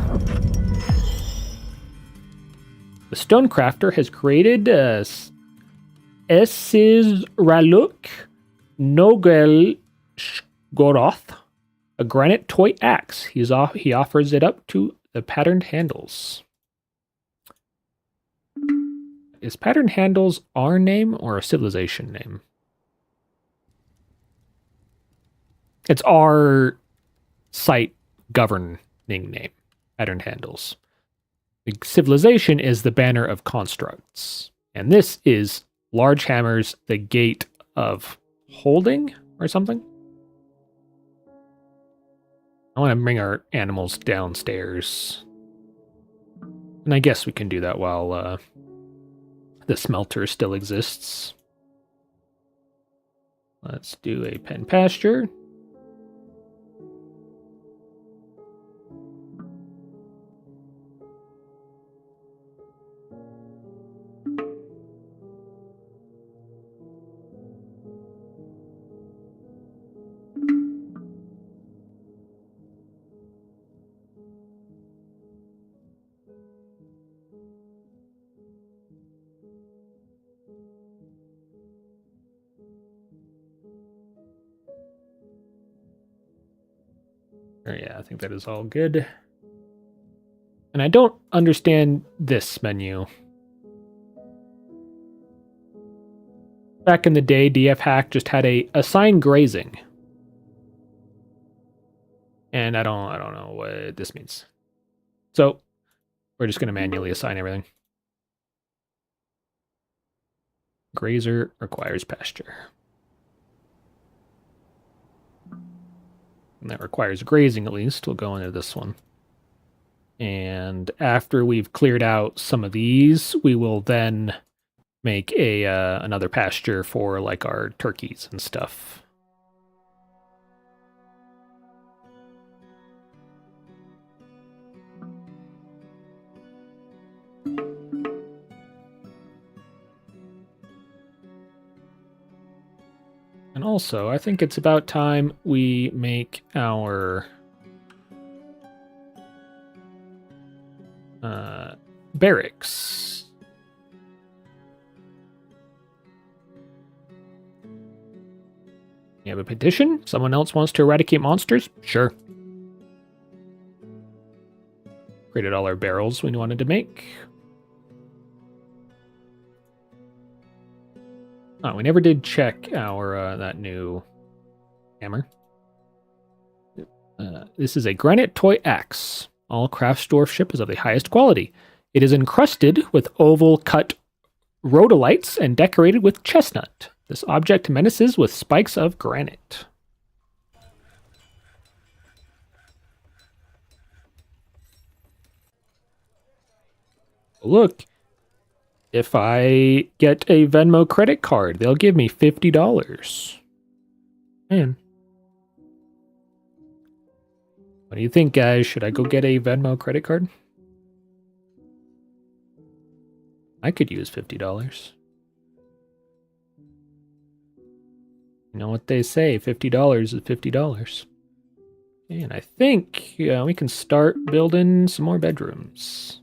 The stonecrafter has created Esizraluk Nogel Shgoroth, a granite toy axe. He offers it up to the patterned handles. Is patterned handles our name or a civilization name? It's our site governing name, patterned handles. The civilization is the banner of constructs. And this is large hammers, the gate of holding or something. I want to bring our animals downstairs. And I guess we can do that while the smelter still exists. Let's do a pen pasture. Yeah, I think that is all good. And I don't understand this menu. Back in the day, DF Hack just had a assign grazing. And I don't know what this means. So we're just going to manually assign everything. Grazer requires pasture. And that requires grazing at least. We'll go into this one. And after we've cleared out some of these, we will then make a another pasture for like our turkeys and stuff. And also, I think it's about time we make our barracks. You have a petition? Someone else wants to eradicate monsters? Sure. Created all our barrels we wanted to make. Oh, we never did check our that new hammer. This is a granite toy axe. All craftsdwarfship is of the highest quality. It is encrusted with oval cut rhodolites and decorated with chestnut. This object menaces with spikes of granite. Look, if I get a Venmo credit card, they'll give me $50. Man. What do you think, guys? Should I go get a Venmo credit card? I could use $50. You know what they say, $50 is $50. And I think we can start building some more bedrooms.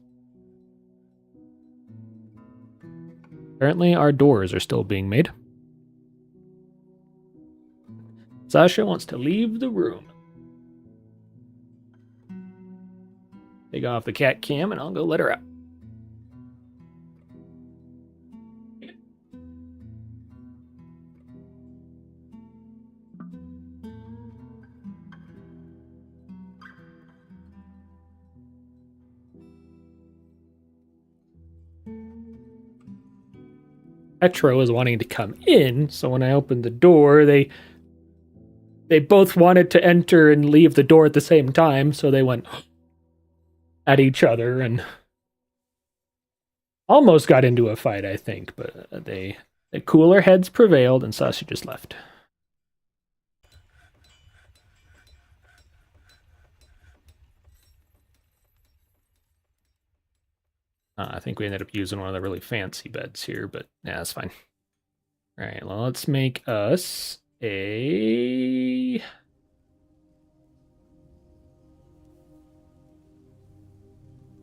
Apparently our doors are still being made. Sasha wants to leave the room. Take off the cat cam and I'll go let her out. Petro was wanting to come in, so when I opened the door, they both wanted to enter and leave the door at the same time, so they went at each other and almost got into a fight, I think, but the cooler heads prevailed and Sasha just left. I think we ended up using one of the really fancy beds here, but yeah, that's fine. All right, well, let's make us a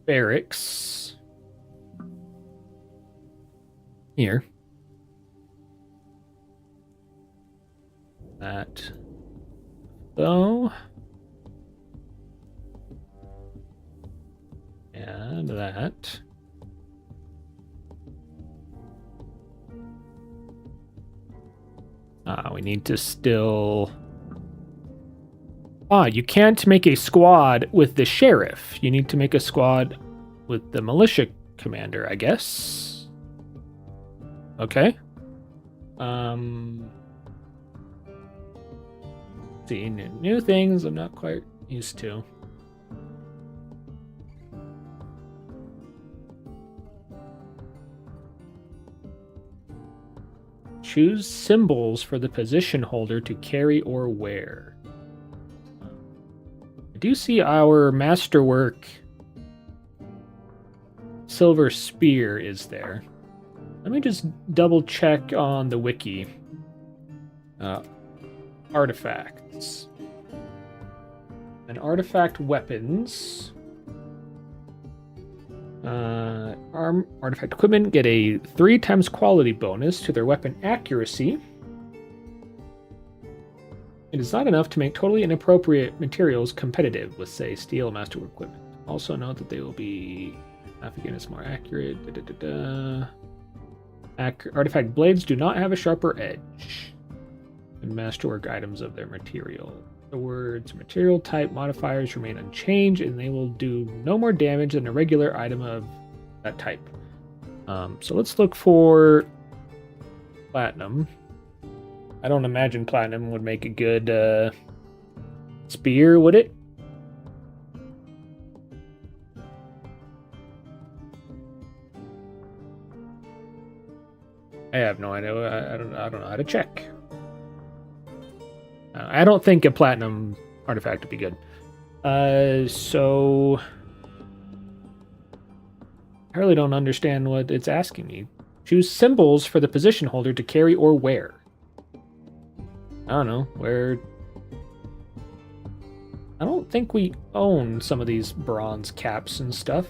barracks here. That though. And that. We need to still... you can't make a squad with the sheriff. You need to make a squad with the militia commander, I guess. Okay. See, new things I'm not quite used to. choose symbols for the position holder to carry or wear. I do see our masterwork silver spear is there. Let me just double check on the wiki. Artifacts. And artifact weapons. Artifact equipment get a 3 times quality bonus to their weapon accuracy. It is not enough to make totally inappropriate materials competitive with, say, steel masterwork equipment. Also note that they will be half again is more accurate. Artifact blades do not have a sharper edge. And masterwork items of their material. The words material type modifiers remain unchanged, and they will do no more damage than a regular item of that type. So let's look for platinum. I don't imagine platinum would make a good spear, would it? I have no idea. I don't know how to check. I don't think a platinum artifact would be good. So I really don't understand what it's asking me. Choose symbols for the position holder to carry or wear. I don't know, where... I don't think we own some of these bronze caps and stuff.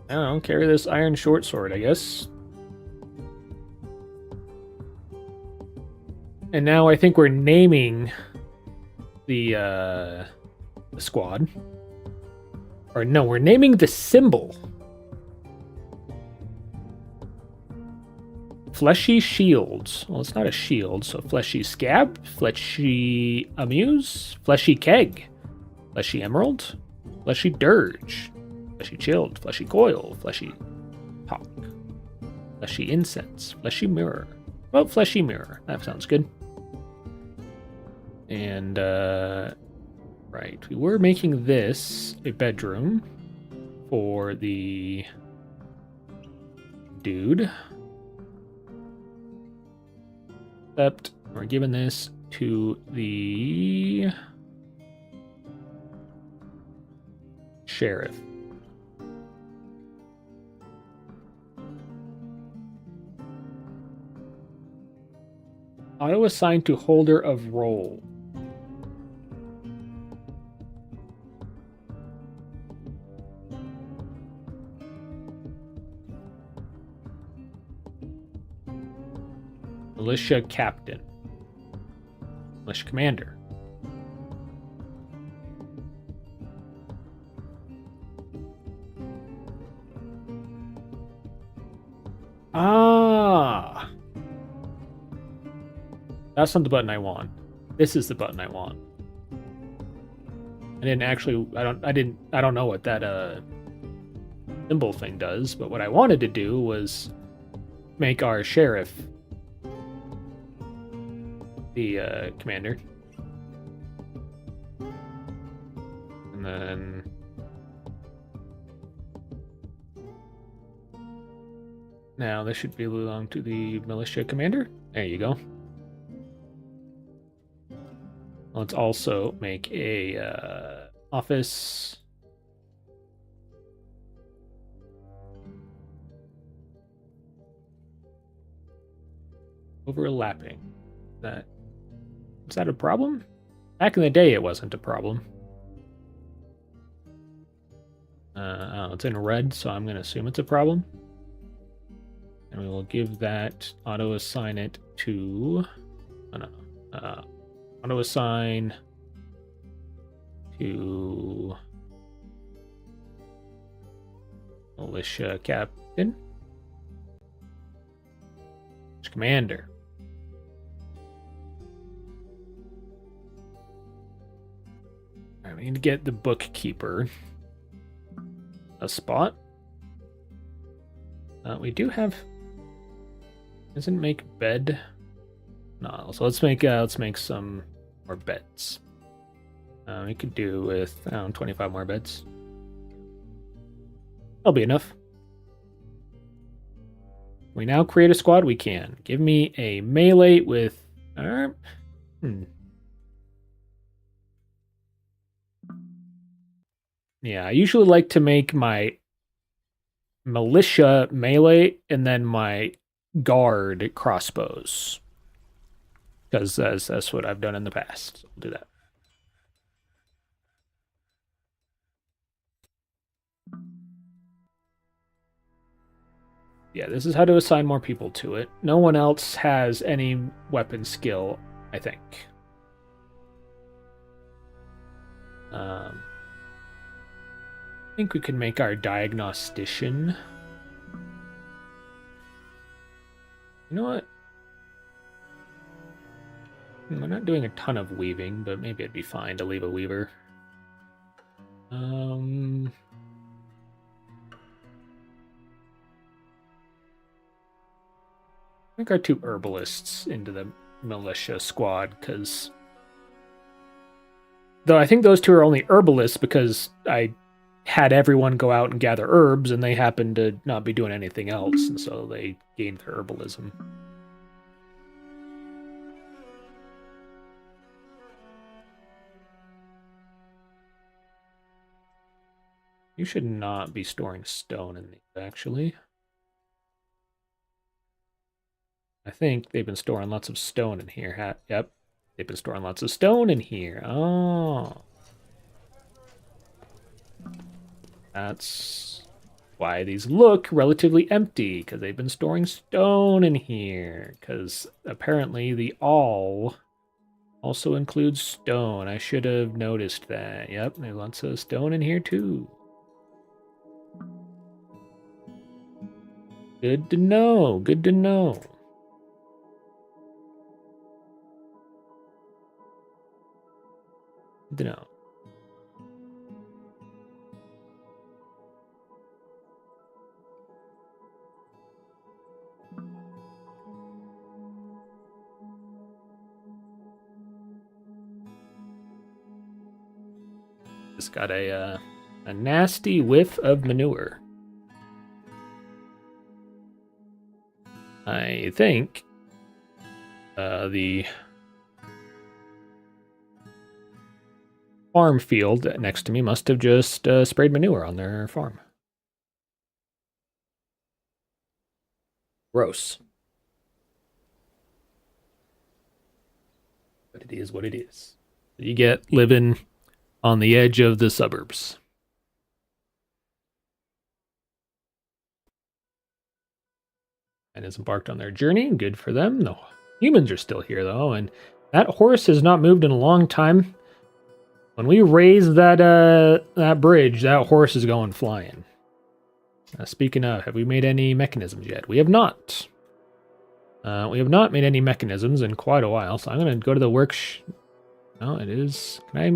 I don't know, carry this iron short sword, I guess. And now I think we're naming the squad. Or no, we're naming the symbol. Fleshy shields. Well, it's not a shield, so fleshy scab, fleshy amuse, fleshy keg, fleshy emerald, fleshy dirge, fleshy chilled, fleshy coil, fleshy talk, fleshy incense, fleshy mirror. Well, fleshy mirror. That sounds good. And, right, we were making this a bedroom for the dude. Except we're giving this to the sheriff. Auto assigned to holder of role. Militia captain. Militia commander. Ah! That's not the button I want. This is the button I want. I didn't actually, I don't know what that symbol thing does, but what I wanted to do was make our sheriff the commander. And then now this should belong to the militia commander. There you go. Let's also make a office. Overlapping. Is that a problem? Back in the day, it wasn't a problem. Oh, it's in red, so I'm going to assume it's a problem. And we will give that, auto-assign it to... Oh, no. Auto-assign to... Militia Captain. Commander. We need to get the bookkeeper a spot. We do have. Doesn't make bed. No, so let's make some more beds. We could do with 25 more beds. That'll be enough. We now create a squad. We can. Give me a melee with... Yeah, I usually like to make my militia melee and then my guard crossbows. Because that's what I've done in the past. So I'll do that. Yeah, this is how to assign more people to it. No one else has any weapon skill, I think. I think we can make our diagnostician. You know what? We're not doing a ton of weaving, but maybe it'd be fine to leave a weaver. I think our 2 herbalists into the militia squad, because... Though I think those 2 are only herbalists because I had everyone go out and gather herbs, and they happened to not be doing anything else, and so they gained their herbalism. You should not be storing stone in these, actually. I think they've been storing lots of stone in here. Yep, they've been storing lots of stone in here. Oh. That's why these look relatively empty, because they've been storing stone in here. Because apparently the all also includes stone. I should have noticed that. Yep, there's lots of stone in here too. Good to know. Good to know. Good to know. Just got a nasty whiff of manure. I think the farm field next to me must have just sprayed manure on their farm. Gross. But it is what it is. You get living on the edge of the suburbs. And has embarked on their journey. Good for them. The humans are still here, though, and that horse has not moved in a long time. When we raise that bridge, that horse is going flying. Speaking of, have we made any mechanisms yet? We have not. We have not made any mechanisms in quite a while, so I'm going to go to the No, it is... Can I...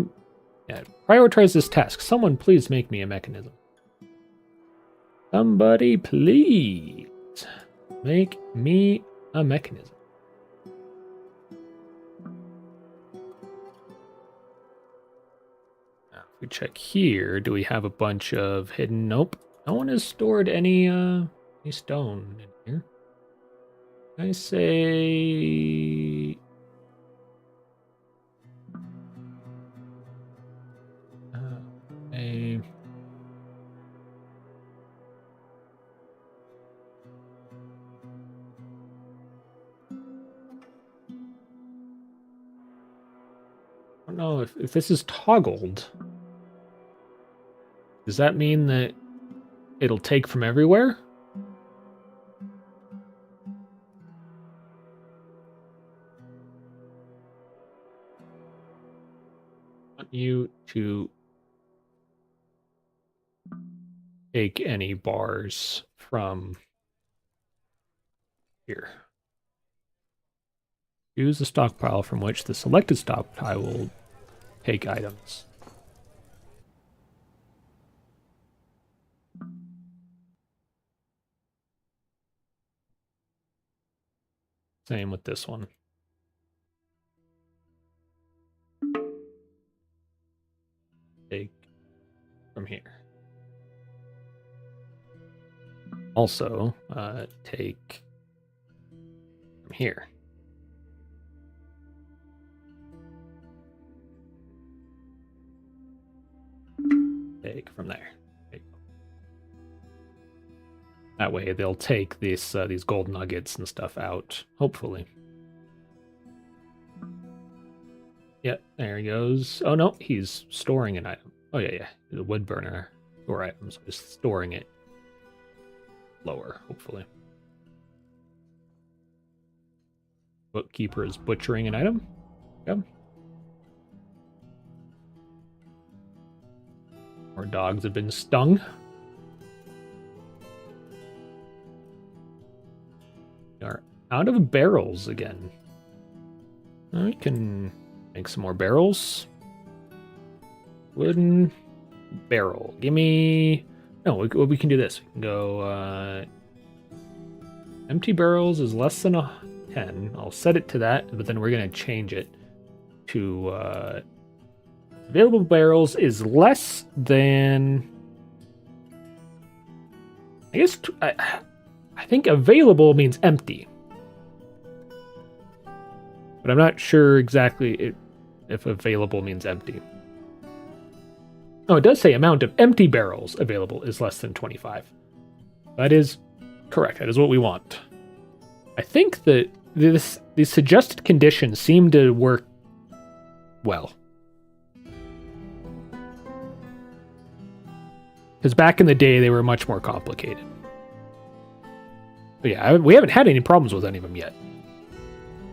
Yeah, prioritize this task. Someone please make me a mechanism. Somebody please make me a mechanism. Now, if we check here, do we have a bunch of hidden... Nope. No one has stored any stone in here. I say... I don't know if this is toggled. Does that mean that it'll take from everywhere? I want you to take any bars from here. Use the stockpile from which the selected stockpile will take items. Same with this one. Take from here. also take from here. Take from there. That way they'll take these gold nuggets and stuff out, hopefully. Yep, there he goes. Oh no, he's storing an item. Oh yeah, the wood burner. Store items, so just storing it lower, hopefully. Bookkeeper is butchering an item. Yep. More dogs have been stung. We are out of barrels again. We can make some more barrels. Wooden barrel. Give me... No, we can do this. We can go... empty barrels is less than 10. I'll set it to that, but then we're going to change it to... available barrels is less than... I guess... I think available means empty. But I'm not sure exactly if available means empty. Oh, it does say amount of empty barrels available is less than 25. That is correct. That is what we want. I think that these suggested conditions seem to work well. Because back in the day, they were much more complicated. But yeah, we haven't had any problems with any of them yet.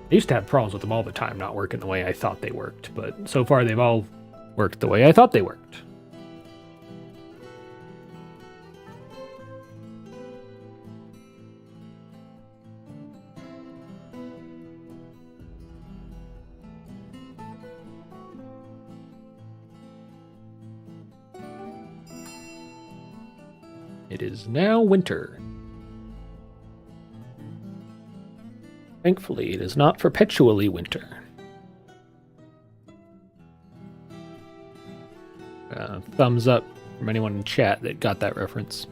I used to have problems with them all the time, not working the way I thought they worked. But so far, they've all worked the way I thought they worked. It is now winter. Thankfully, it is not perpetually winter. Thumbs up from anyone in chat that got that reference.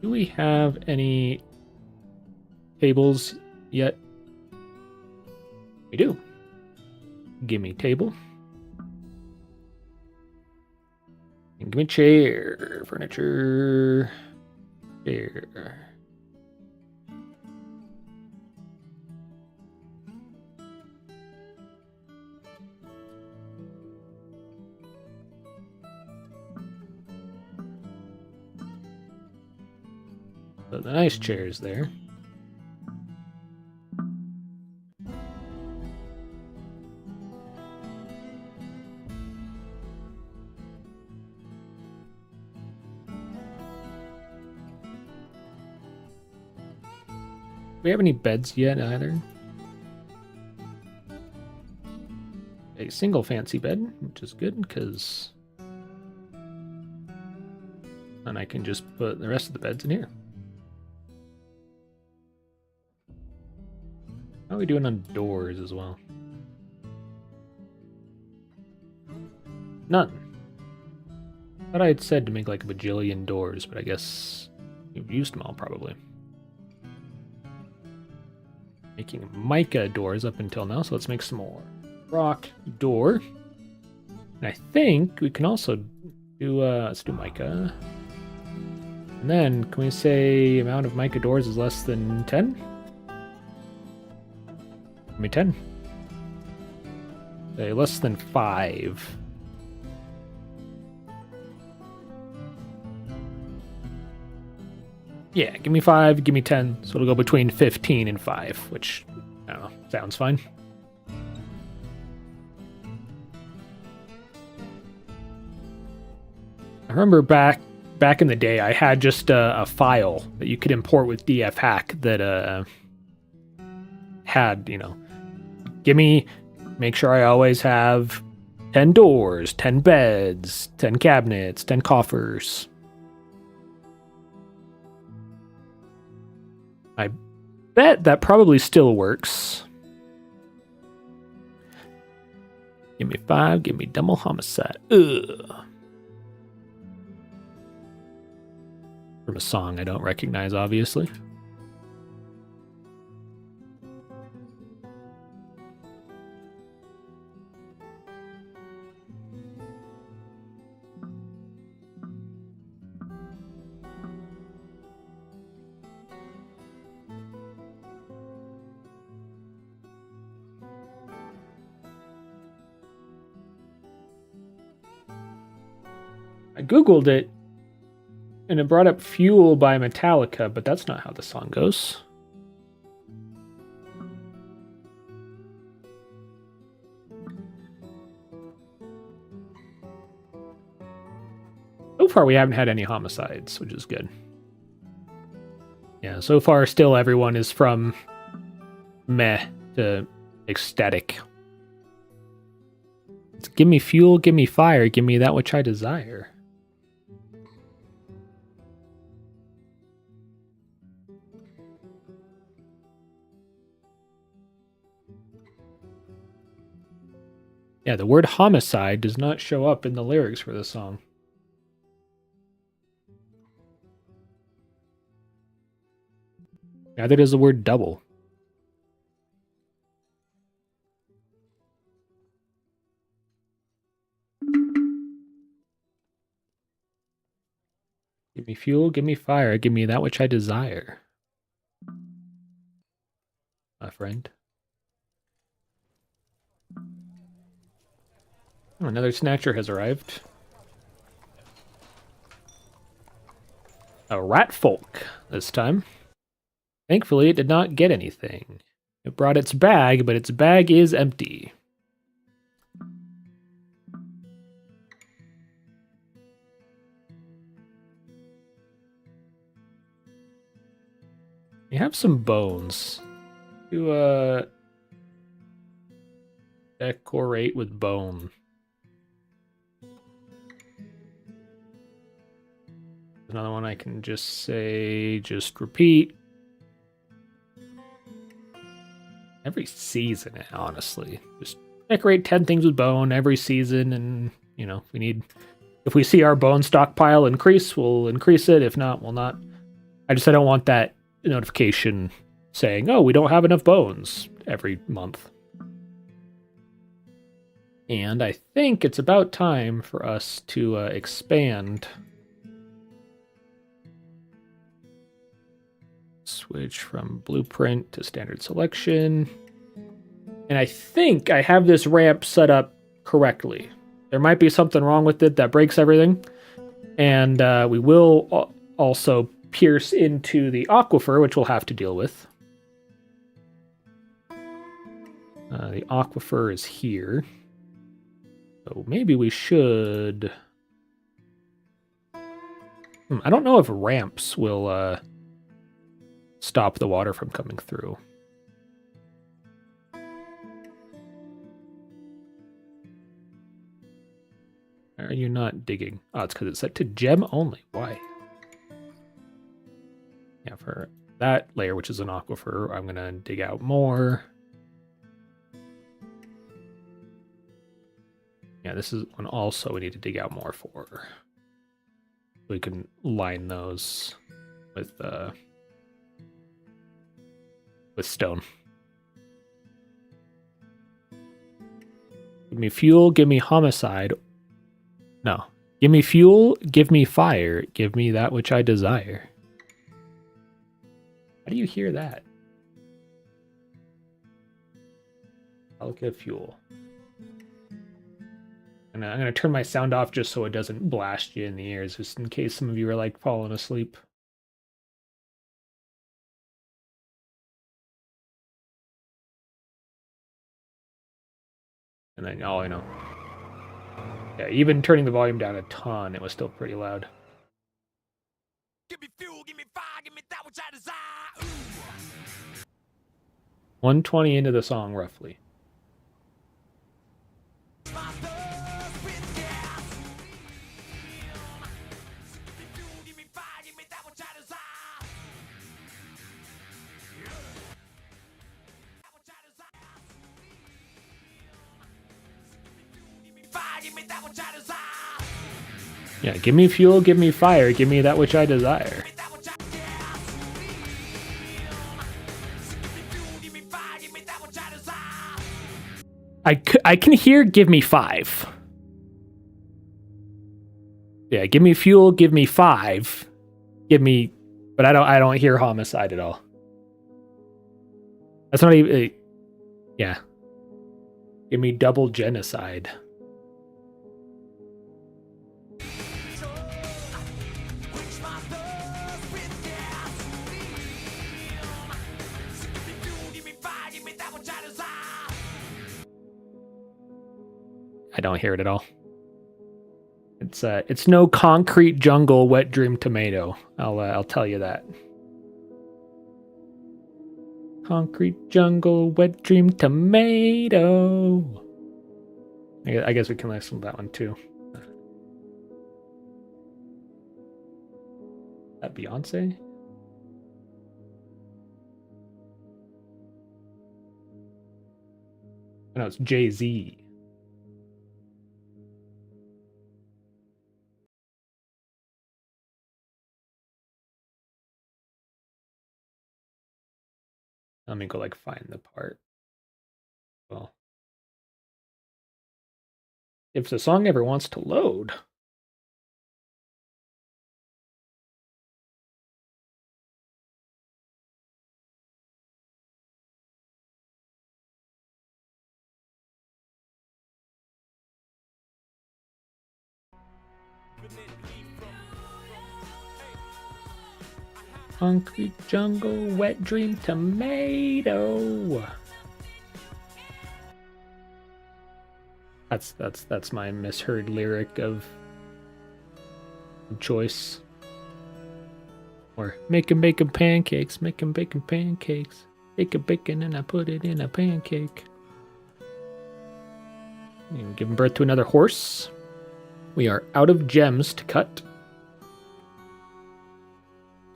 Do we have any tables yet? We do. Gimme table. And gimme chair. Furniture. Chair. So the nice chairs there. Do we have any beds yet either? A single fancy bed, which is good because then I can just put the rest of the beds in here. How are we doing on doors as well? None. Thought I had said to make like a bajillion doors, but I guess you've used them all probably. Making mica doors up until now, so let's make some more. Rock door. And I think we can also do, let's do mica. And then, can we say amount of mica doors is less than 10? Give me 10. Say less than 5. Yeah, give me 5, give me 10. So it'll go between 15 and 5, which, I don't know, sounds fine. I remember back in the day, I had just a file that you could import with dfhack that had, you know, make sure I always have 10 doors, 10 beds, 10 cabinets, 10 coffers. bet that probably still works. Give me 5, give me double homicide. Ugh. From a song I don't recognize, obviously. I googled it, and it brought up Fuel by Metallica, but that's not how the song goes. So far, we haven't had any homicides, which is good. Yeah, so far, still everyone is from meh to ecstatic. It's give me fuel, give me fire, give me that which I desire. Yeah, the word homicide does not show up in the lyrics for the song. Neither does the word double. Give me fuel, give me fire, give me that which I desire. My friend. Oh, another snatcher has arrived. A rat folk this time. Thankfully, it did not get anything. It brought its bag, but its bag is empty. We have some bones. To decorate with bone. Another one I can just say, just repeat. Every season, honestly. Just decorate 10 things with bone every season, and, you know, if we see our bone stockpile increase, we'll increase it. If not, we'll not. I don't want that notification saying, oh, we don't have enough bones every month. And I think it's about time for us to expand. Switch from blueprint to standard selection. And I think I have this ramp set up correctly. There might be something wrong with it that breaks everything. And we will also pierce into the aquifer, which we'll have to deal with. The aquifer is here. So maybe we should... I don't know if ramps will stop the water from coming through. Are you not digging? Oh, it's because it's set to gem only. Why? Yeah, for that layer, which is an aquifer, I'm going to dig out more. Yeah, this is one also we need to dig out more for. We can line those with stone. Give me fuel, give me homicide. No. Give me fuel, give me fire, give me that which I desire. How do you hear that? I'll give fuel. And I'm going to turn my sound off just so it doesn't blast you in the ears, just in case some of you are like falling asleep. And then, oh, I know. Yeah, even turning the volume down a ton, it was still pretty loud. Give me fuel, give me fire, give me that which I desire. Ooh. 120 into the song, roughly. give me that which I desire. Yeah, give me fuel, give me fire, give me that which I desire. Give me that which I give me fuel, give me fire, give me that which I desire. I can hear give me 5. Yeah, give me fuel, give me 5. Give me, but I don't hear homicide at all. That's not even yeah. Give me double genocide. I don't hear it at all. It's no concrete jungle wet dream tomato. I'll tell you that. Concrete jungle wet dream tomato. I guess we can listen to that one too. That Beyonce? No, it's Jay-Z. Let me go like find the part. Well, if the song ever wants to load. Concrete jungle wet dream tomato. That's my misheard lyric of choice. Or making bacon pancakes, making bacon pancakes. Take a bacon and I put it in a pancake. Giving birth to another horse. We are out of gems to cut.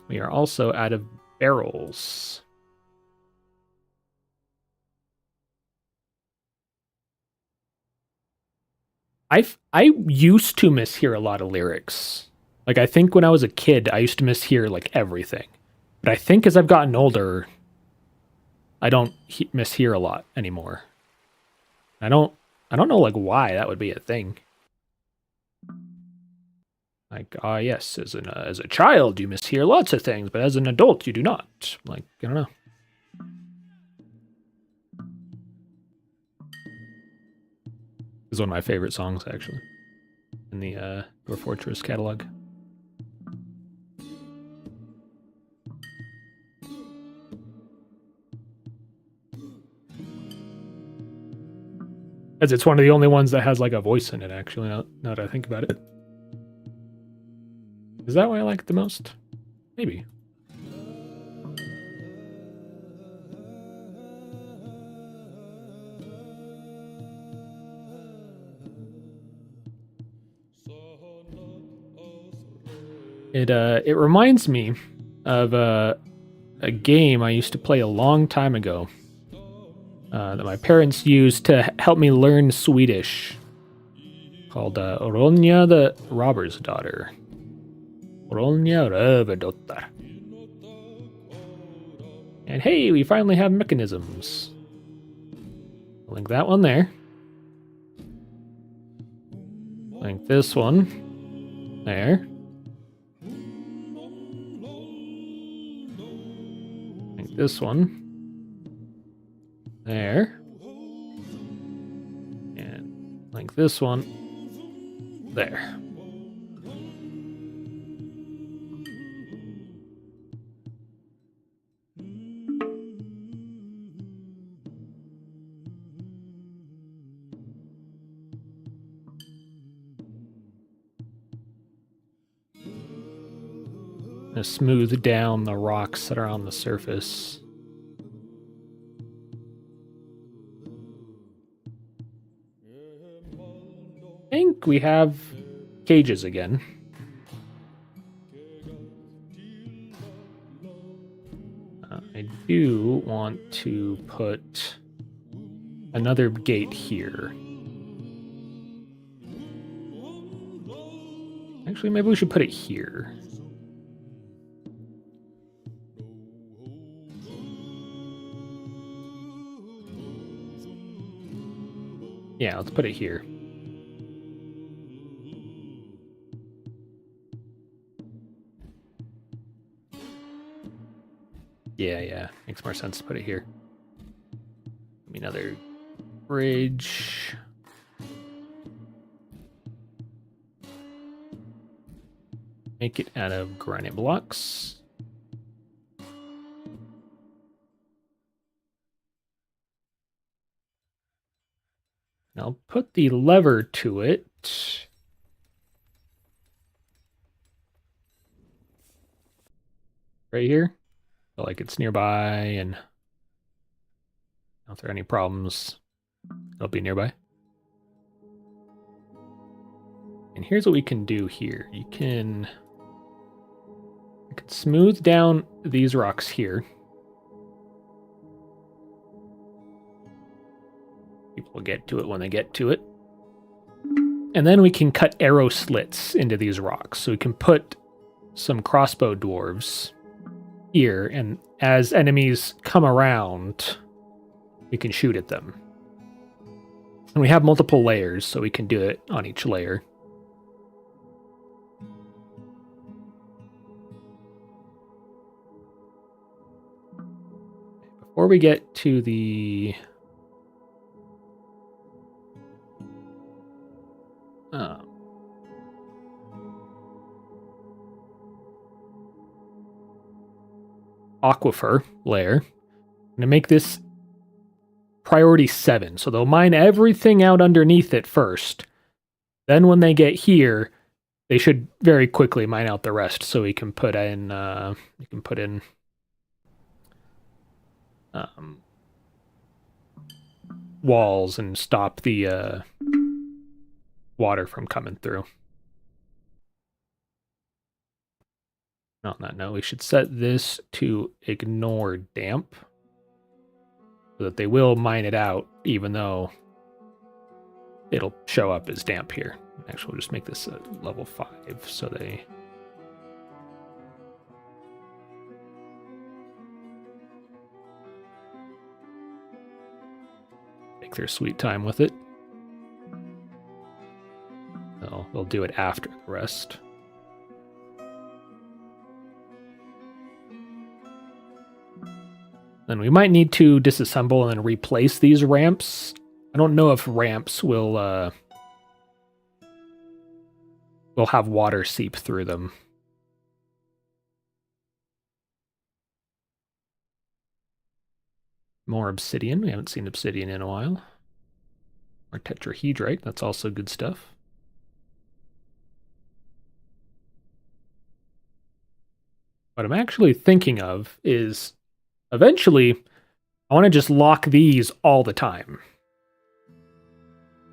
We are also out of barrels. I used to mishear a lot of lyrics. Like, I think when I was a kid, I used to mishear, like, everything. But I think as I've gotten older, I don't mishear a lot anymore. I don't know, like, why that would be a thing. Like, yes, as a child, you mishear lots of things, but as an adult, you do not. Like, I don't know. This is one of my favorite songs, actually, in the Dwarf Fortress catalog. As it's one of the only ones that has like a voice in it, actually, now that I think about it. Is that why I like it the most? Maybe. It reminds me of a game I used to play a long time ago that my parents used to help me learn Swedish, called Ronja the Robber's Daughter. Ronja Rövardotter. And hey, we finally have mechanisms. Link that one there. Link this one there. Link this one there. And link this one there. Smooth down the rocks that are on the surface. I think we have cages again. I do want to put another gate here. Actually, maybe we should put it here. Yeah, let's put it here. Yeah, makes more sense to put it here. Maybe another bridge. Make it out of granite blocks. And I'll put the lever to it. Right here. Feel like it's nearby, and if there are any problems, it'll be nearby. And here's what we can do here. You can smooth down these rocks here. People will get to it when they get to it. And then we can cut arrow slits into these rocks. So we can put some crossbow dwarves here, and as enemies come around, we can shoot at them. And we have multiple layers, so we can do it on each layer. Before we get to the aquifer layer, I'm going to make this priority 7. So they'll mine everything out underneath it first. Then when they get here, they should very quickly mine out the rest. So we can put in walls and stop the water from coming through. On that note, we should set this to ignore damp, so that they will mine it out, even though it'll show up as damp here. Actually, we'll just make this a level 5, so they... take their sweet time with it. They'll do it after the rest. Then we might need to disassemble and then replace these ramps. I don't know if ramps will have water seep through them. More obsidian. We haven't seen obsidian in a while. More tetrahedrite. That's also good stuff. What I'm actually thinking of is eventually I want to just lock these all the time.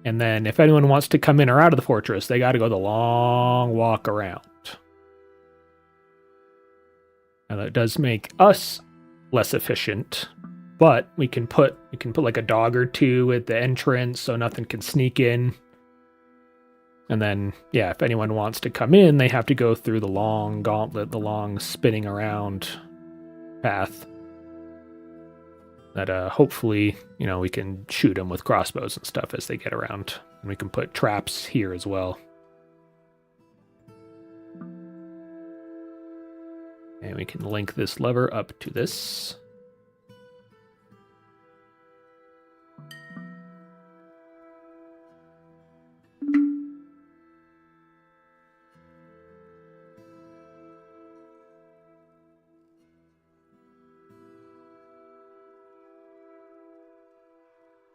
And then if anyone wants to come in or out of the fortress, they got to go the long walk around. Now that does make us less efficient, but we can put like a dog or two at the entrance so nothing can sneak in. And then, yeah, if anyone wants to come in, they have to go through the long gauntlet, the long spinning around path. That hopefully, we can shoot them with crossbows and stuff as they get around. And we can put traps here as well. And we can link this lever up to this.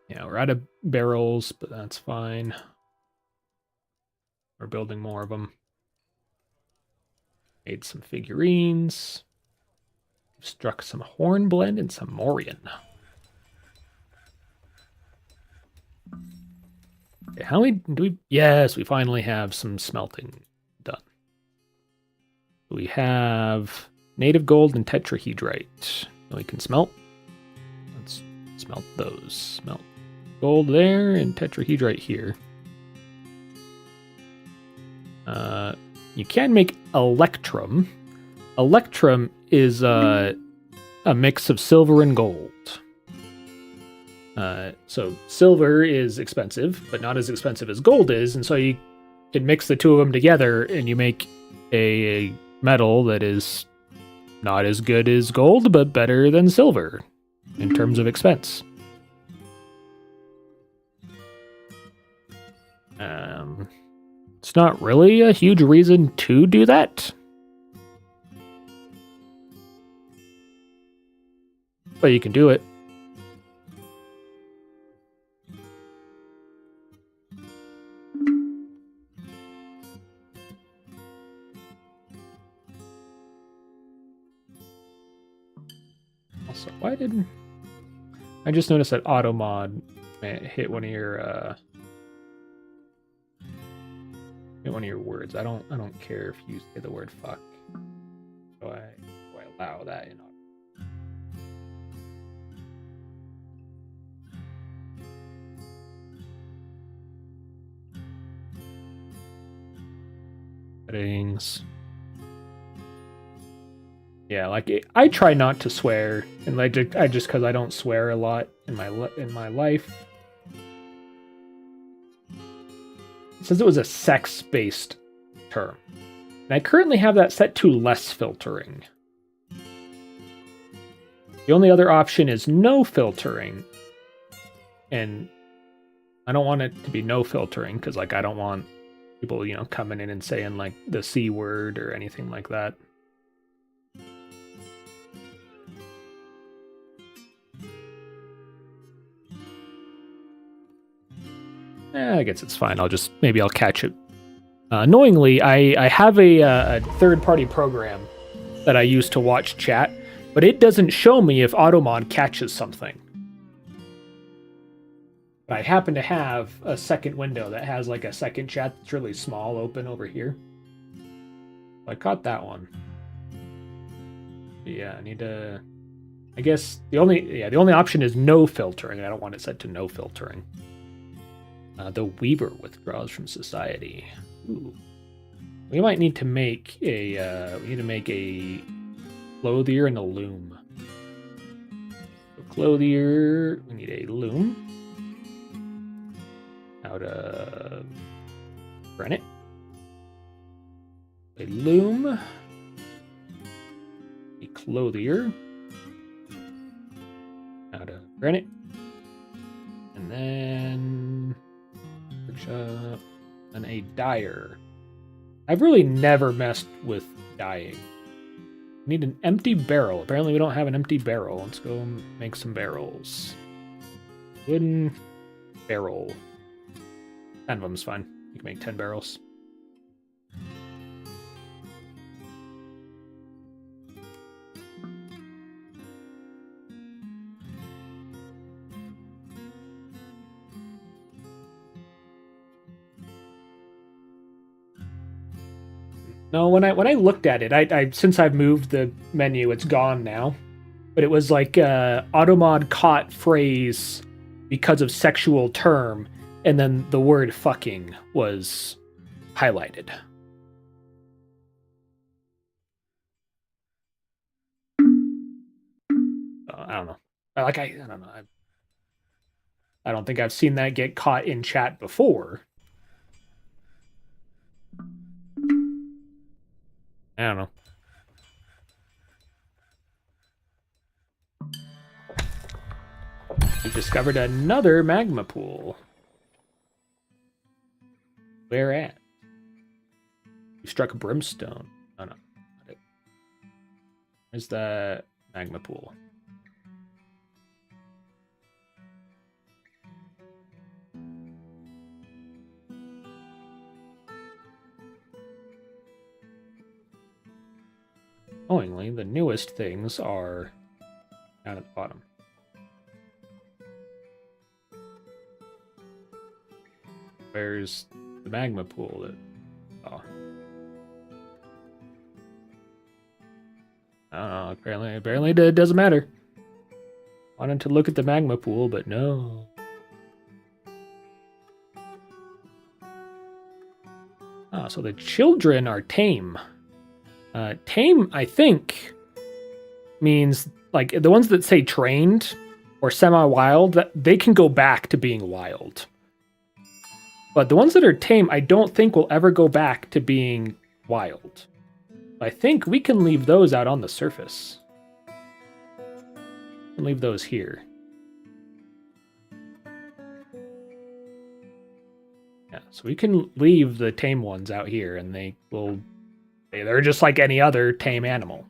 Yeah, we're out of barrels, but that's fine. We're building more of them. Made some figurines. Struck some hornblende and some morion. Okay, how do we... Yes, we finally have some smelting done. We have native gold and tetrahedrite. We can smelt. Let's smelt those. Smelt gold there and tetrahedrite here. You can make electrum. Electrum is a mix of silver and gold. So silver is expensive, but not as expensive as gold is, and so you can mix the two of them together, and you make a metal that is not as good as gold, but better than silver in terms of expense. It's not really a huge reason to do that. But you can do it. Also, why didn't... I just noticed that auto mod hit one of your words. I don't care if you say the word fuck. Do I allow that in auto? Settings. Yeah, like I try not to swear, and like I just because I don't swear a lot in my life. It says it was a sex-based term, and I currently have that set to less filtering. The only other option is no filtering, and I don't want it to be no filtering because like I don't want people coming in and saying like the C word or anything like that. I guess it's fine. Maybe I'll catch it. Annoyingly, I have a third-party program that I use to watch chat, but it doesn't show me if AutoMod catches something. But I happen to have a second window that has like a second chat that's really small open over here. I caught that one. But yeah, I need to... I guess the only option is no filtering. I don't want it set to no filtering. The Weaver withdraws from society. Ooh. We might need to make a clothier and a loom. So clothier, we need a loom. Out of granite. A loom. A clothier. Out of granite. And then workshop and a dyer. I've really never messed with dyeing. Need an empty barrel. Apparently we don't have an empty barrel. Let's go make some barrels. Wooden barrel. 10 of them is fine. You can make 10 barrels. No, when I looked at it, I since I've moved the menu, it's gone now. But it was like AutoMod caught phrase because of sexual term, and then the word fucking was highlighted. I don't know. I don't know. I don't think I've seen that get caught in chat before. I don't know. We discovered another magma pool. Where at? You struck a brimstone. Oh no, not it. Where's the magma pool? Annoyingly, the newest things are down at the bottom. Where's the magma pool that... Oh. I don't know, apparently it doesn't matter. Wanted to look at the magma pool, but no. Oh, So the children are tame. Tame, I think, means like the ones that say trained or semi-wild, that they can go back to being wild. But the ones that are tame, I don't think will ever go back to being wild. I think we can leave those out on the surface. And leave those here. Yeah, so we can leave the tame ones out here, and they're just like any other tame animal.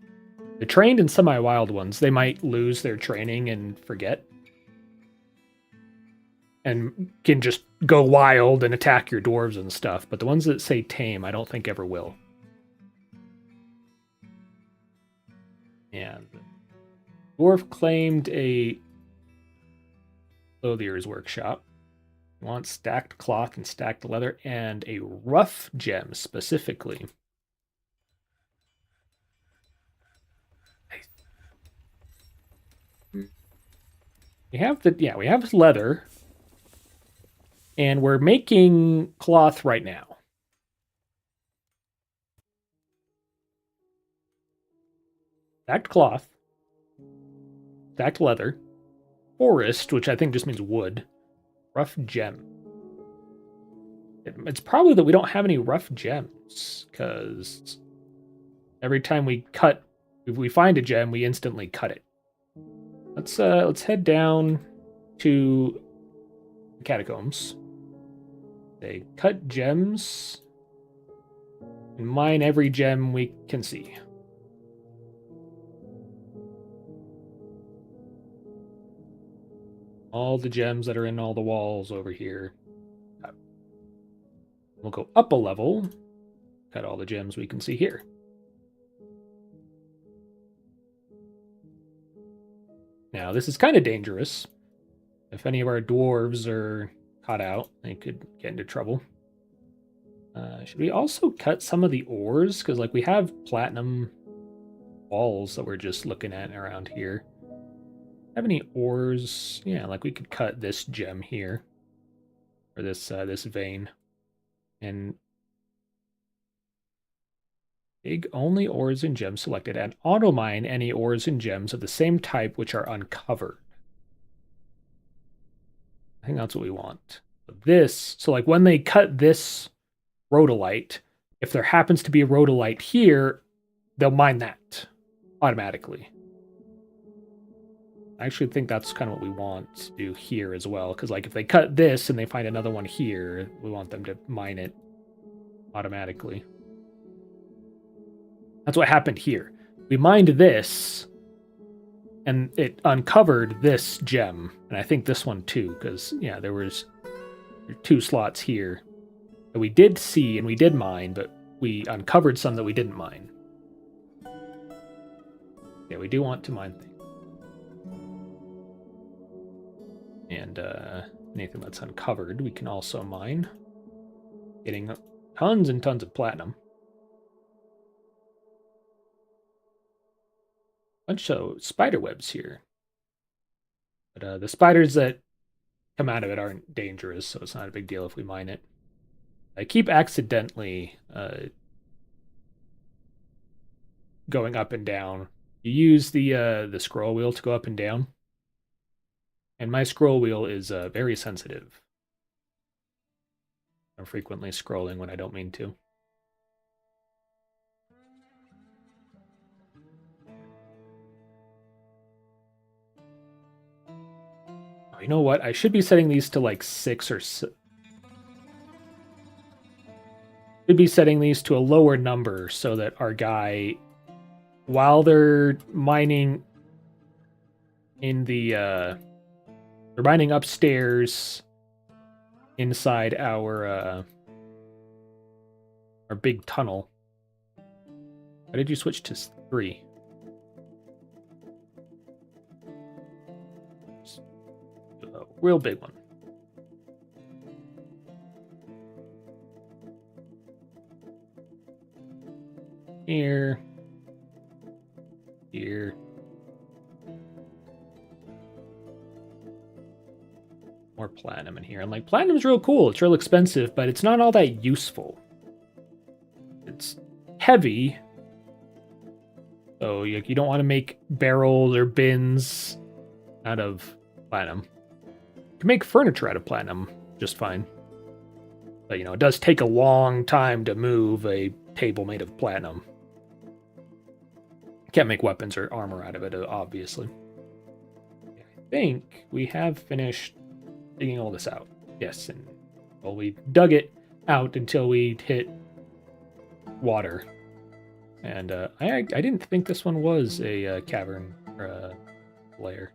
The trained and semi-wild ones, they might lose their training and forget. And can just go wild and attack your dwarves and stuff. But the ones that say tame, I don't think ever will. And dwarf claimed a clothier's workshop. He wants stacked cloth and stacked leather and a rough gem specifically. We have leather. And we're making cloth right now. Stacked cloth. Stacked leather. Forest, which I think just means wood. Rough gem. It's probably that we don't have any rough gems, because every time we cut, if we find a gem, we instantly cut it. Let's head down to the catacombs. They cut gems and mine every gem we can see. All the gems that are in all the walls over here. We'll go up a level, cut all the gems we can see here. Now, this is kind of dangerous. If any of our dwarves are caught out, they could get into trouble. Should we also cut some of the ores? Because like we have platinum walls that we're just looking at around here. Have any ores? Yeah, like we could cut this gem here, or this vein, and dig only ores and gems selected, and auto mine any ores and gems of the same type which are uncovered. I think that's what we want. So like when they cut this rhodolite, if there happens to be a rhodolite here, they'll mine that automatically. I actually think that's kind of what we want to do here as well, because like if they cut this and they find another one here, we want them to mine it automatically. That's what happened here. We mined this, and it uncovered this gem, and I think this one too, because yeah, there were 2 slots here that we did see and we did mine, but we uncovered some that we didn't mine. Yeah, we do want to mine things. And anything that's uncovered, we can also mine. Getting tons and tons of platinum. Bunch of spider webs here. But the spiders that come out of it aren't dangerous, so it's not a big deal if we mine it. I keep accidentally going up and down. You use the scroll wheel to go up and down. And my scroll wheel is very sensitive. I'm frequently scrolling when I don't mean to. Oh, you know what? I should be setting these to like 6 or 7. Should be setting these to a lower number so that our guy, while they're mining in the they're mining upstairs inside our big tunnel. Why did you switch to 3? A real big one. Here. Here. More platinum in here. And like platinum's real cool. It's real expensive, but it's not all that useful. heavy. So you don't want to make barrels or bins out of platinum. You can make furniture out of platinum just fine. But, it does take a long time to move a table made of platinum. You can't make weapons or armor out of it, obviously. I think we have finished digging all this out. Yes, and we dug it out until we hit water. And I didn't think this one was a cavern or a lair.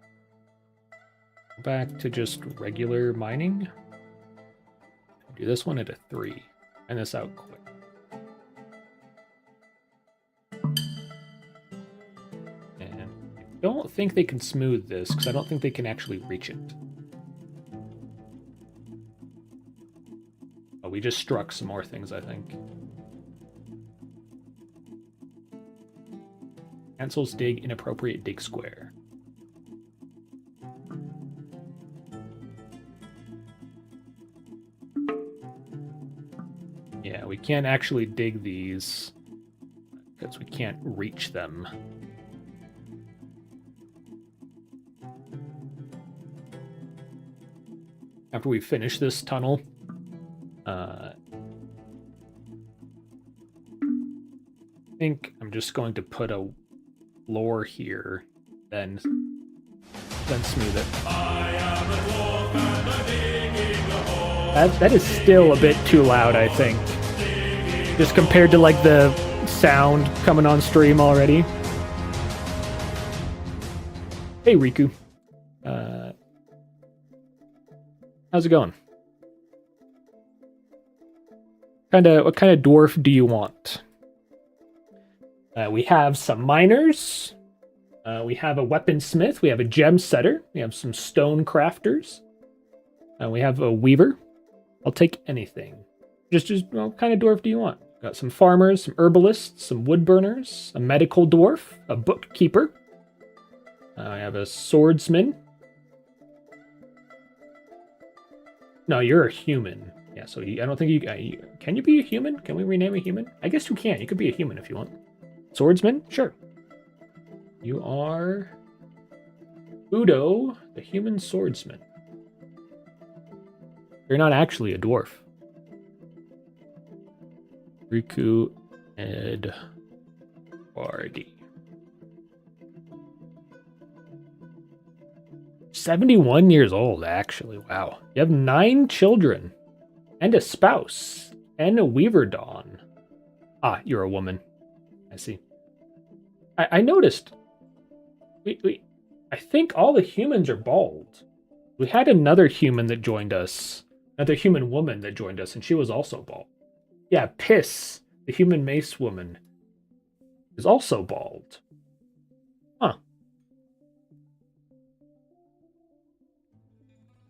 Back to just regular mining. Do this one at a 3. Find this out quick. And I don't think they can smooth this, because I don't think they can actually reach it. Oh, we just struck some more things, I think. Cancels dig inappropriate dig square. Yeah, we can't actually dig these because we can't reach them. After we finish this tunnel, I think I'm just going to put a floor here, then smooth it. That is still a bit too loud, I think. Just compared to like the sound coming on stream already. Hey Riku. How's it going? What kind of dwarf do you want? We have some miners. We have a weaponsmith. We have a gem setter. We have some stone crafters. We have a weaver. I'll take anything. Just what kind of dwarf do you want? Got some farmers, some herbalists, some wood burners, a medical dwarf, a bookkeeper. I have a swordsman. No, you're a human. Yeah, so I don't think you can you be a human? Can we rename a human? I guess you can. You could be a human if you want. Swordsman? Sure. You are Udo, the human swordsman. You're not actually a dwarf. Riku Edwardi. 71 years old, actually. Wow. You have 9 children. And a spouse. And a weaver dawn. Ah, you're a woman. I see. I noticed. I think all the humans are bald. We had another human that joined us. Another human woman that joined us, and she was also bald. Yeah, Piss, the human mace woman, is also bald. Huh.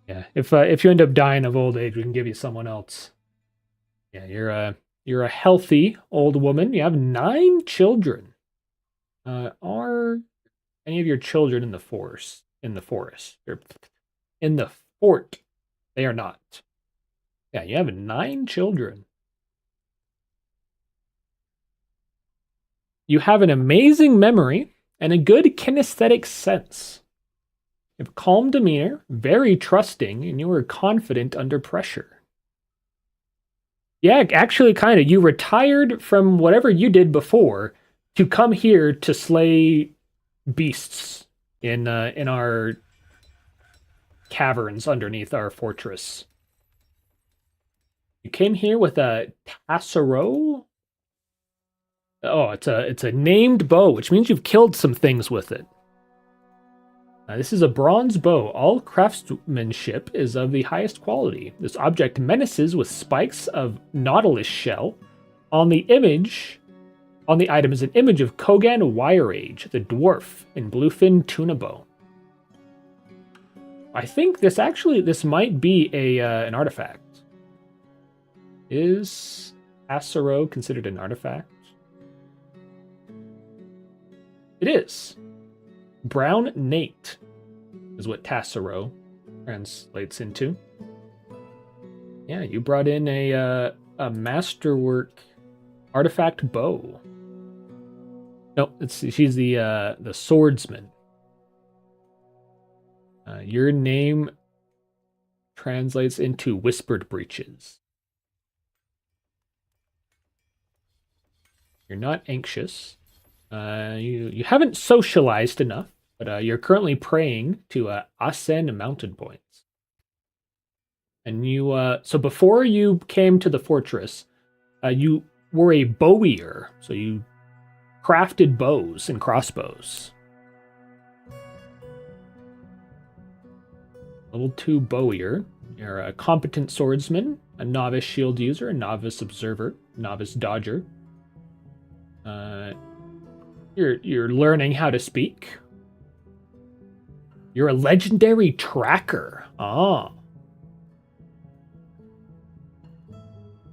Yeah, if you end up dying of old age, we can give you someone else. Yeah, you're a healthy old woman. You have 9 children. Are any of your children in the forest? Or in the fort? They are not. Yeah, you have 9 children. You have an amazing memory and a good kinesthetic sense. You have calm demeanor, very trusting, and you are confident under pressure. Yeah, actually, kind of. You retired from whatever you did before to come here to slay beasts in our caverns underneath our fortress. You came here with a tassero. Oh, it's a named bow, which means you've killed some things with it. This is a bronze bow. All craftsmanship is of the highest quality. This object menaces with spikes of nautilus shell. On the item is an image of Kogan Wireage, the dwarf in bluefin tuna bow. I think this might be an artifact. Is Tassero considered an artifact? It is. Brown Nate is what Tassero translates into. Yeah, you brought in a masterwork artifact bow. No, she's the swordsman. Your name translates into whispered breeches. You're not anxious. You haven't socialized enough, but you're currently praying to ascend mountain points. And so before you came to the fortress, you were a bowier, so you crafted bows and crossbows. Level 2 bowier. You're a competent swordsman, a novice shield user, a novice observer, novice dodger. You're learning how to speak. You're a legendary tracker. Ah.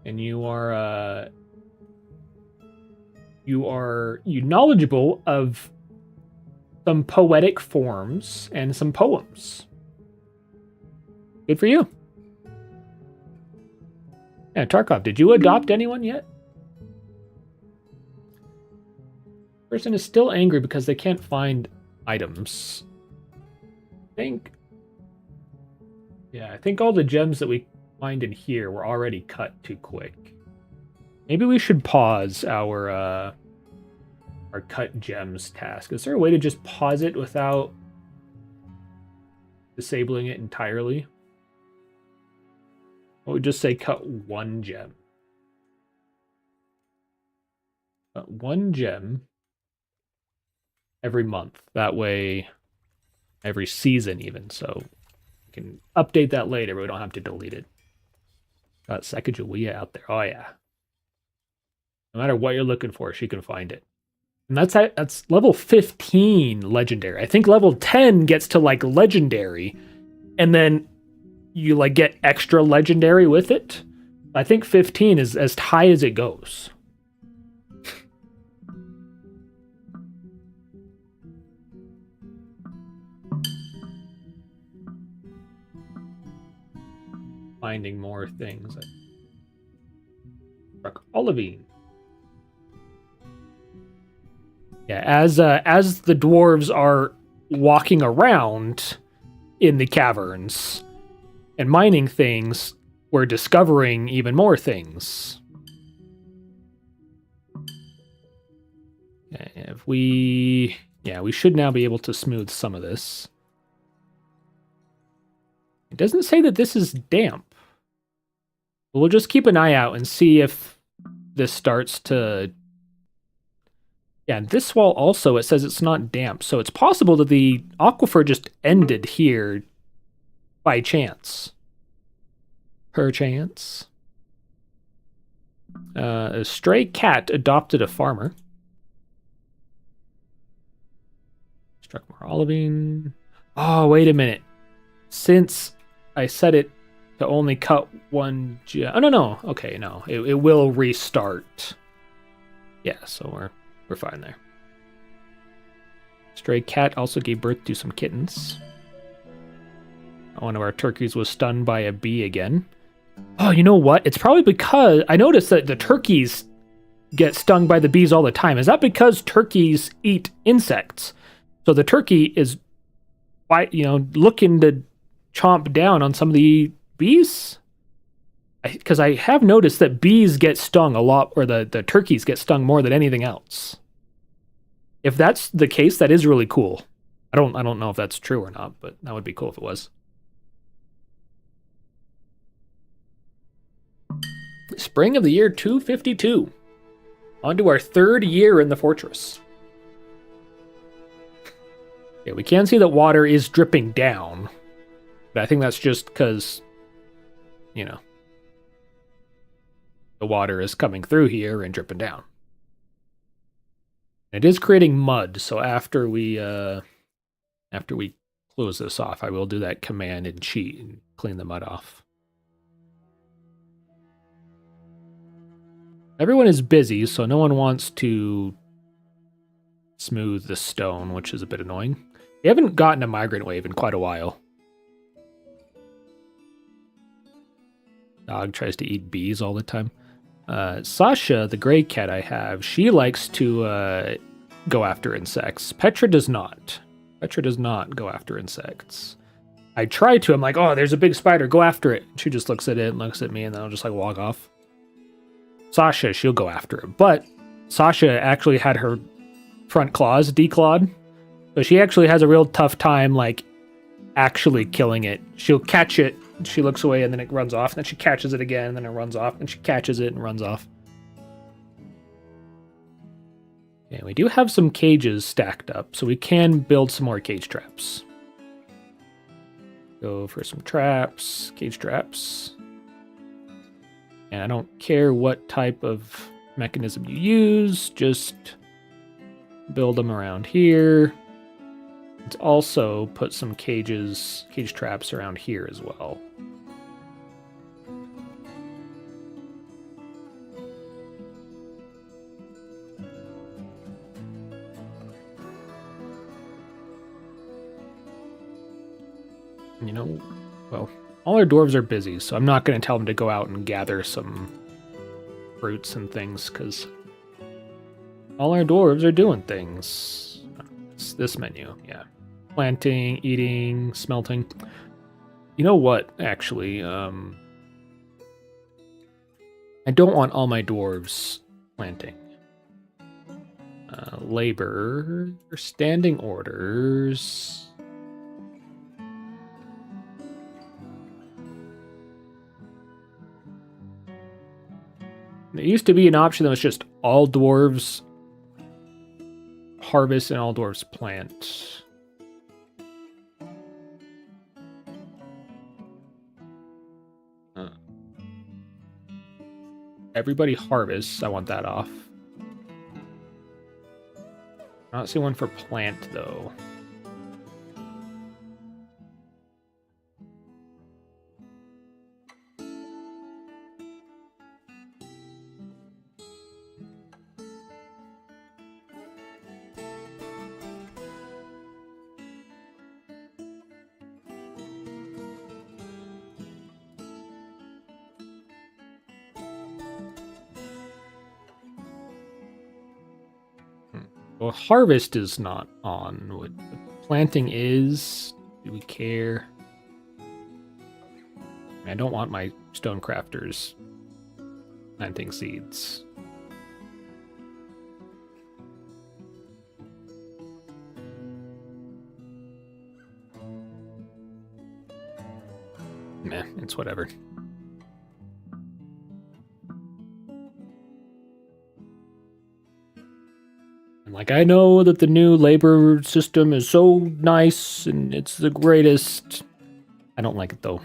And you are knowledgeable of some poetic forms and some poems. Good for you. Yeah, Tarkov, did you adopt anyone yet? Person is still angry because they can't find items. I think all the gems that we find in here were already cut too quick. Maybe we should pause our cut gems task. Is there a way to just pause it without disabling it entirely? Or we just say cut one gem. Cut one gem every month. That way, every season even. So we can update that later, but we don't have to delete it. Got Sacagawea out there. Oh yeah. No matter what you're looking for, she can find it. And that's level 15 legendary. I think level 10 gets to like legendary, and then you like get extra legendary with it. I think 15 is as high as it goes. Finding more things. Struck Olivine. Yeah, as the dwarves are walking around in the caverns and mining things, we're discovering even more things. We should now be able to smooth some of this. It doesn't say that this is damp. We'll just keep an eye out and see if this starts to... Yeah, and this wall also, it says it's not damp, so it's possible that the aquifer just ended here by chance. Perchance. A stray cat adopted a farmer. Struck more olivine. Oh, wait a minute. Since I set it to only cut one gem... Oh, no. Okay, no. It will restart. Yeah, so we're fine there. Stray cat also gave birth to some kittens. One of our turkeys was stunned by a bee again. Oh, you know what? It's probably because I noticed that the turkeys get stung by the bees all the time. Is that because turkeys eat insects? So the turkey is, looking to chomp down on some of the bees? Because I have noticed that bees get stung a lot, or the turkeys get stung more than anything else. If that's the case, that is really cool. I don't know if that's true or not, but that would be cool if it was. Spring of the year 252. On to our third year in the fortress. Yeah, we can see that water is dripping down. But I think that's just because, the water is coming through here and dripping down. It is creating mud, so after we close this off, I will do that command and cheat and clean the mud off. Everyone is busy, so no one wants to smooth the stone, which is a bit annoying. We haven't gotten a migrant wave in quite a while. Dog tries to eat bees all the time. Sasha, the gray cat I have, she likes to go after insects. Petra does not. Petra does not go after insects. I try to. I'm like, oh, there's a big spider. Go after it. She just looks at it and looks at me, and then I'll just like walk off. Sasha, she'll go after it. But Sasha actually had her front claws declawed. So she actually has a real tough time, like, actually killing it. She'll catch it, she looks away, and then it runs off. And then she catches it again, and then it runs off. And she catches it and runs off. Okay, we do have some cages stacked up, so we can build some more cage traps. Go for some traps, cage traps. And I don't care what type of mechanism you use, just build them around here. Let's also put some cage traps around here as well. You know, well, all our dwarves are busy, so I'm not going to tell them to go out and gather some fruits and things, because all our dwarves are doing things. It's this menu, yeah. Planting, eating, smelting. You know what, actually? I don't want all my dwarves planting. Labor, standing orders. There used to be an option that was just all dwarves harvest and all dwarves plant. Everybody harvests. I want that off. I don't see one for plant, though. Well, harvest is not on. What planting is? Do we care? I don't want my stone crafters planting seeds. Meh, it's whatever. Like, I know that the new labor system is so nice and it's the greatest. I don't like it, though.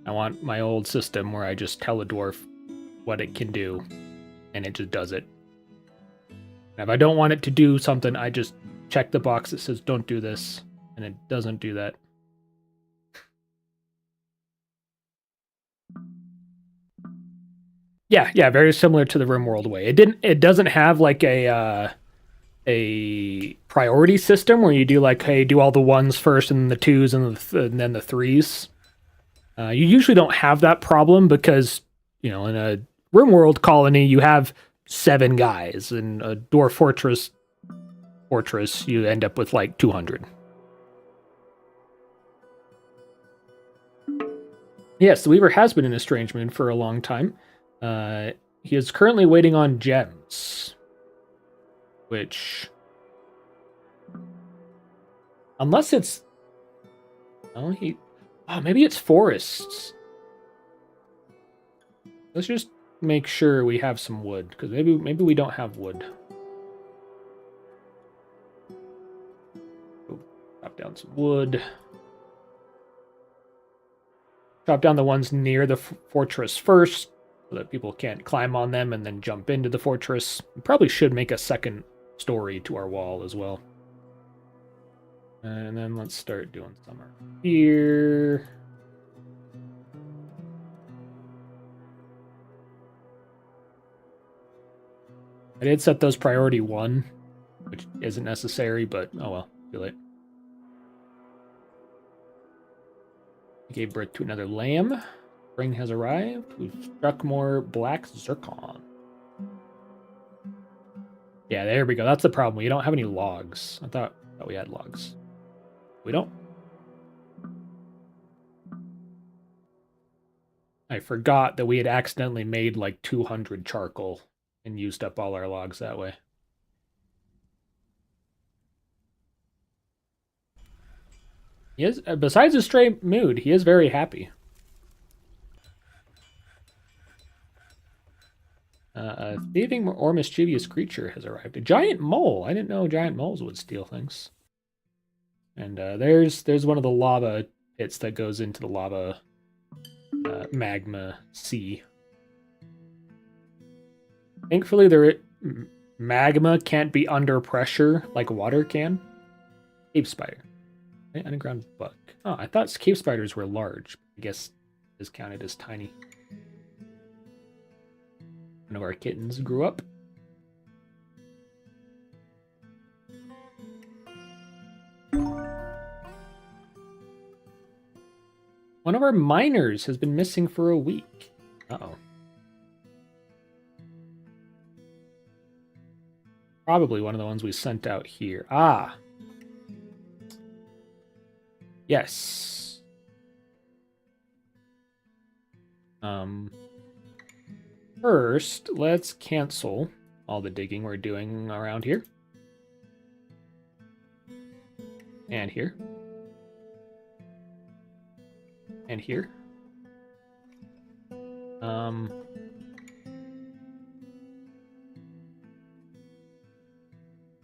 I want my old system where I just tell a dwarf what it can do, and it just does it. And if I don't want it to do something, I just check the box that says, don't do this, and it doesn't do that. Yeah, very similar to the RimWorld way. It doesn't have like a priority system where you do like, hey, do all the ones first and the twos and then the threes. You usually don't have that problem because, you know, in a RimWorld colony you have 7 guys. In a Dwarf fortress you end up with like 200. Yes, the Weaver has been in estrangement for a long time. He is currently waiting on gems, which, unless it's, maybe it's forests. Let's just make sure we have some wood, because maybe we don't have wood. Chop down some wood. Chop down the ones near the fortress first, so that people can't climb on them and then jump into the fortress. We probably should make a second story to our wall as well. And then let's start doing some here. I did set those priority 1, which isn't necessary, but oh well, too late. We gave birth to another lamb. Spring has arrived. We've struck more black zircon. Yeah, there we go. That's the problem. We don't have any logs. I thought we had logs. We don't. I forgot that we had accidentally made like 200 charcoal and used up all our logs that way. He is, besides his stray mood, he is very happy. A thieving or mischievous creature has arrived. A giant mole. I didn't know giant moles would steal things. And there's one of the lava pits that goes into the lava magma sea. Thankfully, magma can't be under pressure like water can. Cave spider. Okay, underground bug. Oh, I thought cave spiders were large. I guess is counted as tiny. One of our kittens grew up. One of our miners has been missing for a week. Uh-oh. Probably one of the ones we sent out here. Ah. Yes. First, let's cancel all the digging we're doing around here. And here. And here.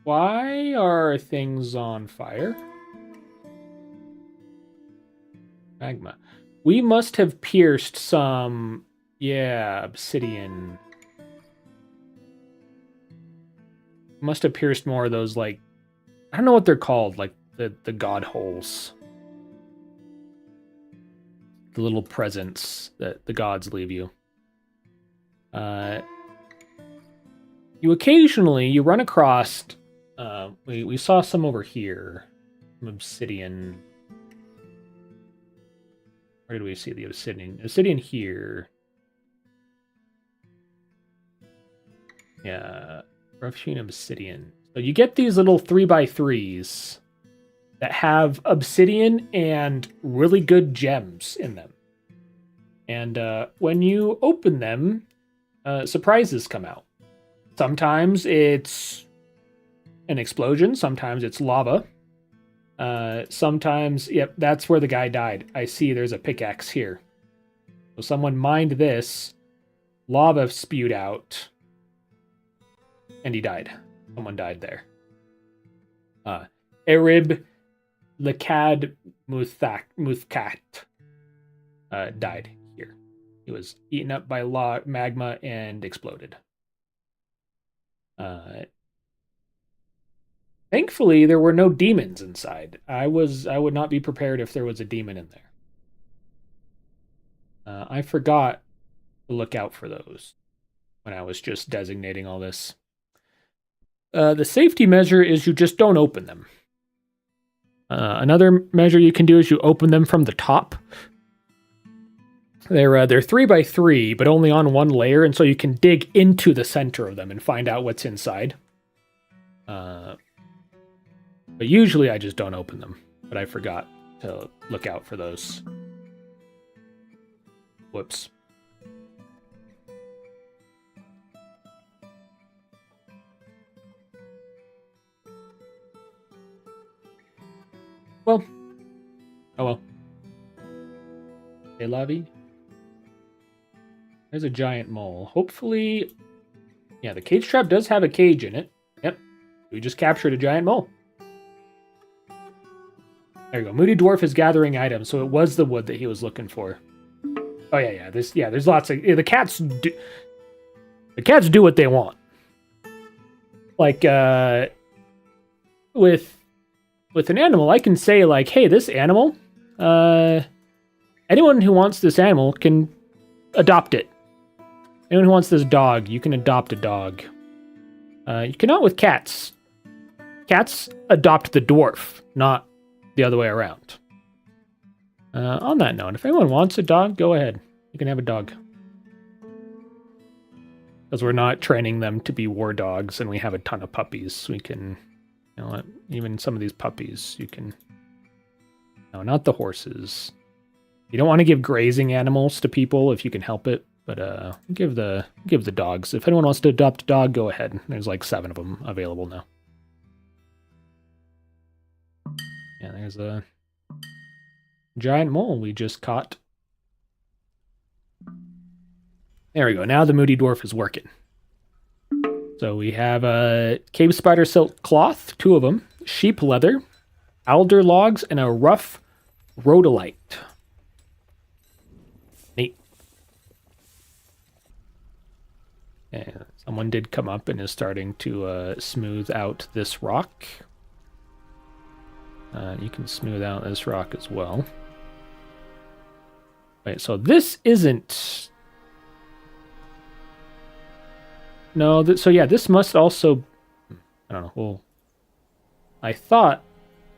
Why are things on fire? Magma. We must have pierced some, yeah, obsidian. Must have pierced more of those, like, I don't know what they're called, like the god holes. The little presents that the gods leave you. You occasionally, run across, we saw some over here, some obsidian. Where did we see the obsidian? Obsidian here. Yeah, rough-hewn obsidian. So you get these little 3x3s that have obsidian and really good gems in them. And when you open them, surprises come out. Sometimes it's an explosion. Sometimes it's lava. Sometimes, yep, that's where the guy died. I see there's a pickaxe here. So someone mined this, lava spewed out, and he died. Someone died there. Erib Lekad Muthkat died here. He was eaten up by magma and exploded. Thankfully, there were no demons inside. I would not be prepared if there was a demon in there. I forgot to look out for those when I was just designating all this. The safety measure is you just don't open them. Another measure you can do is you open them from the top. They're 3x3, but only on one layer, and so you can dig into the center of them and find out what's inside. But usually I just don't open them. But I forgot to look out for those. Whoops. Well. Oh well. Hey, Lavi. There's a giant mole. Hopefully... Yeah, the cage trap does have a cage in it. Yep. We just captured a giant mole. There you go. Moody Dwarf is gathering items, so it was the wood that he was looking for. Oh yeah. There's lots of the cats do what they want. Like with an animal, I can say like, hey, this animal, anyone who wants this animal can adopt it. Anyone who wants this dog, you can adopt a dog. You cannot with cats. Cats adopt the dwarf, not the other way around. On that note, if anyone wants a dog, go ahead. You can have a dog. Because we're not training them to be war dogs, and we have a ton of puppies. We can, even some of these puppies, you can. No, not the horses. You don't want to give grazing animals to people if you can help it, but give the dogs. If anyone wants to adopt a dog, go ahead. There's like 7 of them available now. Yeah, there's a giant mole we just caught. There we go. Now the Moody Dwarf is working. So we have a cave spider silk cloth, 2 of them, sheep leather, alder logs, and a rough rhodolite. Neat. And someone did come up and is starting to smooth out this rock. You can smooth out this rock as well. Wait, so this isn't... No, so yeah, this must also... I don't know, well... I thought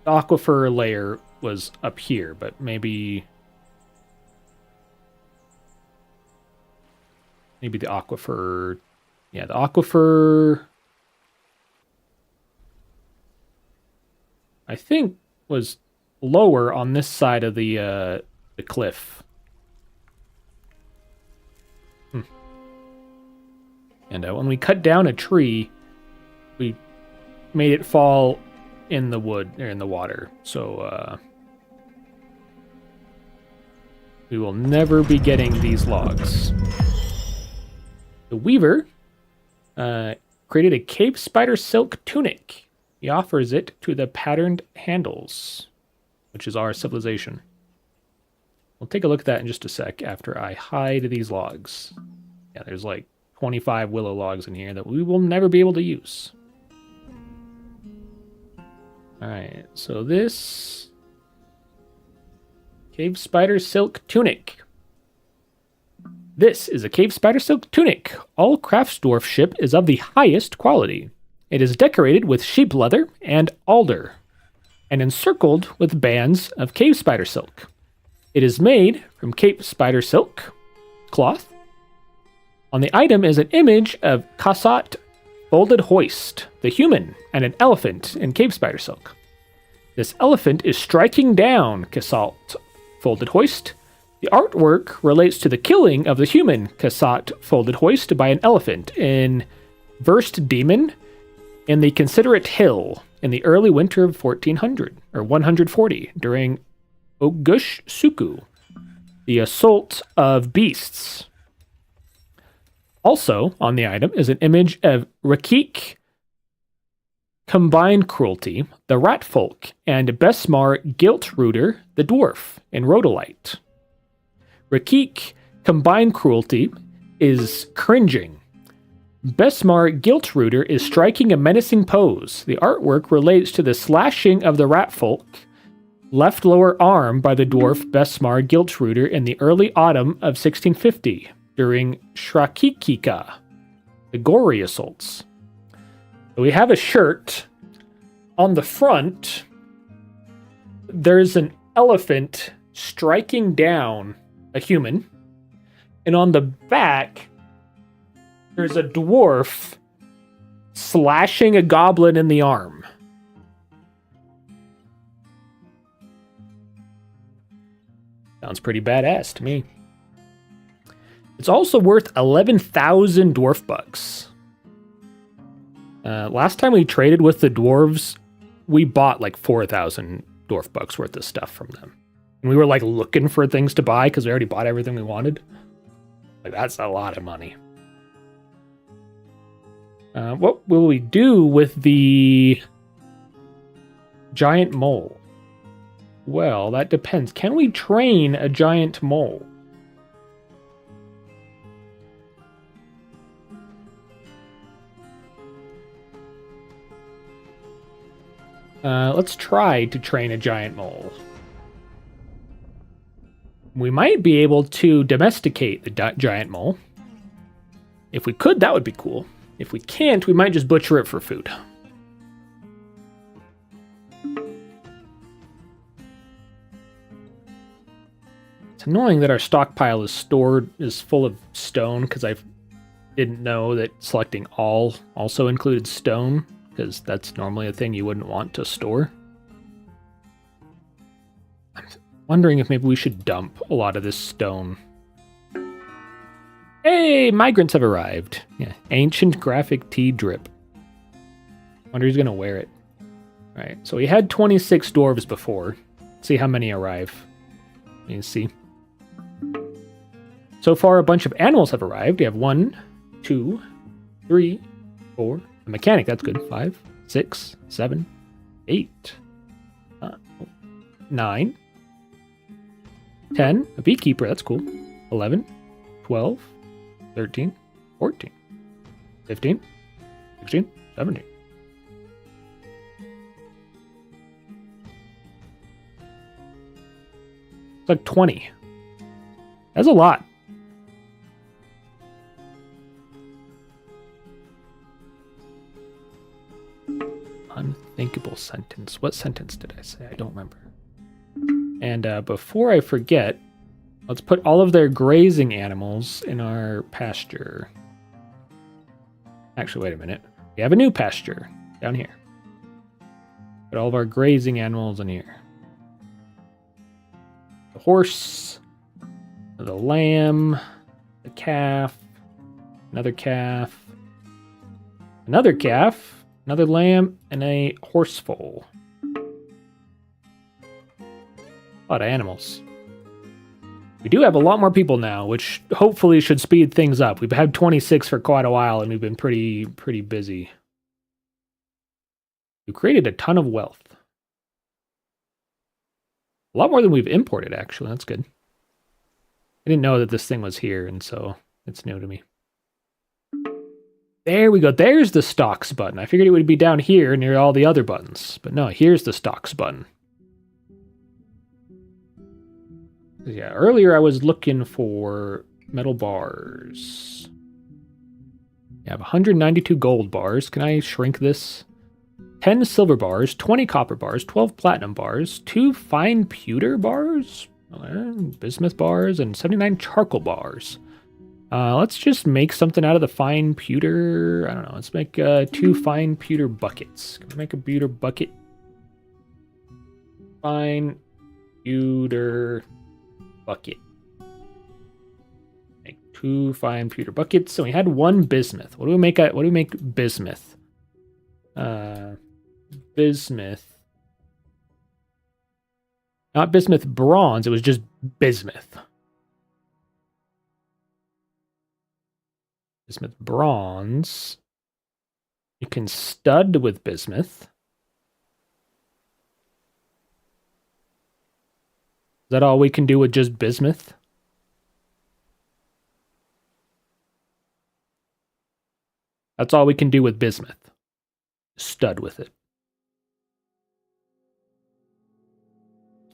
the aquifer layer was up here, but maybe... Maybe the aquifer... Yeah, the aquifer... I think was lower on this side of the cliff. And when we cut down a tree, we made it fall in the wood or in the water. So we will never be getting these logs. The weaver created a cave spider silk tunic. He offers it to the patterned handles, which is our civilization. We'll take a look at that in just a sec after I hide these logs. Yeah, there's like 25 willow logs in here that we will never be able to use. Alright, so this... Cave spider silk tunic. This is a cave spider silk tunic. All craftsdwarfship is of the highest quality. It is decorated with sheep leather and alder, and encircled with bands of cave spider silk. It is made from cave spider silk cloth. On the item is an image of Kasat folded hoist, the human, and an elephant in cave spider silk. This elephant is striking down Kasat folded hoist. The artwork relates to the killing of the human Kasat folded hoist by an elephant in Versed Demon in the Considerate Hill in the early winter of 1400 or 140 during Ogush Suku, the assault of beasts. Also on the item is an image of Rakik Combined Cruelty, the Rat Folk, and Besmar Guilt Rooter, the Dwarf, in Rhodolite. Rakik Combined Cruelty is cringing. Besmar Guilt Rooter is striking a menacing pose. The artwork relates to the slashing of the Rat Folk left lower arm by the dwarf Besmar Guilt Rooter in the early autumn of 1650 during Shrakikika, the gory assaults. So we have a shirt. On the front, there's an elephant striking down a human. And on the back, there's a dwarf slashing a goblin in the arm. Sounds pretty badass to me. It's also worth 11,000 dwarf bucks. Last time we traded with the dwarves, we bought like 4,000 dwarf bucks worth of stuff from them. And we were like looking for things to buy because we already bought everything we wanted. Like, that's a lot of money. What will we do with the giant mole? Well, that depends. Can we train a giant mole? Let's try to train a giant mole. We might be able to domesticate the giant mole. If we could, that would be cool. If we can't, we might just butcher it for food. It's annoying that our stockpile is full of stone because I've didn't know that selecting all also included stone, because that's normally a thing you wouldn't want to store. I'm wondering if maybe we should dump a lot of this stone. Hey, migrants have arrived. Yeah, ancient graphic tee drip. Wonder who's gonna wear it. All right, so we had 26 dwarves before. Let's see how many arrive. You can see. So far, a bunch of animals have arrived. We have 1, 2, 3, 4. A mechanic, that's good. 5, 6, 7, 8, 9, 10. A beekeeper, that's cool. 11, 12, 13, 14, 15, 16, 17. It's like 20. That's a lot. Unthinkable sentence. What sentence did I say? I don't remember. And before I forget, let's put all of their grazing animals in our pasture. Actually, wait a minute. We have a new pasture down here. Put all of our grazing animals in here. The horse, the lamb, the calf, another calf, another calf, another lamb, and a horse foal. A lot of animals. We do have a lot more people now, which hopefully should speed things up. We've had 26 for quite a while, and we've been pretty busy. We created a ton of wealth. A lot more than we've imported, actually. That's good. I didn't know that this thing was here, and so it's new to me. There we go. There's the stocks button. I figured it would be down here near all the other buttons. But no, here's the stocks button. Yeah, earlier I was looking for metal bars. I have 192 gold bars. Can I shrink this? 10 silver bars, 20 copper bars, 12 platinum bars, 2 fine pewter bars, bismuth bars, and 79 charcoal bars. Let's just make something out of the fine pewter. I don't know. Let's make 2 fine pewter buckets. Can we make a pewter bucket? Fine pewter bucket. Make 2 fine pewter buckets. So we had 1 bismuth. What do we make? What do we make bismuth? Bismuth. Not bismuth bronze. It was just bismuth. Bismuth bronze. You can stud with bismuth. Is that all we can do with just bismuth? That's all we can do with bismuth. Stud with it.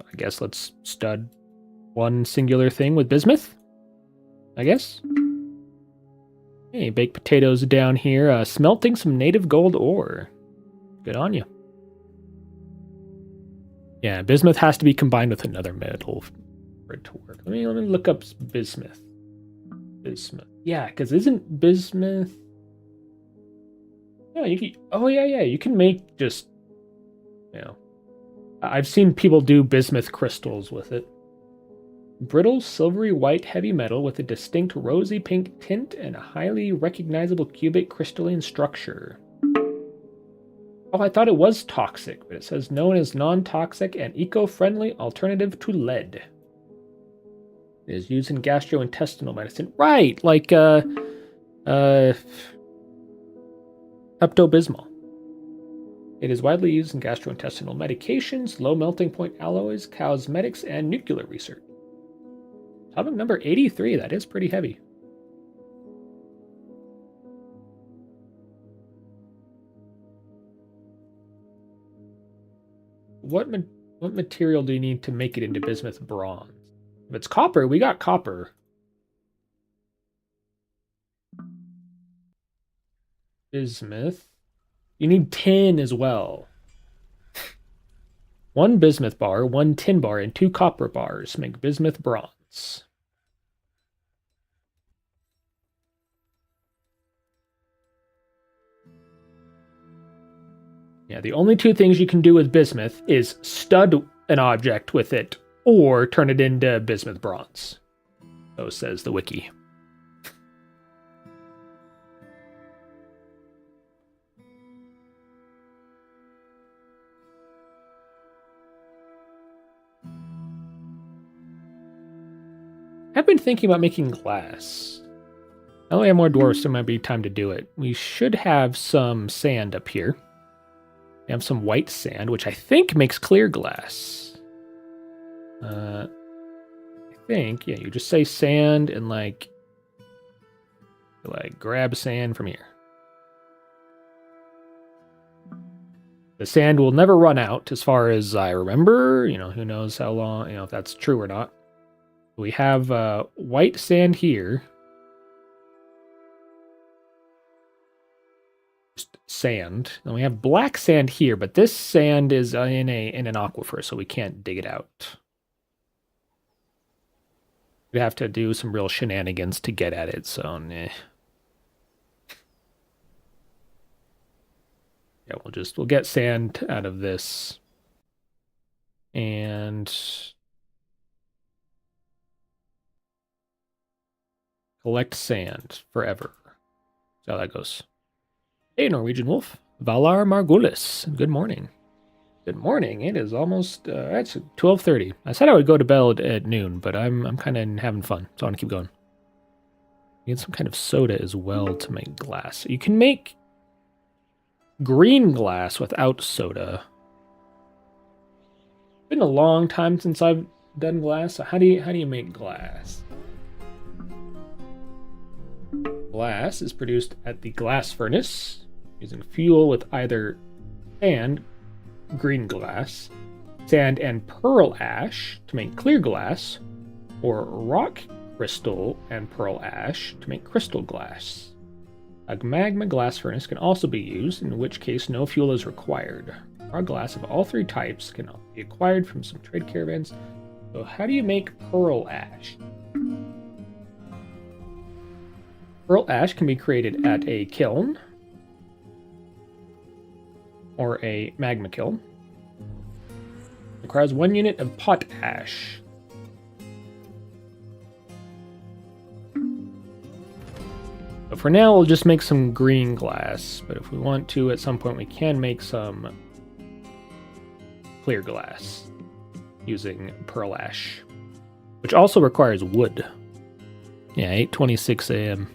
I guess let's stud 1 singular thing with bismuth. I guess. Hey, baked potatoes down here. Smelting some native gold ore. Good on you. Yeah, bismuth has to be combined with another metal for it to work. Let me look up bismuth. Bismuth. Yeah, because isn't bismuth... Yeah, you can... Oh, yeah. You can make just... You know... I've seen people do bismuth crystals with it. Brittle, silvery white heavy metal with a distinct rosy pink tint and a highly recognizable cubic crystalline structure. Oh, I thought it was toxic, but it says known as non-toxic and eco-friendly alternative to lead. It is used in gastrointestinal medicine. Right, like Pepto-Bismol. It is widely used in gastrointestinal medications, low melting point alloys, cosmetics, and nuclear research. Atomic number 83, that is pretty heavy. What material do you need to make it into bismuth bronze? If it's copper, we got copper. Bismuth. You need tin as well. 1 bismuth bar, 1 tin bar, and 2 copper bars make bismuth bronze. Yeah, the only two things you can do with bismuth is stud an object with it or turn it into bismuth bronze. So says the wiki. I've been thinking about making glass. Now we have more dwarves, so it might be time to do it. We should have some sand up here. We have some white sand, which I think makes clear glass. I think, yeah, you just say sand and like grab sand from here. The sand will never run out as far as I remember. You know, who knows how long, if that's true or not. We have white sand here. Just sand. And we have black sand here, but this sand is in an aquifer, so we can't dig it out. We'd have to do some real shenanigans to get at it, so nah. Yeah, we'll get sand out of this. And collect sand forever. That's how that goes. Hey, Norwegian Wolf. Valar Margulis. Good morning. Good morning. It is almost, it's 12:30. I said I would go to bed at noon, but I'm kind of having fun, so I want to keep going. Need some kind of soda as well to make glass. You can make green glass without soda. It's been a long time since I've done glass. So how do you make glass? Glass is produced at the glass furnace using fuel with either sand, green glass, sand and pearl ash to make clear glass, or rock crystal and pearl ash to make crystal glass. A magma glass furnace can also be used, in which case no fuel is required. Our glass of all three types can be acquired from some trade caravans. So how do you make pearl ash? Pearl ash can be created at a kiln or a magma kiln. It requires 1 unit of potash. But for now, we'll just make some green glass. But if we want to, at some point, we can make some clear glass using pearl ash, which also requires wood. Yeah, 8:26 a.m.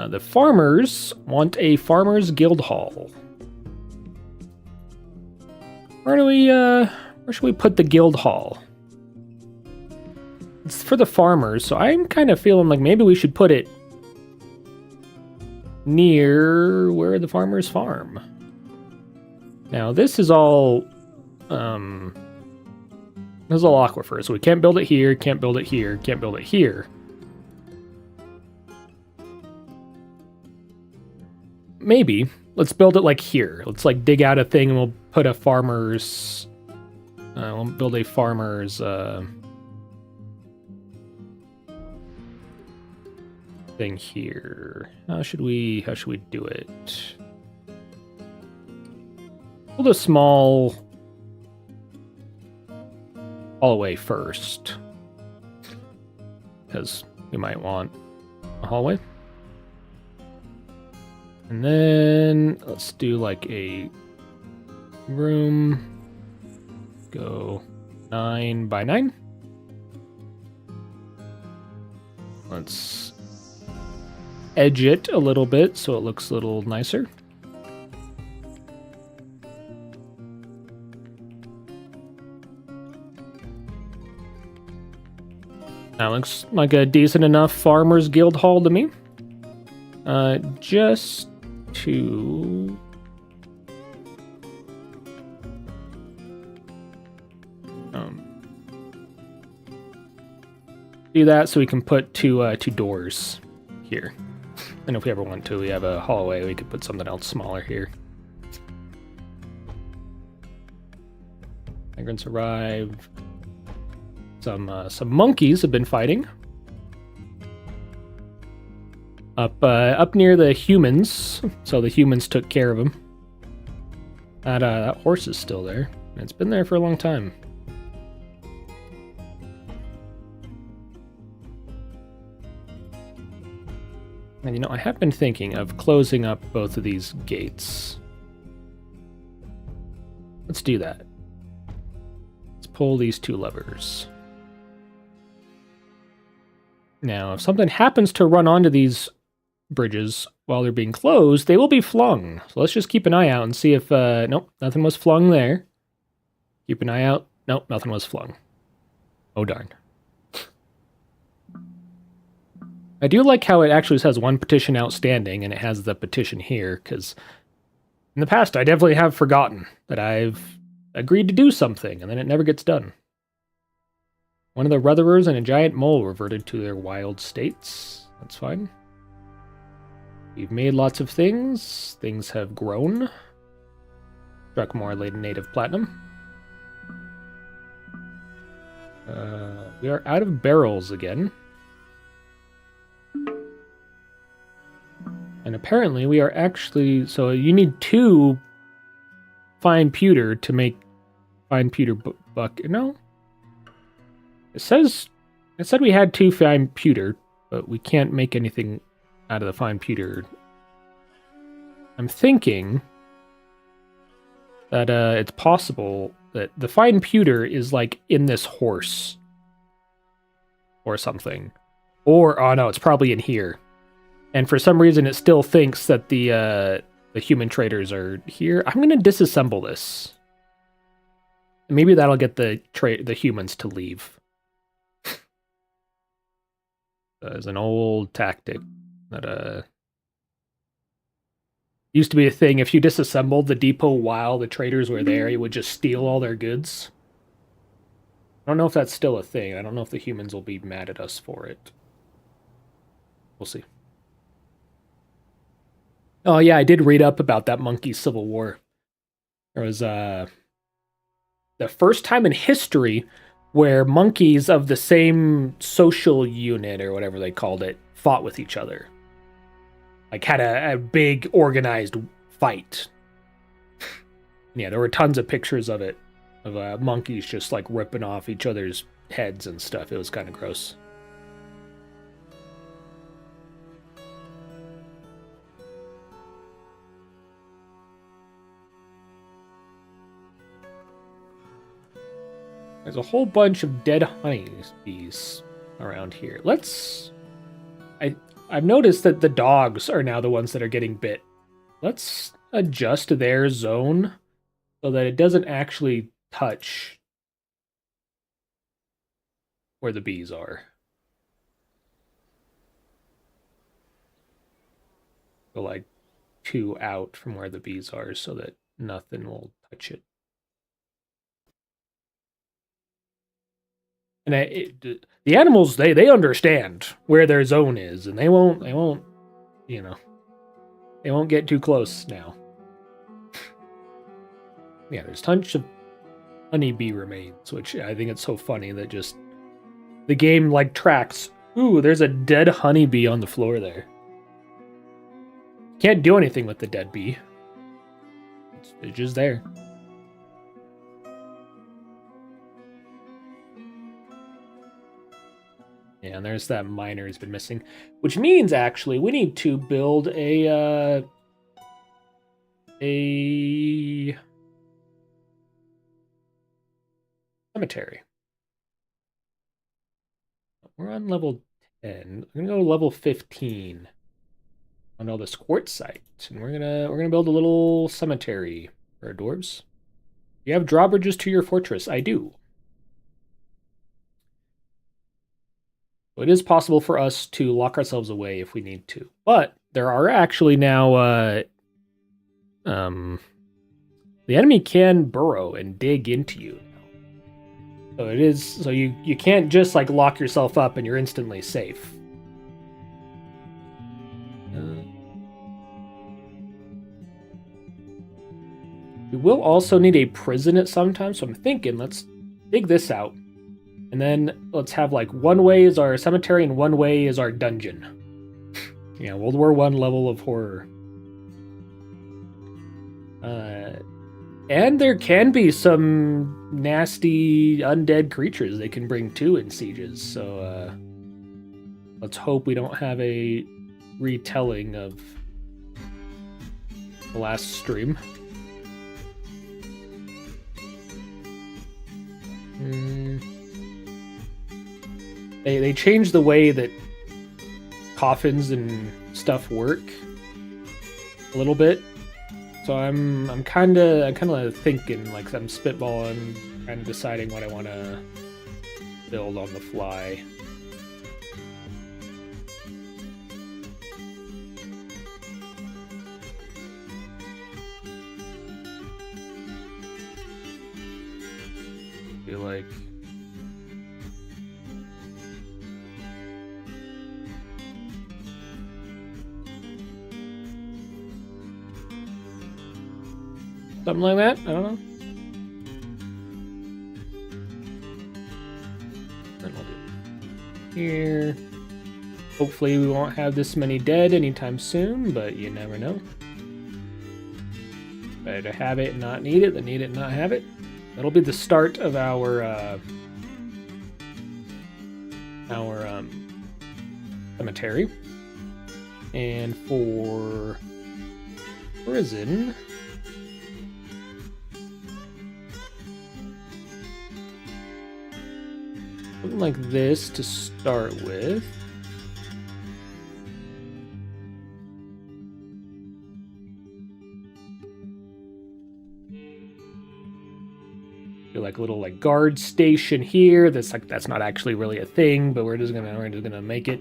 The farmers want a farmers guild hall. Where should we put the guild hall? It's for the farmers, so I'm kind of feeling like maybe we should put it near where the farmers farm. Now, this is all aquifer, so we can't build it here, can't build it here, can't build it here. Maybe. Let's build it like here. Let's like dig out a thing and we'll put a farmer's... we'll build a farmer's thing here. How should we do it? Build a small hallway first, because we might want a hallway. And then let's do like a room. Go 9 by 9. Let's edge it a little bit so it looks a little nicer. That looks like a decent enough farmers guild hall to me. Just to do that so we can put two doors here. And if we ever want to, we have a hallway, we could put something else smaller here. Migrants arrive. Some monkeys have been fighting. Up near the humans, so the humans took care of him. That horse is still there. It's been there for a long time. And you know, I have been thinking of closing up both of these gates. Let's do that. Let's pull these two levers. Now, if something happens to run onto these bridges while they're being closed, they will be flung. So let's just keep an eye out and see if... nope, nothing was flung there. Keep an eye out. Nope, nothing was flung. Oh, darn. I do like how it actually says one petition outstanding, and it has the petition here, because in the past I definitely have forgotten that I've agreed to do something, and then it never gets done. One of the Rutherers and a giant mole reverted to their wild states. That's fine. We've made lots of things. Things have grown. Struck more native platinum. We are out of barrels again. And apparently we are actually... So you need 2 fine pewter to make fine pewter buck... No? It said we had 2 fine pewter, but we can't make anything out of the fine pewter. I'm thinking that it's possible that the fine pewter is like in this horse or something. Or, oh no, it's probably in here. And for some reason it still thinks that the human traders are here. I'm going to disassemble this. Maybe that'll get the humans to leave. As an old tactic that used to be a thing. If you disassembled the depot while the traders were there, you would just steal all their goods. I don't know if that's still a thing. I don't know if the humans will be mad at us for it. We'll see. Oh yeah, I did read up about that monkey civil war. There was the first time in history where monkeys of the same social unit, or whatever they called it, fought with each other. Like, had a big, organized fight. Yeah, there were tons of pictures of it. Of monkeys just, like, ripping off each other's heads and stuff. It was kind of gross. There's a whole bunch of dead honeybees around here. I've noticed that the dogs are now the ones that are getting bit. Let's adjust their zone so that it doesn't actually touch where the bees are. Go like 2 out from where the bees are so that nothing will touch it. And the animals, they understand where their zone is, and they won't, you know, they won't get too close now. Yeah, there's tons of honeybee remains, which I think it's so funny that just the game like tracks. Ooh, there's a dead honeybee on the floor there. Can't do anything with the dead bee. It's just there. Yeah, and there's that miner who's been missing. Which means, actually, we need to build a cemetery. We're on level 10. I'm gonna go to level 15 on all this quartzite, and we're gonna build a little cemetery for our dwarves. You have drawbridges to your fortress. I do. It is possible for us to lock ourselves away if we need to. But there are actually now... the enemy can burrow and dig into you now. So it is... So you can't just, like, lock yourself up and you're instantly safe. We will also need a prison at some time, so I'm thinking let's dig this out. And then let's have, like, one way is our cemetery and one way is our dungeon. Yeah, World War I level of horror. And there can be some nasty undead creatures they can bring too in sieges. So let's hope we don't have a retelling of the last stream. They changed the way that coffins and stuff work a little bit. So I'm kind of thinking, like, I'm spitballing, kind of deciding what I want to build on the fly. I feel like something like that. I don't know. Then we'll do here. Hopefully we won't have this many dead anytime soon, but you never know. Better to have it and not need it than need it and not have it. That'll be the start of our cemetery. And for prison, something like this to start with. Like a little like guard station here. That's not actually really a thing, but we're just gonna make it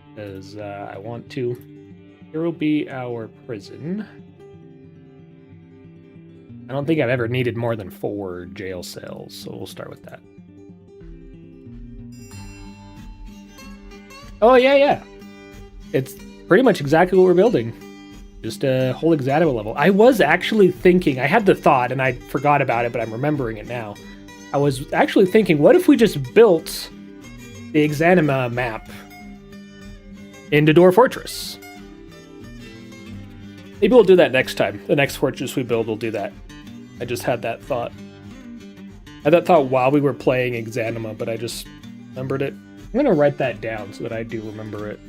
because I want to. Here will be our prison. I don't think I've ever needed more than 4 jail cells, so we'll start with that. Oh yeah. It's pretty much exactly what we're building. Just a whole Exanima level. I was actually thinking, I had the thought and I forgot about it, but I'm remembering it now. I was actually thinking, what if we just built the Exanima map into Door Fortress? Maybe we'll do that next time. The next fortress we build, we'll do that. I just had that thought. I had that thought while we were playing Exanima, but I just remembered it. I'm going to write that down so that I do remember it.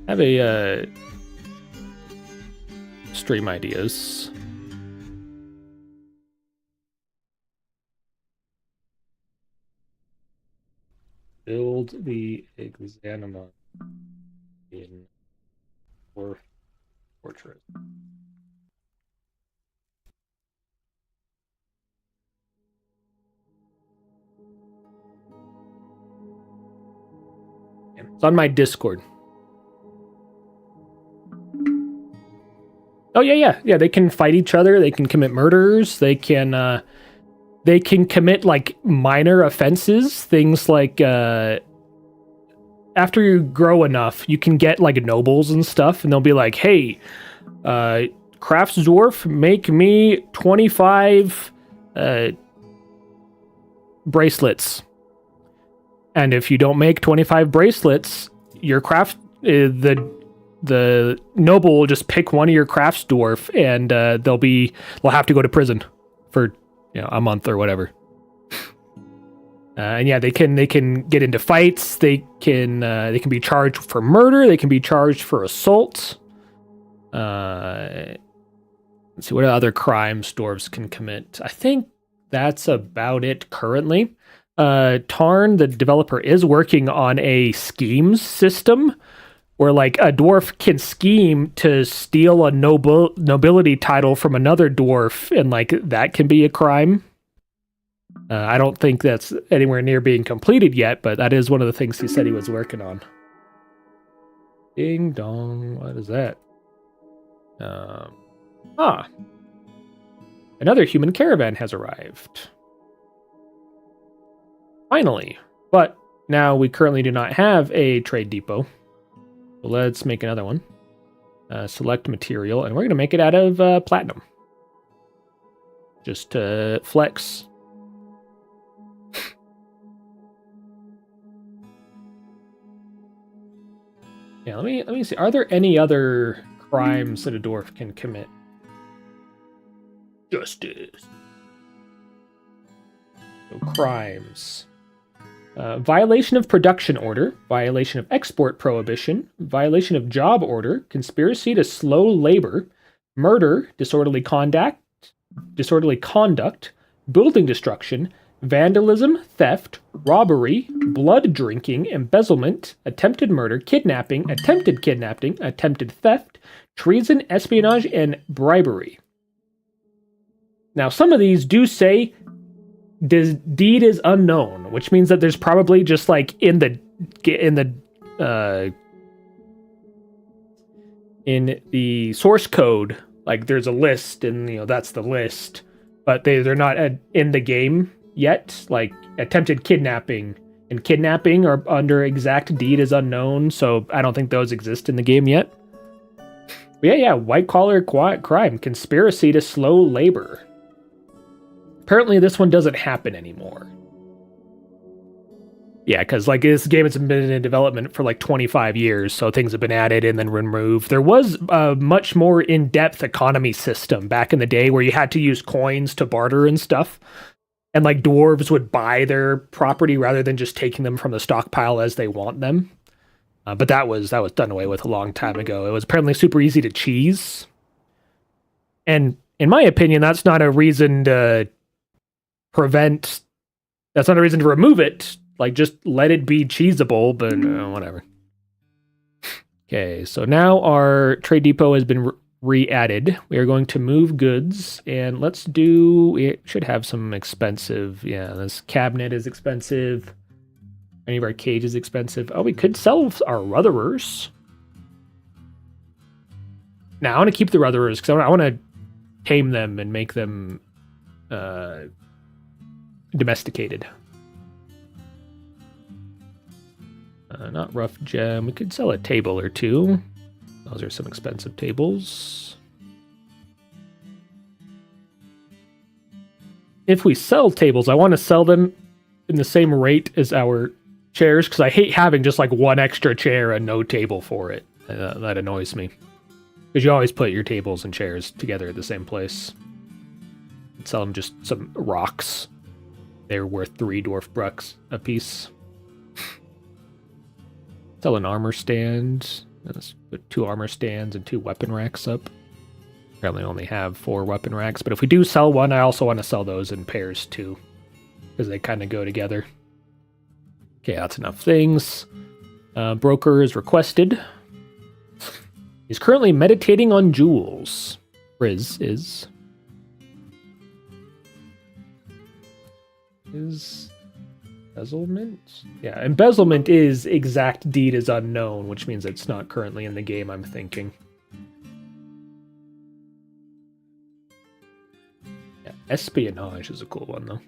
I have a stream ideas. Build the Exanima in Dwarf Fortress. It's on my Discord. Oh yeah. They can fight each other. They can commit murders. They can commit like minor offenses. Things like after you grow enough, you can get like nobles and stuff, and they'll be like, "Hey, Crafts Dwarf, make me 25 bracelets." And if you don't make 25 bracelets, your craft the noble will just pick one of your crafts dwarf, and they'll have to go to prison for a month or whatever. And yeah, they can get into fights. They can be charged for murder. They can be charged for assault. Let's see what other crimes dwarves can commit. I think that's about it currently. Tarn, the developer, is working on a schemes system where like a dwarf can scheme to steal a nobility title from another dwarf, and like that can be a crime. I don't think that's anywhere near being completed yet, but that is one of the things he said he was working on. Ding dong, what is that? Another human caravan has arrived. Finally. But now we currently do not have a trade depot. So let's make another one. Select material, and we're going to make it out of platinum. Just to flex. Yeah, let me see. Are there any other crimes that a dwarf can commit? Justice. So crimes. Violation of production order, violation of export prohibition, violation of job order, conspiracy to slow labor, murder, disorderly conduct, building destruction, vandalism, theft, robbery, blood drinking, embezzlement, attempted murder, kidnapping, attempted theft, treason, espionage, and bribery. Now, some of these do say deed is unknown, which means that there's probably just like in the source code, like there's a list, and that's the list, but they're not in the game yet. Like attempted kidnapping and kidnapping are under exact deed is unknown, so I don't think those exist in the game yet. But yeah, white collar crime, conspiracy to slow labor. Apparently this one doesn't happen anymore. Yeah, because like this game has been in development for like 25 years, so things have been added and then removed. There was a much more in-depth economy system back in the day where you had to use coins to barter and stuff. And like dwarves would buy their property rather than just taking them from the stockpile as they want them. But that was done away with a long time ago. It was apparently super easy to cheese. And in my opinion, that's not a reason to that's not a reason to remove it. Like, just let it be cheesable, but whatever. Okay, so now our trade depot has been re-added. We are going to move goods, and we should have some expensive, this cabinet is expensive. Any of our cage is expensive. Oh, we could sell our rutherers. Now, I want to keep the rutherers, because I want to tame them and make them domesticated. Not rough gem. We could sell a table or two. Those are some expensive tables. If we sell tables, I want to sell them in the same rate as our chairs, because I hate having just like one extra chair and no table for it. That annoys me. Because you always put your tables and chairs together at the same place. I'd sell them just some rocks. They're worth 3 dwarf bucks a piece. Sell an armor stand. Let's put 2 armor stands and 2 weapon racks up. Apparently only have 4 weapon racks, but if we do sell one, I also want to sell those in pairs too, because they kind of go together. Okay, that's enough things. Broker is requested. He's currently meditating on jewels. Riz is embezzlement? Yeah, embezzlement is exact deed is unknown, which means it's not currently in the game, I'm thinking. Yeah, espionage is a cool one, though.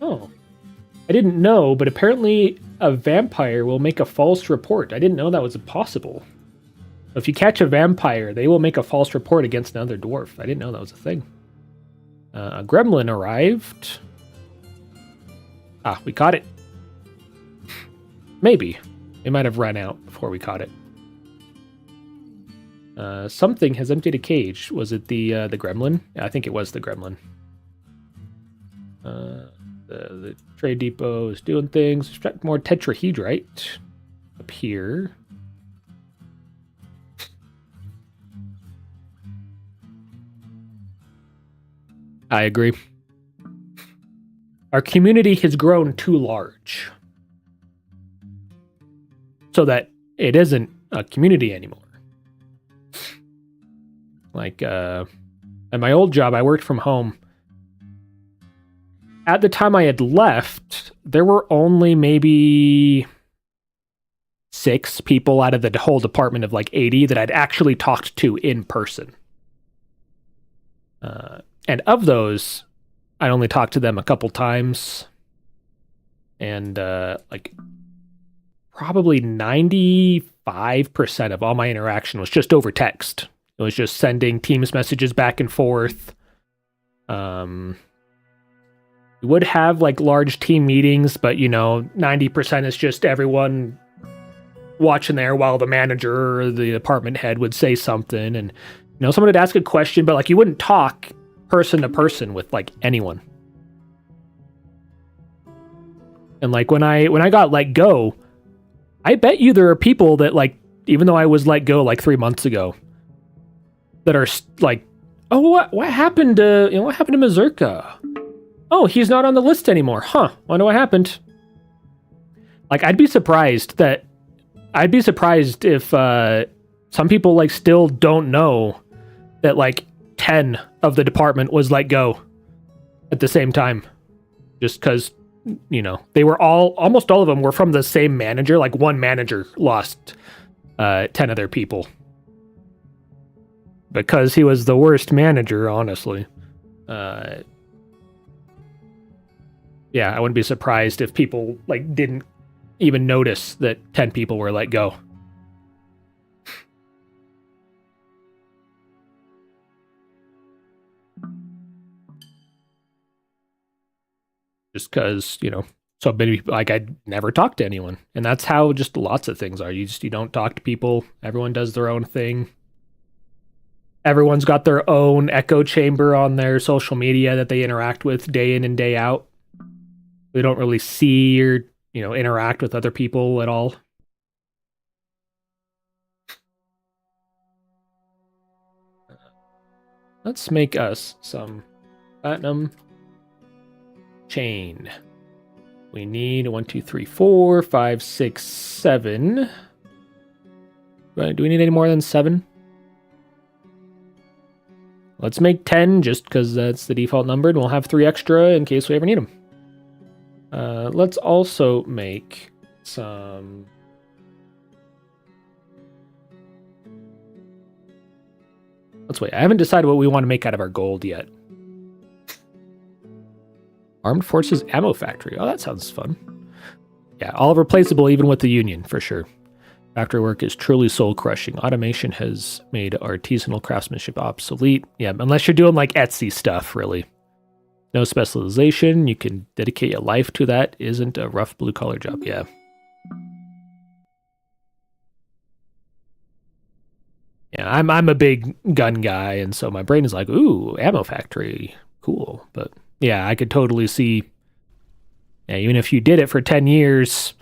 Oh. I didn't know, but apparently a vampire will make a false report. I didn't know that was possible. If you catch a vampire, they will make a false report against another dwarf. I didn't know that was a thing. A gremlin arrived. Ah, we caught it. Maybe. It might have run out before we caught it. Something has emptied a cage. Was it the gremlin? Yeah, I think it was the gremlin. The trade depot is doing things. Extract more tetrahedrite up here. I agree. Our community has grown too large so that it isn't a community anymore. Like, at my old job, I worked from home. At the time I had left, there were only maybe 6 people out of the whole department of like 80 that I'd actually talked to in person. And of those, I only talked to them a couple times. And like probably 95% of all my interaction was just over text. It was just sending Teams messages back and forth. We would have like large team meetings, but 90% is just everyone watching there while the manager or the department head would say something, and someone would ask a question, but like you wouldn't talk person to person with like anyone. And like when I got let go, I bet you there are people that like, even though I was let go like 3 months ago, that are like, oh, what happened to Mazurka? Oh, he's not on the list anymore. Huh? Wonder what happened. Like I'd be surprised if some people like still don't know that like 10 of the department was let go at the same time, just because they were almost all of them were from the same manager. Like one manager lost 10 of their people because he was the worst manager, honestly. Yeah, I wouldn't be surprised if people like didn't even notice that 10 people were let go. Just because, so maybe like I'd never talk to anyone. And that's how just lots of things are. You don't talk to people. Everyone does their own thing. Everyone's got their own echo chamber on their social media that they interact with day in and day out. They don't really see or, interact with other people at all. Let's make us some platinum chain. We need 1, 2, 3, 4, 5, 6, 7. Do we need any more than 7? Let's make 10 just because that's the default number, and we'll have 3 extra in case we ever need them. Let's also make some... Let's wait. I haven't decided what we want to make out of our gold yet. Armed Forces Ammo Factory. Oh, that sounds fun. Yeah, all replaceable even with the Union, for sure. Factory work is truly soul-crushing. Automation has made artisanal craftsmanship obsolete. Yeah, unless you're doing like Etsy stuff, really. No specialization. You can dedicate your life to that. Isn't a rough blue-collar job. Yeah. Yeah, I'm a big gun guy, and so my brain is like, ooh, ammo factory. Cool. But yeah, I could totally see, yeah, even if you did it for 10 years,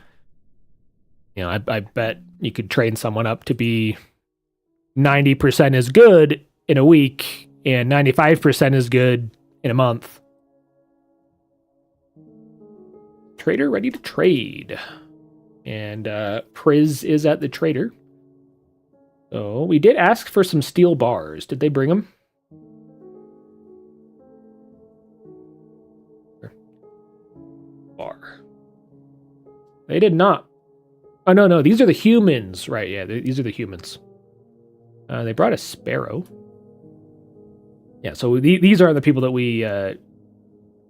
I bet you could train someone up to be 90% as good in a week and 95% as good in a month. Trader ready to trade. And Priz is at the trader. So we did ask for some steel bars. Did they bring them? Bar. They did not. Oh, no. These are the humans. Right, yeah. These are the humans. They brought a sparrow. Yeah, so these are the people that we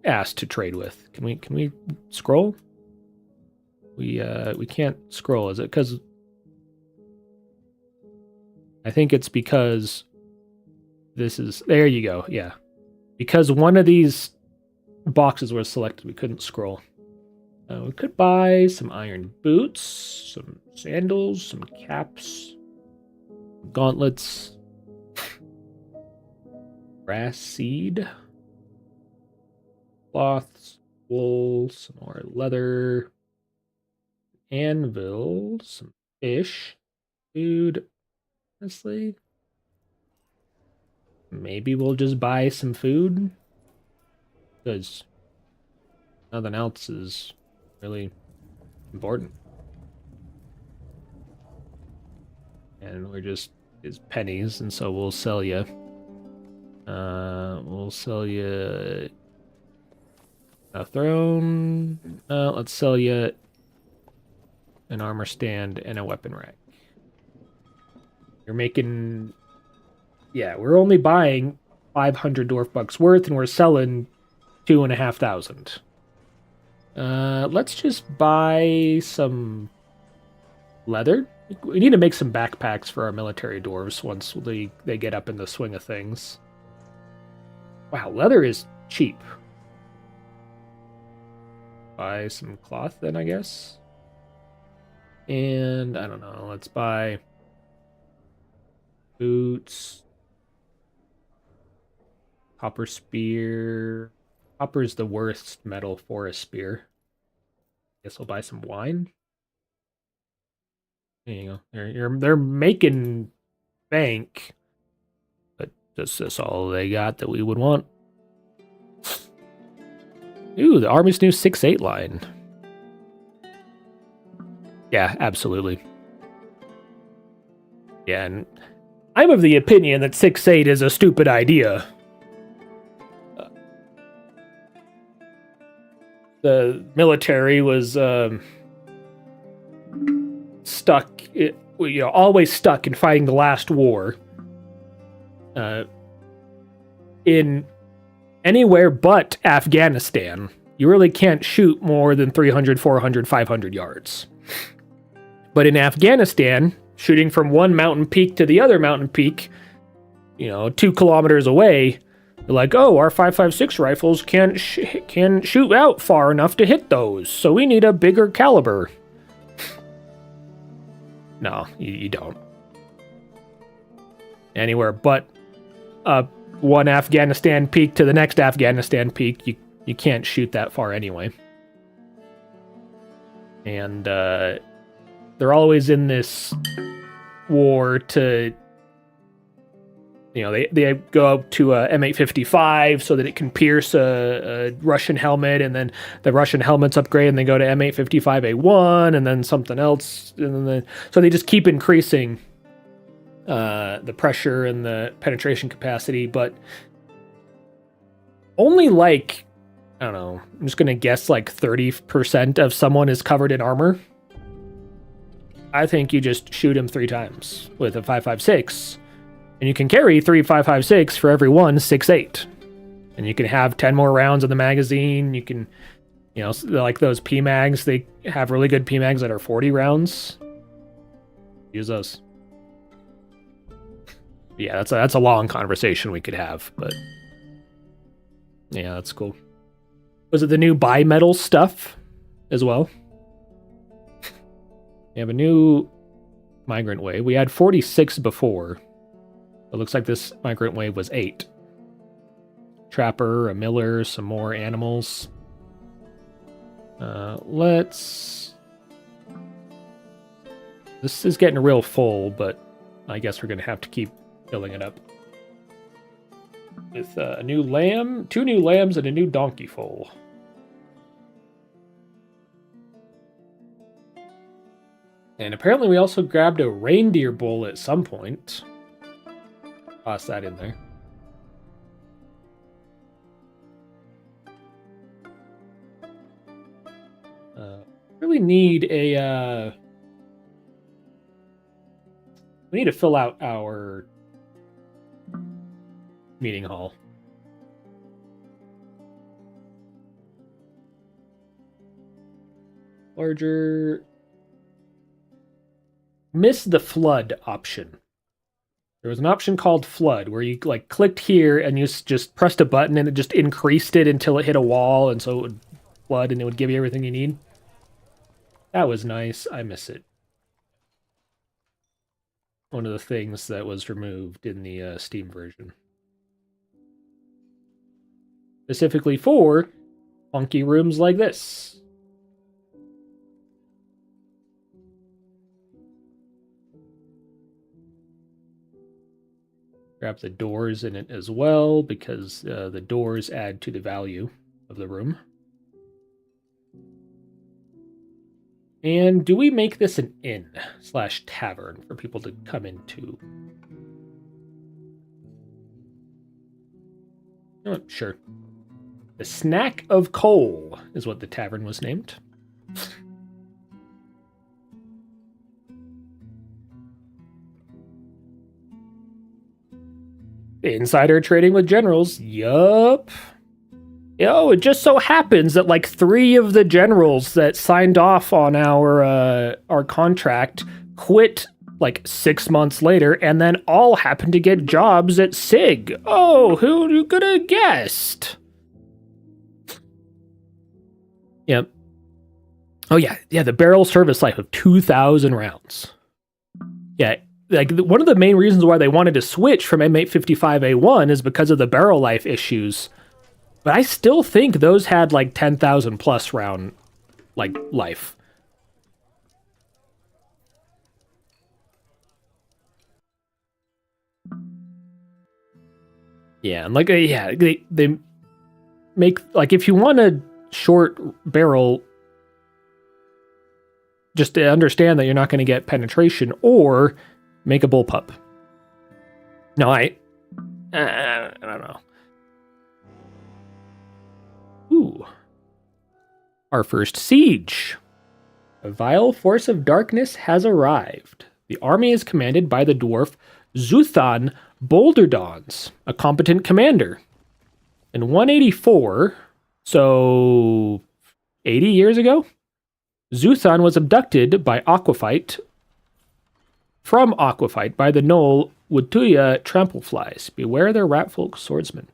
asked to trade with. Can we scroll? We can't scroll. Is it because... I think it's because this is... There you go, yeah. Because one of these boxes was selected, we couldn't scroll. We could buy some iron boots, some sandals, some caps, gauntlets, grass seed, cloths, wool, some more leather, anvil, some fish, food. Honestly, maybe we'll just buy some food, because nothing else is really important. And we're just is pennies, and so we'll sell you. We'll sell you a throne. Let's sell you an armor stand and a weapon rack. You're making... Yeah, we're only buying 500 dwarf bucks worth, and we're selling 2,500. Let's just buy some leather. We need to make some backpacks for our military dwarves once they get up in the swing of things. Wow, leather is cheap. Buy some cloth then, I guess. And I don't know, let's buy boots. Copper spear. Copper is the worst metal for a spear. Guess I'll buy some wine. There you go. They're making bank, but that's all they got that we would want. Ooh, the Army's new 6-8 line. Yeah, absolutely. Yeah, and I'm of the opinion that 6-8 is a stupid idea. The military was stuck, always stuck in fighting the last war. In anywhere but Afghanistan, you really can't shoot more than 300, 400, 500 yards. But in Afghanistan, shooting from one mountain peak to the other mountain peak, 2 kilometers away, they're like, oh, our 5.56 rifles can shoot out far enough to hit those, so we need a bigger caliber. No, you don't. Anywhere but one Afghanistan peak to the next Afghanistan peak, you can't shoot that far anyway. And they're always in this war to... they go up to a M855 so that it can pierce a Russian helmet, and then the Russian helmets upgrade, and they go to M855A1, and then something else, and then so they just keep increasing the pressure and the penetration capacity, but only I don't know, I'm just gonna guess 30% of someone is covered in armor. I think you just shoot him 3 times with a 5.56. And you can carry 3 5.56 for every one 6.8. And you can have 10 more rounds in the magazine. You can, like those PMags, they have really good PMags that are 40 rounds. Use those. Yeah, that's a long conversation we could have, but yeah, that's cool. Was it the new bimetal stuff as well? We have a new migrant wave. We had 46 before. It looks like this migrant wave was 8. Trapper, a miller, some more animals. This is getting real full, but I guess we're going to have to keep filling it up. With a new lamb, 2 new lambs, and a new donkey foal. And apparently we also grabbed a reindeer bull at some point. Toss that in there. Really need a... we need to fill out our meeting hall. Larger... Miss the flood option. There was an option called flood where you clicked here and you just pressed a button and it just increased it until it hit a wall, and so it would flood and it would give you everything you need. That was nice. I miss it. One of the things that was removed in the Steam version. Specifically for funky rooms like this. Grab the doors in it as well, because the doors add to the value of the room. And do we make this an inn/tavern for people to come into? Oh, sure. The Snack of Coal is what the tavern was named. Insider trading with generals. Yup. It just so happens that 3 of the generals that signed off on our contract quit 6 months later, and then all happened to get jobs at SIG. Oh, who could have guessed? Yep. Oh yeah, the barrel service life of 2,000 rounds. Yeah, like one of the main reasons why they wanted to switch from M855A1 is because of the barrel life issues. But I still think those had like 10,000 plus round like life. Yeah, and like they make like if you want a short barrel, just to understand that you're not going to get penetration, or make a bullpup. No, I don't know. Ooh, our first siege. A vile force of darkness has arrived. The army is commanded by the dwarf Zuthan Bolderdons, a competent commander. In 184, so 80 years ago, Zuthan was abducted by from Aquaphyte by the Knoll Wutuya Trampleflies. Beware their ratfolk swordsmen.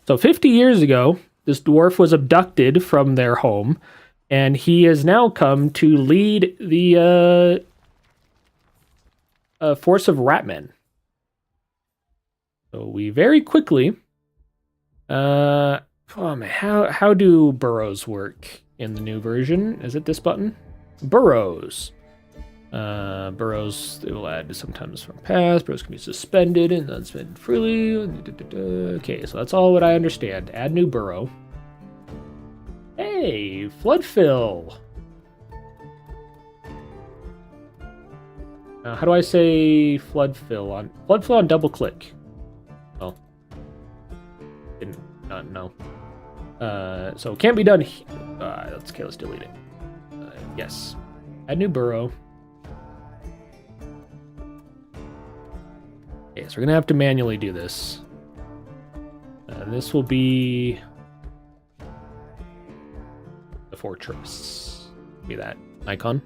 So 50 years ago, this dwarf was abducted from their home, and he has now come to lead the force of ratmen. So we very quickly... oh man, how do burrows work in the new version? Is it this button? Burrows. Burrows they will add sometimes from past. Burrows can be suspended and unsuspended freely. Okay, so that's all what I understand. Add new burrow. Hey, flood fill. How do I say flood fill on double click? Oh, didn't not know. So it can't be done. Let's delete it. Yes, add new burrow. Okay, so we're gonna have to manually do this. This will be the fortress. Be that icon.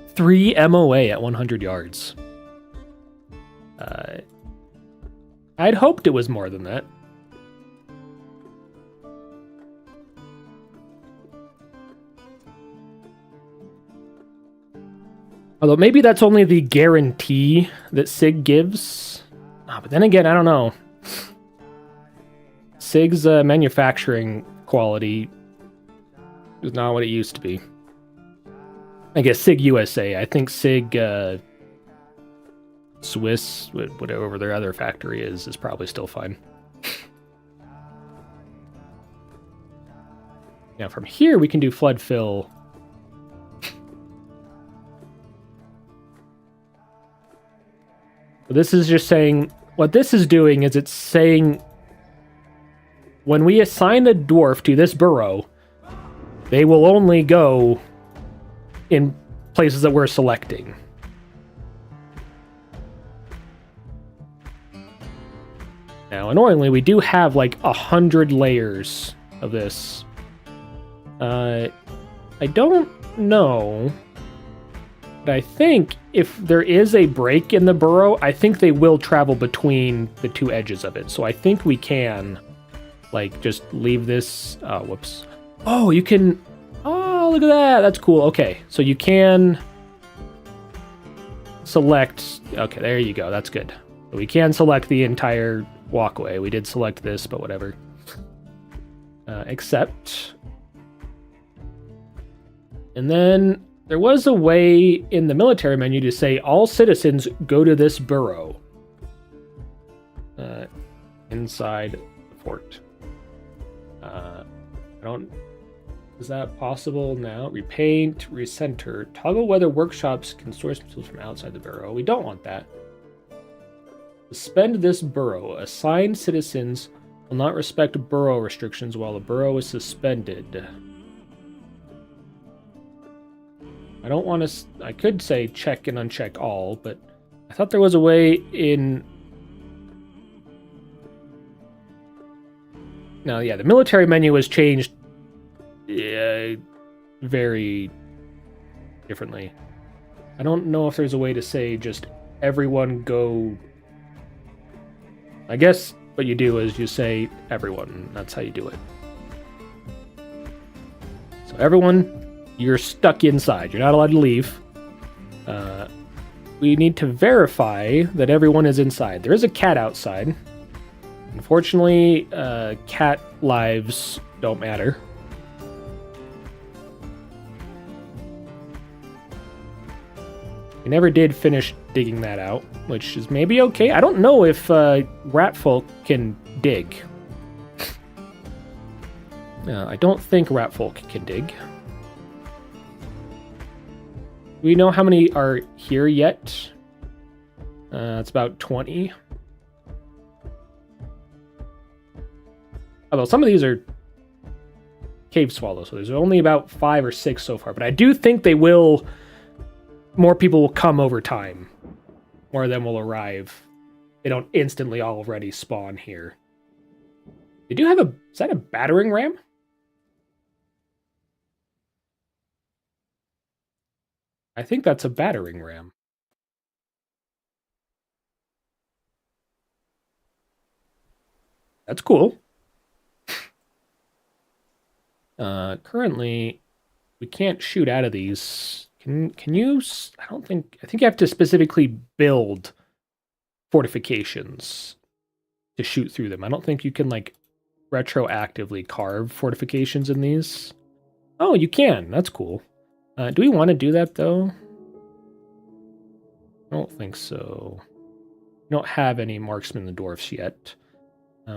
3 MOA at 100 yards. I'd hoped it was more than that. Although maybe that's only the guarantee that SIG gives. But then again, I don't know. SIG's manufacturing quality is not what it used to be. I guess SIG USA. I think SIG Swiss, whatever their other factory is probably still fine. Now from here we can do flood fill. This is just saying, what this is doing is it's saying when we assign a dwarf to this burrow, they will only go in places that we're selecting. Now, annoyingly, we do have like 100 layers of this. I don't know. But I think if there is a break in the burrow, I think they will travel between the two edges of it. So I think we can, like, just leave this. Oh, whoops. Oh, you can. Oh, look at that. That's cool. Okay, so you can select. Okay, there you go. That's good. We can select the entire walkway. We did select this, but whatever. Except. And then there was a way in the military menu to say all citizens go to this burrow. Inside the fort. I don't... Is that possible now? Repaint, recenter. Toggle whether workshops can source materials from outside the burrow. We don't want that. Suspend this burrow. Assigned citizens will not respect burrow restrictions while the burrow is suspended. I don't want to... I could say check and uncheck all, but I thought there was a way in... No, yeah, the military menu was changed very differently. I don't know if there's a way to say just everyone go... I guess what you do is you say everyone. That's how you do it. So everyone You're stuck inside. You're not allowed to leave. We need to verify that everyone is inside. There is a cat outside. Unfortunately, cat lives don't matter. We never did finish digging that out, which is maybe okay. I don't know if rat folk can dig. I don't think rat folk can dig. Do we know how many are here yet? It's about 20. Although some of these are cave swallows, so there's only about 5 or 6 so far. But I do think they will... More people will come over time. More of them will arrive. They don't instantly already spawn here. They do have a... Is that a battering ram? I think that's a battering ram. That's cool. Currently, we can't shoot out of these. Can you? I think you have to specifically build fortifications to shoot through them. I don't think you can like retroactively carve fortifications in these. Oh, you can. That's cool. Do we want to do that though? I don't think so. We don't have any marksmen in the dwarfs yet.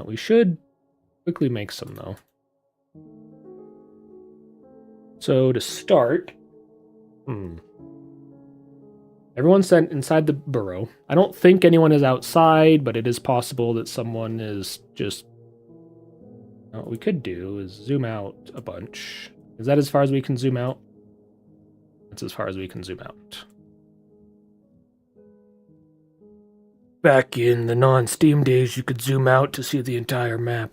We should quickly make some though. So to start, everyone's sent inside the burrow. I don't think anyone is outside, but it is possible that someone is just... What we could do is zoom out a bunch. Is that as far as we can zoom out? That's as far as we can zoom out. Back in the non-Steam days, you could zoom out to see the entire map.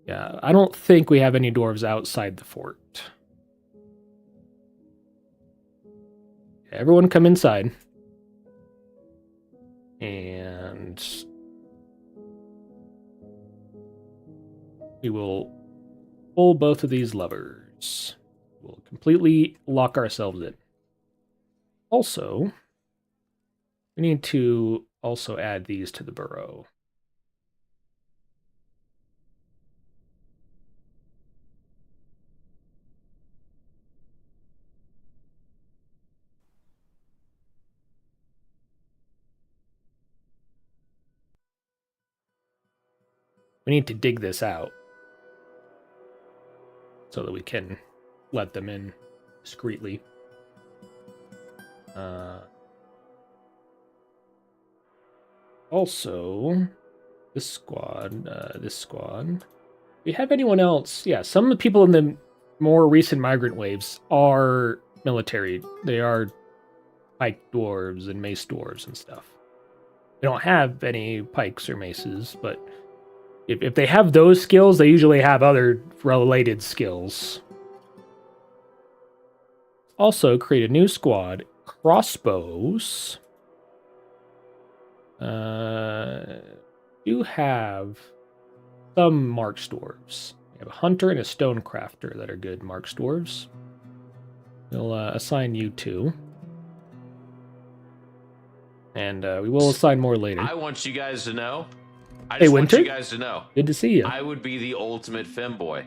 Yeah, I don't think we have any dwarves outside the fort. Everyone come inside. And we will pull both of these levers. We'll completely lock ourselves in. Also, we need to also add these to the burrow. We need to dig this out so that we can let them in discreetly. Also, this squad. Do we have anyone else? Yeah, some of the people in the more recent migrant waves are military. They are pike dwarves and mace dwarves and stuff. They don't have any pikes or maces, but if they have those skills, they usually have other related skills. Also, create a new squad. Crossbows. Do have some marks dwarves. We have a hunter and a stonecrafter that are good marks dwarves. We'll assign you 2. And we will assign more later. I want you guys to know. I Hey, just want Winter? you guys to know. Good to see you. I would be the ultimate femboy.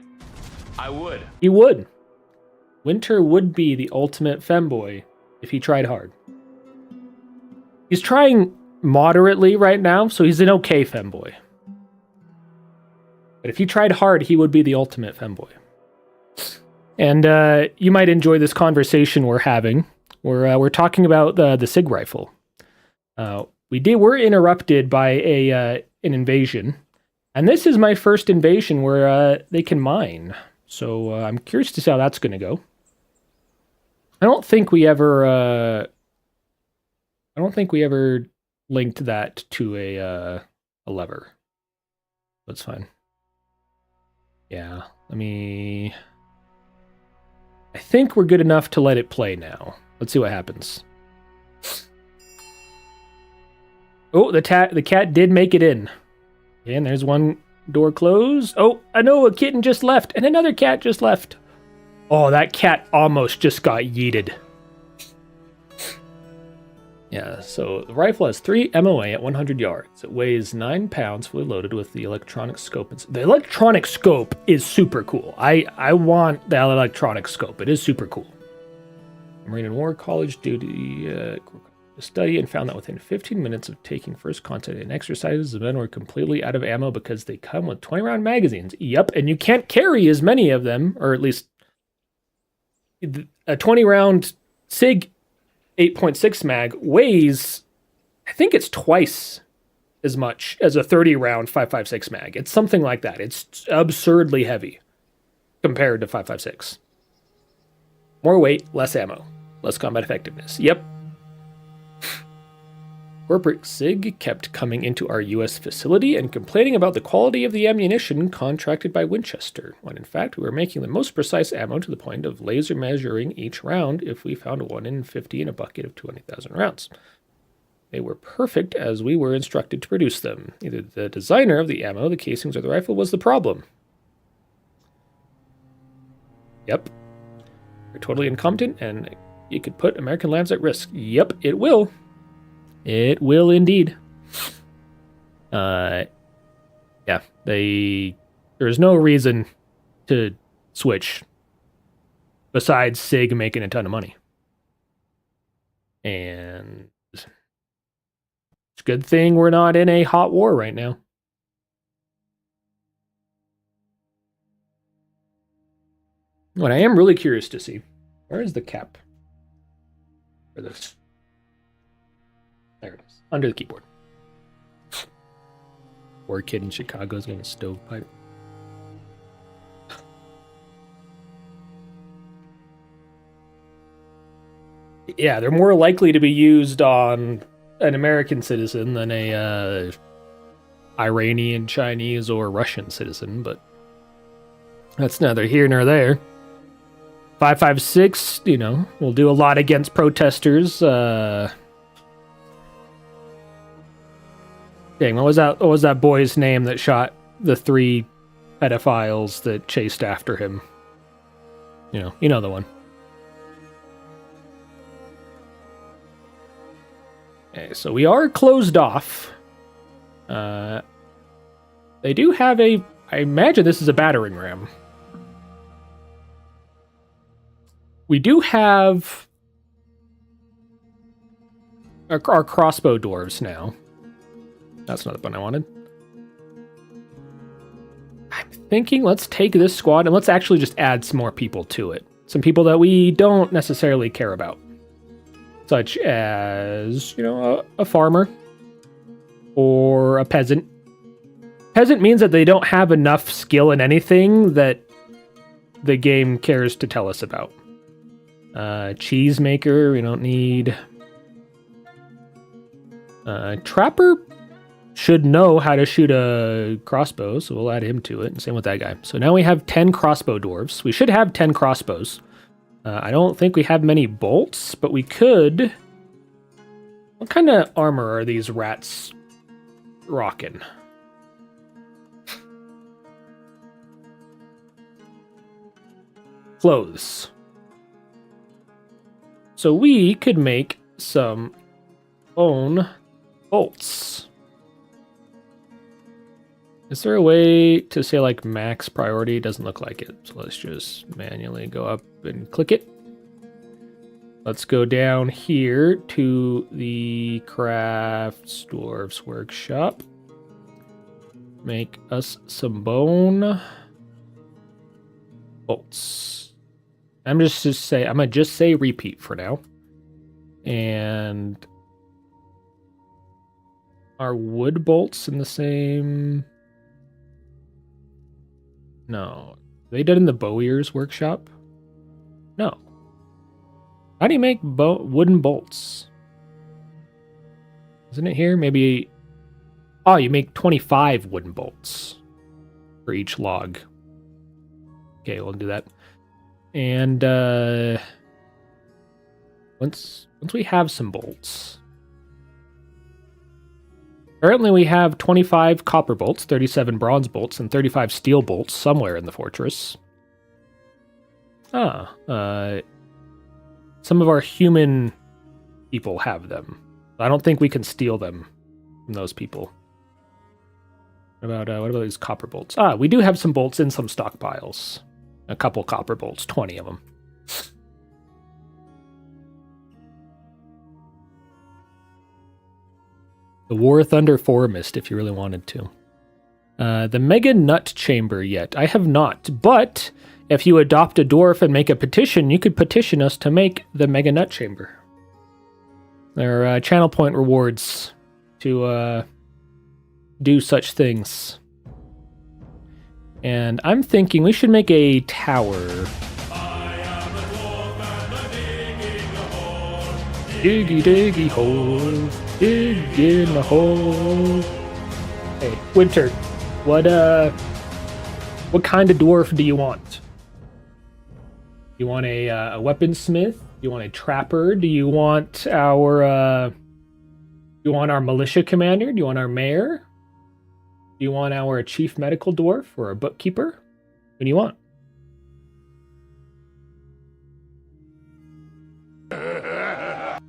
I would. He would. Winter would be the ultimate femboy if he tried hard. He's trying moderately right now, so he's an okay femboy. But if he tried hard, he would be the ultimate femboy. And you might enjoy this conversation we're having. We're talking about the SIG rifle. We're interrupted by an invasion, and this is my first invasion where they can mine. So I'm curious to see how that's going to go. I don't think we ever linked that to a lever. That's fine. Yeah, I think we're good enough to let it play now. Let's see what happens. Oh, the cat did make it in. And there's one door closed. Oh, I know a kitten just left, and another cat just left. Oh, that cat almost just got yeeted. Yeah, so the rifle has 3 MOA at 100 yards. It weighs 9 pounds, fully loaded with the electronic scope. The electronic scope is super cool. I want that electronic scope. It is super cool. Marine and War College duty study and found that within 15 minutes of taking first contact in exercises, the men were completely out of ammo because they come with 20-round magazines. Yep, and you can't carry as many of them, or at least a 20-round SIG 8.6 mag weighs, I think it's twice as much as a 30-round 5.56 mag. It's something like that. It's absurdly heavy compared to 5.56. More weight, less ammo, less combat effectiveness. Yep. Corporate SIG kept coming into our U.S. facility and complaining about the quality of the ammunition contracted by Winchester, when in fact we were making the most precise ammo to the point of laser measuring each round if we found 1 in 50 in a bucket of 20,000 rounds. They were perfect as we were instructed to produce them. Either the designer of the ammo, the casings, or the rifle was the problem. Yep. You're totally incompetent and you could put American lives at risk. Yep, it will. It will indeed. Yeah, there's no reason to switch besides SIG making a ton of money. And it's a good thing we're not in a hot war right now. What I am really curious to see, where is the cap for this? There it is, under the keyboard. Poor kid in Chicago is getting a stovepipe. Yeah, they're more likely to be used on an American citizen than a Iranian, Chinese, or Russian citizen, but that's neither here nor there. 5.56, will do a lot against protesters. Dang, what was that boy's name that shot the 3 pedophiles that chased after him? You know the one. Okay, so we are closed off. They do have I imagine this is a battering ram. We do have our crossbow dwarves now. That's not the one I wanted. I'm thinking let's take this squad and let's actually just add some more people to it. Some people that we don't necessarily care about. Such as, a farmer or a peasant. Peasant means that they don't have enough skill in anything that the game cares to tell us about. Cheesemaker, we don't need. Trapper should know how to shoot a crossbow, so we'll add him to it. And same with that guy. So now we have 10 crossbow dwarves. We should have 10 crossbows. I don't think we have many bolts, but we could. What kind of armor are these rats rocking? Clothes. So we could make some own bolts. Is there a way to say like max priority? Doesn't look like it. So let's just manually go up and click it. Let's go down here to the Crafts Dwarves Workshop. Make us some bone bolts. I'm gonna just say repeat for now. And are wood bolts in the same? No. Are they done in the Bowyer's workshop? No. How do you make wooden bolts? Isn't it here? Maybe. Oh, you make 25 wooden bolts for each log. Okay, we'll do that. And once we have some bolts. Currently we have 25 copper bolts, 37 bronze bolts, and 35 steel bolts somewhere in the fortress. Some of our human people have them. I don't think we can steal them from those people. What about these copper bolts? We do have some bolts in some stockpiles. A couple copper bolts, 20 of them. The War Thunder Foremist, if you really wanted to. The Mega Nut Chamber yet. I have not, but if you adopt a dwarf and make a petition, you could petition us to make the Mega Nut Chamber. There are channel point rewards to do such things. And I'm thinking we should make a tower. Diggy diggy hole, dig in the hole. Hey, Winter, what kind of dwarf do you want? You want a weaponsmith? Do you want a trapper? Do you want our militia commander? Do you want our mayor? Do you want our chief medical dwarf or a bookkeeper? What do you want? I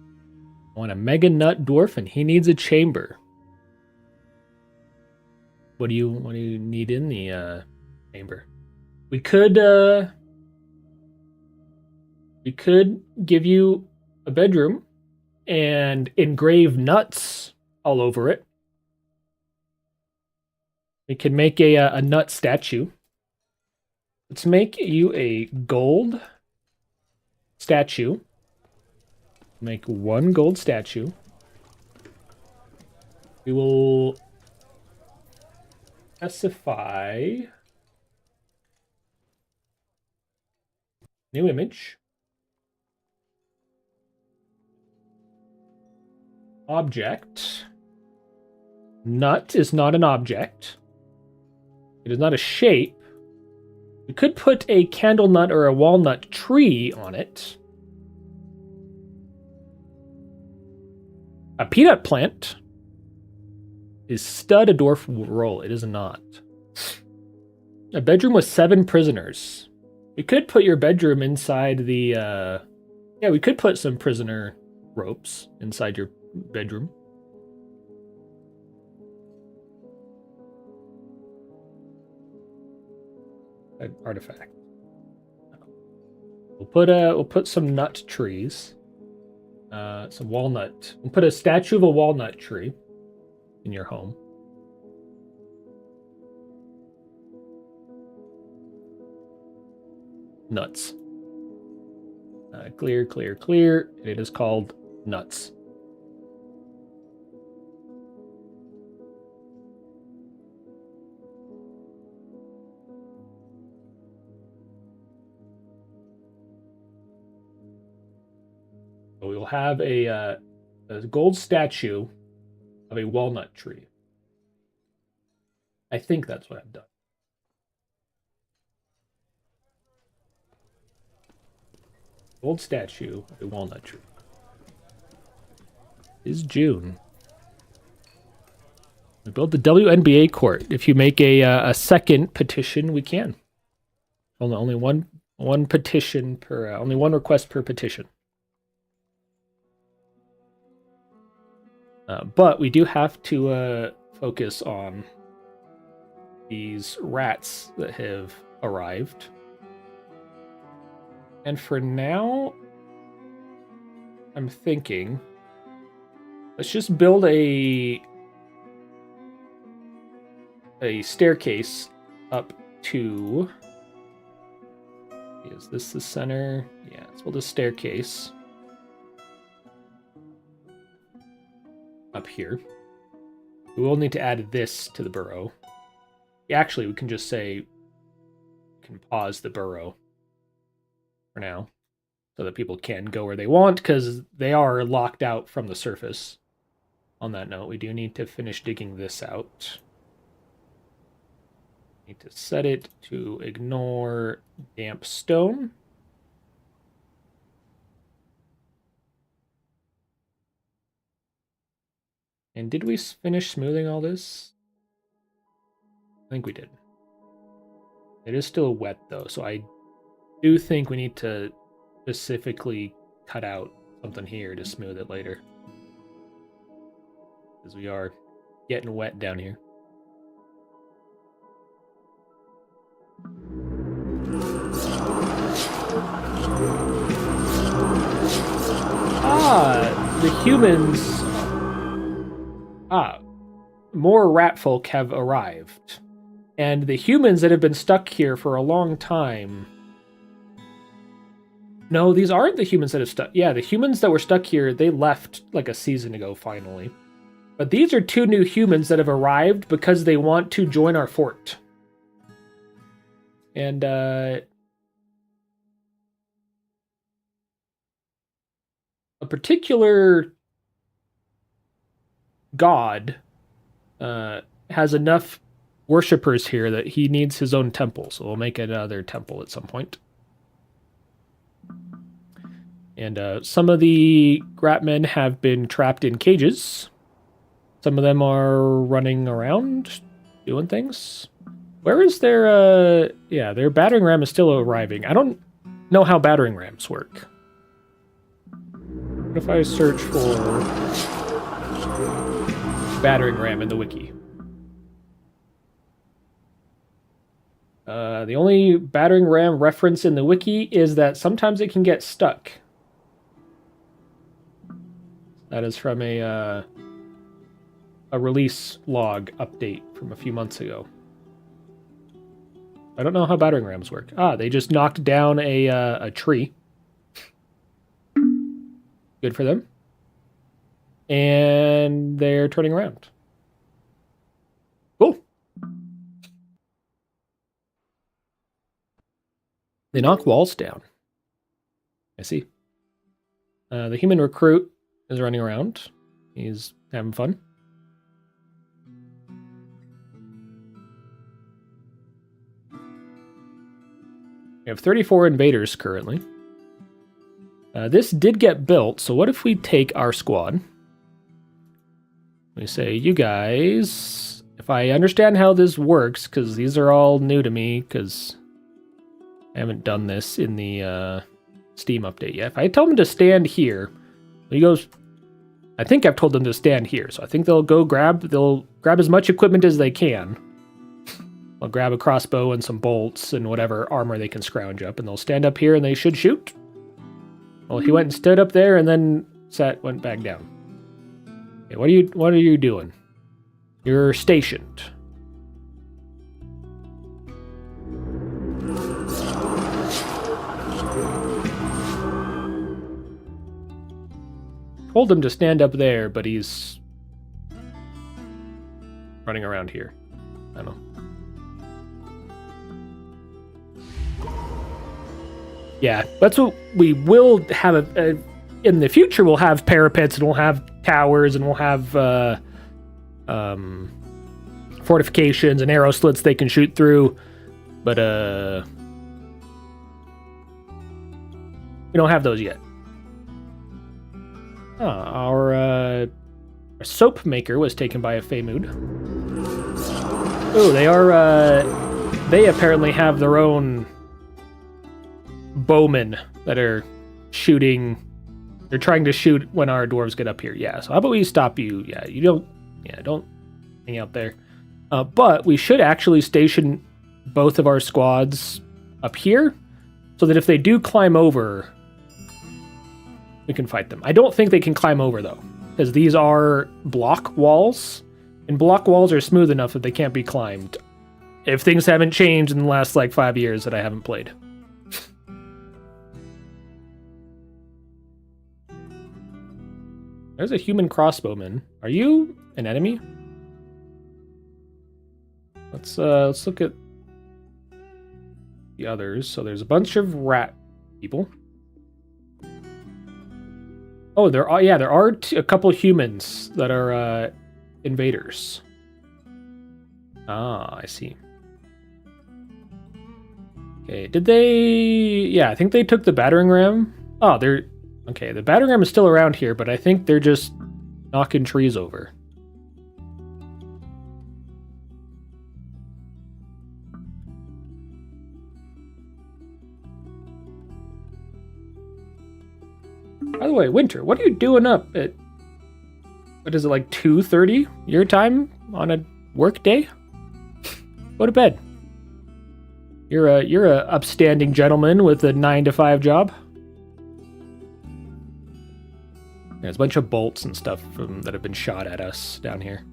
want a mega nut dwarf, and he needs a chamber. What do you need in the chamber? We could give you a bedroom and engrave nuts all over it. We can make a nut statue. Let's make you a gold statue. Make one gold statue. We will specify new image. Object. Nut is not an object. It is not a shape. We could put a candle nut or a walnut tree on it. A peanut plant is stud a dwarf roll. It is not. A bedroom with 7 prisoners. We could put your bedroom inside the... Yeah, we could put some prisoner ropes inside your bedroom. An artifact. We'll put some nut trees. Some walnut. We'll put a statue of a walnut tree in your home. Nuts. Clear, clear, clear. It is called nuts. We will have a gold statue of a walnut tree. I think that's what I've done. Gold statue of a walnut tree. Is June. We built the WNBA court. If you make a second petition, we can. Only one petition per only one request per petition. But we do have to focus on these rats that have arrived. And for now, I'm thinking, let's just build a staircase up to... Is this the center? Yeah, let's build a staircase up here. We will need to add this to the burrow. Actually, we can just say, we can pause the burrow for now, so that people can go where they want, because they are locked out from the surface. On that note, we do need to finish digging this out. Need to set it to ignore damp stone. And did we finish smoothing all this? I think we did. It is still wet though, so I do think we need to specifically cut out something here to smooth it later. Because we are getting wet down here. The humans... more rat folk have arrived. And the humans that have been stuck here for a long time... No, these aren't the humans that have stuck... Yeah, the humans that were stuck here, they left like a season ago, finally. But these are 2 new humans that have arrived because they want to join our fort. And, a particular god has enough worshippers here that he needs his own temple, so we'll make another temple at some point. And some of the Gratmen have been trapped in cages. Some of them are running around, doing things. Where is their, yeah, their battering ram is still arriving. I don't know how battering rams work. What if I search for battering ram in the wiki? The only battering ram reference in the wiki is that sometimes it can get stuck. That is from a release log update from a few months ago. I don't know how battering rams work. They just knocked down a tree. Good for them. And they're turning around. Cool. They knock walls down. I see. The human recruit is running around. He's having fun. We have 34 invaders currently. This did get built, so what if we take our squad? We say, you guys, if I understand how this works, because these are all new to me, because I haven't done this in the Steam update yet. If I tell them to stand here, he goes, I think I've told them to stand here, so I think they'll grab as much equipment as they can. They'll grab a crossbow and some bolts and whatever armor they can scrounge up, and they'll stand up here and they should shoot. Well, he went and stood up there and then went back down. Okay, what are you doing? You're stationed. Told him to stand up there, but he's running around here. I don't know. Yeah, that's what we will have. In the future, we'll have parapets, and we'll have towers, and we'll have fortifications and arrow slits they can shoot through. But we don't have those yet. Our soap maker was taken by a Feymud. Oh, they apparently have their own bowmen that are shooting. They're trying to shoot when our dwarves get up here. Yeah, so how about we stop you? Yeah, don't hang out there. But we should actually station both of our squads up here so that if they do climb over, we can fight them. I don't think they can climb over, though, because these are block walls, and block walls are smooth enough that they can't be climbed. If things haven't changed in the last, 5 years that I haven't played. There's a human crossbowman. Are you an enemy? Let's look at the others. So there's a bunch of rat people. Oh, there are a couple humans that are invaders. Ah, I see. Okay, did they? Yeah, I think they took the battering ram. Oh, they're okay. The battering ram is still around here, but I think they're just knocking trees over. By the way, Winter, what are you doing up at, what is it, like 2:30 your time on a work day? Go to bed. You're a upstanding gentleman with a 9-to-5 job. There's a bunch of bolts and stuff that have been shot at us down here.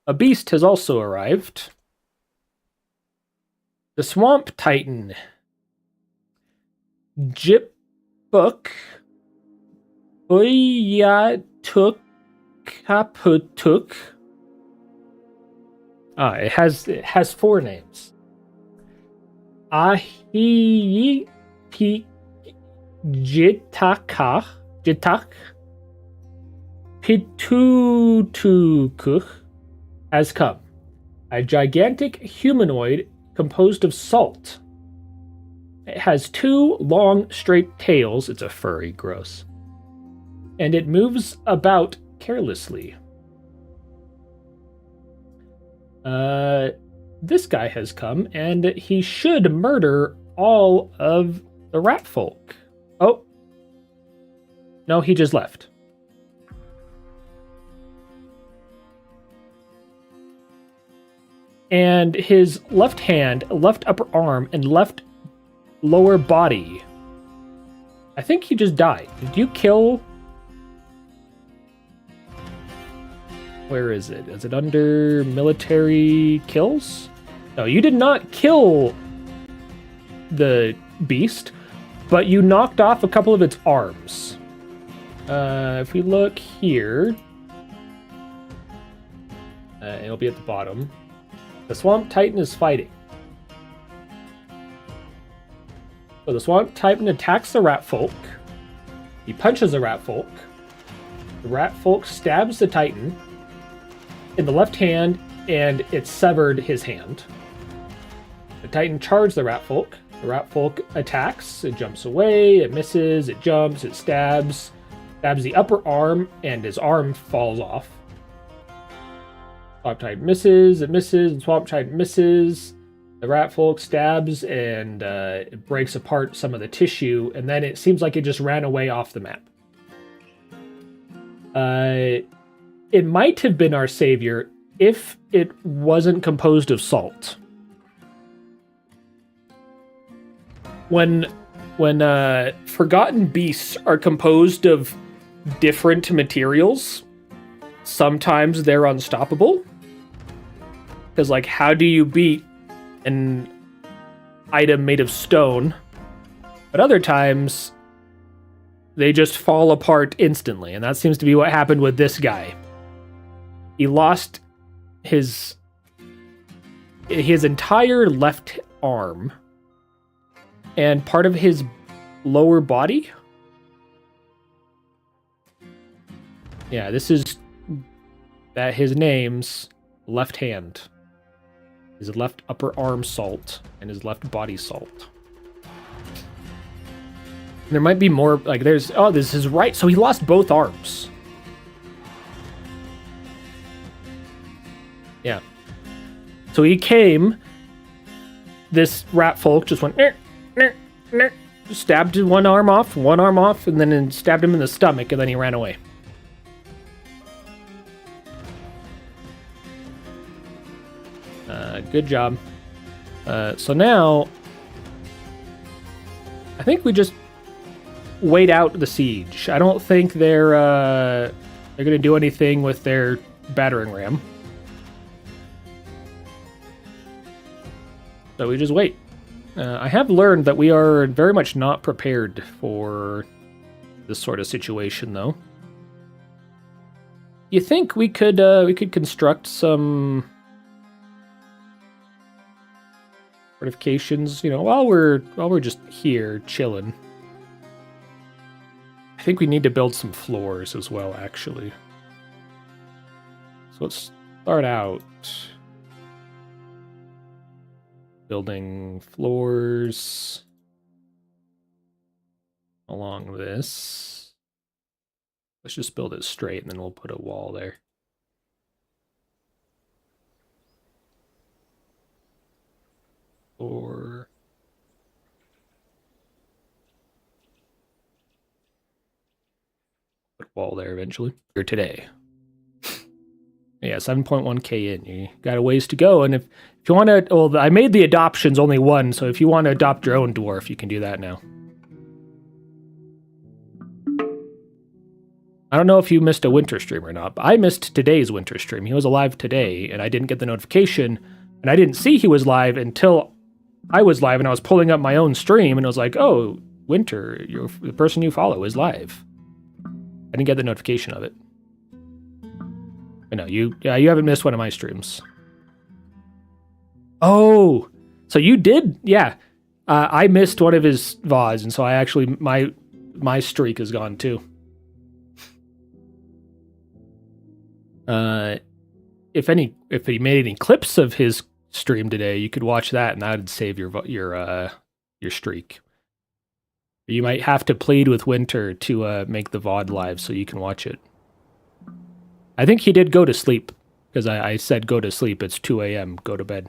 A beast has also arrived. The Swamp Titan. Jipbuk Uyatuk Kaputuk. It has 4 names. Ahi Jitak Pitutukuch has come. A gigantic humanoid composed of salt. It has 2 long, straight tails. It's a furry, gross. And it moves about carelessly. This guy has come, and he should murder all of the rat folk. Oh. No, he just left. And his left hand, left upper arm, and left lower body. I think he just died. Did you kill? Where is it? Is it under military kills? No, you did not kill the beast, but you knocked off a couple of its arms. If we look here, it'll be at the bottom. The Swamp Titan is fighting. So the Swamp Titan attacks the rat folk. He punches the rat folk. The rat folk stabs the Titan in the left hand, and it severed his hand. The Titan charged the rat folk. The rat folk attacks. It jumps away. It misses. It jumps. It stabs. Stabs the upper arm, and his arm falls off. Swamp Titan misses. It misses. And Swamp Titan misses. The rat folk stabs, and it breaks apart some of the tissue, and then it seems like it just ran away off the map. It might have been our savior if it wasn't composed of salt. When forgotten beasts are composed of different materials, sometimes they're unstoppable. Because, like, how do you beat an item made of stone? But other times, they just fall apart instantly, and that seems to be what happened with this guy. He lost his entire left arm and part of his lower body. Yeah, this is that his name's left hand. His left upper arm salt and his left body salt. There might be more, like there's, oh, this is right. So he lost both arms. Yeah. So he came, this rat folk just went, stabbed one arm off, and then stabbed him in the stomach, and then he ran away. Good job. So now, I think we just wait out the siege. I don't think they're going to do anything with their battering ram. So we just wait. I have learned that we are very much not prepared for this sort of situation, though. You think we could construct some fortifications, you know, while we're just here chilling. I think we need to build some floors as well, actually. So let's start out building floors along this. Let's just build it straight, and then we'll put a wall there. Or put a wall there eventually. Here today. Yeah, 7.1k in. You got a ways to go, and if you want to, well, I made the adoptions only one, so if you want to adopt your own dwarf, you can do that now. I don't know if you missed a winter stream or not, but I missed today's winter stream. He was alive today, and I didn't get the notification, and I didn't see he was live until I was live, and I was pulling up my own stream, and I was like, oh, Winter, the person you follow is live. I didn't get the notification of it. But no, you haven't missed one of my streams. Oh, so you did, yeah. I missed one of his VODs, and so I actually, my streak is gone too. If he made any clips of his stream today, you could watch that, and that would save your streak. You might have to plead with Winter to make the VOD live so you can watch it. I think he did go to sleep, because I said go to sleep. It's 2 a.m. Go to bed.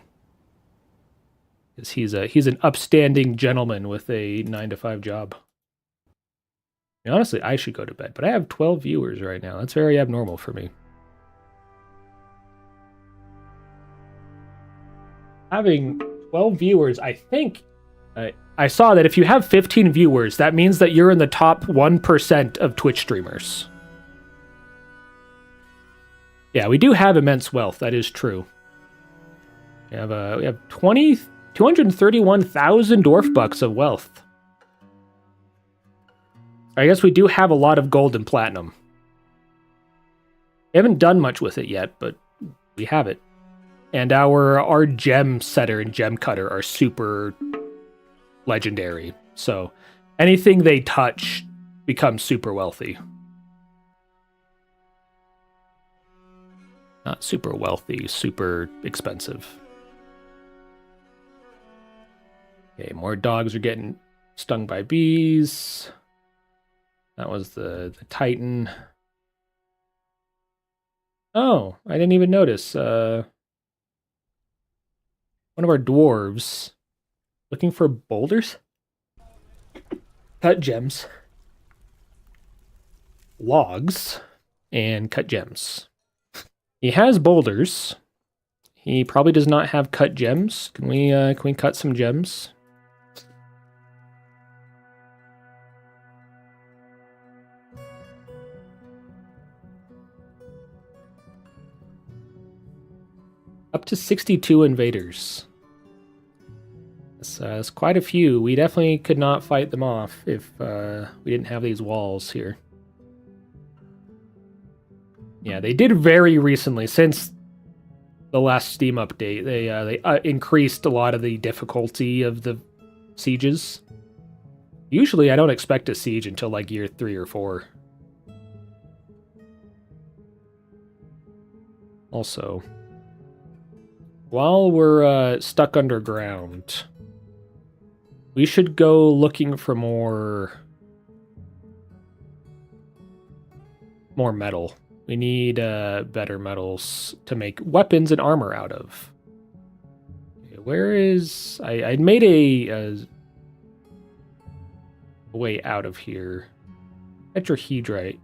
Because he's an upstanding gentleman with a 9-to-5 job. I mean, honestly, I should go to bed, but I have 12 viewers right now. That's very abnormal for me. Having 12 viewers, I think... I saw that if you have 15 viewers, that means that you're in the top 1% of Twitch streamers. Yeah, we do have immense wealth. That is true. We have 231,000 dwarf bucks of wealth. I guess we do have a lot of gold and platinum. We haven't done much with it yet, but we have it. And our gem setter and gem cutter are super legendary. So anything they touch becomes super wealthy. Not super wealthy, super expensive. Okay, more dogs are getting stung by bees. That was the Titan. Oh, I didn't even notice. One of our dwarves looking for boulders? Cut gems. Logs. And cut gems. He has boulders. He probably does not have cut gems. Can we cut some gems? Up to 62 invaders. That's quite a few. We definitely could not fight them off if we didn't have these walls here. Yeah, they did very recently, since the last Steam update. They increased a lot of the difficulty of the sieges. Usually, I don't expect a siege until like year 3 or 4. Also, while we're stuck underground, we should go looking for more metal. We need better metals to make weapons and armor out of. Okay, where is... I made a way out of here. Tetrahedrite.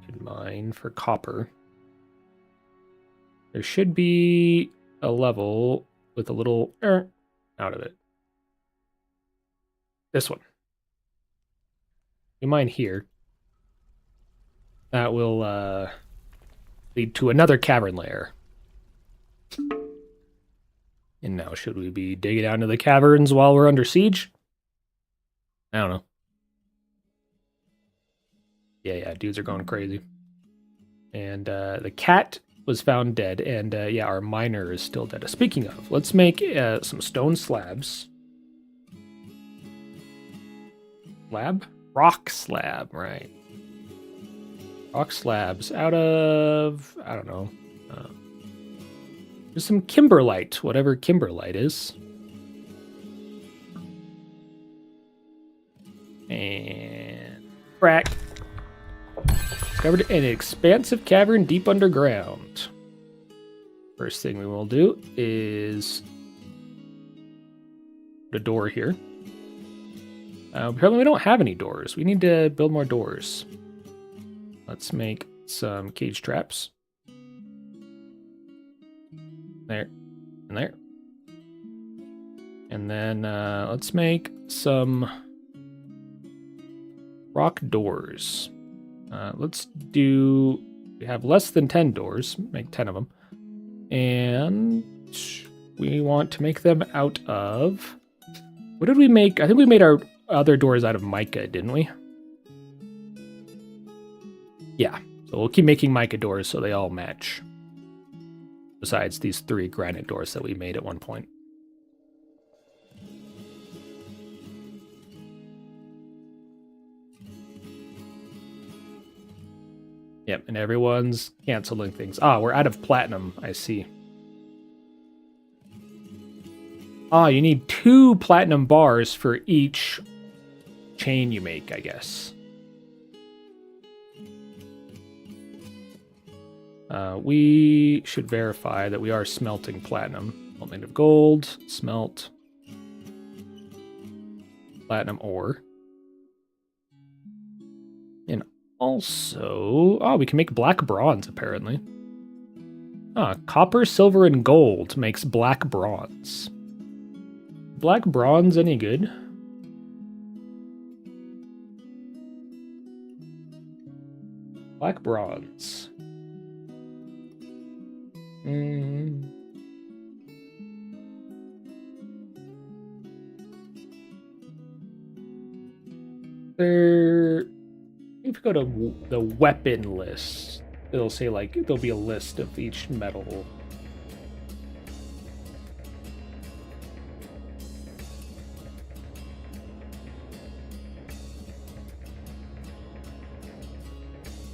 Could mine for copper. There should be a level with a little out of it. This one. We mine here. That will lead to another cavern layer. And now, should we be digging down to the caverns while we're under siege? I don't know. Yeah, dudes are going crazy. And the cat was found dead, and yeah, our miner is still dead. Speaking of, let's make some stone slabs. Rock slab, right. Rock slabs out of, I don't know, just some kimberlite, whatever kimberlite is. And crack. This Discovered an expansive cavern deep underground. First thing we will do is put a door here. Apparently we don't have any doors. We need to build more doors. Let's make some cage traps. There. And there. And then let's make some rock doors. Let's do... We have less than 10 doors. Make 10 of them. And we want to make them out of... What did we make? I think we made our other doors out of mica, didn't we? Yeah. So we'll keep making mica doors so they all match. Besides these 3 granite doors that we made at one point. Yep, and everyone's canceling things. Ah, we're out of platinum, I see. Ah, you need 2 platinum bars for each chain you make, I guess. We should verify that we are smelting platinum. All made of gold, smelt, platinum ore. And also, oh, we can make black bronze, apparently. Ah, copper, silver, and gold makes black bronze. Black bronze any good? Black bronze. There... If you go to the weapon list, it'll say, like, there'll be a list of each metal.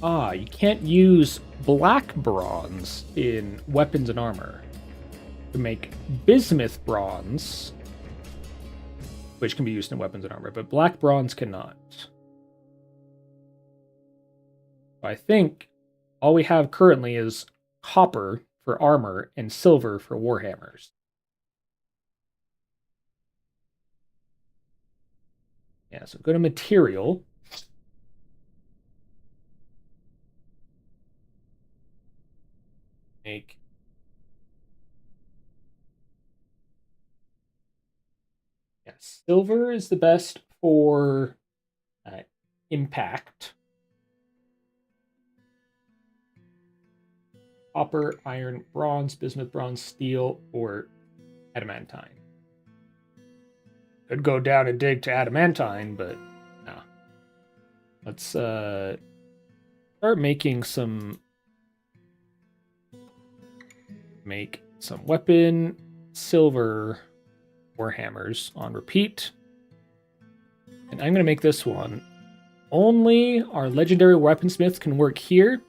Ah, you can't use black bronze in weapons and armor. To make bismuth bronze, which can be used in weapons and armor, but black bronze cannot. I think all we have currently is copper for armor and silver for warhammers. Yeah, so go to material. Make silver is the best for impact. Copper, iron, bronze, bismuth, bronze, steel, or adamantine. Could go down and dig to adamantine, but no. Let's start making some... Make some weapon, silver, warhammers on repeat. And I'm going to make this one. Only our legendary weaponsmith can work here.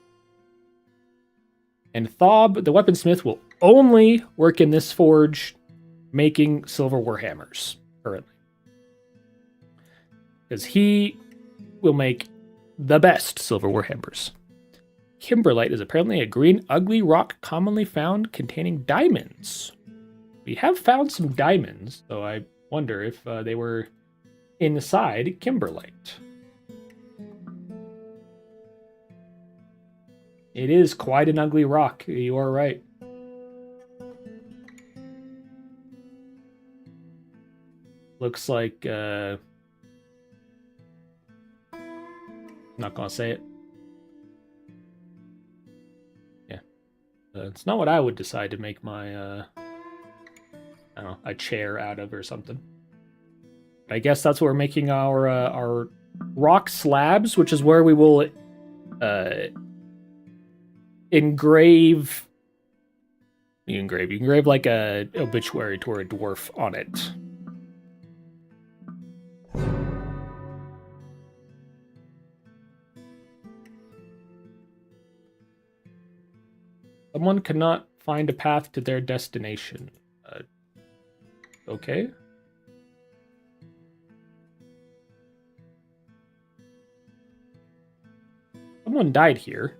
And Thob, the weaponsmith, will only work in this forge making silver warhammers currently. Because he will make the best silver warhammers. Kimberlite is apparently a green, ugly rock commonly found containing diamonds. We have found some diamonds, so I wonder if they were inside Kimberlite. It is quite an ugly rock, you are right. Looks like... I'm not gonna say it. Yeah. It's not what I would decide to make my... I don't know, a chair out of or something. But I guess that's what we're making our rock slabs, which is where we will engrave. You engrave like a obituary to a dwarf on it. Someone cannot find a path to their destination. Okay. Someone died here.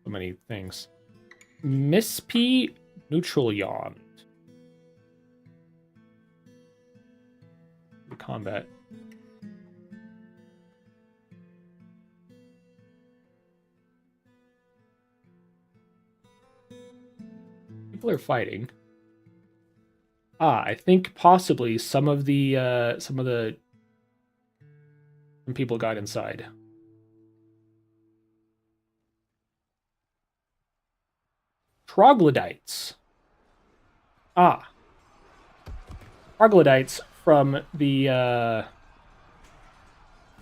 So many things. Miss P. Neutral Yawn. Combat. People are fighting. I think possibly some people got inside. Troglodytes. Troglodytes from the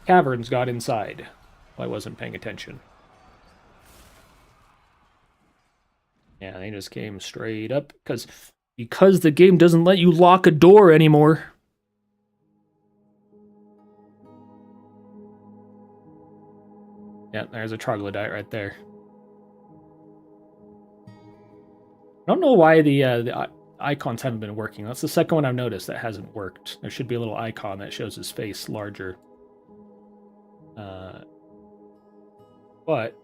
caverns got inside. Well, I wasn't paying attention. Yeah, they just came straight up because the game doesn't let you lock a door anymore. Yeah, there's a troglodyte right there. I don't know why the icons haven't been working. That's the second one I've noticed that hasn't worked. There should be a little icon that shows his face larger. But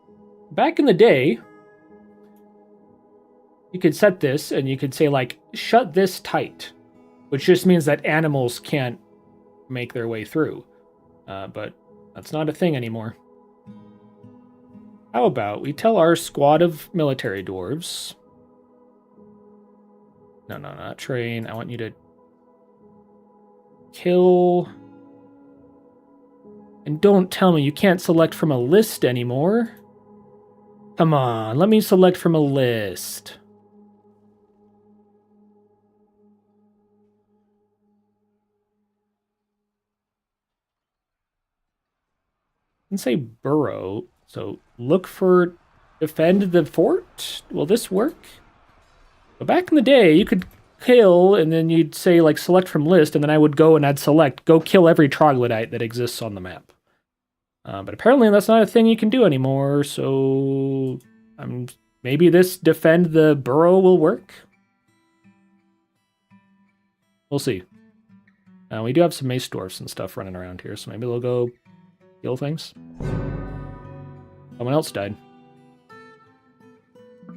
back in the day, you could set this and you could say, like, shut this tight, which just means that animals can't make their way through. But that's not a thing anymore. How about we tell our squad of military dwarves... No, not train. I want you to kill. And don't tell me you can't select from a list anymore. Come on, let me select from a list. And say burrow. So look for defend the fort. Will this work? But back in the day, you could kill, and then you'd say, like, select from list, and then I would go and I'd select, go kill every troglodyte that exists on the map. But apparently that's not a thing you can do anymore, so maybe this defend the burrow will work? We'll see. We do have some mace dwarfs and stuff running around here, so maybe they'll go kill things. Someone else died.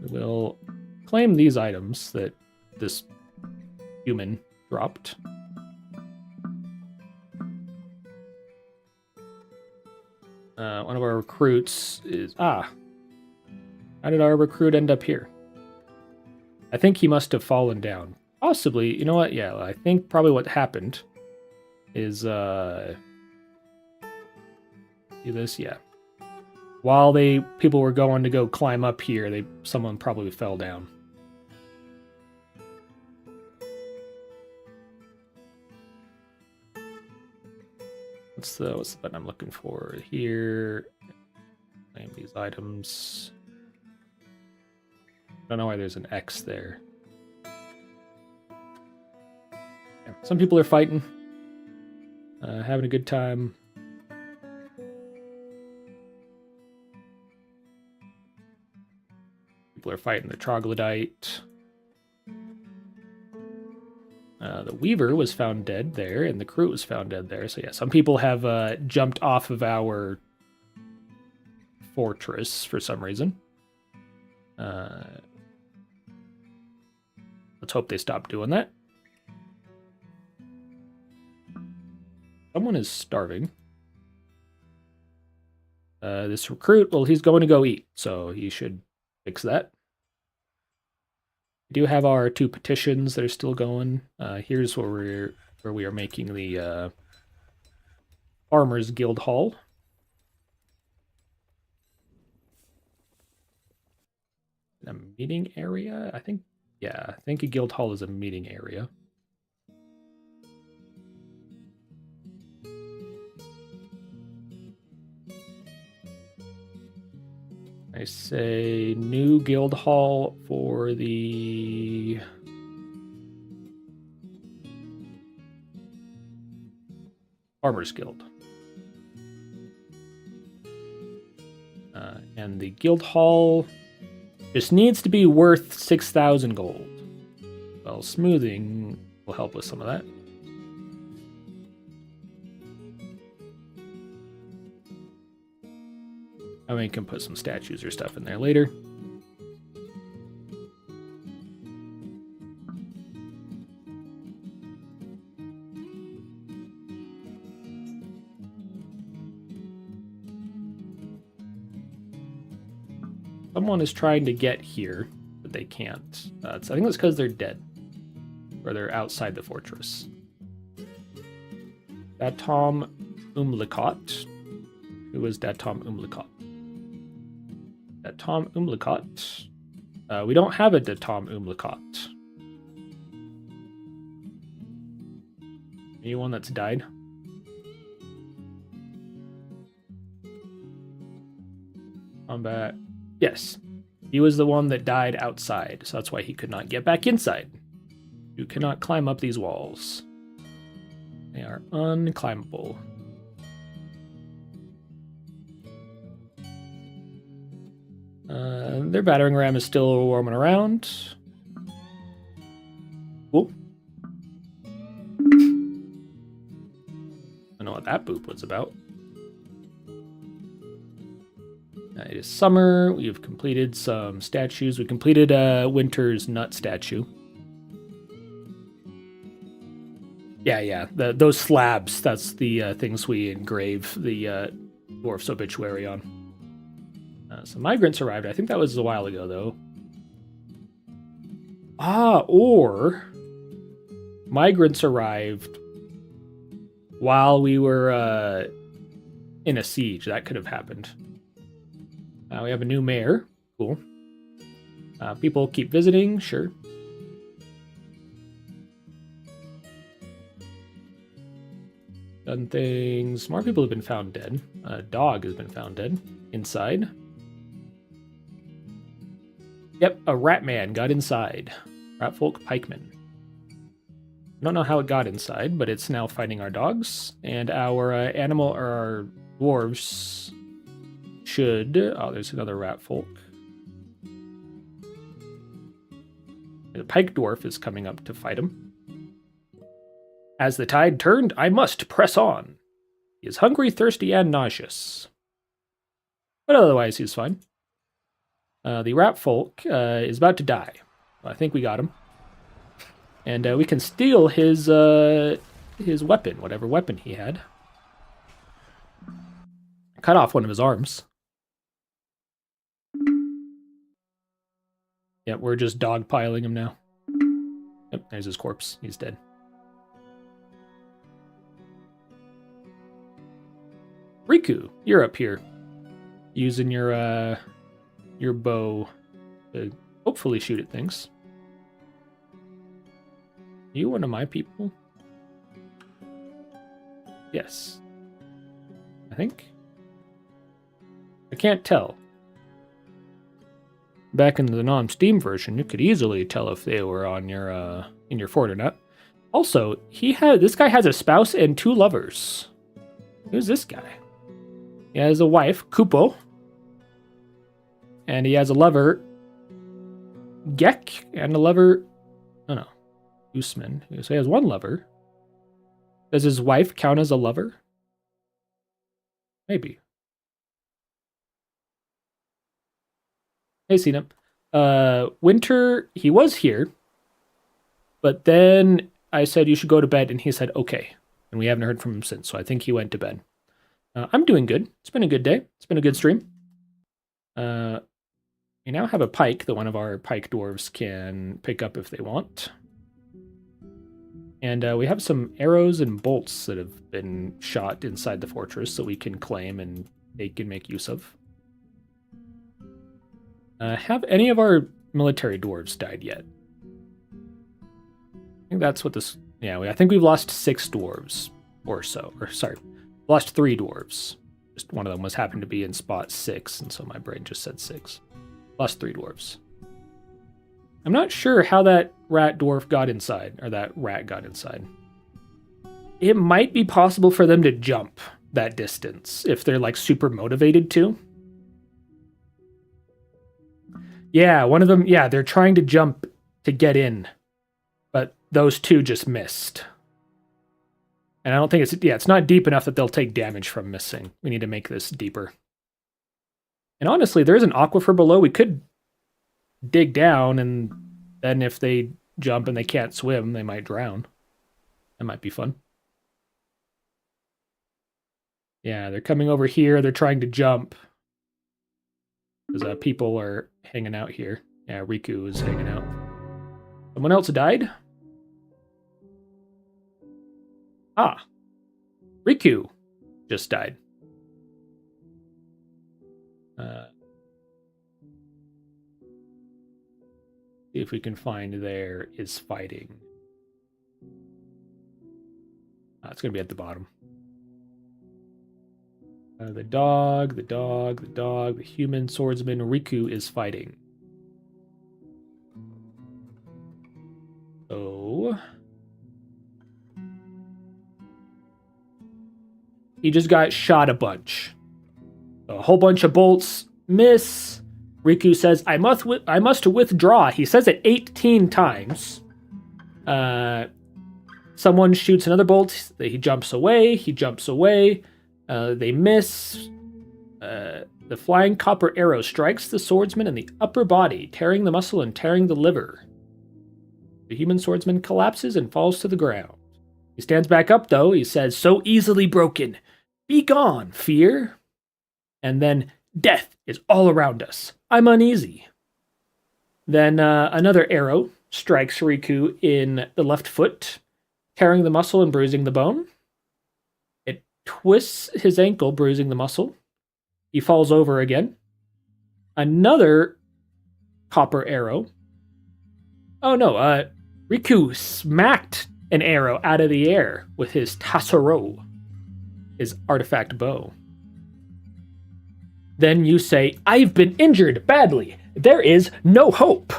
We will claim these items that this human dropped. One of our recruits is... How did our recruit end up here? I think he must have fallen down. Possibly. You know what? Yeah, I think probably what happened is... See this? Yeah. While people were going to go climb up here, someone probably fell down. What's the button I'm looking for here? Name these items. I don't know why there's an X there. Yeah, some people are fighting, having a good time. People are fighting the troglodyte. The Weaver was found dead there, and the crew was found dead there. So yeah, some people have jumped off of our fortress for some reason. Let's hope they stop doing that. Someone is starving. This recruit, well, he's going to go eat, so he should fix that. We do have our 2 petitions that are still going. Here's where we are making the Farmers Guild Hall. A meeting area? I think a guild hall is a meeting area. I say new guild hall for the Farmers Guild. And the guild hall just needs to be worth 6,000 gold. Well, smoothing will help with some of that. I mean, we can put some statues or stuff in there later. Someone is trying to get here, but they can't. I think that's because they're dead. Or they're outside the fortress. Datom Umlikot. Who is Datom Umlikot? Datom Umlikot. We don't have a Datom Umlikot. Anyone that's died? Combat. Yes. He was the one that died outside, so that's why he could not get back inside. You cannot climb up these walls. They are unclimbable. Their battering ram is still warming around. Cool. I don't know what that boop was about. It is summer. We've completed some statues. We completed Winter's nut statue. Yeah. Those slabs, that's the things we engrave the dwarf's obituary on. So migrants arrived. I think that was a while ago, though. Or migrants arrived while we were in a siege. That could have happened. We have a new mayor. Cool. People keep visiting. Sure. Done things. More people have been found dead. A dog has been found dead inside. Yep, a rat man got inside. Ratfolk pikeman. I don't know how it got inside, but it's now fighting our dogs. And our our dwarves should... Oh, there's another ratfolk. The pike dwarf is coming up to fight him. As the tide turned, I must press on. He is hungry, thirsty, and nauseous. But otherwise, he's fine. The ratfolk is about to die. I think we got him. And we can steal his weapon, whatever weapon he had. Cut off one of his arms. Yep, we're just dogpiling him now. Yep, there's his corpse. He's dead. Riku, you're up here. Using your bow to hopefully shoot at things. You one of my people? Yes. I think. I can't tell. Back in the non-Steam version, you could easily tell if they were on your in your fort or not. Also, this guy has a spouse and 2 lovers. Who's this guy? He has a wife, Kupo. And he has a lover, Gek, and a lover, oh no, Usman. So he has 1 lover. Does his wife count as a lover? Maybe. Hey, Cena. Winter, he was here, but then I said you should go to bed, and he said okay. And we haven't heard from him since, so I think he went to bed. I'm doing good. It's been a good day. It's been a good stream. We now have a pike that one of our pike dwarves can pick up if they want. And we have some arrows and bolts that have been shot inside the fortress that we can claim and take and make use of. Have any of our military dwarves died yet? I think that's what this... Yeah, I think we've lost 6 dwarves or so. Or, sorry, lost 3 dwarves. Just one of them happened to be in spot 6, and so my brain just said 6. Lost 3 dwarves. I'm not sure how that rat dwarf got inside, or that rat got inside. It might be possible for them to jump that distance, if they're, like, super motivated to. Yeah, one of them, yeah, they're trying to jump to get in, but those 2 just missed. And I don't think it's not deep enough that they'll take damage from missing. We need to make this deeper. And honestly, there's an aquifer below. We could dig down, and then if they jump and they can't swim, they might drown. That might be fun. Yeah, they're coming over here. They're trying to jump. Because people are hanging out here. Yeah, Riku is hanging out. Someone else died? Ah. Riku just died. See if we can find there is fighting. It's going to be at the bottom. The dog, the human swordsman Riku is fighting. So... he just got shot a bunch. A whole bunch of bolts miss. Riku says, I must withdraw. He says it 18 times. Someone shoots another bolt. He jumps away. They miss. The flying copper arrow strikes the swordsman in the upper body, tearing the muscle and tearing the liver. The human swordsman collapses and falls to the ground. He stands back up, though. He says, so easily broken. Be gone, fear. And then, death is all around us. I'm uneasy. Then another arrow strikes Riku in the left foot, tearing the muscle and bruising the bone. It twists his ankle, bruising the muscle. He falls over again. Another copper arrow. Oh no, Riku smacked an arrow out of the air with his tasaro, his artifact bow. Then you say, I've been injured badly. There is no hope.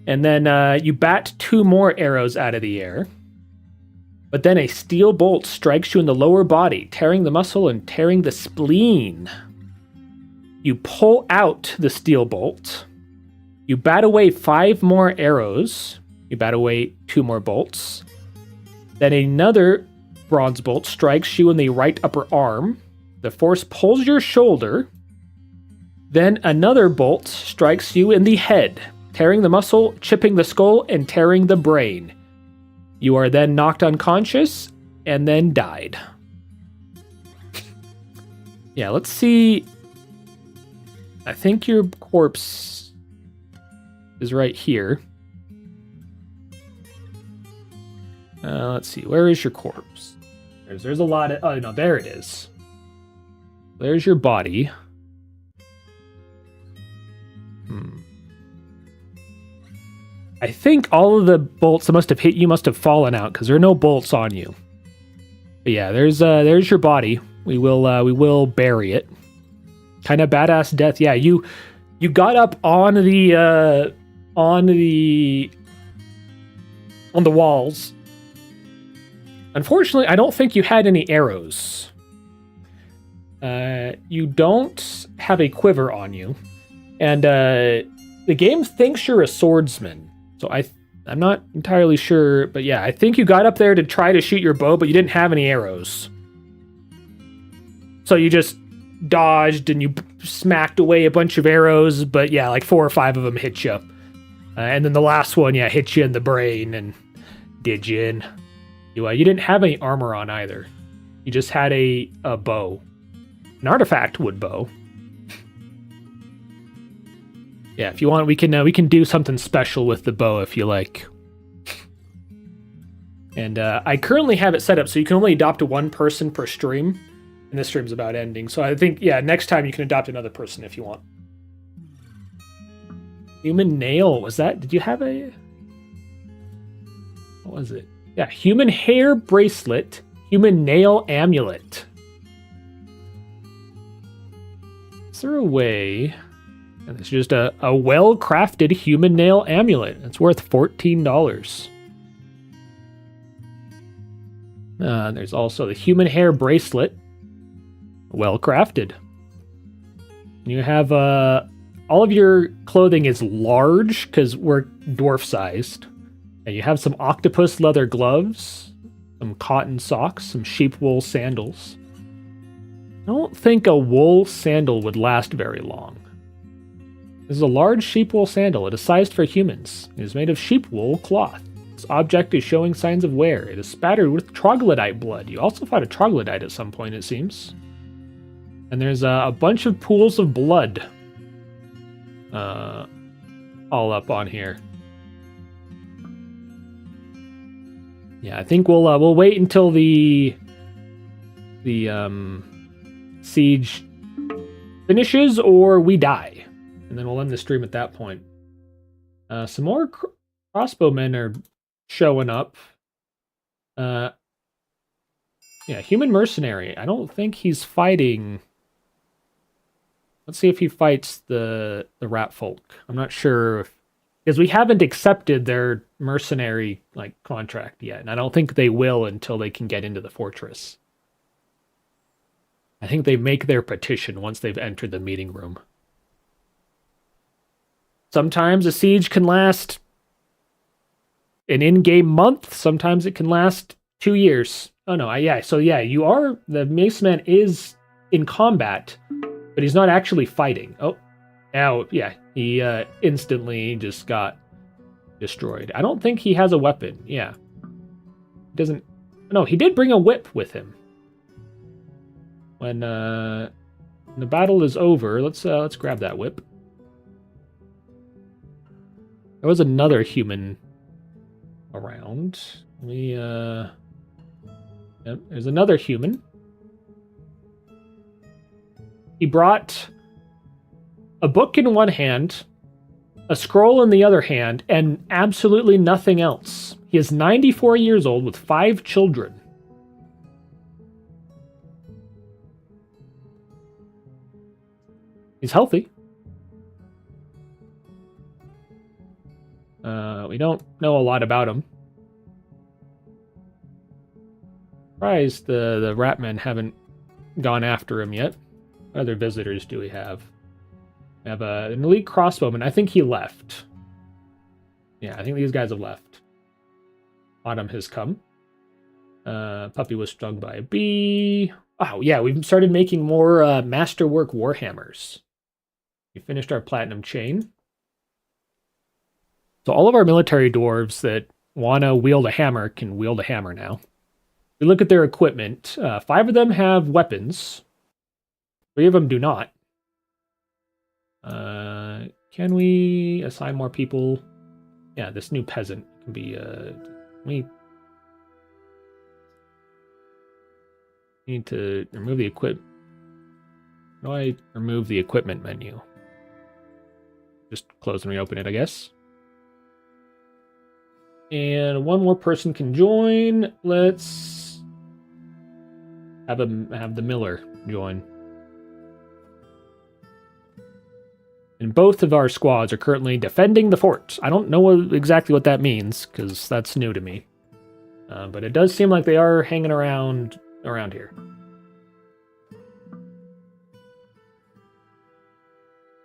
And then you bat 2 more arrows out of the air. But then a steel bolt strikes you in the lower body, tearing the muscle and tearing the spleen. You pull out the steel bolt. You bat away 5 more arrows. You bat away 2 more bolts. Then another bronze bolt strikes you in the right upper arm. The force pulls your shoulder. Then another bolt strikes you in the head, tearing the muscle, chipping the skull, and tearing the brain. You are then knocked unconscious and then died. Yeah, let's see. I think your corpse is right here. Let's see. Where is your corpse? There's a lot of... oh, no, there it is. There's your body. I think all of the bolts that must have hit you must have fallen out because there are no bolts on you. But yeah, there's your body. We will bury it. Kind of badass death. Yeah, you got up on the walls. Unfortunately, I don't think you had any arrows. You don't have a quiver on you, and the game thinks you're a swordsman. So I'm not entirely sure, but yeah, I think you got up there to try to shoot your bow, but you didn't have any arrows. So you just dodged and you smacked away a bunch of arrows, but yeah, like 4 or 5 of them hit you. And then the last one, yeah, hit you in the brain and did you in. You didn't have any armor on either. You just had a bow. An artifact wood bow. Yeah, if you want, we can do something special with the bow if you like. And I currently have it set up so you can only adopt 1 person per stream. And this stream's about ending. So I think, yeah, next time you can adopt another person if you want. Human nail, was that? Did you have a... what was it? Yeah, human hair bracelet, human nail amulet. Is there a way... and it's just a well-crafted human nail amulet. It's worth $14. There's also the human hair bracelet. Well-crafted. You have all of your clothing is large because we're dwarf-sized. And you have some octopus leather gloves, some cotton socks, some sheep wool sandals. don't think a wool sandal would last very long. This is a large sheep wool sandal. It is sized for humans. It is made of sheep wool cloth. This object is showing signs of wear. It is spattered with troglodyte blood. You also fought a troglodyte at some point, it seems. And there's a bunch of pools of blood all up on here. Yeah, I think we'll wait until the siege finishes or we die, and then we'll end the stream at that point. Some more crossbowmen are showing up. Yeah, human mercenary. I don't think he's fighting. Let's see if he fights the rat folk. I'm not sure because we haven't accepted their mercenary contract yet, and I don't think they will until they can get into the fortress. I think they make their petition once they've entered the meeting room. Sometimes a siege can last an in-game month. Sometimes it can last 2 years. Oh no, yeah. So yeah, the Mace Man is in combat, but he's not actually fighting. Oh, now yeah, he instantly just got destroyed. I don't think he has a weapon. Yeah, he doesn't. No, he did bring a whip with him. When the battle is over, let's grab that whip. There was another human around. Yep, there's another human. He brought a book in one hand, a scroll in the other hand, and absolutely nothing else. He is 94 years old with 5 children. He's healthy. We don't know a lot about him. Surprised the Ratmen haven't gone after him yet. What other visitors do we have? We have an elite crossbowman. I think he left. Yeah, I think these guys have left. Autumn has come. Puppy was stung by a bee. Oh, yeah, we've started making more masterwork warhammers. We finished our platinum chain. So all of our military dwarves that want to wield a hammer can wield a hammer now. We look at their equipment. 5 of them have weapons. 3 of them do not. Can we assign more people? Yeah, this new peasant can be... we need to remove the equip. How do I remove the equipment menu? Just close and reopen it, I guess. And one more person can join. Let's have the miller join. And both of our squads are currently defending the fort. I don't know exactly what that means, because that's new to me. But it does seem like they are hanging around here.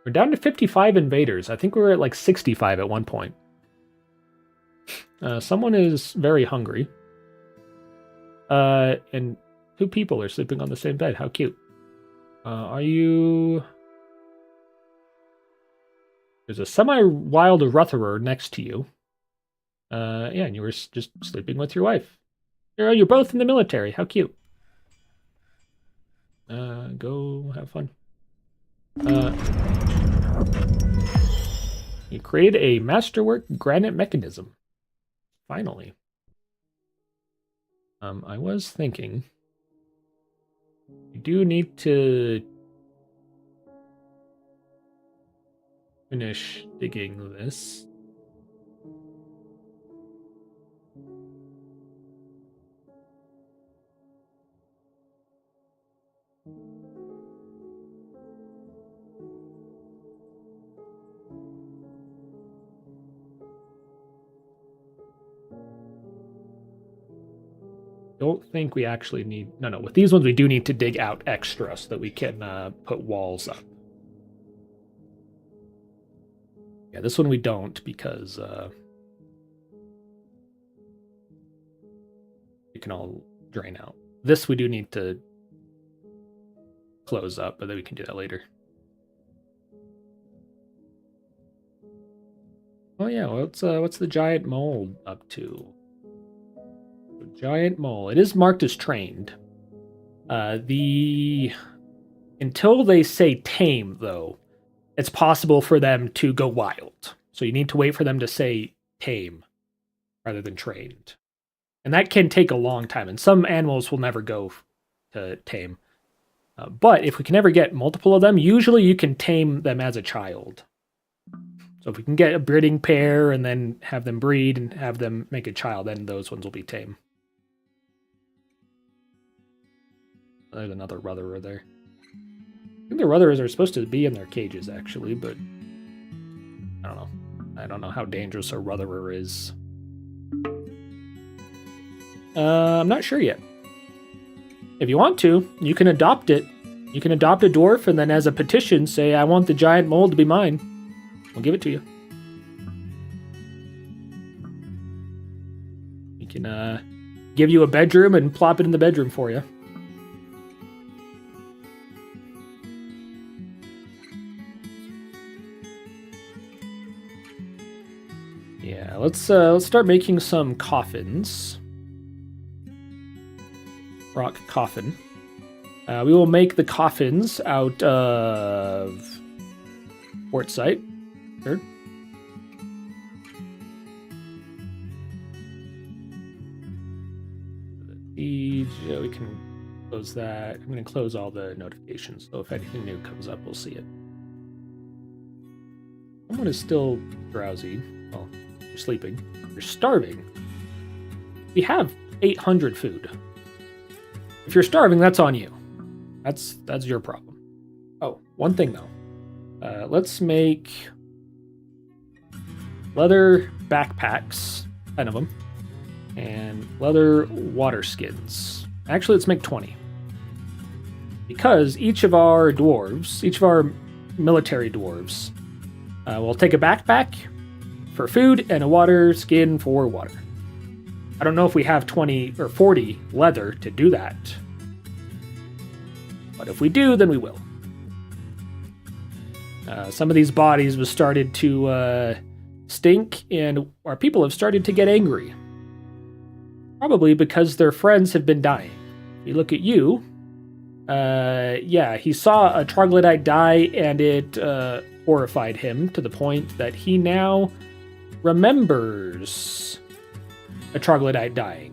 We're down to 55 invaders. I think we were at like 65 at one point. Someone is very hungry. And 2 people are sleeping on the same bed. How cute. Are you... There's a semi-wild Rutherer next to you. Yeah, and you were just sleeping with your wife. You're both in the military. How cute. Go have fun. You created a masterwork granite mechanism. Finally. I was thinking you do need to finish digging this. Don't think we actually need... No, with these ones we do need to dig out extra so that we can put walls up. Yeah, this one we don't because it can all drain out. This we do need to close up, but then we can do that later. Oh yeah, what's the giant mole up to? The giant mole. It is marked as trained. Until they say tame, though, it's possible for them to go wild. So you need to wait for them to say tame rather than trained. And that can take a long time, and some animals will never go to tame. But if we can ever get multiple of them, usually you can tame them as a child. So if we can get a breeding pair and then have them breed and have them make a child, then those ones will be tame. There's another rudderer there. I think the rudderers are supposed to be in their cages, actually, but I don't know. I don't know how dangerous a rudderer is. I'm not sure yet. If you want to, you can adopt it. You can adopt a dwarf and then as a petition say, I want the giant mole to be mine. We'll give it to you. We can give you a bedroom and plop it in the bedroom for you. Yeah, let's start making some coffins. Rock coffin. We will make the coffins out of quartzite. Sure. We can close that. I'm going to close all the notifications, so if anything new comes up, we'll see it. Someone is still drowsy. Well, you're sleeping. You're starving. We have 800 food. If you're starving, that's on you. That's your problem. Oh, one thing though. Let's make leather backpacks, 10 of them, and leather water skins. Actually, let's make 20. Because each of our dwarves, each of our military dwarves, will take a backpack for food and a water skin for water. I don't know if we have 20 or 40 leather to do that. But if we do, then we will. Some of these bodies have started to stink, and our people have started to get angry. Probably because their friends have been dying. You look at you. Yeah, he saw a troglodyte die, and it horrified him to the point that he now remembers a troglodyte dying.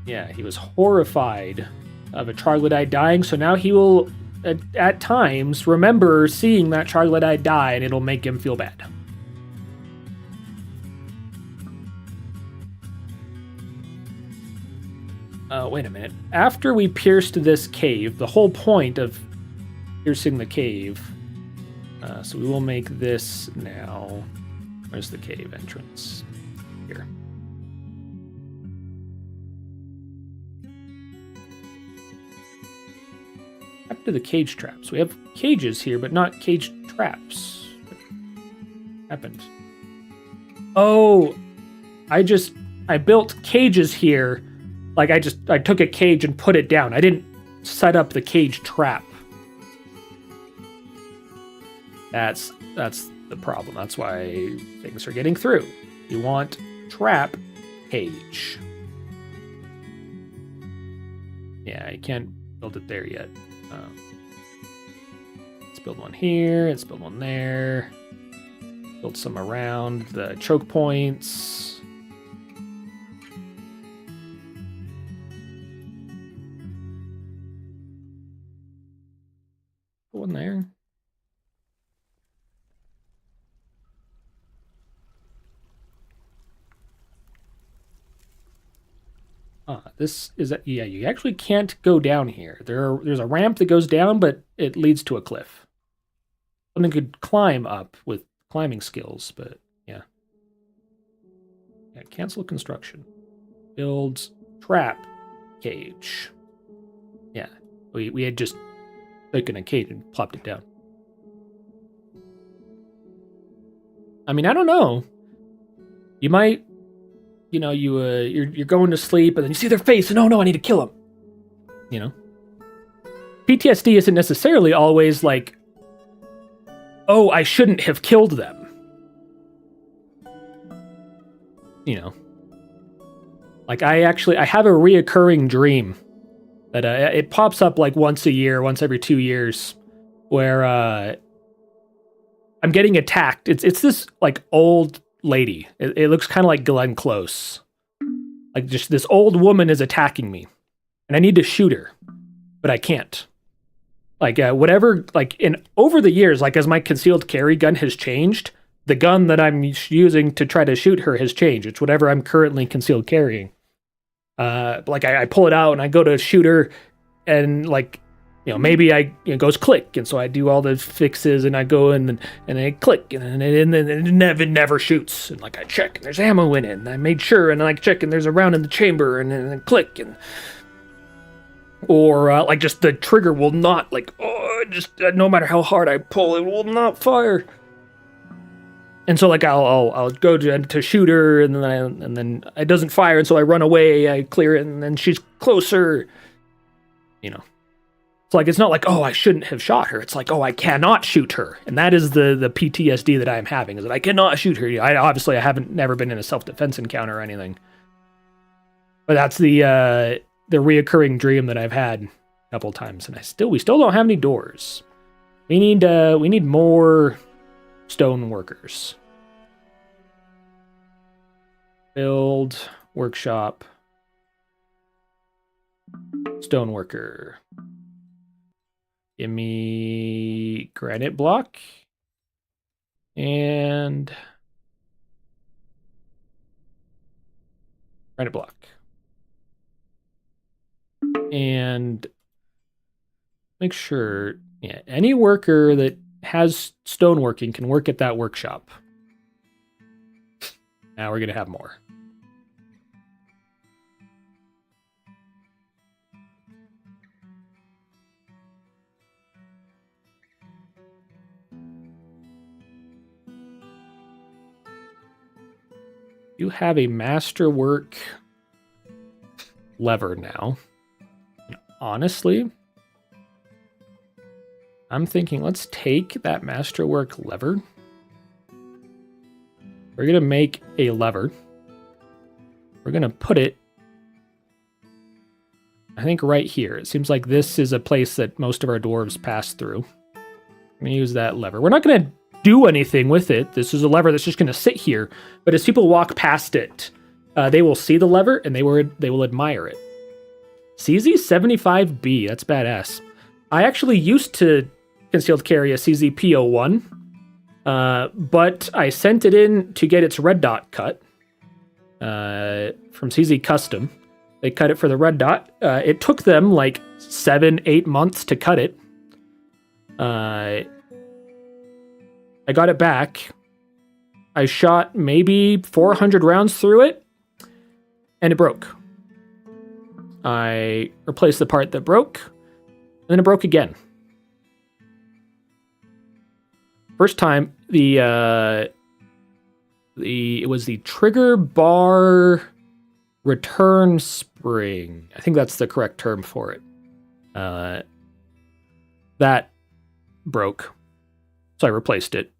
Yeah, he was horrified of a troglodyte dying, so now he will, at times, remember seeing that troglodyte die, and it'll make him feel bad. Wait a minute. After we pierced this cave, the whole point of piercing the cave, so we will make this now. Where's the cave entrance? Here. Up to the cage traps. We have cages here, but not cage traps. What happened? Oh, I built cages here. Like I took a cage and put it down. I didn't set up the cage trap. That's the problem. That's why things are getting through. You want trap cage. Yeah, I can't build it there yet. Let's build one here. Let's build one there. Build some around the choke points. Put one there. This is yeah, you actually can't go down here. There's a ramp that goes down, but it leads to a cliff. Something could climb up with climbing skills, but yeah. Yeah, cancel construction. Build trap cage. Yeah, we had just taken a cage and plopped it down. I mean, I don't know. You might you're going to sleep, and then you see their face, and oh no, I need to kill him. You know, PTSD isn't necessarily always like, oh, I shouldn't have killed them. You know, like I have a reoccurring dream that it pops up like once a year, once every 2 years, where I'm getting attacked. It's this like old lady. It looks kind of like Glenn Close. Like just this old woman is attacking me, and I need to shoot her, but I can't. Like whatever, like over the years, like as my concealed carry gun has changed, the gun that I'm using to try to shoot her has changed. It's whatever I'm currently concealed carrying. Like I pull it out and I go to shoot her, and like, maybe it goes click, and so I do all the fixes, and I go in and I click, and then it never shoots, and like I check and there's ammo in it, and I made sure, and I check and there's a round in the chamber, and then click, and or like just the trigger will not no matter how hard I pull, it will not fire. And so like I'll go to shoot her, and then it doesn't fire, and so I run away, I clear it, and then she's closer. It's like, it's not like, oh, I shouldn't have shot her. It's like, oh, I cannot shoot her, and that is the PTSD that I am having, is that I cannot shoot her. I haven't never been in a self-defense encounter or anything, but that's the reoccurring dream that I've had a couple times, and we still don't have any doors. We need more stone workers. Build, workshop, stoneworker. Give me granite block and granite block. And make sure, any worker that has stoneworking can work at that workshop. Now we're going to have more. You have a masterwork lever now. And honestly, I'm thinking let's take that masterwork lever. We're going to make a lever. We're going to put it, I think, right here. It seems like this is a place that most of our dwarves pass through. I'm going to use that lever. We're not going to do anything with it. This is a lever that's just going to sit here. But as people walk past it, they will see the lever and they will admire it. CZ75B, that's badass. I actually used to concealed carry a CZP01, but I sent it in to get its red dot cut from CZ Custom. They cut it for the red dot. It took them like 7-8 months to cut it. I got it back. I shot maybe 400 rounds through it, and it broke. I replaced the part that broke, and then it broke again. First time, it was the trigger bar return spring. I think that's the correct term for it. That broke, so I replaced it.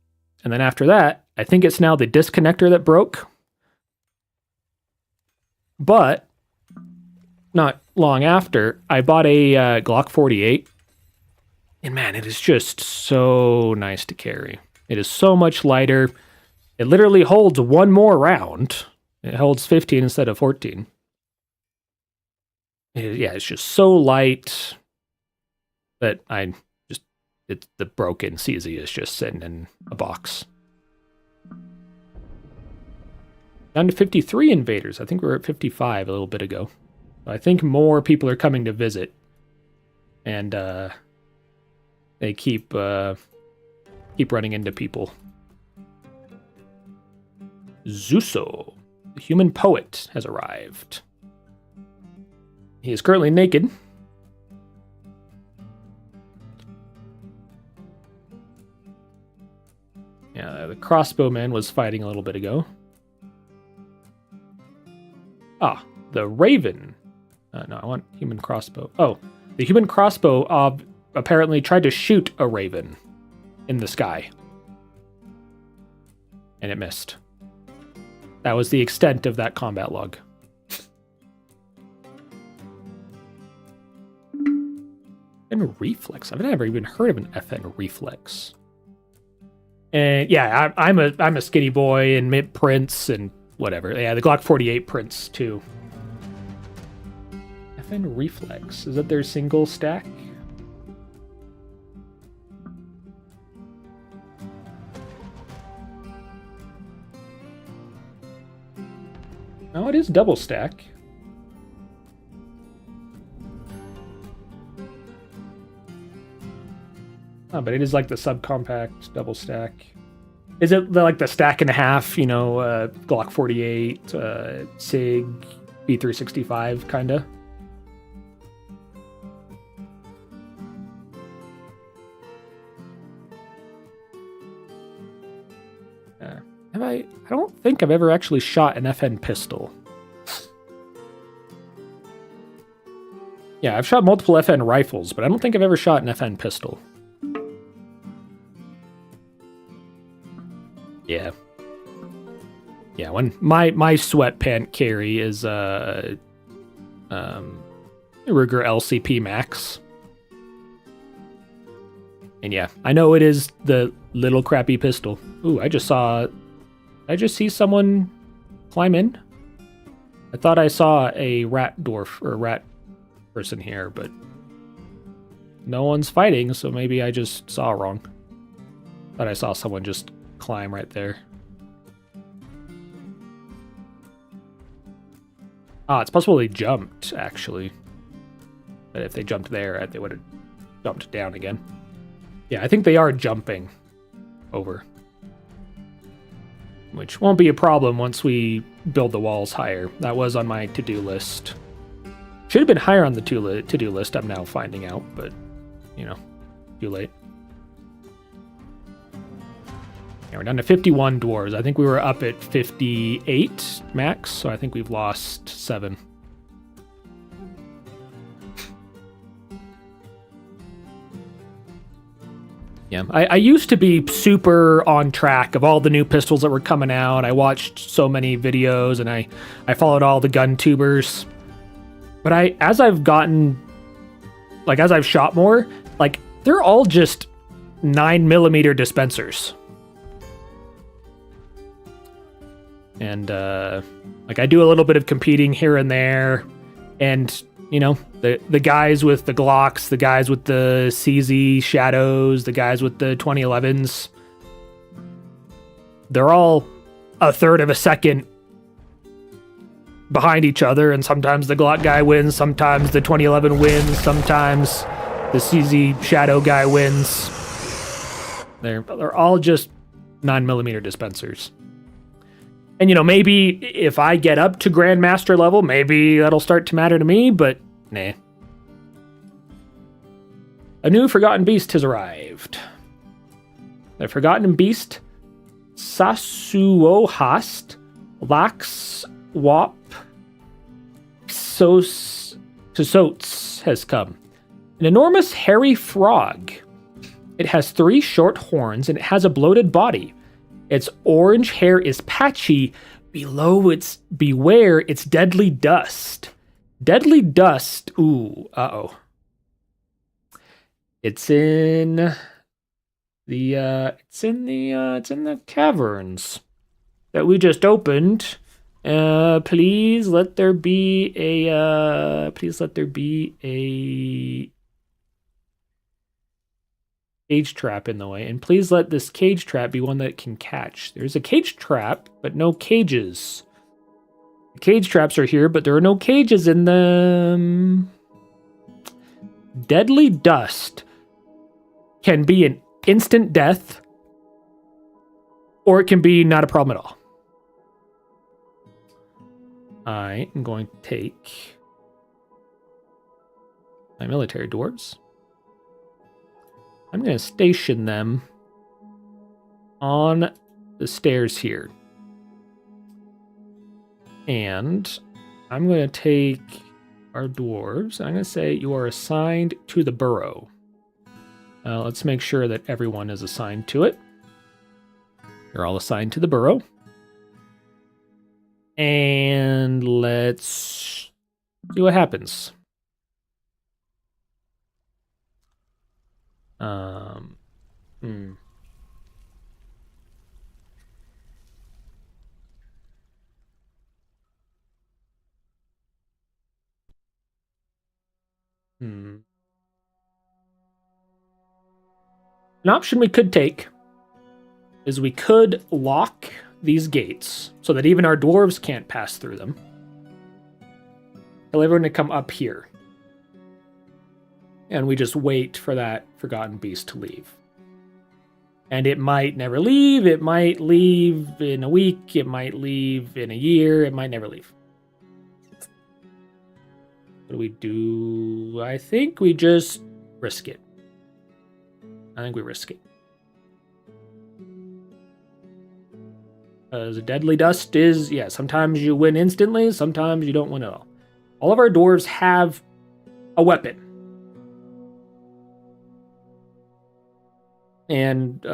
And then after that, I think it's now the disconnector that broke. But not long after, I bought a Glock 48. And man, it is just so nice to carry. It is so much lighter. It literally holds one more round. It holds 15 instead of 14. It's just so light that the broken CZ is just sitting in a box. Down to 53 invaders. I think we were at 55 a little bit ago. I think more people are coming to visit. And they keep running into people. Zuso, the human poet, has arrived. He is currently naked. Yeah, the crossbowman was fighting a little bit ago. Ah, the Raven. No, I want human crossbow. Oh, the human crossbow apparently tried to shoot a Raven in the sky. And it missed. That was the extent of that combat log. FN reflex. I've never even heard of an FN reflex. And yeah, I'm a skinny boy and mid prints and whatever. Yeah, the Glock 48 prints too. FN reflex. Is that their single stack? No, it is double stack. Oh, but it is like the subcompact double stack. Is it like the stack and a half, you know, Glock 48, SIG, B365 kinda? I don't think I've ever actually shot an FN pistol. Yeah, I've shot multiple FN rifles, but I don't think I've ever shot an FN pistol. Yeah. Yeah, when my sweatpant carry is Ruger LCP Max. And yeah, I know it is the little crappy pistol. Ooh, I just see someone climb in? I thought I saw a rat person here, but no one's fighting, so maybe I just saw wrong. Thought I saw someone just climb right there. Ah, it's possible they jumped, actually. But if they jumped there, they would have jumped down again. Yeah, I think they are jumping over. Which won't be a problem once we build the walls higher. That was on my to-do list. Should have been higher on the to-do list, I'm now finding out, but, you know, too late. Yeah, we're down to 51 dwarves. I think we were up at 58 max, so I think we've lost 7. Yeah, I used to be super on track of all the new pistols that were coming out. I watched so many videos and I followed all the gun tubers. But as I've shot more, like, they're all just 9mm dispensers. And, like, I do a little bit of competing here and there. And, you know, the guys with the Glocks, the guys with the CZ Shadows, the guys with the 2011s, they're all a third of a second behind each other, and sometimes the Glock guy wins, sometimes the 2011 wins, sometimes the CZ Shadow guy wins. They're all just 9mm dispensers. And, you know, maybe if I get up to Grandmaster level, maybe that'll start to matter to me, but nah. A new Forgotten Beast has arrived. The Forgotten Beast, Sasuohast, Lax Wap Sosots has come. An enormous hairy frog. It has 3 short horns and it has a bloated body. Its orange hair is patchy. Beware its deadly dust. Deadly dust. Ooh, uh-oh. It's in the caverns that we just opened. Please let there be a cage trap in the way, and please let this cage trap be one that can catch. There's a cage trap, but no cages. The cage traps are here, but there are no cages in them. Deadly dust can be an instant death, or it can be not a problem at all. I am going to take my military dwarves. I'm going to station them on the stairs here. And I'm going to take our dwarves. I'm going to say you are assigned to the burrow. Let's make sure that everyone is assigned to it. You're all assigned to the burrow. And let's see what happens. Hmm. An option we could take is we could lock these gates so that even our dwarves can't pass through them. Tell everyone to come up here. And we just wait for that forgotten beast to leave. And it might never leave, it might leave in a week, it might leave in a year, it might never leave. What do we do? I think we just risk it. I think we risk it. Because a deadly dust is, yeah, sometimes you win instantly, sometimes you don't win at all. All of our dwarves have a weapon. And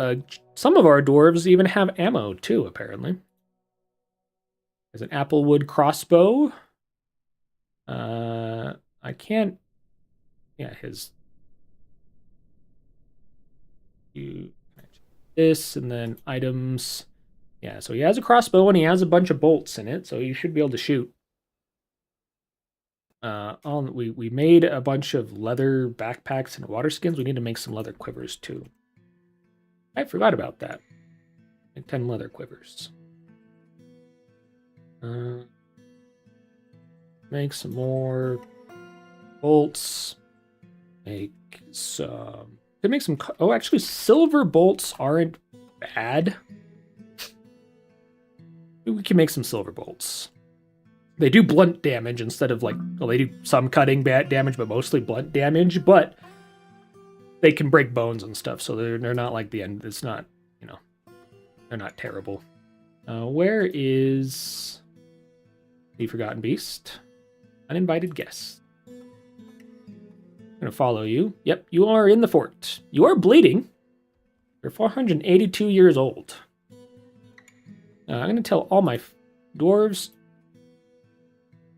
some of our dwarves even have ammo, too, apparently. There's an applewood crossbow. I can't... Yeah, his... This, and then items. Yeah, so he has a crossbow, and he has a bunch of bolts in it, so you should be able to shoot. We made a bunch of leather backpacks and water skins. We need to make some leather quivers, too. I forgot about that. Make 10 leather quivers. Make some more bolts. Make some... Could make some... Oh, actually, silver bolts aren't bad. We can make some silver bolts. They do blunt damage instead of, like... Well, they do some cutting damage, but mostly blunt damage. But they can break bones and stuff, so they're not like the end. It's not, you know... They're not terrible. Where is the Forgotten Beast? Uninvited guest. I'm going to follow you. Yep, you are in the fort. You are bleeding. You're 482 years old. I'm going to tell all my dwarves,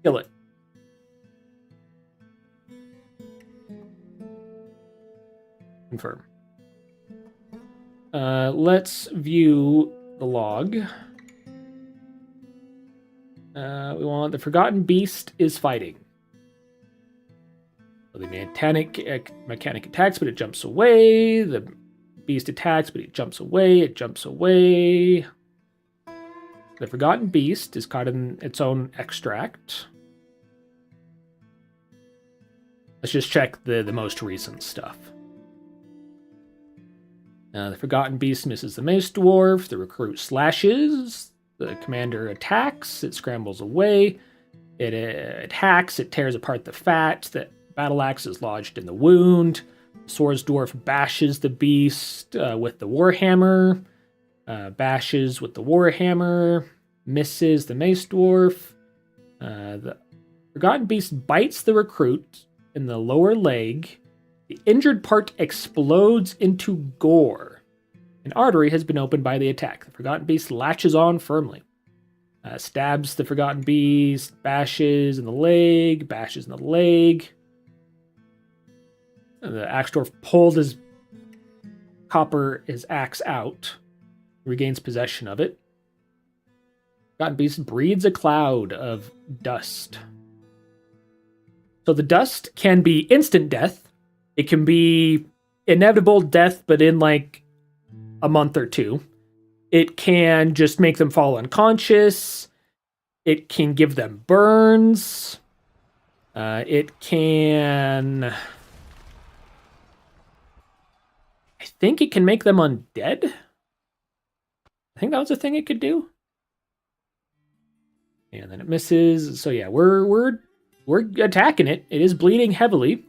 kill it. Confirm. Let's view the log. We want the Forgotten Beast is fighting. The mechanic attacks, but it jumps away. The beast attacks, but it jumps away. It jumps away. The Forgotten Beast is caught in its own extract. Let's just check the most recent stuff. The Forgotten Beast misses the Mace Dwarf. The recruit slashes. The commander attacks. It scrambles away. It hacks. It tears apart the fat. The battle axe is lodged in the wound. Swords Dwarf bashes the beast with the warhammer. Bashes with the warhammer. Misses the Mace Dwarf. The Forgotten Beast bites the recruit in the lower leg. The injured part explodes into gore. An artery has been opened by the attack. The Forgotten Beast latches on firmly. Stabs the Forgotten Beast. Bashes in the leg. Bashes in the leg. The axe dwarf pulls his axe out. Regains possession of it. Forgotten Beast breathes a cloud of dust. So the dust can be instant death. It can be inevitable death, but in like a month or two. It can just make them fall unconscious. It can give them burns. It can... I think it can make them undead. I think that was a thing it could do. And then it misses. So yeah, we're attacking it. It is bleeding heavily.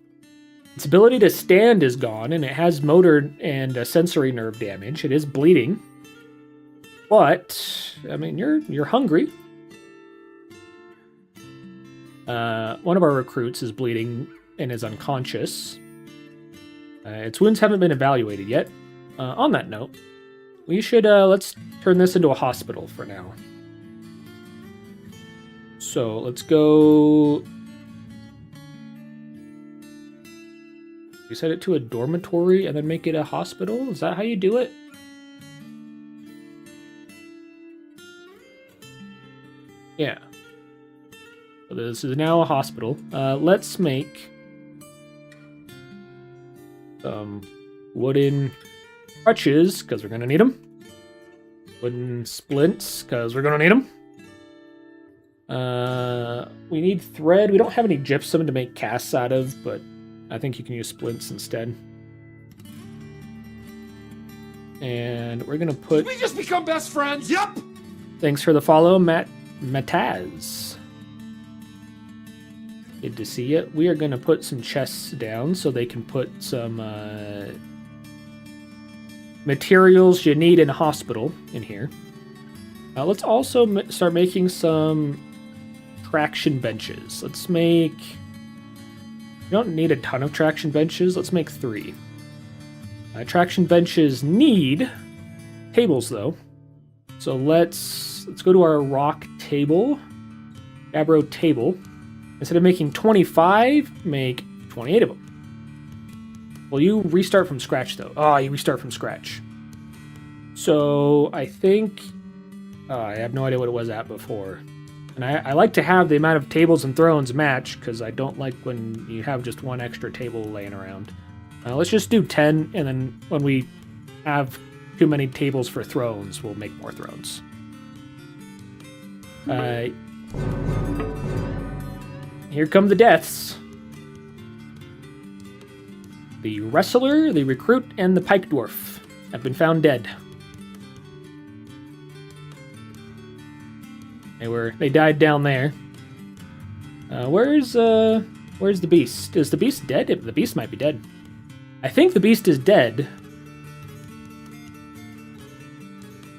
Its ability to stand is gone, and it has motor and sensory nerve damage. It is bleeding. But I mean, you're hungry. One of our recruits is bleeding and is unconscious. Its wounds haven't been evaluated yet. On that note, we should, let's turn this into a hospital for now. So, let's go... You set it to a dormitory and then make it a hospital? Is that how you do it? Yeah. So this is now a hospital. Let's make some wooden crutches, because we're going to need them. Wooden splints, because we're going to need them. We need thread. We don't have any gypsum to make casts out of, but I think you can use splints instead. And we're going to put... We just become best friends. Yup. Thanks for the follow, Mataz. Good to see you. We are going to put some chests down so they can put some materials you need in a hospital in here. Let's also start making some traction benches. Let's make... We don't need a ton of traction benches. Let's make 3. Traction benches need tables, though. So let's go to our rock table. Gabbro table. Instead of making 25, make 28 of them. Well, you restart from scratch, though. Oh, you restart from scratch. So I think... I have no idea what it was at before. And I like to have the amount of tables and thrones match, because I don't like when you have just one extra table laying around. Let's just do 10, and then when we have too many tables for thrones, we'll make more thrones. Here come the deaths. The wrestler, the recruit, and the pike dwarf have been found dead. They died down there. Where's the beast? Is the beast dead? The beast might be dead. I think the beast is dead.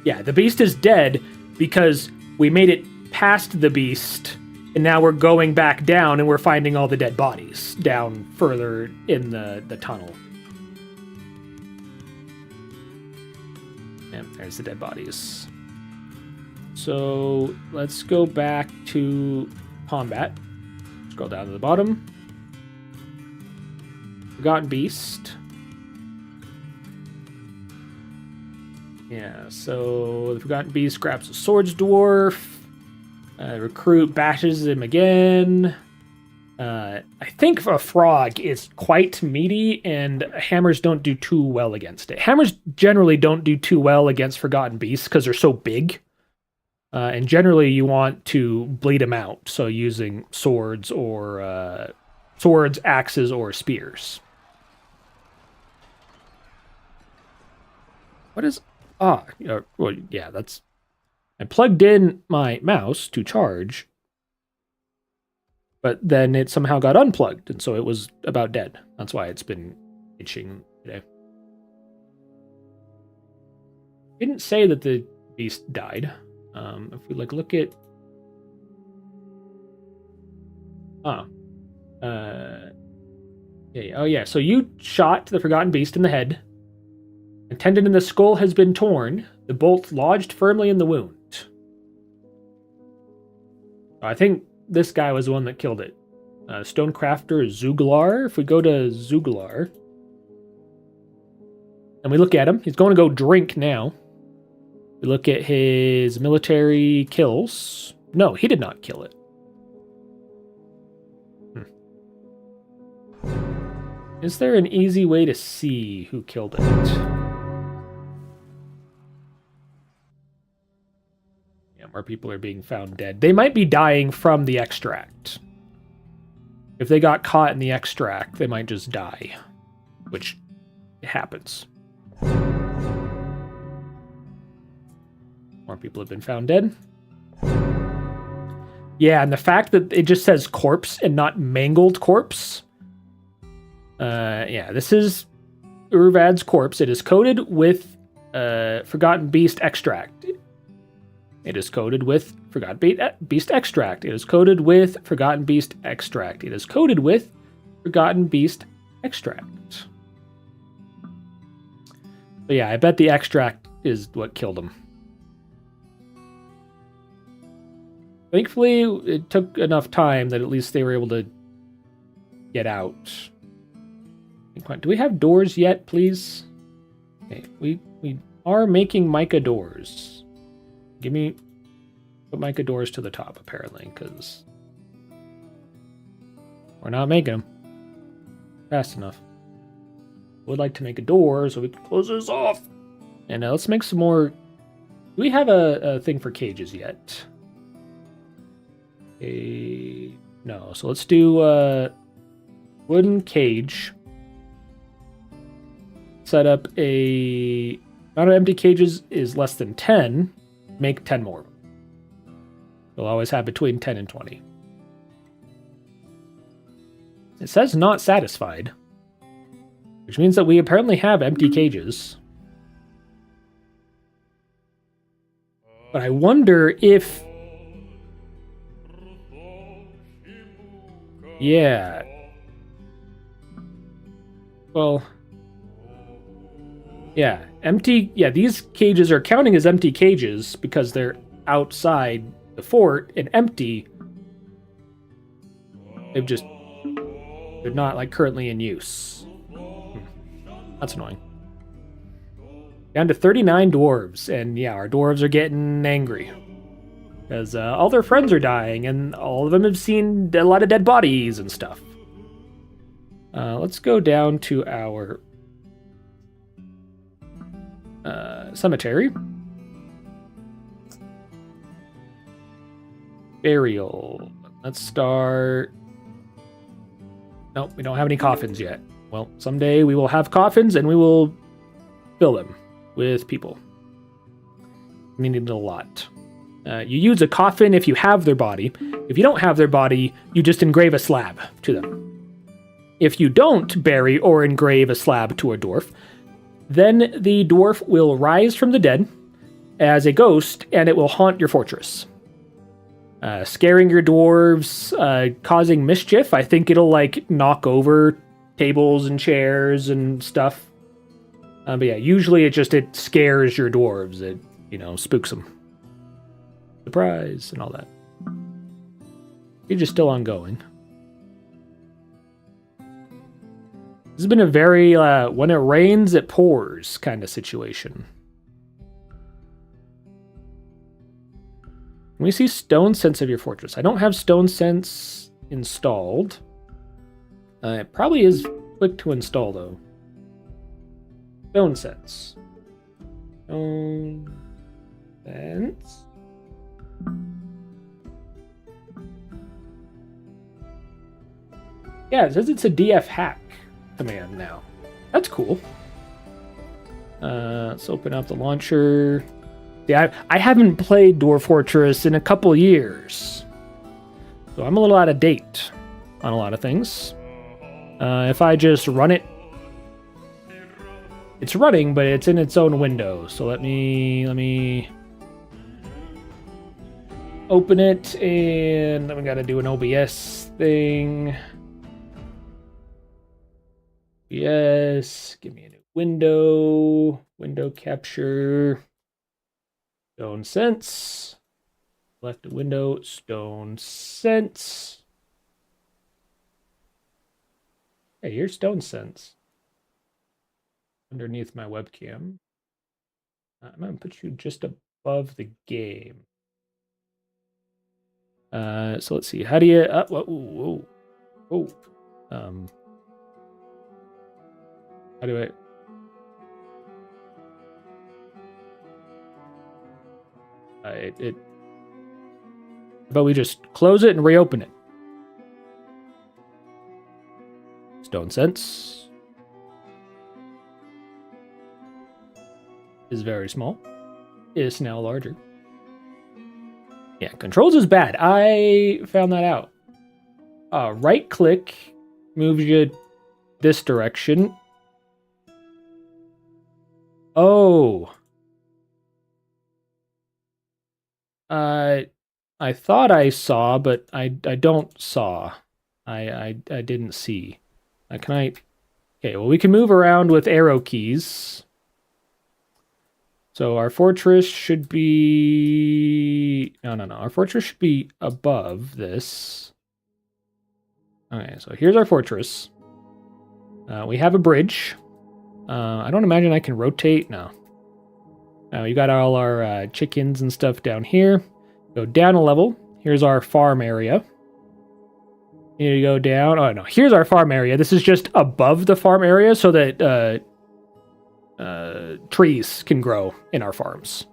Yeah, the beast is dead because we made it past the beast, and now we're going back down and we're finding all the dead bodies down further in the tunnel. Yep, there's the dead bodies. So let's go back to combat. Scroll down to the bottom. Forgotten Beast. Yeah, so the Forgotten Beast grabs a Swords Dwarf. Recruit bashes him again. I think a frog is quite meaty, and hammers don't do too well against it. Hammers generally don't do too well against Forgotten Beasts because they're so big. And generally you want to bleed them out, so using swords or swords, axes, or spears. What is... well, yeah, that's... I plugged in my mouse to charge, but then it somehow got unplugged, and so it was about dead. That's why it's been itching today. Didn't say that the beast died. If we look at... Yeah, oh yeah, so you shot the Forgotten Beast in the head. A tendon in the skull has been torn. The bolt lodged firmly in the wound. I think this guy was the one that killed it. Stonecrafter Zuglar. If we go to Zuglar, and we look at him, he's going to go drink now. We look at his military kills. No, he did not kill it. Is there an easy way to see who killed it? Yeah, more people are being found dead. They might be dying from the extract. If they got caught in the extract, they might just die, which happens. More people have been found dead. Yeah, and the fact that it just says corpse and not mangled corpse. Yeah, this is Urvad's corpse. It is coated with Forgotten Beast extract. It is coated with Forgotten Beast Extract. It is coated with Forgotten Beast Extract. It is coated with Forgotten Beast Extract. But yeah, I bet the extract is what killed him. Thankfully, it took enough time that at least they were able to get out. Do we have doors yet, please? Okay, we are making mica doors. Put mica doors to the top, apparently, because we're not making them fast enough. Would like to make a door so we can close this off. And let's make some more. Do we have a thing for cages yet? No. So let's do wooden cage. Set up a amount of empty cages is less than 10. Make 10 more. We'll always have between 10 and 20. It says not satisfied, which means that we apparently have empty cages. But I wonder if... Yeah. Well... Yeah, empty... Yeah, these cages are counting as empty cages because they're outside the fort and empty. They've just... They're not, like, currently in use. That's annoying. Down to 39 dwarves, and yeah, our dwarves are getting angry. Because all their friends are dying, and all of them have seen a lot of dead bodies and stuff. Let's go down to our cemetery. Burial. Let's start... Nope, we don't have any coffins yet. Well, someday we will have coffins and we will fill them with people. We need it a lot. You use a coffin if you have their body. If you don't have their body, you just engrave a slab to them. If you don't bury or engrave a slab to a dwarf, then the dwarf will rise from the dead as a ghost and it will haunt your fortress. Scaring your dwarves, causing mischief. I think it'll, like, knock over tables and chairs and stuff. But yeah, usually it scares your dwarves. It, spooks them. Surprise and all that. Siege is still ongoing. This has been a very, when it rains, it pours kind of situation. Can we see Stone Sense of your fortress? I don't have Stone Sense installed. It probably is click to install, though. Stone Sense. Stone Sense. Yeah, it says it's a DF hack command now. That's cool. Let's open up the launcher. Yeah, I haven't played Dwarf Fortress in a couple years. So I'm a little out of date on a lot of things. If I just run it, it's running, but it's in its own window. So let me open it, and then we gotta do an OBS thing. Yes, give me a new window capture. Stone Sense. Left a window. Stone Sense. Hey, here's Stone Sense. Underneath my webcam. I'm going to put you just above the game. So let's see. How do you... whoa. How do I... But we just close it and reopen it. Stone Sense is very small. Is now larger. Yeah, controls is bad. I found that out. Right click moves you this direction. Oh. I thought I saw, but I don't saw. I didn't see. Can I? Okay, well we can move around with arrow keys. So our fortress should be no. Our fortress should be above this. Okay, so here's our fortress. We have a bridge. I don't imagine I can rotate. No. We got all our chickens and stuff down here. Go down a level. Here's our farm area. You need to go down. Oh, no. Here's our farm area. This is just above the farm area so that trees can grow in our farms.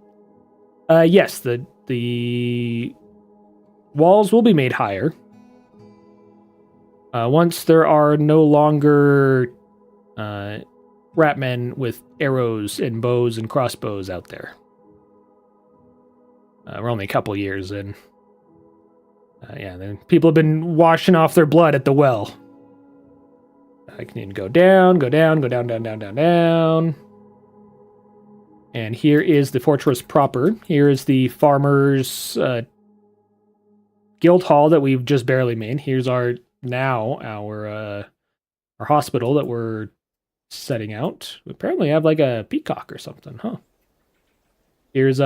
Yes, the walls will be made higher. Once there are no longer ratmen with arrows and bows and crossbows out there. We're only a couple years in. Yeah, then people have been washing off their blood at the well. I can go down, go down, go down, down, down, down, down. And here is the fortress proper. Here is the farmers' guild hall that we've just barely made. Here's our hospital that we're setting out. We apparently have like a peacock or something, huh? Here's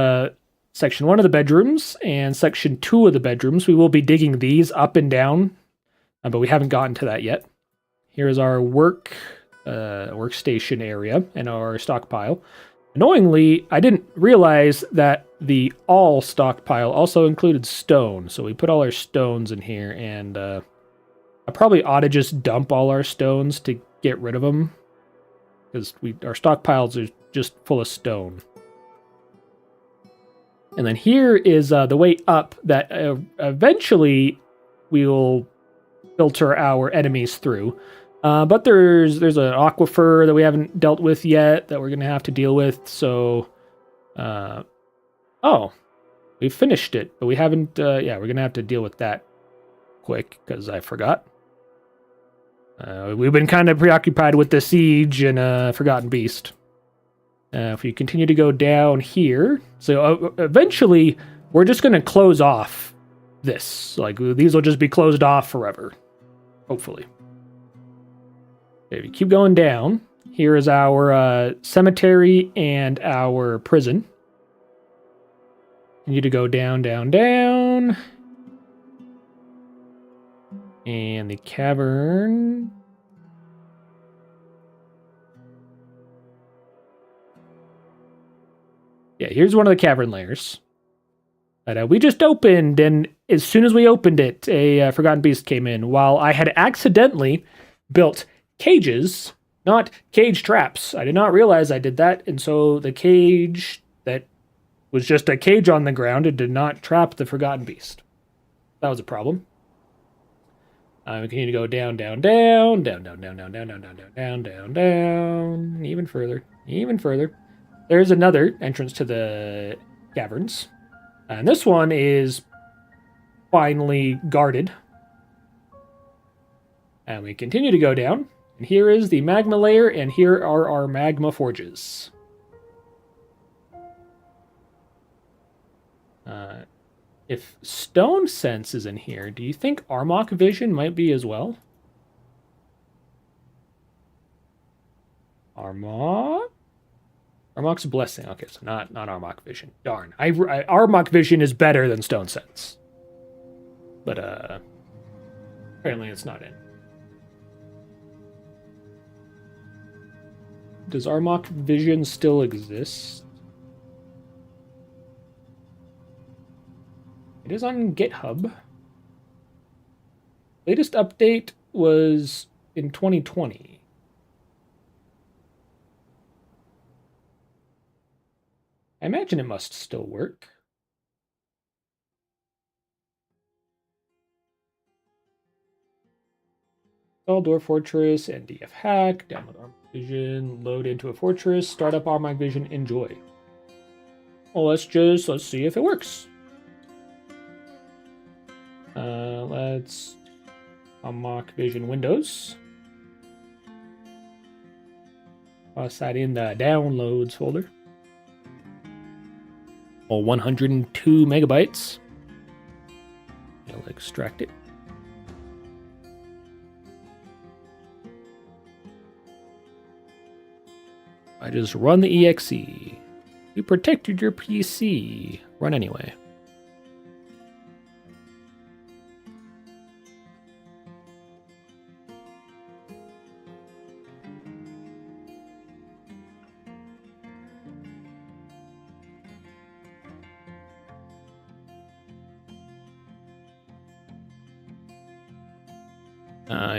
section 1 of the bedrooms and section 2 of the bedrooms. We will be digging these up and down, but we haven't gotten to that yet. Here's our workstation area and our stockpile. Annoyingly, I didn't realize that the all stockpile also included stone, so we put all our stones in here, and I probably ought to just dump all our stones to get rid of them, because our stockpiles are just full of stone. And then here is the way up that eventually we'll filter our enemies through. But there's an aquifer that we haven't dealt with yet that we're going to have to deal with. So, we finished it, but we haven't, we're going to have to deal with that quick because I forgot. We've been kind of preoccupied with the siege and Forgotten Beast. If we continue to go down here, so eventually we're just going to close off this. Like, these will just be closed off forever. Hopefully. If you keep going down, here is our cemetery and our prison. You need to go down, down, down. And the cavern. Yeah, here's one of the cavern layers that we just opened, and as soon as we opened it, a Forgotten Beast came in, while I had accidentally built cages, not cage traps. I did not realize I did that, and so the cage that was just a cage on the ground, it did not trap the Forgotten Beast. That was a problem. We continue to go down, down, down, down, down, down, down, down, down, down, down, down, down, even further, even further. There's another entrance to the caverns. And this one is finally guarded. And we continue to go down. And here is the magma layer, and here are our magma forges. If Stone Sense is in here, do you think Armok Vision might be as well? Armok's Blessing. Okay, so not Armok Vision. Darn. Armok Vision is better than Stone Sense. But, apparently it's not in. Does Armok Vision still exist? It is on GitHub. Latest update was in 2020. I imagine it must still work. Install Door Fortress, NDF hack, download Armok Vision, load into a fortress, start up Armok Vision, enjoy. Well, let's see if it works. Let's Armok Vision Windows. Toss that in the downloads folder. Well, 102 megabytes. I'll extract it. I just run the exe. You protected your PC. Run anyway.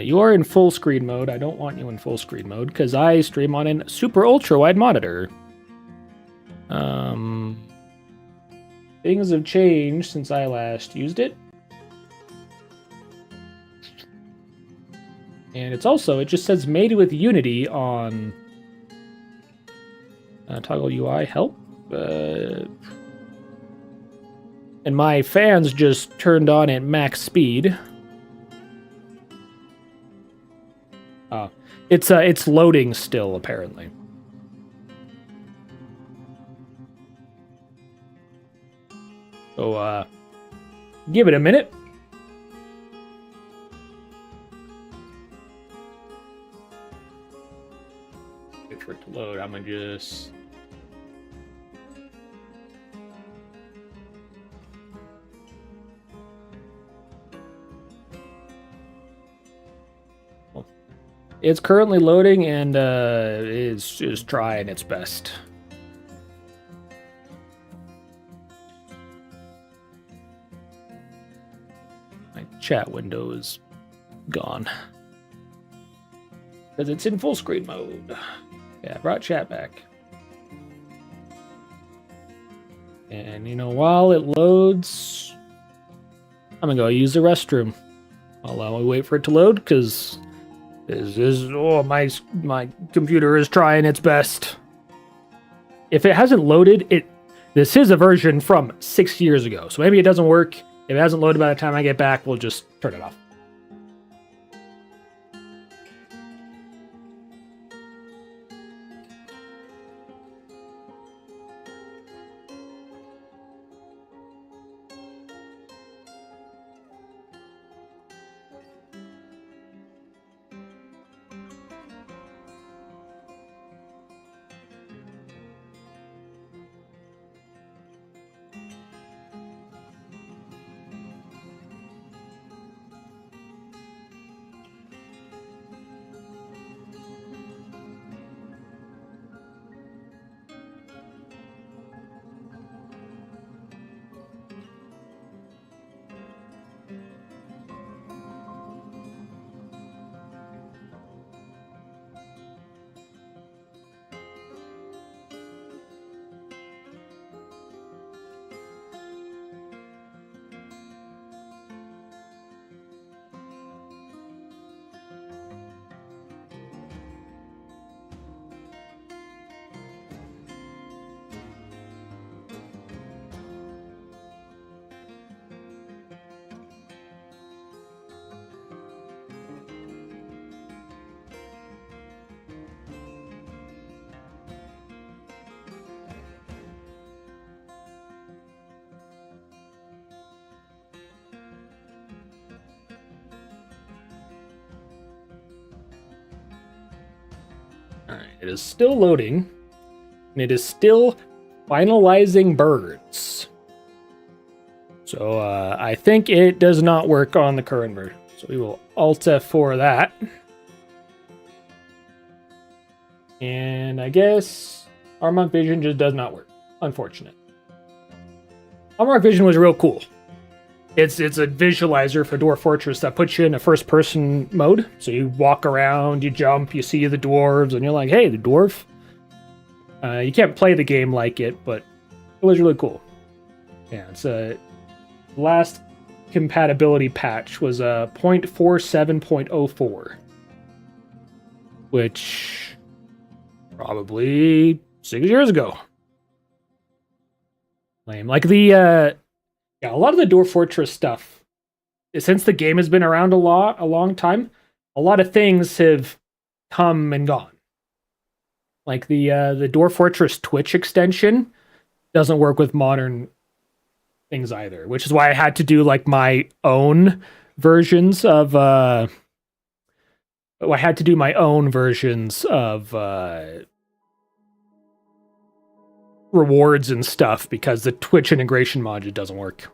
You are in full screen mode. I don't want you in full screen mode because I stream on a super ultra wide monitor. Things have changed since I last used it. And it just says made with Unity on toggle UI help. And my fans just turned on at max speed. It's loading still, apparently. So, give it a minute. Wait for it to load. I'm gonna just... It's currently loading and it's just trying its best. My chat window is gone. Because it's in full screen mode. Yeah, I brought chat back. And you know, while it loads, I'm gonna go use the restroom. While we wait for it to load, because my computer is trying its best. If it hasn't loaded, this is a version from 6 years ago, so maybe it doesn't work. If it hasn't loaded by the time I get back, we'll just turn it off. Alright, it is still loading, and it is still finalizing birds. So I think it does not work on the current version. So we will Alt F4 that. And I guess Armok Vision just does not work. Unfortunate. Armok Vision was real cool. It's a visualizer for Dwarf Fortress that puts you in a first-person mode. So you walk around, you jump, you see the dwarves, and you're like, hey, the dwarf. You can't play the game like it, but it was really cool. Yeah, it's a last compatibility patch was 0.47.04, which probably 6 years ago. Lame. Like the yeah, a lot of the Dwarf Fortress stuff, since the game has been around a long time, a lot of things have come and gone. Like the Dwarf Fortress Twitch extension doesn't work with modern things either, which is why I had to do like my own versions of I had to do my own versions of rewards and stuff because the Twitch integration module doesn't work.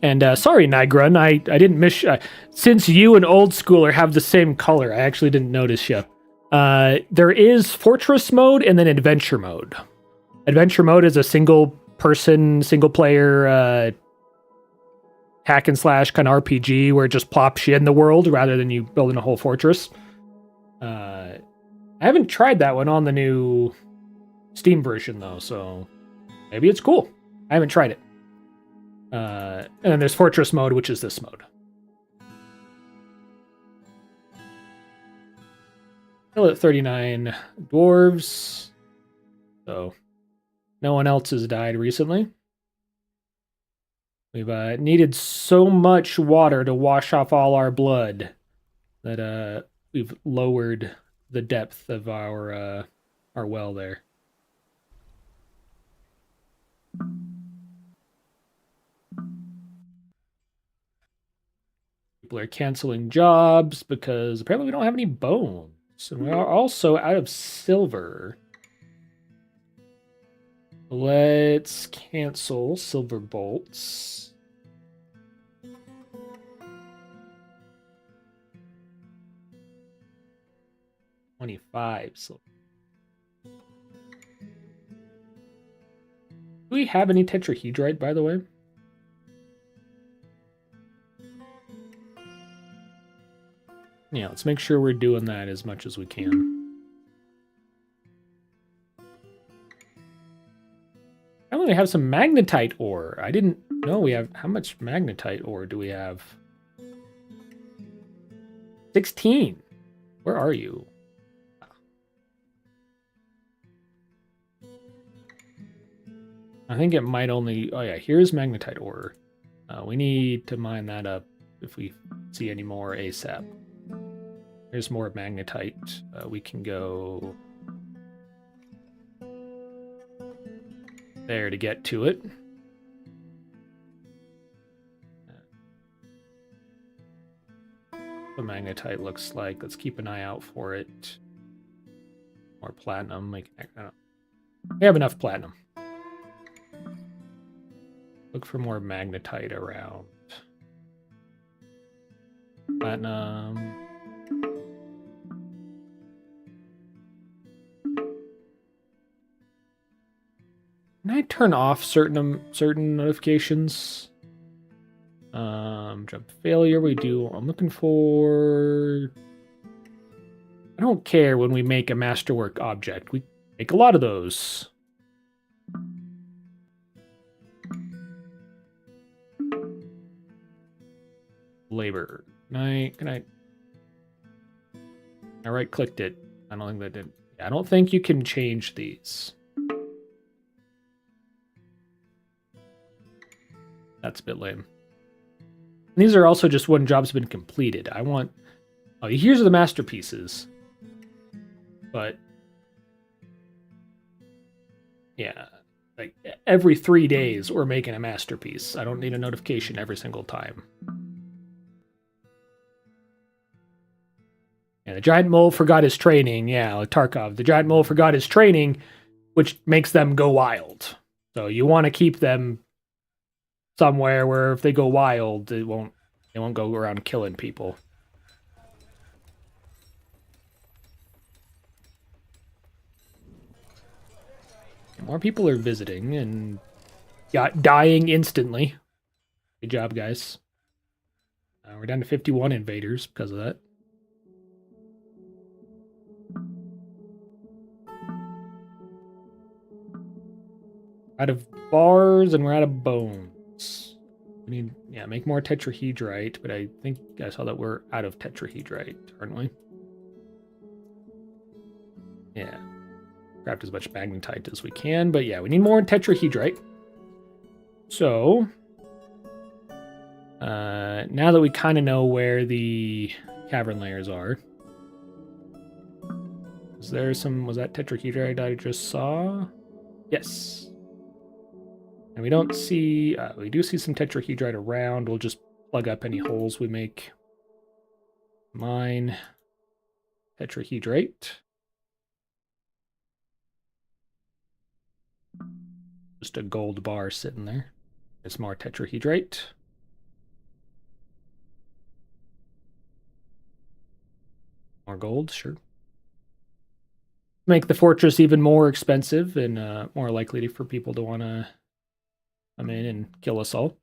And sorry, Nigrun, I didn't miss. Since you and Old Schooler have the same color, I actually didn't notice you. There is Fortress mode and then Adventure mode. Adventure mode is a single player hack and slash kind of RPG where it just plops you in the world rather than you building a whole fortress. I haven't tried that one on the new Steam version though, so maybe it's cool. I haven't tried it. And then there's Fortress mode, which is this mode. Still at 39 dwarves. So no one else has died recently. We've needed so much water to wash off all our blood that we've lowered the depth of our well there. People are canceling jobs because apparently we don't have any bones. And we are also out of silver. Let's cancel silver bolts. $25 silver. Do we have any tetrahedrite, by the way? Yeah, let's make sure we're doing that as much as we can. I only have some magnetite ore. I didn't know we have... How much magnetite ore do we have? 16. Where are you? I think it might only... Oh yeah, here's magnetite ore. We need to mine that up if we see any more ASAP. There's more magnetite. We can go there to get to it. The magnetite looks like. Let's keep an eye out for it. More platinum. We have enough platinum. Look for more magnetite around. Platinum. Can I turn off certain notifications? Jump failure. We do. I'm looking for. I don't care when we make a masterwork object. We make a lot of those. Labor. Can I right clicked it. I don't think that did. I don't think you can change these. That's a bit lame. And these are also just when job's been completed. I want... Oh, here's the masterpieces. But... Yeah. Like, every 3 days, we're making a masterpiece. I don't need a notification every single time. Yeah, the giant mole forgot his training. Yeah, like Tarkov. The giant mole forgot his training, which makes them go wild. So you want to keep them somewhere where if they go wild, they won't go around killing people. More people are visiting and dying instantly. Good job, guys. We're down to 51 invaders because of that. Out of bars and we're out of bones. We need, yeah, make more tetrahedrite, but I think I saw that we're out of tetrahedrite, aren't we? Yeah. Craft as much magnetite as we can, but yeah, we need more tetrahedrite. So, now that we kind of know where the cavern layers are, Was that tetrahedrite I just saw? Yes. And we don't see, we do see some tetrahedrite around. We'll just plug up any holes we make. Mine. Tetrahedrite. Just a gold bar sitting there. There's more tetrahedrite. More gold, sure. Make the fortress even more expensive and more likely for people to want to come in and kill us all.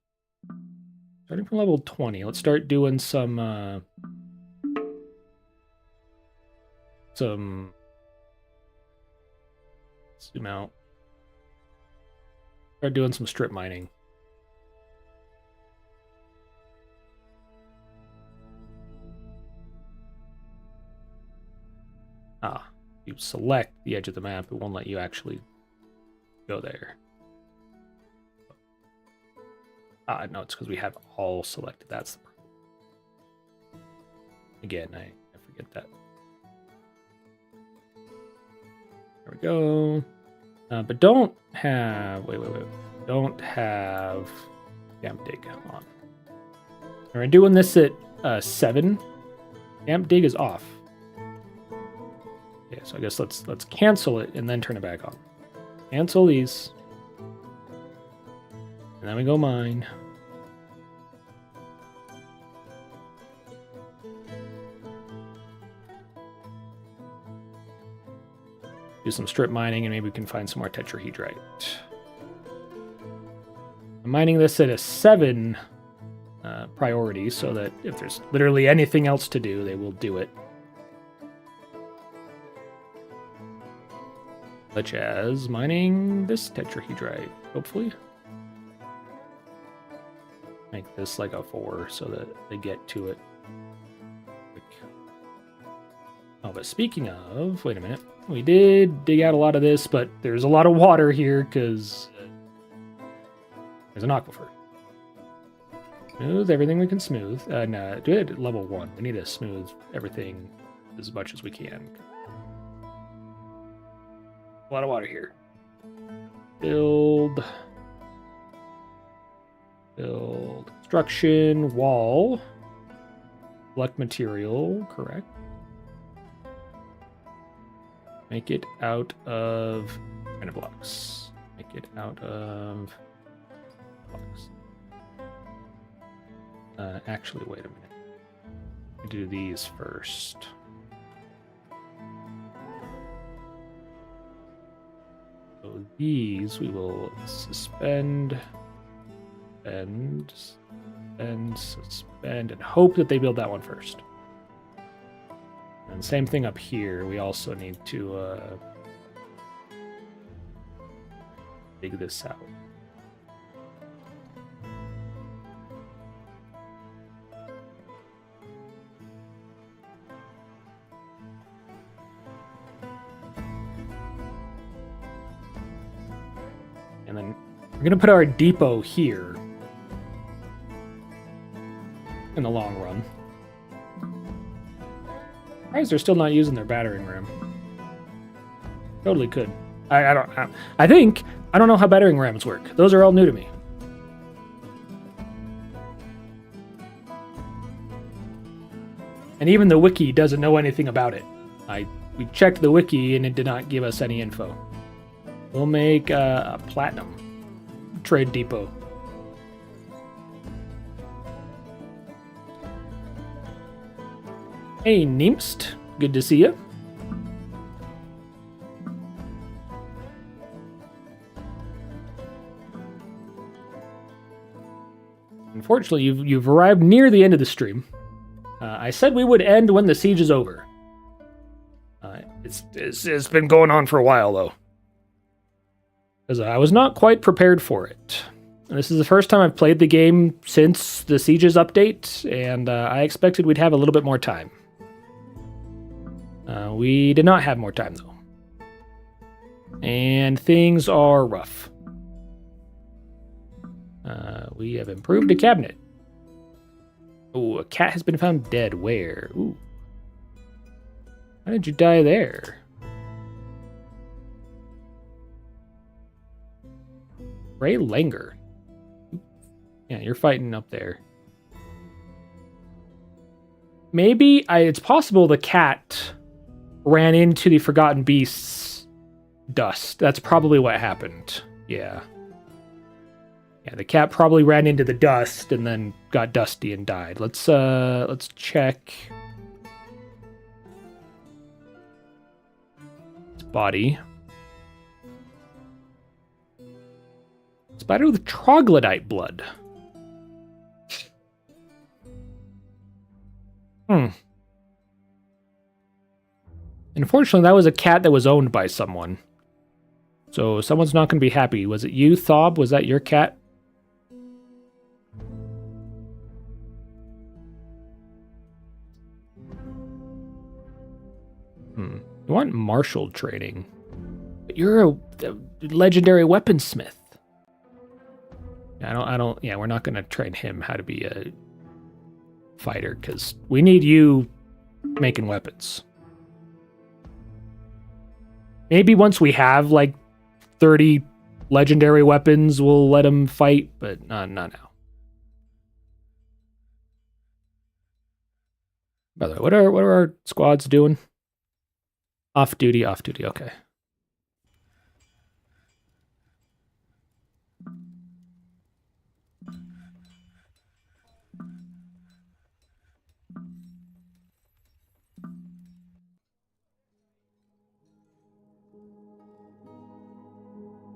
Starting from level 20, let's start doing some zoom out. Start doing some strip mining. You select the edge of the map, it won't let you actually go there. No, it's because we have all selected. That's the problem. Again, I forget that. There we go. But don't have... Wait. Don't have Damp Dig on. We're doing this at 7. Damp Dig is off. Okay, so I guess let's cancel it and then turn it back on. Cancel these. And then we go mine. Do some strip mining and maybe we can find some more tetrahedrite. I'm mining this at a 7 priority so that if there's literally anything else to do, they will do it. Such as mining this tetrahedrite, hopefully. Make this like a 4 so that they get to it. Oh, but speaking of, wait a minute. We did dig out a lot of this, but there's a lot of water here because there's an aquifer. Smooth everything we can smooth. No, do it at level 1. We need to smooth everything as much as we can. A lot of water here. Build. Construction. Wall. Select material. Correct. Make it out of granite blocks. Make it out of blocks. Actually, wait a minute. Do these first. So these we will suspend, and suspend, and hope that they build that one first. And same thing up here. We also need to dig this out. And then we're going to put our depot here in the long run. Why is they're still not using their battering ram? Totally could. I don't know how battering rams work. Those are all new to me. And even the wiki doesn't know anything about it. We checked the wiki and it did not give us any info. We'll make a platinum trade depot. Hey, Neemst. Good to see you. Unfortunately, you've arrived near the end of the stream. I said we would end when the siege is over. It's been going on for a while, though. Because I was not quite prepared for it. And this is the first time I've played the game since the Siege's update, and I expected we'd have a little bit more time. We did not have more time, though. And things are rough. We have improved a cabinet. Oh, a cat has been found dead. Where? Ooh. How did you die there? Ray Langer. Yeah, you're fighting up there. Maybe it's possible the cat ran into the Forgotten Beast's dust. That's probably what happened. Yeah. Yeah, the cat probably ran into the dust and then got dusty and died. Let's check its body. Spider with troglodyte blood. Unfortunately, that was a cat that was owned by someone. So someone's not going to be happy. Was it you, Thob? Was that your cat? You want martial training. But you're a legendary weaponsmith. Yeah, we're not going to train him how to be a fighter, because we need you making weapons. Maybe once we have like 30 legendary weapons, we'll let him fight, but not now. By the way, what are our squads doing? Off duty, okay.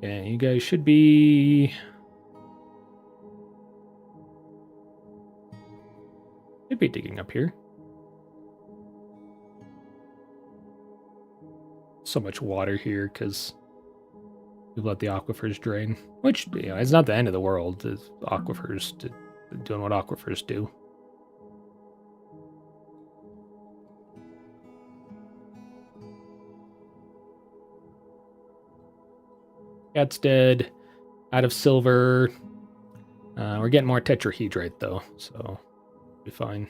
Yeah, you guys should be digging up here. So much water here because we let the aquifers drain, which, you know, it's not the end of the world. The aquifers doing what aquifers do. Cat's dead. Out of silver. We're getting more tetrahedrite though, so be fine.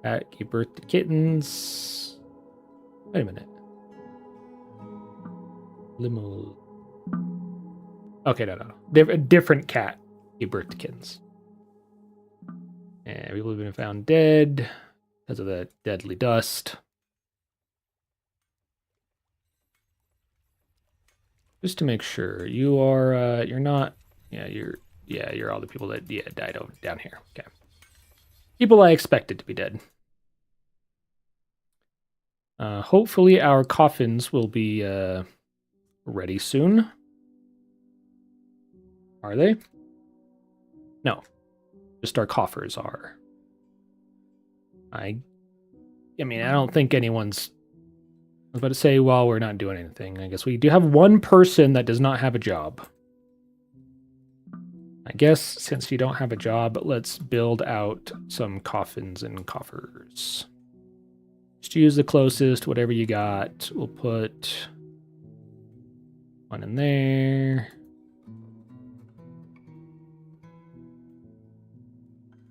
Cat gave birth to kittens. Wait a minute. Limo. Okay, no. Different cat gave birth to kittens. And people have been found dead because of the deadly dust. Just to make sure, you are, you're not, you're all the people that, died over down here. Okay. People I expected to be dead. Hopefully our coffins will be, ready soon. Are they? No. Just our coffers are. I mean, I don't think anyone's... I was about to say, well, we're not doing anything. I guess we do have one person that does not have a job. I guess since you don't have a job, let's build out some coffins and coffers. Just use the closest, whatever you got. We'll put one in there.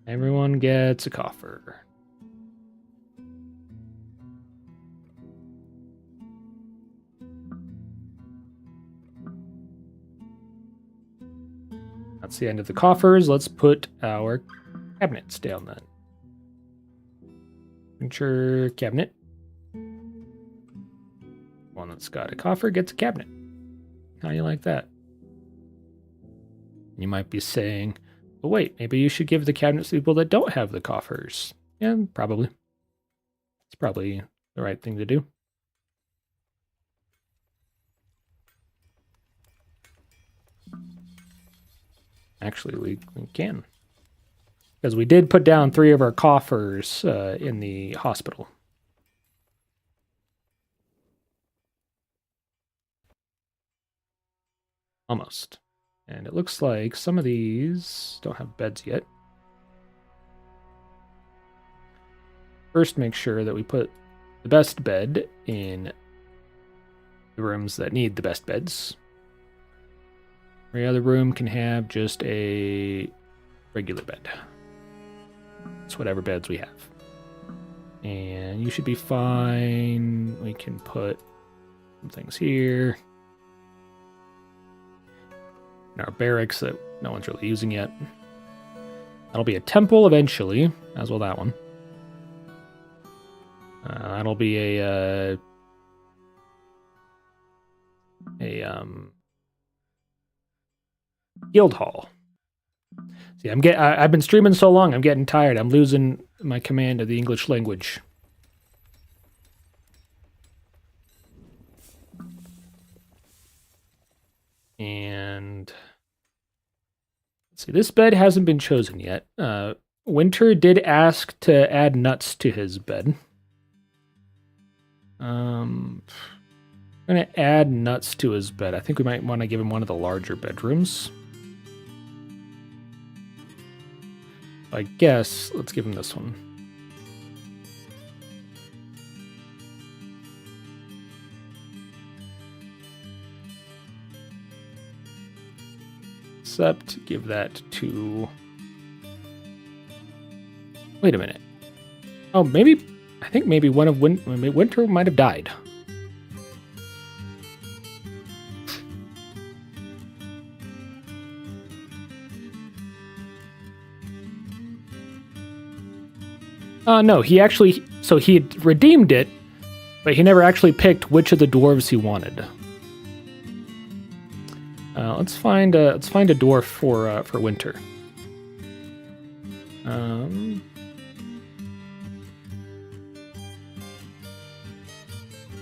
Everyone gets a coffer. That's the end of the coffers. Let's put our cabinets down then. Furniture cabinet. One that's got a coffer gets a cabinet. How do you like that? You might be saying, but wait, maybe you should give the cabinets to people that don't have the coffers. Yeah, probably. It's probably the right thing to do. Actually, we can. Because we did put down 3 of our coffers in the hospital. Almost. And it looks like some of these don't have beds yet. First, make sure that we put the best bed in the rooms that need the best beds. Every other room can have just a regular bed. It's whatever beds we have. And you should be fine. We can put Some things here. And our barracks that no one's really using yet. That'll be a temple eventually, as will that one. That'll be a guild hall. See, I've been streaming so long, I'm getting tired. I'm losing my command of the English language. And let's see, this bed hasn't been chosen yet. Winter did ask to add nuts to his bed. I'm gonna add nuts to his bed. I think we might want to give him one of the larger bedrooms. I guess let's give him this one. Except give that to... Wait a minute. Oh, maybe... I think maybe one of Winter might have died. No, he actually... So he had redeemed it, but he never actually picked which of the dwarves he wanted. Let's find a dwarf for Winter.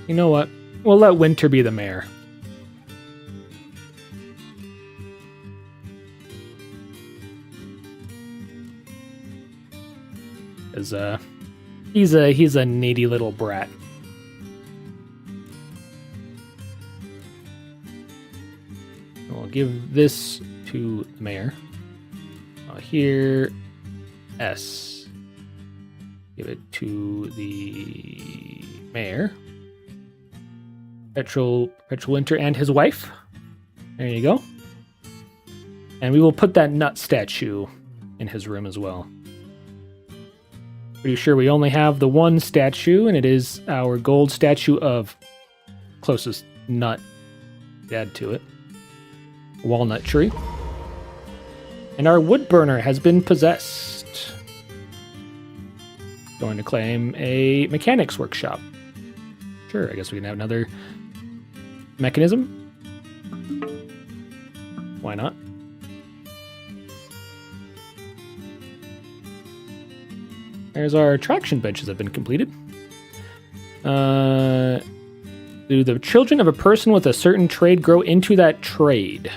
You know what? We'll let Winter be the mayor. Cause he's a needy little brat. We'll give this to the mayor. Here, S. Give it to the mayor. Perpetual Winter and his wife. There you go. And we will put that nut statue in his room as well. Pretty sure we only have the one statue, and it is our gold statue of closest nut. Add to it. Walnut tree. And our wood burner has been possessed. Going to claim a mechanics workshop. Sure, I guess we can have another mechanism. Why not? There's our traction benches have been completed. Do the children of a person with a certain trade grow into that trade?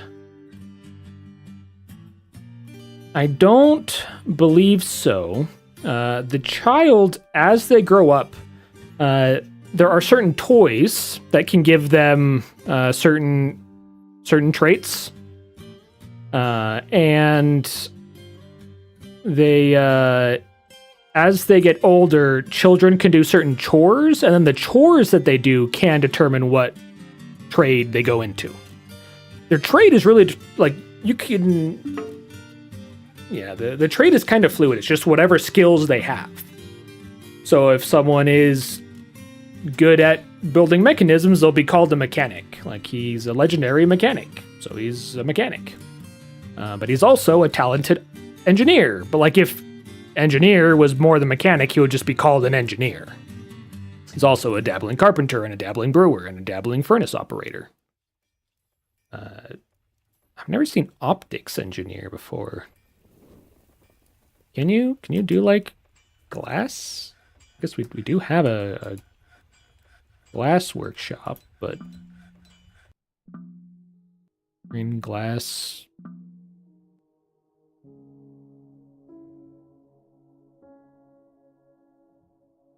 I don't believe so. The child, as they grow up, there are certain toys that can give them certain traits, and they, as they get older, children can do certain chores, and then the chores that they do can determine what trade they go into. Their trade is really like you can. Yeah, the trade is kind of fluid. It's just whatever skills they have. So if someone is good at building mechanisms, they'll be called a mechanic. Like he's a legendary mechanic, so he's a mechanic. But he's also a talented engineer. But like if engineer was more than mechanic, he would just be called an engineer. He's also a dabbling carpenter and a dabbling brewer and a dabbling furnace operator. I've never seen optics engineer before. Can you do like glass? I guess we do have a glass workshop, but green glass.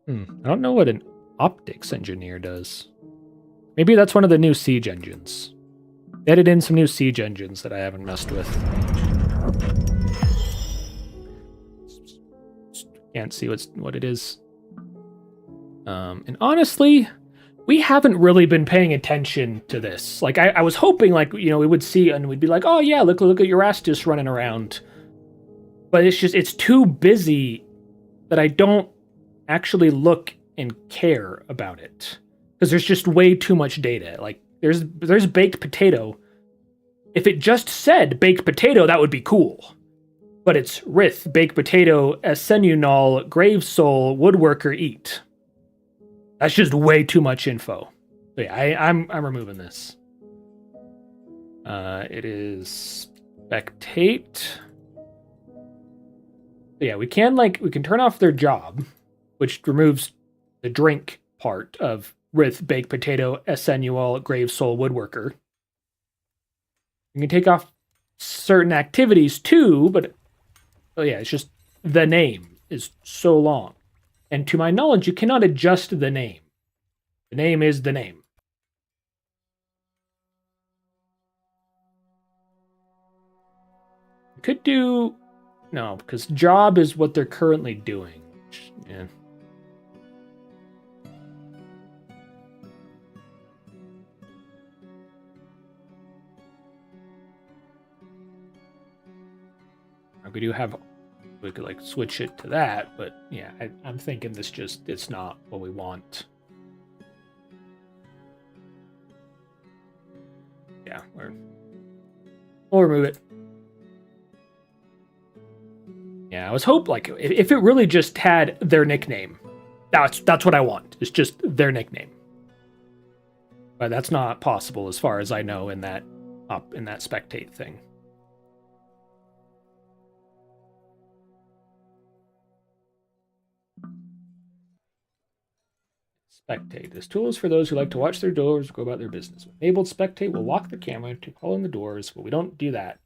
I don't know what an optics engineer does. Maybe that's one of the new siege engines. They added in some new siege engines that I haven't messed with. Can't see what it is. And honestly, we haven't really been paying attention to this. Like, I was hoping, like, we would see and we'd be like, oh yeah, look at Erastus running around. But it's too busy that I don't actually look and care about it. because there's just way too much data. Like there's baked potato. If it just said baked potato, that would be cool. But it's Rith, baked potato, Essenunal, grave soul, woodworker, eat. That's just way too much info. So yeah, I'm removing this. It is spectate. So yeah, we can turn off their job, which removes the drink part of Rith, baked potato, Essenual, grave soul, woodworker. You can take off certain activities too, but oh yeah, it's just the name is so long. And to my knowledge, you cannot adjust the name. The name is the name. You could do... No, because job is what they're currently doing. Yeah. We could like switch it to that, but yeah, I'm thinking it's not what we want. Yeah, we'll remove it. Yeah, I was hoping like if it really just had their nickname, that's what I want. It's just their nickname. But that's not possible as far as I know in that spectate thing. Spectate. This tool is for those who like to watch their doors go about their business. When enabled, spectate will lock the camera to call in the doors, but we don't do that.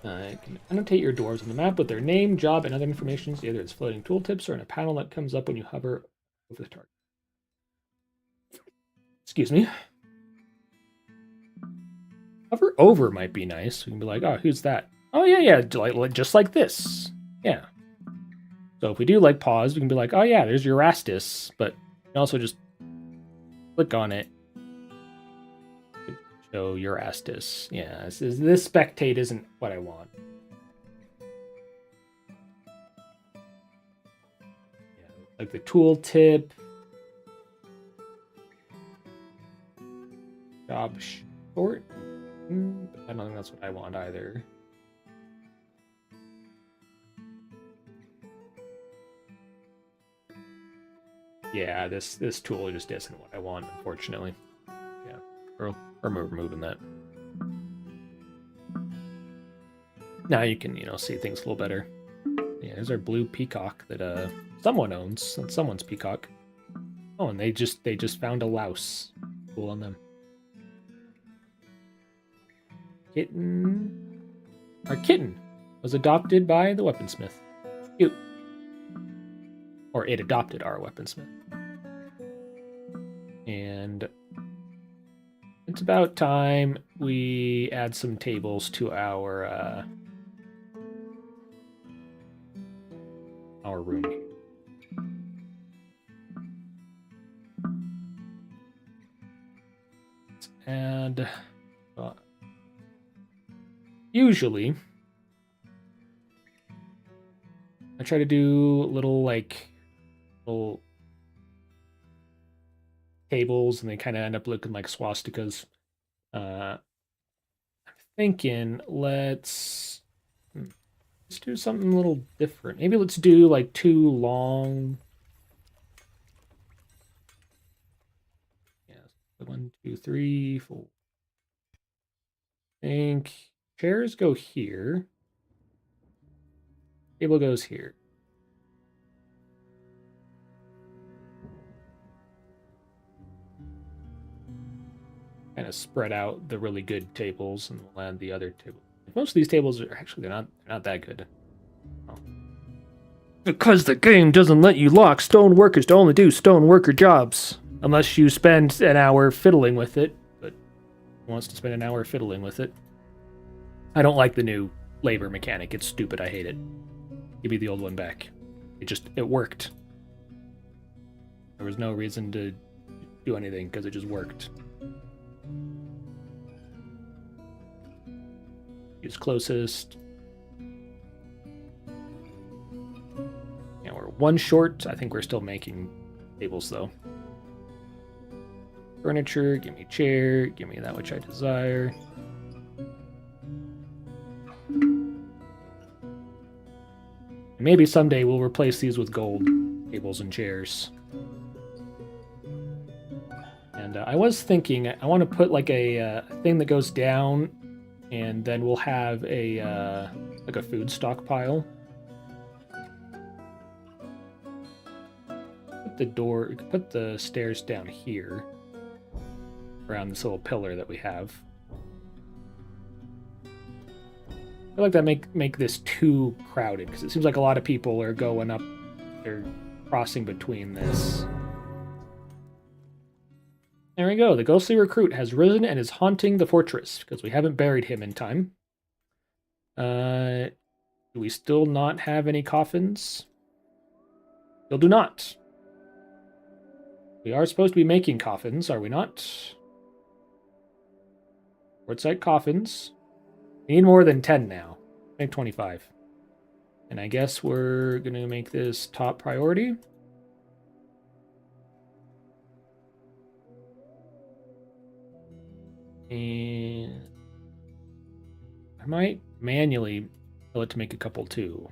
You can annotate your doors on the map with their name, job, and other information, either as floating tooltips or in a panel that comes up when you hover over the target. Excuse me. Hover over might be nice. We can be like, oh, who's that? Oh, yeah, just like this. Yeah. So if we do like pause, we can be like, oh yeah, there's Eurastus, but you can also just click on it. Show Eurastus. Yeah, this spectate isn't what I want. Yeah, like the tooltip. Job short. But I don't think that's what I want either. Yeah, this tool just isn't what I want, unfortunately. Yeah, we're removing that. Now you can, see things a little better. Yeah, there's our blue peacock that someone owns. That's someone's peacock. Oh, and they just found a louse. Cool on them. Kitten. Our kitten was adopted by the weaponsmith. Cute. Or it adopted our weaponsmith. And it's about time we add some tables to our room. And usually I try to do little tables, and they kind of end up looking like swastikas. I'm thinking let's do something a little different. Maybe let's do like 2 long. Yeah, 1, 2, 3, 4. I think chairs go here. Table goes here. Kind of spread out the really good tables, and we'll add the other table. Most of these tables are actually they're not that good. Oh. Because the game doesn't let you lock stone workers to only do stone worker jobs, unless you spend an hour fiddling with it. But who wants to spend an hour fiddling with it? I don't like the new labor mechanic. It's stupid. I hate it. Give me the old one back. It worked. There was no reason to do anything because it just worked. Is closest. Yeah, we're 1 short. I think we're still making tables though. Furniture, give me chair, give me that which I desire. Maybe someday we'll replace these with gold tables and chairs. And I was thinking, I want to put like a thing that goes down, and then we'll have a like a food stockpile. Put the stairs down here, around this little pillar that we have. I feel like that make this too crowded, because it seems like a lot of people are going up, they're crossing between this. There we go. The ghostly recruit has risen and is haunting the fortress, because we haven't buried him in time. Do we still not have any coffins? Still do not. We are supposed to be making coffins, are we not? Quartzite coffins. We need more than 10 now. Make 25. And I guess we're going to make this top priority. And I might manually tell it to make a couple too.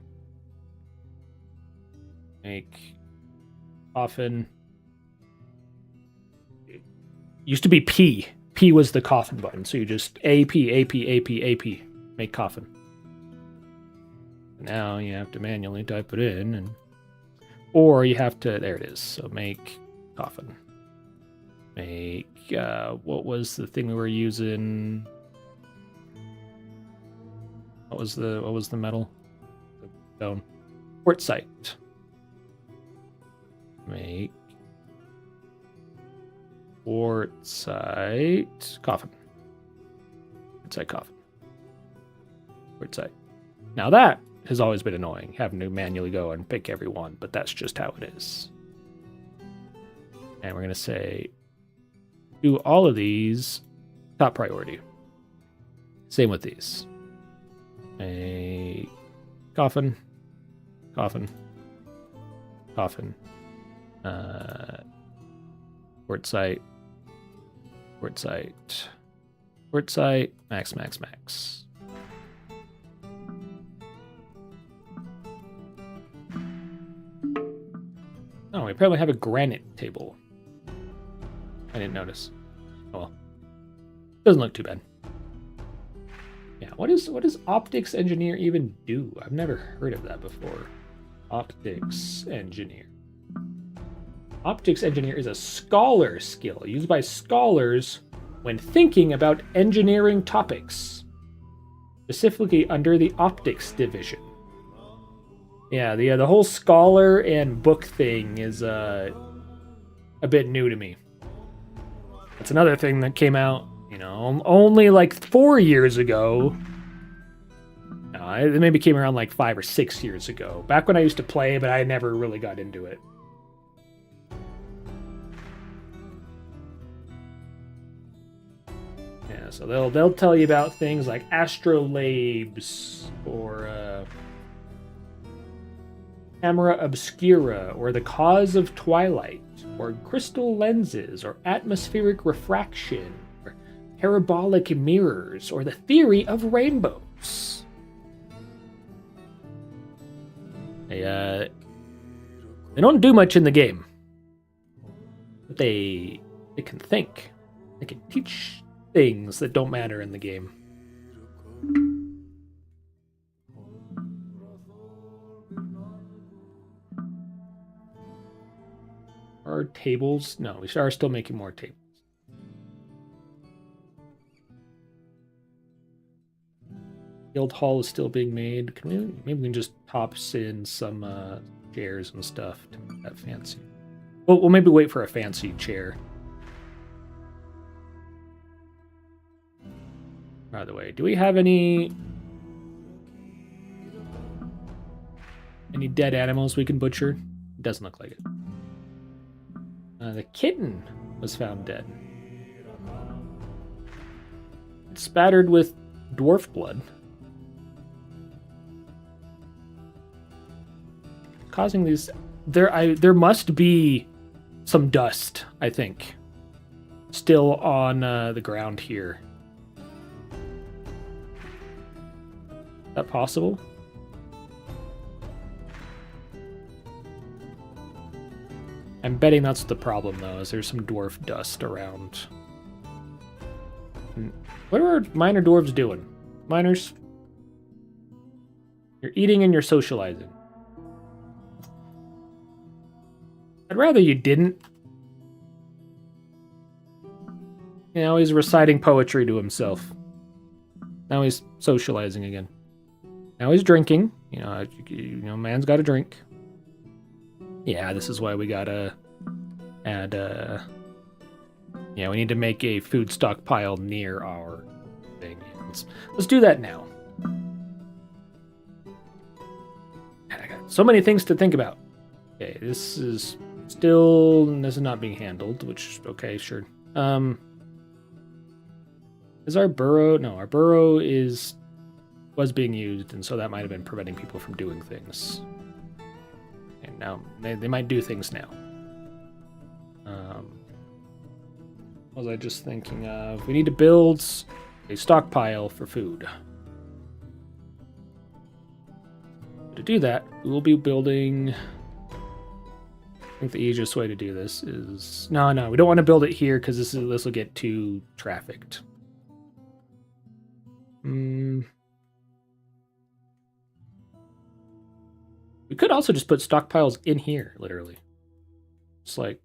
Make coffin. It used to be P. P was the coffin button, so you just AP, AP, AP, AP, make coffin. Now you have to manually type it in, and or you have to, there it is, so make coffin. Make, what was the thing we were using? What was the metal? The stone. Quartzite. Make quartzite coffin. Quartzite coffin. Quartzite. Now that has always been annoying, having to manually go and pick every one, but that's just how it is. And we're going to say, do all of these top priority. Same with these. A coffin, coffin, coffin, quartzite, quartzite, quartzite, max, max, max. Oh, we apparently have a granite table. I didn't notice. Oh well. Doesn't look too bad. Yeah, what does optics engineer even do? I've never heard of that before. Optics engineer. Optics engineer is a scholar skill used by scholars when thinking about engineering topics, specifically under the optics division. Yeah, the whole scholar and book thing is a bit new to me. That's another thing that came out, only like 4 years ago. No, it maybe came around like 5 or 6 years ago. Back when I used to play, but I never really got into it. Yeah, so they'll tell you about things like astrolabes or camera obscura, or the cause of twilight, or crystal lenses, or atmospheric refraction, or parabolic mirrors, or the theory of rainbows. They don't do much in the game, but they can think. They can teach things that don't matter in the game. Are tables? No, we are still making more tables. Guild Hall is still being made. Maybe we can just toss in some chairs and stuff to make that fancy. We'll maybe wait for a fancy chair. By the way, do we have any dead animals we can butcher? It doesn't look like it. The kitten was found dead. It's spattered with dwarf blood. Causing these... There must be some dust, I think. still on the ground here. Is that possible? I'm betting that's the problem, though, is there's some dwarf dust around. What are our minor dwarves doing? Miners? You're eating and you're socializing. I'd rather you didn't. Now he's reciting poetry to himself. Now he's socializing again. Now he's drinking. You know, man's got to drink. Yeah, this is why we gotta add, yeah, we need to make a food stockpile near our thing. Let's do that now. I got so many things to think about. Okay, this is not being handled, which, okay, sure. Is our burrow? No, our burrow was being used, and so that might have been preventing people from doing things. And now they might do things now. What was I just thinking of? We need to build a stockpile for food. To do that, we will be building. I think the easiest way to do this is no, we don't want to build it here because this will get too trafficked. We could also just put stockpiles in here, literally. Just like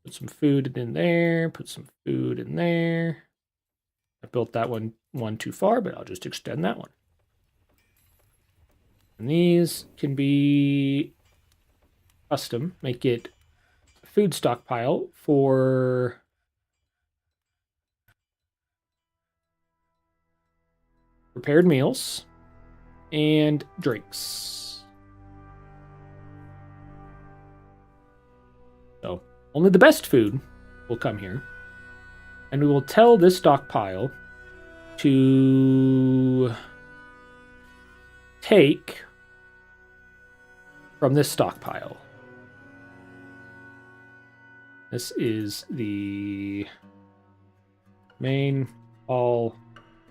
put some food in there, put some food in there. I built that one too far, but I'll just extend that one. And these can be custom. Make it a food stockpile for prepared meals and drinks. So only the best food will come here. And we will tell this stockpile to take from this stockpile. This is the main all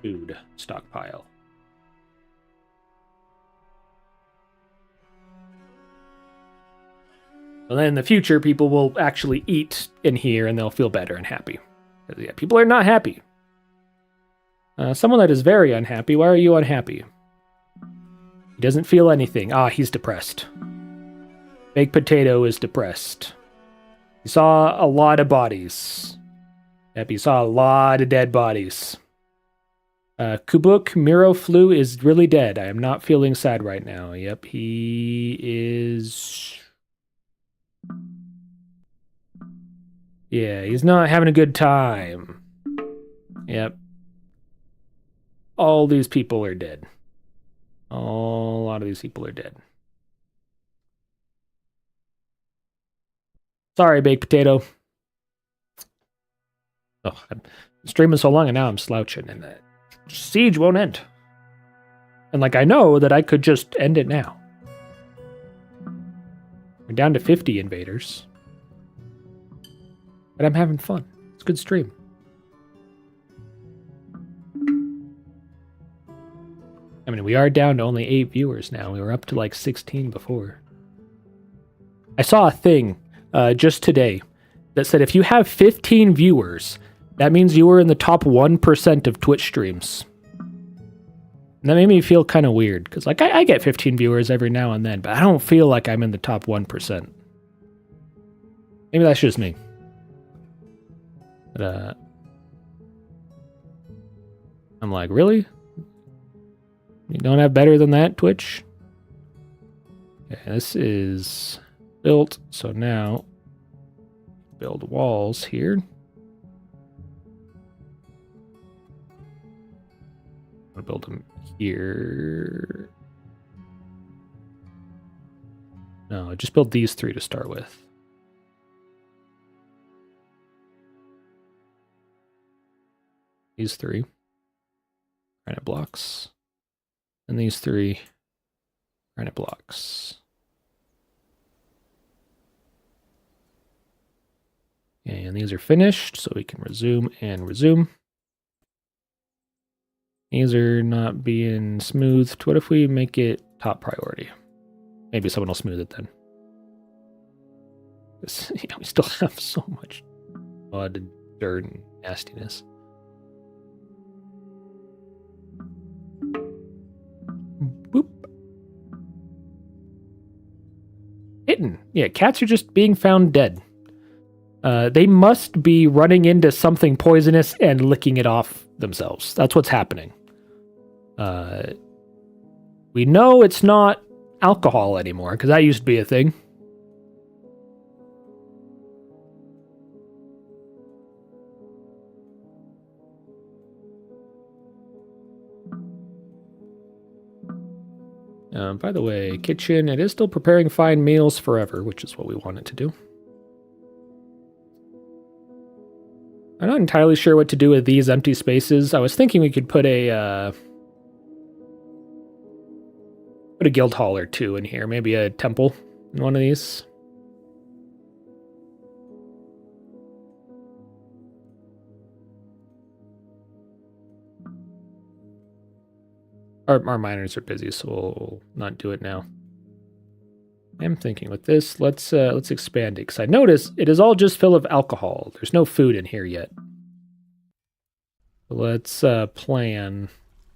food stockpile. So then in the future, people will actually eat in here and they'll feel better and happy. Yeah, people are not happy. Someone that is very unhappy. Why are you unhappy? He doesn't feel anything. Ah, he's depressed. Baked Potato is depressed. He saw a lot of bodies. Yep, he saw a lot of dead bodies. Kubuk Miro Flu is really dead. I am not feeling sad right now. Yep, he is... Yeah, he's not having a good time. Yep. All these people are dead. A lot of these people are dead. Sorry, Baked Potato. Oh, I'm streaming so long and now I'm slouching and the siege won't end. And like, I know that I could just end it now. We're down to 50 invaders. But I'm having fun. It's a good stream. I mean, we are down to only 8 viewers now. We were up to like 16 before. I saw a thing just today that said if you have 15 viewers, that means you were in the top 1% of Twitch streams. And that made me feel kind of weird, because like I get 15 viewers every now and then, but I don't feel like I'm in the top 1%. Maybe that's just me. But, I'm like, really? You don't have better than that, Twitch? Okay, this is built, so now build walls here. I'm gonna build them here. No, just build these 3 to start with. These 3 granite blocks, and these 3 granite blocks. And And these are finished, so we can resume and resume. These are not being smoothed. What if we make it top priority? Maybe someone will smooth it then. We still have so much mud and dirt and nastiness. Boop. Hidden. Yeah, cats are just being found dead. They must be running into something poisonous and licking it off themselves. That's what's happening. We know it's not alcohol anymore, because that used to be a thing. By the way, kitchen, it is still preparing fine meals forever, which is what we want it to do. I'm not entirely sure what to do with these empty spaces. I was thinking we could put a guild hall or two in here, maybe a temple in one of these. Our miners are busy, so we'll not do it now. I'm thinking with this, let's expand it, because I notice it is all just full of alcohol. There's no food in here yet. Let's plan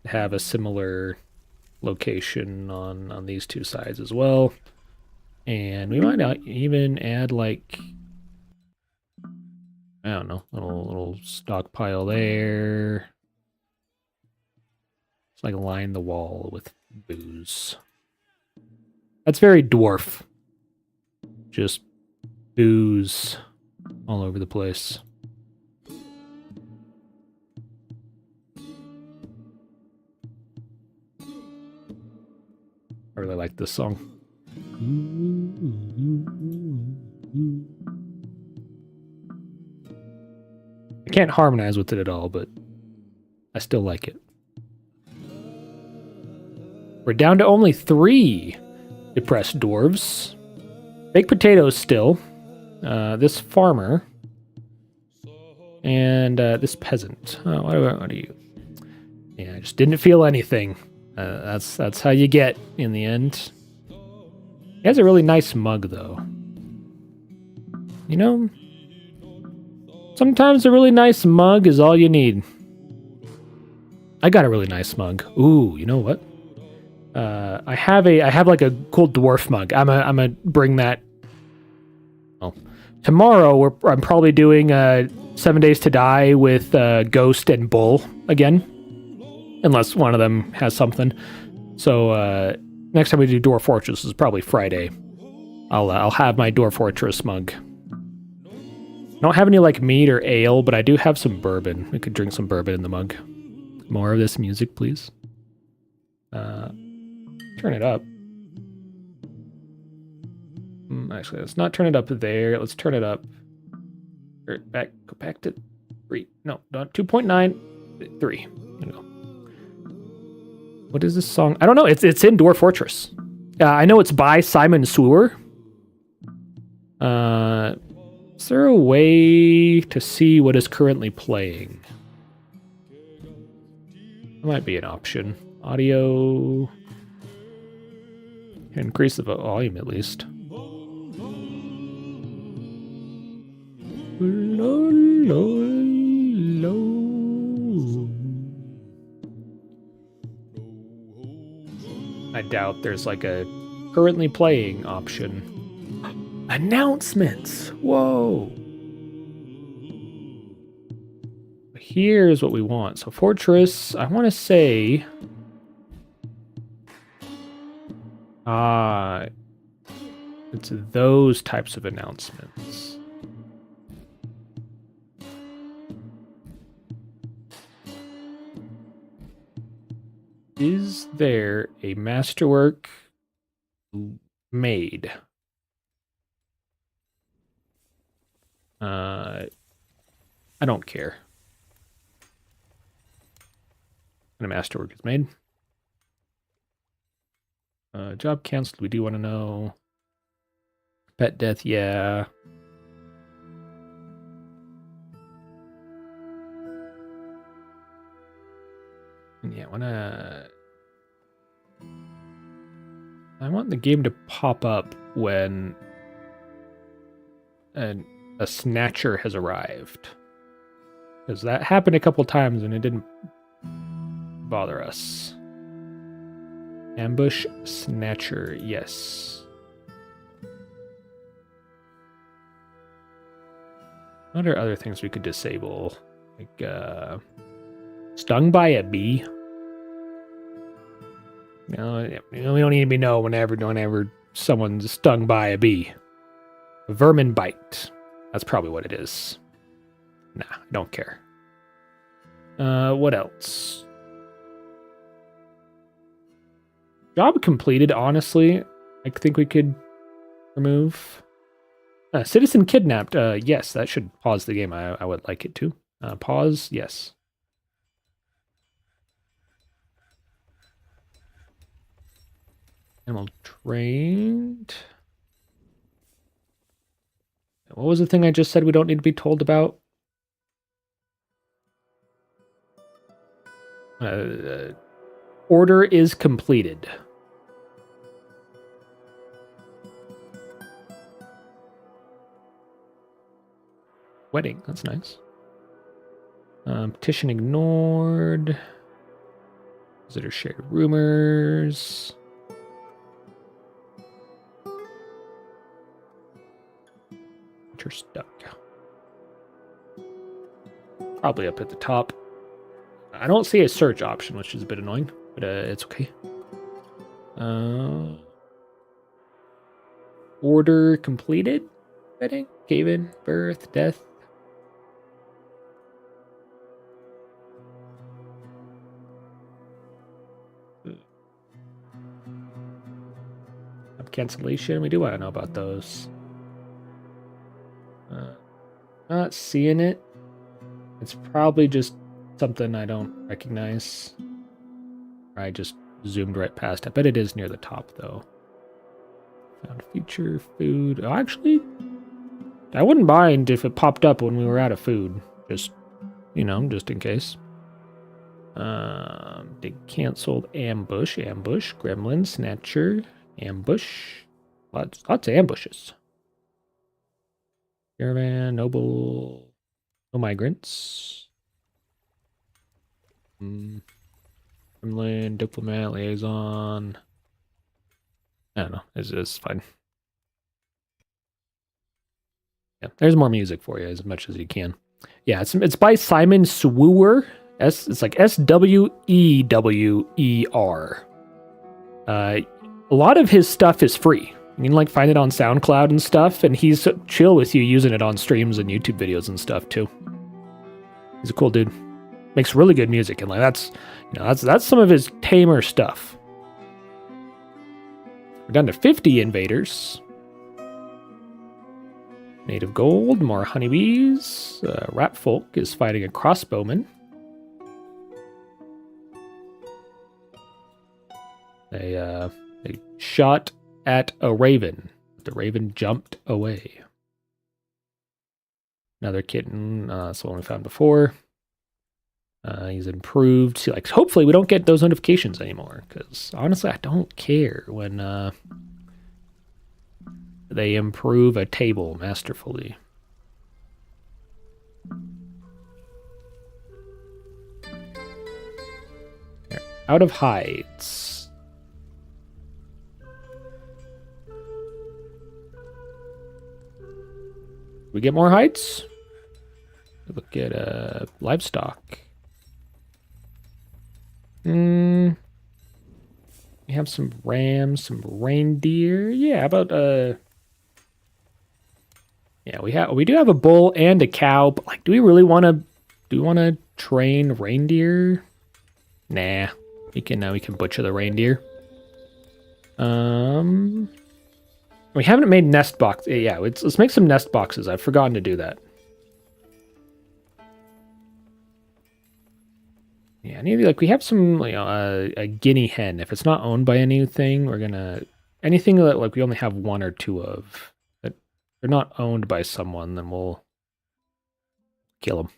to have a similar location on these two sides as well. And we might even add, like, I don't know, little stockpile there. It's like line the wall with booze. That's very dwarf. Just booze all over the place. I really like this song. I can't harmonize with it at all, but I still like it. We're down to only 3 depressed dwarves. Baked potatoes still. This farmer. And this peasant. Oh, what are you? Yeah, I just didn't feel anything. That's how you get in the end. He has a really nice mug, though. You know, sometimes a really nice mug is all you need. I got a really nice mug. Ooh, you know what? I have like a cool dwarf mug. I'm a bring that. Well, tomorrow I'm probably doing 7 Days to Die with Ghost and Bull again, unless one of them has something. So next time we do Dwarf Fortress is probably Friday. I'll have my Dwarf Fortress mug. I don't have any like mead or ale, but I do have some bourbon. We could drink some bourbon in the mug. More of this music, please. Turn it up. Actually, let's not turn it up there. Let's turn it up. Go back to 3. No, not 2.9. 3. There we go. What is this song? I don't know. It's in Dwarf Fortress. I know it's by Simon Sewer. Is there a way to see what is currently playing? That might be an option. Audio. Increase the volume at least. I doubt there's like a currently playing option. Announcements! Whoa! Here's what we want. So Fortress, I want to say... it's those types of announcements. Is there a masterwork made? I don't care. And a masterwork is made. Job canceled. We do want to know. Pet death, yeah. Yeah, I want the game to pop up when a snatcher has arrived. Because that happened a couple times and it didn't bother us. Ambush snatcher, yes. What are other things we could disable? Like, stung by a bee? No, we don't need to know whenever someone's stung by a bee. Vermin bite. That's probably what it is. Nah, I don't care. What else? Job completed, honestly. I think we could remove. Citizen kidnapped. Yes, that should pause the game. I would like it to. Pause, yes. Animal trained. What was the thing I just said we don't need to be told about? Order is completed. Wedding, that's nice. Petition ignored. Visitor shared rumors. Enter stuck. Probably up at the top. I don't see a search option, which is a bit annoying, but it's okay. Order completed? Wedding? Gave in? Birth? Death? Cancellation? We do want to know about those. Not seeing it. It's probably just something I don't recognize. I just zoomed right past it. I bet it is near the top, though. Found feature, food. Oh, actually, I wouldn't mind if it popped up when we were out of food. Just, just in case. They canceled ambush, gremlin, snatcher, ambush. Lots of ambushes. Caravan, noble, no migrants. Gremlin, diplomat, liaison. I don't know. It's fine. Yeah, there's more music for you as much as you can. Yeah, it's by Simon Swewer. It's like Swewer. A lot of his stuff is free. You can like find it on SoundCloud and stuff, and he's chill with you using it on streams and YouTube videos and stuff too. He's a cool dude. Makes really good music, and like that's some of his tamer stuff. We're down to 50 invaders. Native gold, more honeybees. Rat folk is fighting a crossbowman. They shot at a raven. The raven jumped away. Another kitten. That's the one we found before. He's improved. See, like, hopefully we don't get those notifications anymore. Because honestly, I don't care when they improve a table masterfully. Here. Out of hides. We get more hides? Look at livestock. We have some rams, some reindeer. Yeah, how about yeah, we do have a bull and a cow, but like, do we want to train reindeer? Nah. We can butcher the reindeer. We haven't made nest box. Yeah, let's make some nest boxes. I've forgotten to do that. Yeah, we have some, a guinea hen. If it's not owned by anything, we're gonna anything that like we only have one or two of that they're not owned by someone, then we'll kill them.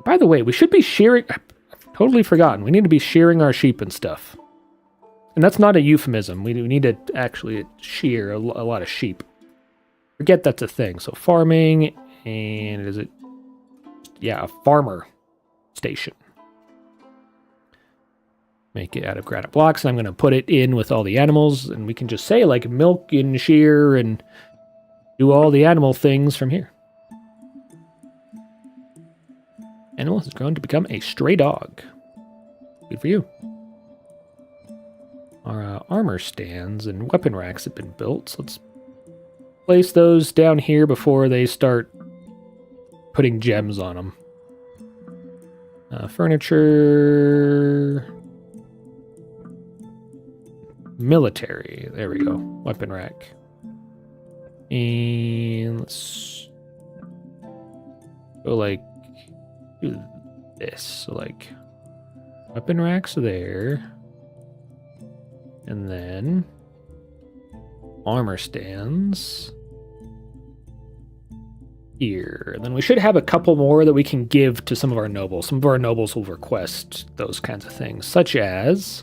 By the way, we should be shearing... I've totally forgotten. We need to be shearing our sheep and stuff. And that's not a euphemism. We need to actually shear a lot of sheep. Forget that's a thing. So farming, and is it... Yeah, a farmer station. Make it out of granite blocks, and I'm going to put it in with all the animals, and we can just say, like, milk and shear and do all the animal things from here. Animal has grown to become a stray dog. Good for you. Our armor stands and weapon racks have been built, so let's place those down here before they start putting gems on them. Furniture... Military. There we go. Weapon rack. And let's go like do this. So like weapon racks there. And then armor stands here. And then we should have a couple more that we can give to some of our nobles. Some of our nobles will request those kinds of things, such as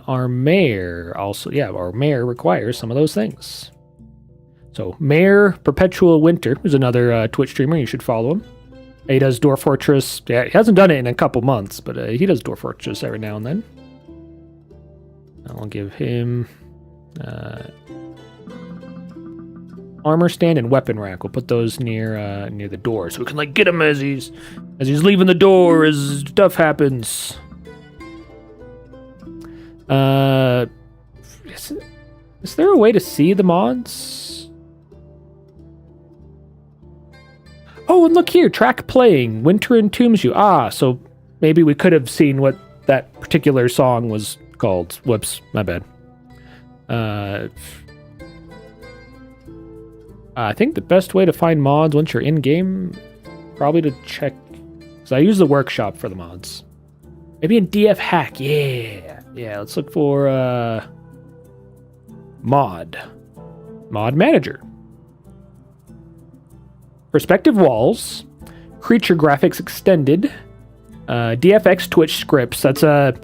our mayor also, our mayor requires some of those things. So, Mayor Perpetual Winter, who's another Twitch streamer, you should follow him. He does Dwarf Fortress. Yeah, he hasn't done it in a couple months, but he does Dwarf Fortress every now and then. I'll give him armor stand and weapon rack. We'll put those near the door, so we can like get him as he's leaving the door as stuff happens. Is there a way to see the mods? Oh, and look here, track playing. Winter entombs you. Ah, so maybe we could have seen what that particular song was called. Whoops, my bad. I think the best way to find mods once you're in-game, probably to check... Because I use the workshop for the mods. Maybe in DF Hack, yeah. Yeah, let's look for mod manager, perspective walls, creature graphics extended, DFX Twitch scripts. There's a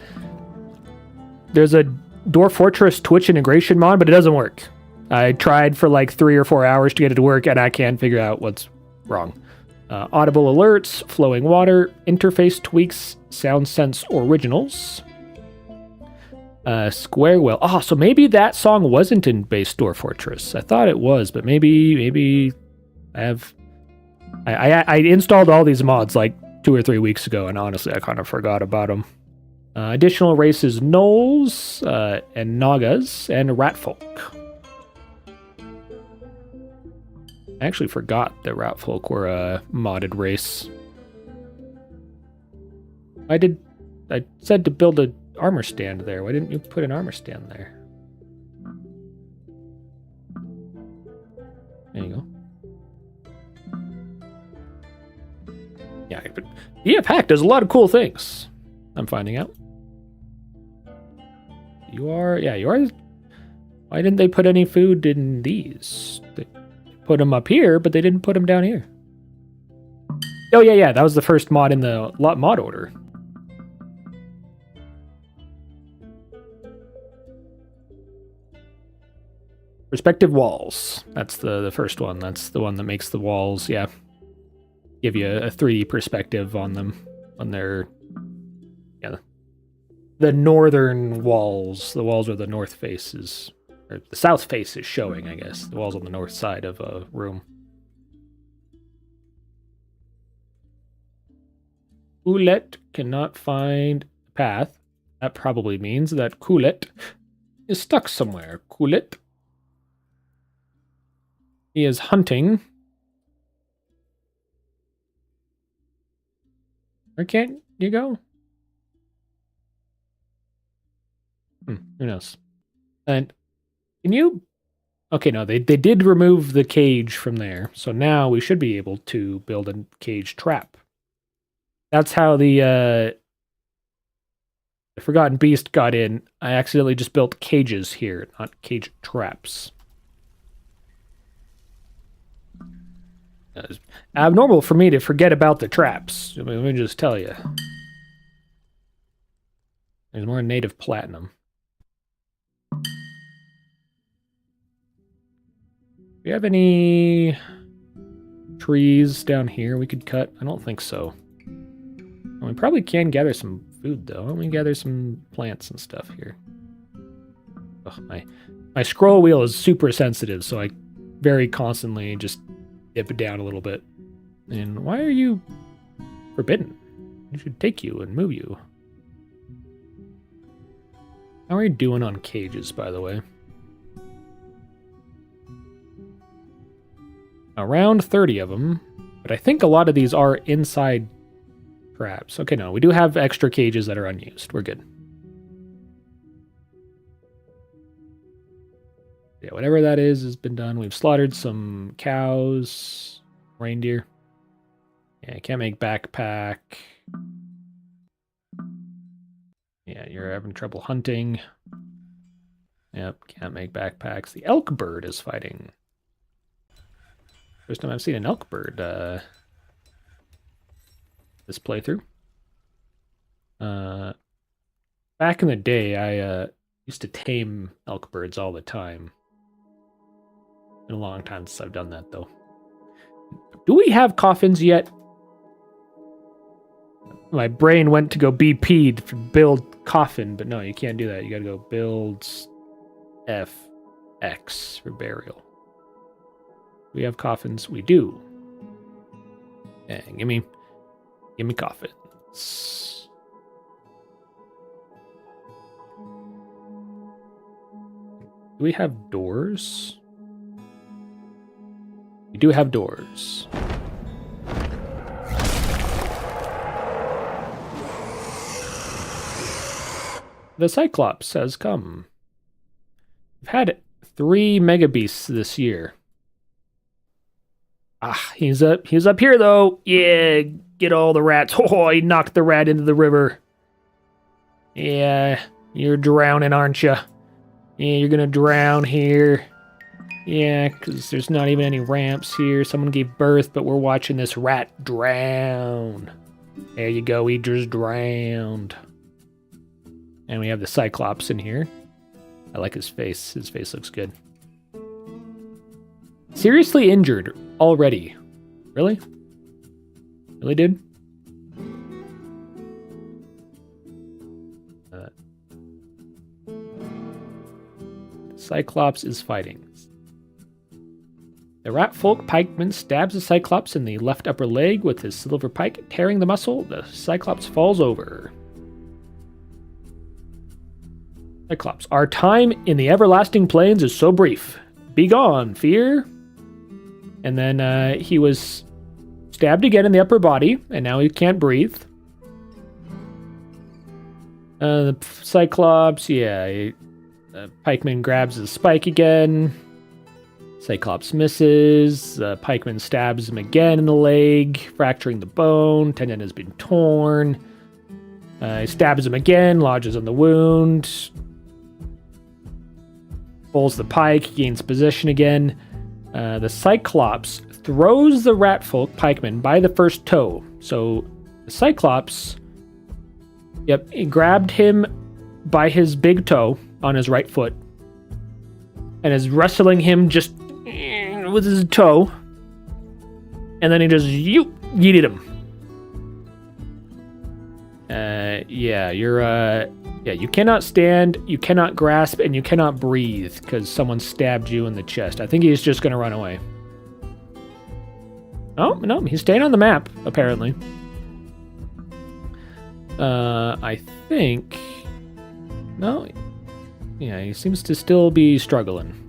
Dwarf Fortress Twitch integration mod, but it doesn't work. I tried for like 3 or 4 hours to get it to work, and I can't figure out what's wrong. Audible alerts, flowing water, interface tweaks, sound sense originals. Square Whale. Oh, so maybe that song wasn't in base Dwarf Fortress. I thought it was, but maybe I installed all these mods like 2 or 3 weeks ago, and honestly, I kind of forgot about them. Additional races: Gnolls, and Nagas, and Ratfolk. I actually forgot that Ratfolk were a modded race. I said to build a armor stand there. Why didn't you put an armor stand there? There you go. Yeah, but EF Hack does a lot of cool things. I'm finding out. You are. Why didn't they put any food in these? They put them up here, but they didn't put them down here. Oh, yeah, that was the first mod in the mod order. Perspective walls. That's the first one. That's the one that makes the walls, yeah. Give you a 3D perspective on them. On their... Yeah. The northern walls. The walls where the north face is... Or the south face is showing, I guess. The walls on the north side of a room. Kulet cannot find a path. That probably means that Kulet is stuck somewhere. Kulet. He is hunting. Where can't you go? Who knows? And can you... Okay, no, they did remove the cage from there. So now we should be able to build a cage trap. That's how the Forgotten Beast got in. I accidentally just built cages here, not cage traps. It's abnormal for me to forget about the traps. I mean, let me just tell you. There's more native platinum. Do you have any trees down here we could cut? I don't think so. We probably can gather some food, though. Why don't we gather some plants and stuff here? Ugh, my scroll wheel is super sensitive, so I very constantly just dip it down a little bit. And why are you forbidden? I should take you and move you. How are you doing on cages, by the way? Around 30 of them, but I think a lot of these are inside traps. Okay, no, we do have extra cages that are unused. We're good. Yeah, whatever that is has been done. We've slaughtered some cows, reindeer. Yeah, can't make backpack. Yeah, you're having trouble hunting. Yep, can't make backpacks. The elk bird is fighting. First time I've seen an elk bird this playthrough. Back in the day, I used to tame elk birds all the time. Been a long time since I've done that, though. Do we have coffins yet? My brain went to go BP to build coffin, but no, you can't do that. You gotta go build FX for burial. We have coffins. We do. And give me coffins. Do we have doors? We do have doors. The Cyclops has come. We've had 3 Mega Beasts this year. Ah, he's up here though. Yeah, get all the rats. Oh, he knocked the rat into the river. Yeah, you're drowning, aren't you? Yeah, you're gonna drown here. Yeah, because there's not even any ramps here. Someone gave birth, but we're watching this rat drown. There you go, he just drowned. And we have the Cyclops in here. I like his face. His face looks good. Seriously injured already. Really? Really, dude? Cyclops is fighting. The rat folk pikeman stabs the Cyclops in the left upper leg with his silver pike, tearing the muscle. The Cyclops falls over. Cyclops, our time in the everlasting plains is so brief. Be gone, fear. And then he was stabbed again in the upper body, and now he can't breathe. The Cyclops, yeah, pikeman grabs his spike again. Cyclops misses. Pikeman stabs him again in the leg, fracturing the bone. Tendon has been torn. He stabs him again, lodges on the wound. Pulls the pike, gains position again. The Cyclops throws the ratfolk pikeman by the first toe. So the Cyclops, yep, he grabbed him by his big toe on his right foot and is wrestling him just with his toe. And then he just yeeted him. Yeah, you cannot stand, you cannot grasp, and you cannot breathe because someone stabbed you in the chest. I think he's just going to run away. Oh, no, he's staying on the map, apparently. I think... No. Yeah, he seems to still be struggling.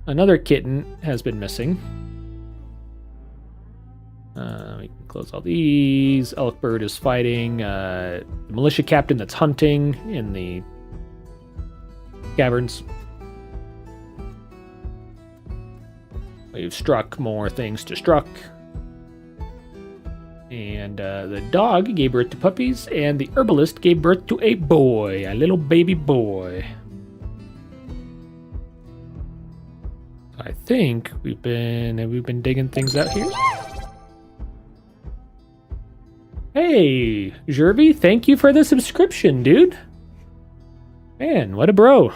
Another kitten has been missing. We can close all these. Elkbird is fighting. The militia captain that's hunting in the caverns. We've struck more things to struck. And the dog gave birth to puppies, and the herbalist gave birth to a boy, a little baby boy. I think we've been digging things out here. Hey, Jerby, thank you for the subscription, dude. Man, what a bro.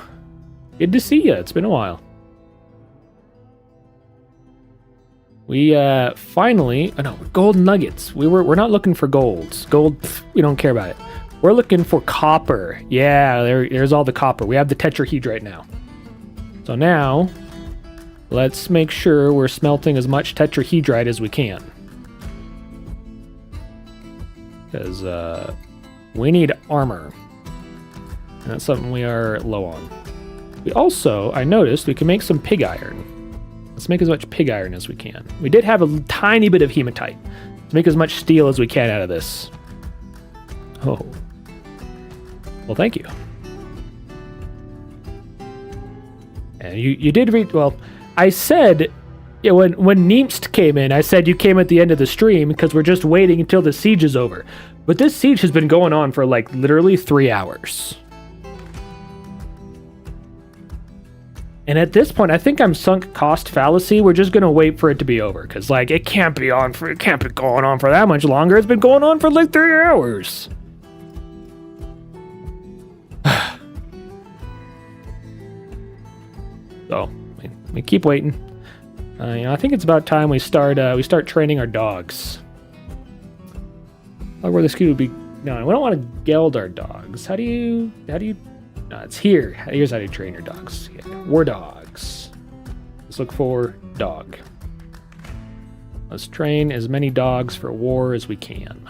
Good to see you. It's been a while. We finally, oh no, gold nuggets. We're not looking for golds. Gold, we don't care about it. We're looking for copper. Yeah, there's all the copper. We have the tetrahedrite now. So now, let's make sure we're smelting as much tetrahedrite as we can. Because we need armor. And that's something we are low on. We also, I noticed, we can make some pig iron. Let's make as much pig iron as we can. We did have a tiny bit of hematite. Let's make as much steel as we can out of this. Oh. Well, thank you. And you did read, well, I said, yeah, when Neemst came in, I said you came at the end of the stream because we're just waiting until the siege is over. But this siege has been going on for like literally 3 hours. And at this point, I think I'm sunk cost fallacy. We're just gonna wait for it to be over because like it can't be going on for that much longer. It's been going on for like 3 hours. So we keep waiting. I think it's about time we start training our dogs. Like where this kid would be. No, we don't want to geld our dogs. How do you? No, it's here. Here's how you train your dogs. Yeah, war dogs. Let's look for dog. Let's train as many dogs for war as we can.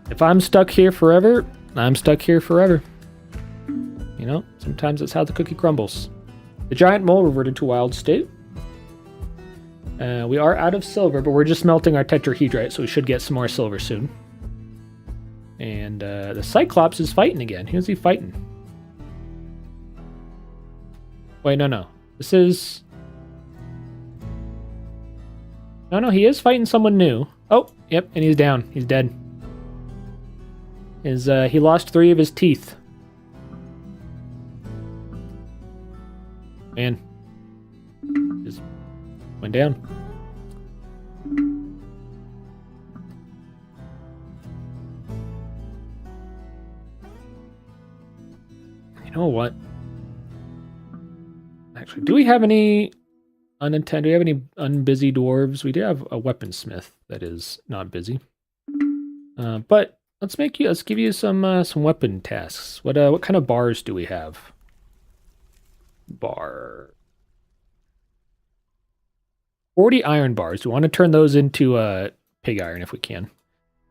If I'm stuck here forever, I'm stuck here forever. You know, sometimes that's how the cookie crumbles. The giant mole reverted to wild state. We are out of silver, but we're just melting our tetrahedrite, so we should get some more silver soon. And the Cyclops is fighting again. Who's he fighting? Wait, no. This is... No, he is fighting someone new. Oh, yep, and he's down. He's dead. He lost 3 of his teeth. Man. Just went down. You know what? Actually, do we have any unintended? Do we have any unbusy dwarves? We do have a weaponsmith that is not busy. But let's give you some weapon tasks. What kind of bars do we have? Bar. 40 iron bars. We want to turn those into pig iron if we can.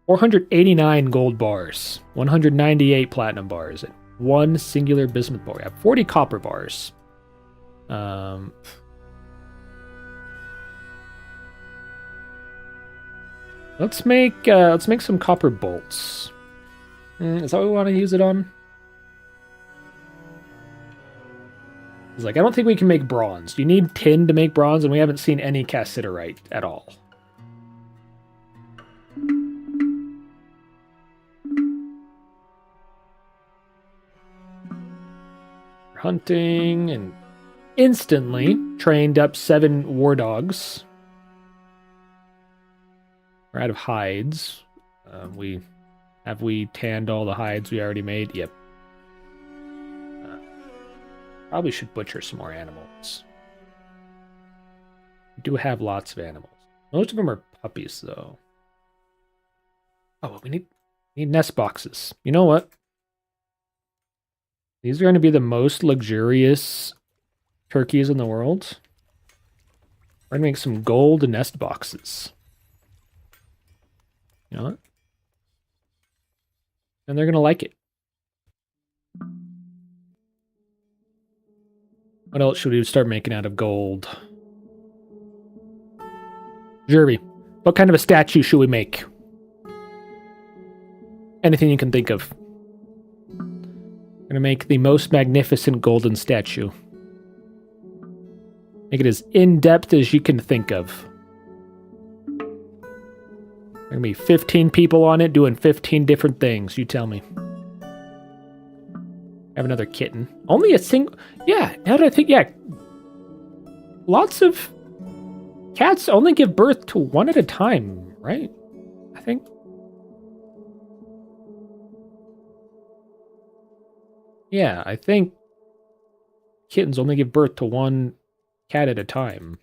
489 gold bars. 198 platinum bars. And 1 singular bismuth bar. We have 40 copper bars. Let's make some copper bolts. Is that what we want to use it on? It's like, I don't think we can make bronze. You need tin to make bronze, and we haven't seen any cassiterite at all. We're hunting, and instantly trained up 7 war dogs. We're out of hides. Have we tanned all the hides we already made? Yep. Probably should butcher some more animals. We do have lots of animals. Most of them are puppies, though. Oh, well, we need nest boxes. You know what? These are going to be the most luxurious turkeys in the world. We're going to make some gold nest boxes. You know what? And they're going to like it. What else should we start making out of gold? Jerby, what kind of a statue should we make? Anything you can think of. I'm gonna make the most magnificent golden statue. Make it as in-depth as you can think of. There are gonna be 15 people on it doing 15 different things. You tell me. Have another kitten. Only a single... Yeah, now that I think... Yeah. Lots of cats only give birth to one at a time, right? I think. Yeah, I think kittens only give birth to one cat at a time.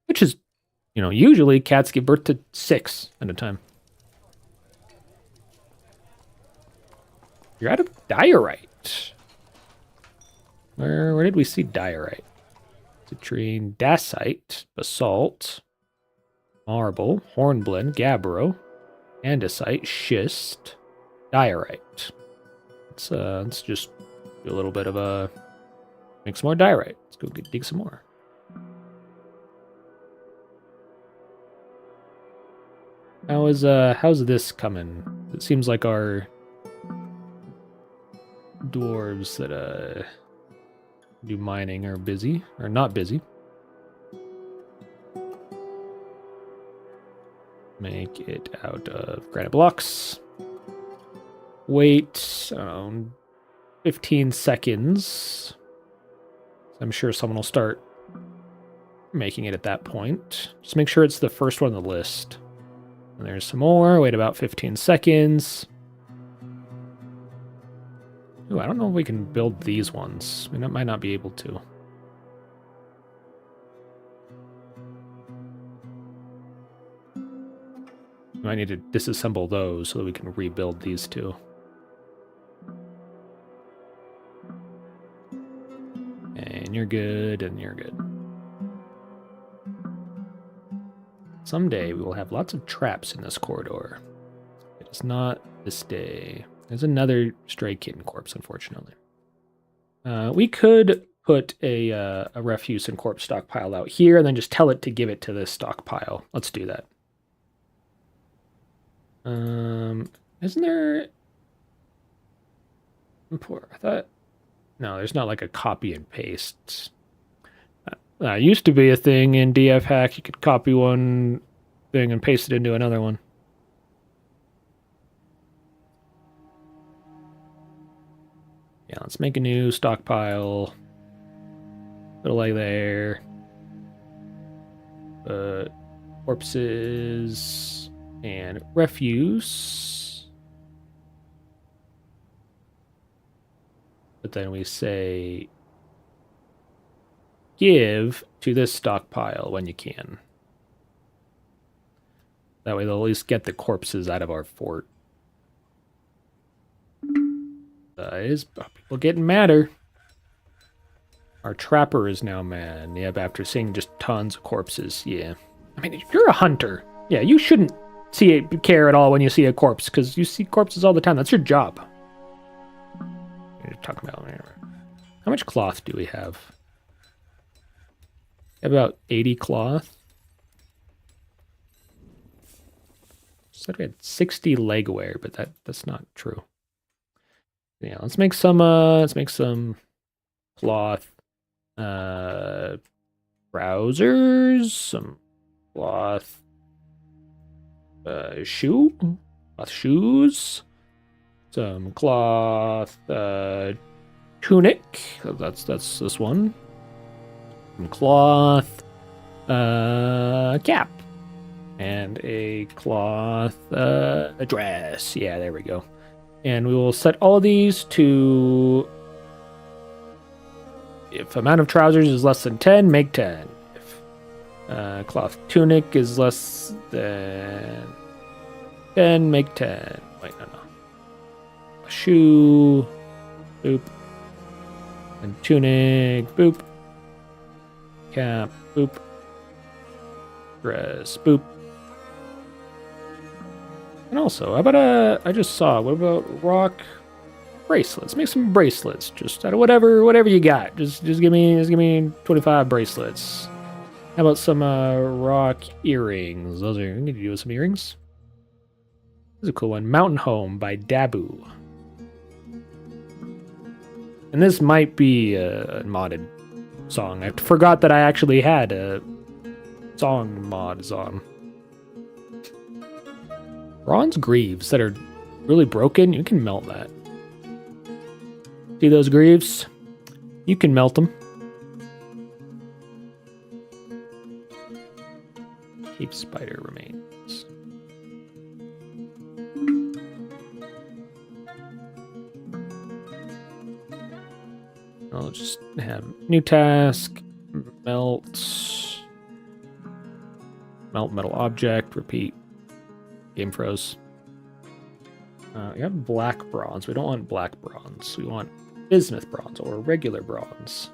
Which is, usually cats give birth to 6 at a time. You're out of diorite. Where did we see diorite? Citrine, dacite, basalt, marble, hornblende, gabbro, andesite, schist, diorite. Let's just do a little bit of make some more diorite. Let's go dig some more. How's this coming? It seems like our dwarves that do mining are busy, or not busy. Make it out of granite blocks. Wait 15 seconds. I'm sure someone will start making it at that point. Just make sure it's the first one on the list. And there's some more. Wait about 15 seconds. Ooh, I don't know if we can build these ones. We might not be able to. We might need to disassemble those so that we can rebuild these two. And you're good, and you're good. Someday we will have lots of traps in this corridor. It is not this day. There's another stray kitten corpse, unfortunately. We could put a refuse and corpse stockpile out here and then just tell it to give it to this stockpile. Let's do that. Isn't there... I thought... No, there's not like a copy and paste. Used to be a thing in DF Hack. You could copy one thing and paste it into another one. Yeah, let's make a new stockpile. Put a leg there. Corpses and refuse. But then we say give to this stockpile when you can. That way they'll at least get the corpses out of our fort. People getting madder. Our trapper is now mad. Yep, after seeing just tons of corpses. Yeah. I mean, you're a hunter. Yeah, you shouldn't care at all when you see a corpse, because you see corpses all the time. That's your job. You're talking about how much cloth do we have? About 80 cloth. Said we had 60 legwear, but that's not true. Yeah, let's make some cloth trousers, some cloth shoes, some cloth tunic. That's this one. Some cloth cap and a cloth dress. Yeah, there we go. And we will set all of these to, if amount of trousers is less than 10, make 10. If cloth tunic is less than 10, make 10. Wait, no. A shoe, boop. And tunic, boop. Cap, boop. Dress, boop. And also, how about I just saw, what about rock bracelets? Make some bracelets, just out of whatever you got. Just give me 25 bracelets. How about some rock earrings? Those are, I'm gonna do some earrings. This is a cool one. Mountain Home by Dabu. And this might be a modded song. I forgot that I actually had a song mods on. Bronze greaves that are really broken, you can melt that. See those greaves? You can melt them. Cave spider remains. I'll just have new task, melt metal object, repeat. Game froze. We have black bronze. We don't want black bronze. We want bismuth bronze or regular bronze.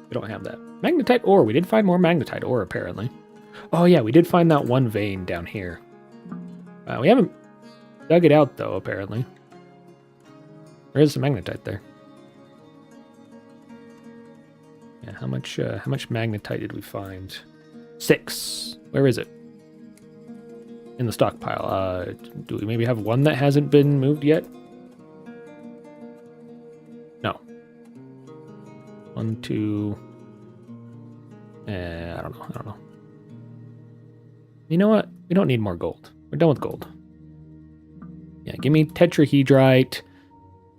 We don't have that. Magnetite ore. We did find more magnetite ore, apparently. Oh, yeah, we did find that one vein down here. We haven't dug it out, though, apparently. There is some magnetite there. Yeah, how much magnetite did we find? 6. Where is it? In the stockpile. Do we maybe have one that hasn't been moved yet? No. 1, 2. I don't know. You know what? We don't need more gold. We're done with gold. Yeah, give me tetrahedrite.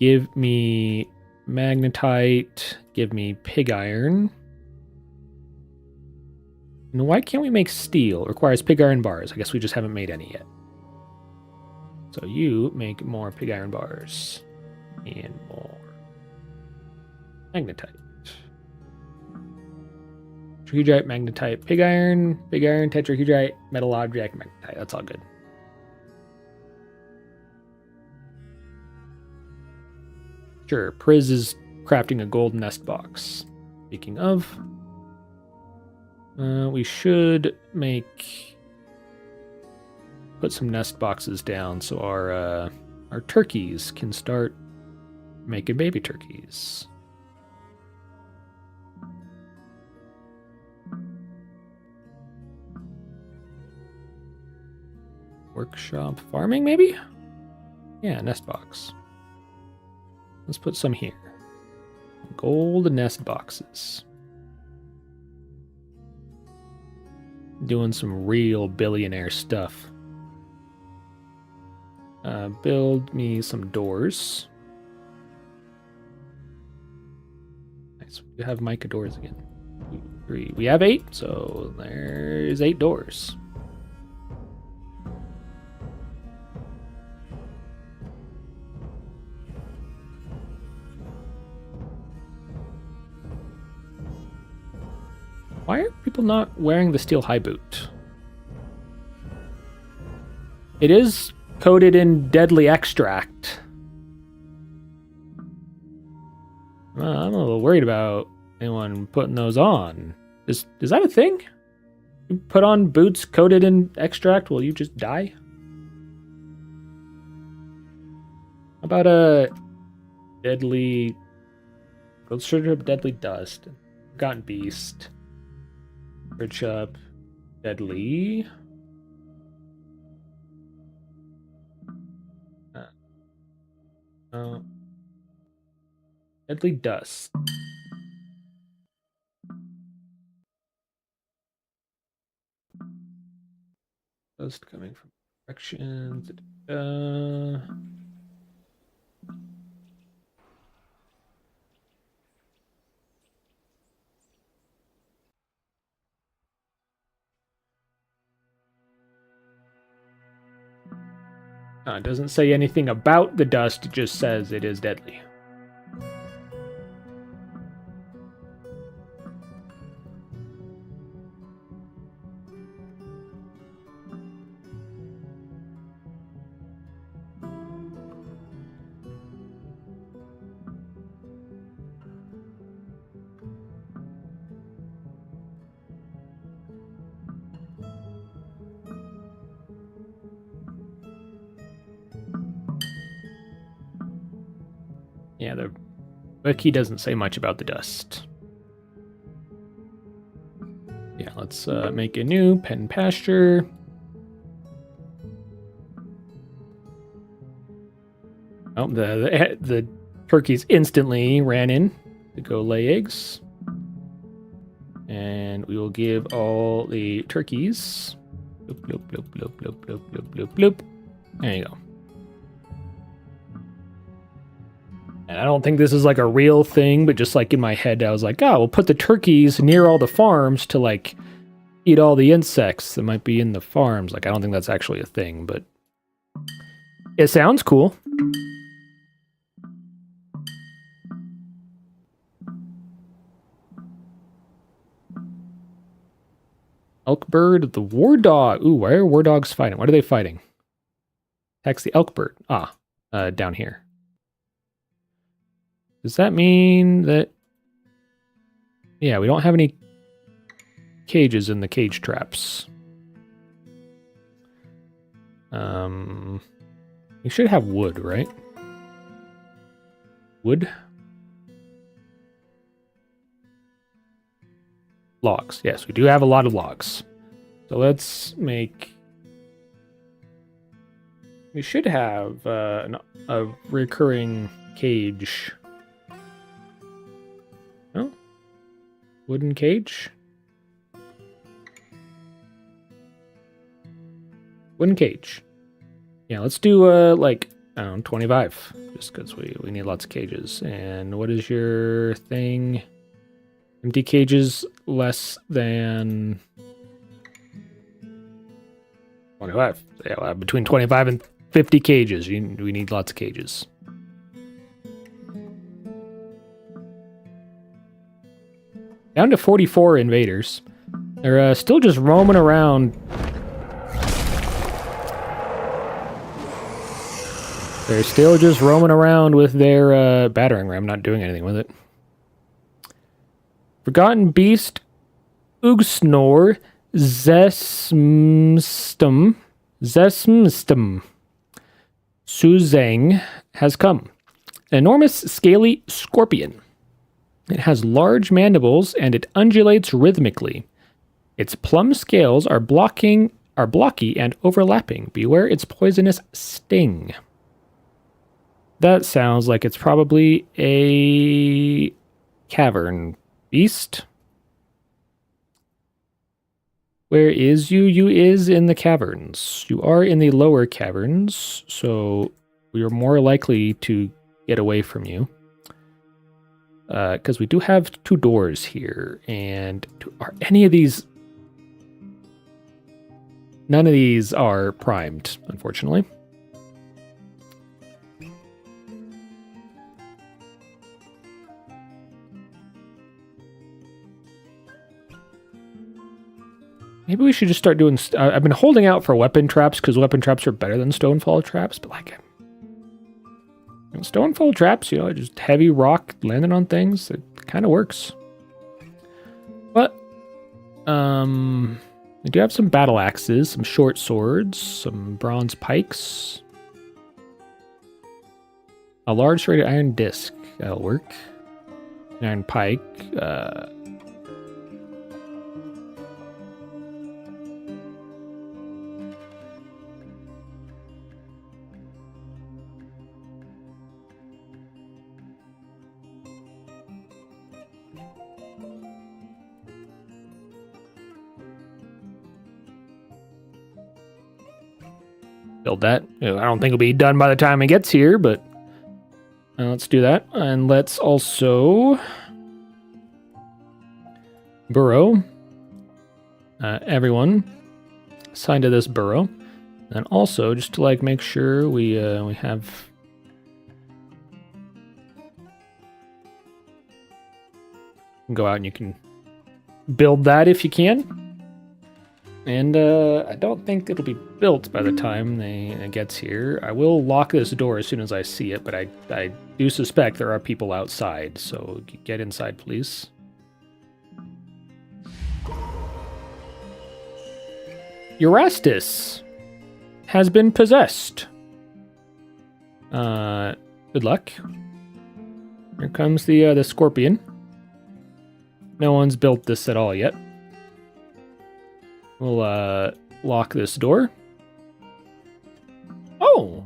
Give me magnetite. Give me pig iron. And why can't we make steel? It requires pig iron bars. I guess we just haven't made any yet. So you make more pig iron bars. And more magnetite. Tetrahedrite, magnetite, pig iron, tetrahedrite, metal object, magnetite. That's all good. Sure, Priz is crafting a gold nest box. Speaking of, we should put some nest boxes down so our turkeys can start making baby turkeys. Workshop farming, maybe? Yeah, nest box. Let's put some here. Gold nest boxes. Doing some real billionaire stuff. Build me some doors. Nice. We have mica doors again. 2, 3. We have 8, so there's 8 doors. Why are people not wearing the steel high boot? It is coated in deadly extract. I'm a little worried about anyone putting those on. Is that a thing? You put on boots coated in extract, will you just die? How about a deadly... Gold Sugar, deadly dust. Forgotten Beast. Bridge up. Deadly. Deadly dust. Dust coming from directions. It doesn't say anything about the dust, it just says it is deadly. Yeah, the wiki doesn't say much about the dust. Yeah, let's make a new pen pasture. Oh, the turkeys instantly ran in to go lay eggs. And we will give all the turkeys... Bloop, bloop, bloop, bloop, bloop, bloop, bloop, bloop, bloop. There you go. And I don't think this is like a real thing, but just like in my head, I was like, oh, we'll put the turkeys near all the farms to like eat all the insects that might be in the farms. Like, I don't think that's actually a thing, but it sounds cool. Elkbird, the war dog. Ooh, why are war dogs fighting? What are they fighting? Attacks the elkbird. Down here. Does that mean that... Yeah, we don't have any cages in the cage traps. We should have wood, right? Wood? Logs. Yes, we do have a lot of logs. So let's make... We should have a recurring cage. No? Wooden cage? Wooden cage. Yeah, let's do like, I don't know, 25. Just because we need lots of cages. And what is your thing? Empty cages less than 25. Yeah, between 25 and 50 cages. We need lots of cages. Down to 44 invaders. They're still just roaming around. They're still just roaming around with their battering ram, not doing anything with it. Forgotten Beast, Ugsnor, Zesmstum, Suzang has come. An enormous scaly scorpion. It has large mandibles and it undulates rhythmically. Its plumb scales are blocky and overlapping. Beware its poisonous sting. That sounds like it's probably a cavern beast. Where is you? You is in the caverns. You are in the lower caverns, so we are more likely to get away from you. Because we do have 2 doors here, and are any of these... None of these are primed, unfortunately. Maybe we should just start doing... I've been holding out for weapon traps, because weapon traps are better than stonefall traps, but like... Stonefall traps, you know, just heavy rock landing on things, it kind of works. But, we do have some battle axes, some short swords, some bronze pikes. A large serrated iron disc, that'll work. An iron pike, build that. I don't think it'll be done by the time it gets here, but let's do that. And let's also burrow everyone assigned to this burrow. And also, just to like make sure we have... Go out and you can build that if you can. And I don't think it'll be built by the time it gets here. I will lock this door as soon as I see it, but I do suspect there are people outside, so get inside, please. Eurastus has been possessed. Good luck. Here comes the scorpion. No one's built this at all yet. We'll lock this door. Oh!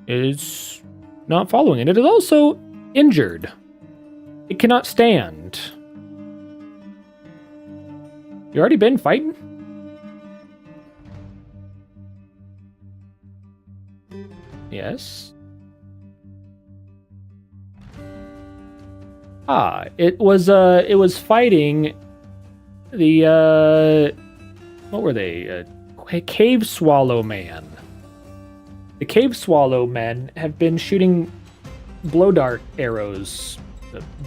It's not following it. It is also injured. It cannot stand. You already been fighting? Yes. It was fighting the what were they? Cave Swallow Man. The Cave Swallow men have been shooting blow dart arrows,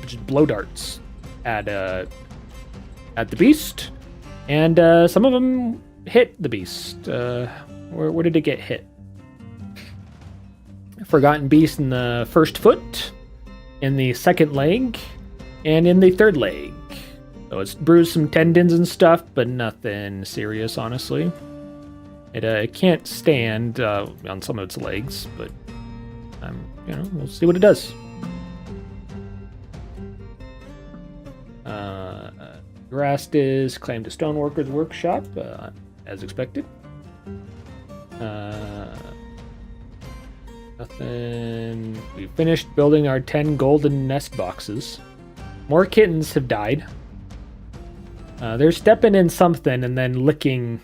just blow darts at the beast, and some of them hit the beast. Where did it get hit? Forgotten Beast in the first foot, in the second leg, and in the third leg. So it's bruised some tendons and stuff, but nothing serious, honestly. It can't stand on some of its legs, but we'll see what it does. Erastus claimed a stoneworker's workshop, as expected. Nothing. We finished building our 10 golden nest boxes. More kittens have died. They're stepping in something and then licking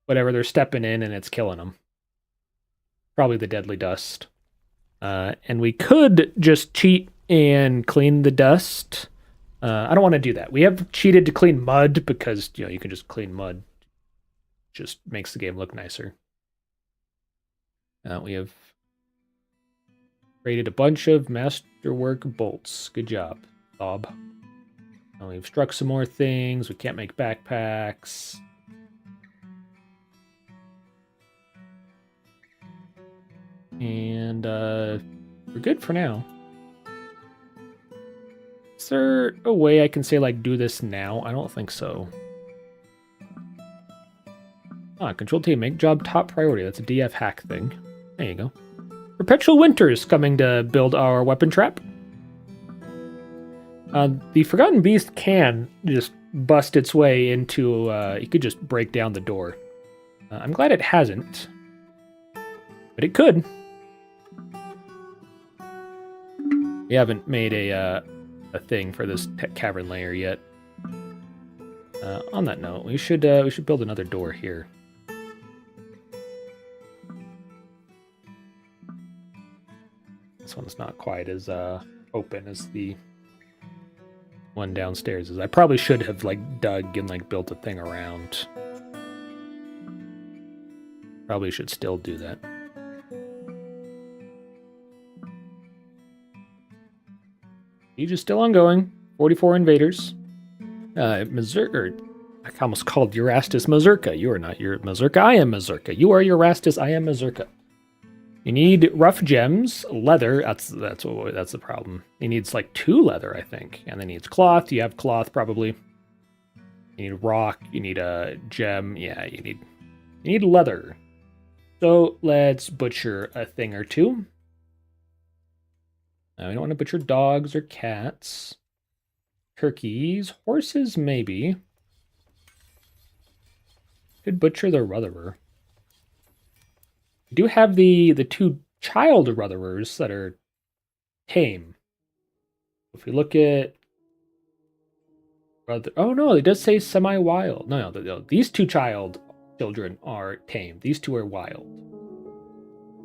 whatever they're stepping in, and it's killing them. Probably the deadly dust. And we could just cheat and clean the dust. I don't want to do that. We have cheated to clean mud because, you can just clean mud. Just makes the game look nicer. We have created a bunch of masterwork bolts. Good job, Bob. We've struck some more things. We can't make backpacks. And we're good for now. Is there a way I can say, do this now? I don't think so. Control team, make job top priority. That's a DF hack thing. There you go. Perpetual Winter's coming to build our weapon trap. The Forgotten Beast can just bust its way into... it could just break down the door. I'm glad it hasn't. But it could. We haven't made a thing for this cavern layer yet. On that note, we should build another door here. This one's not quite as open as the one downstairs is. I probably should have dug and built a thing around. Probably should still do that. Siege is still ongoing. 44 invaders. Mazurka. I almost called Erastus Mazurka. You are not your Mazurka. I am Mazurka. You are Erastus. I am Mazurka. You need rough gems, leather. That's the problem. He needs 2 leather, I think, and then he needs cloth. You have cloth probably. You need rock. You need a gem. Yeah, you need leather. So let's butcher a thing or two. We don't want to butcher dogs or cats. Turkeys, horses, maybe. Could butcher the Rotherer. We do have the 2 child Rotherers that are tame. If we look at... Oh no, it does say semi-wild. No, these 2 children are tame. These 2 are wild.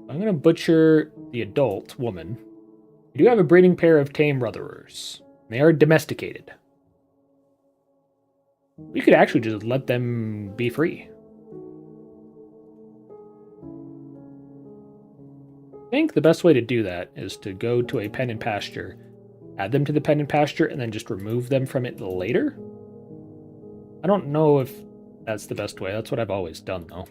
I'm going to butcher the adult woman. We do have a breeding pair of tame Rotherers. They are domesticated. We could actually just let them be free. I think the best way to do that is to go to a pen and pasture, add them to the pen and pasture, and then just remove them from it later. I don't know if that's the best way. That's what I've always done, though.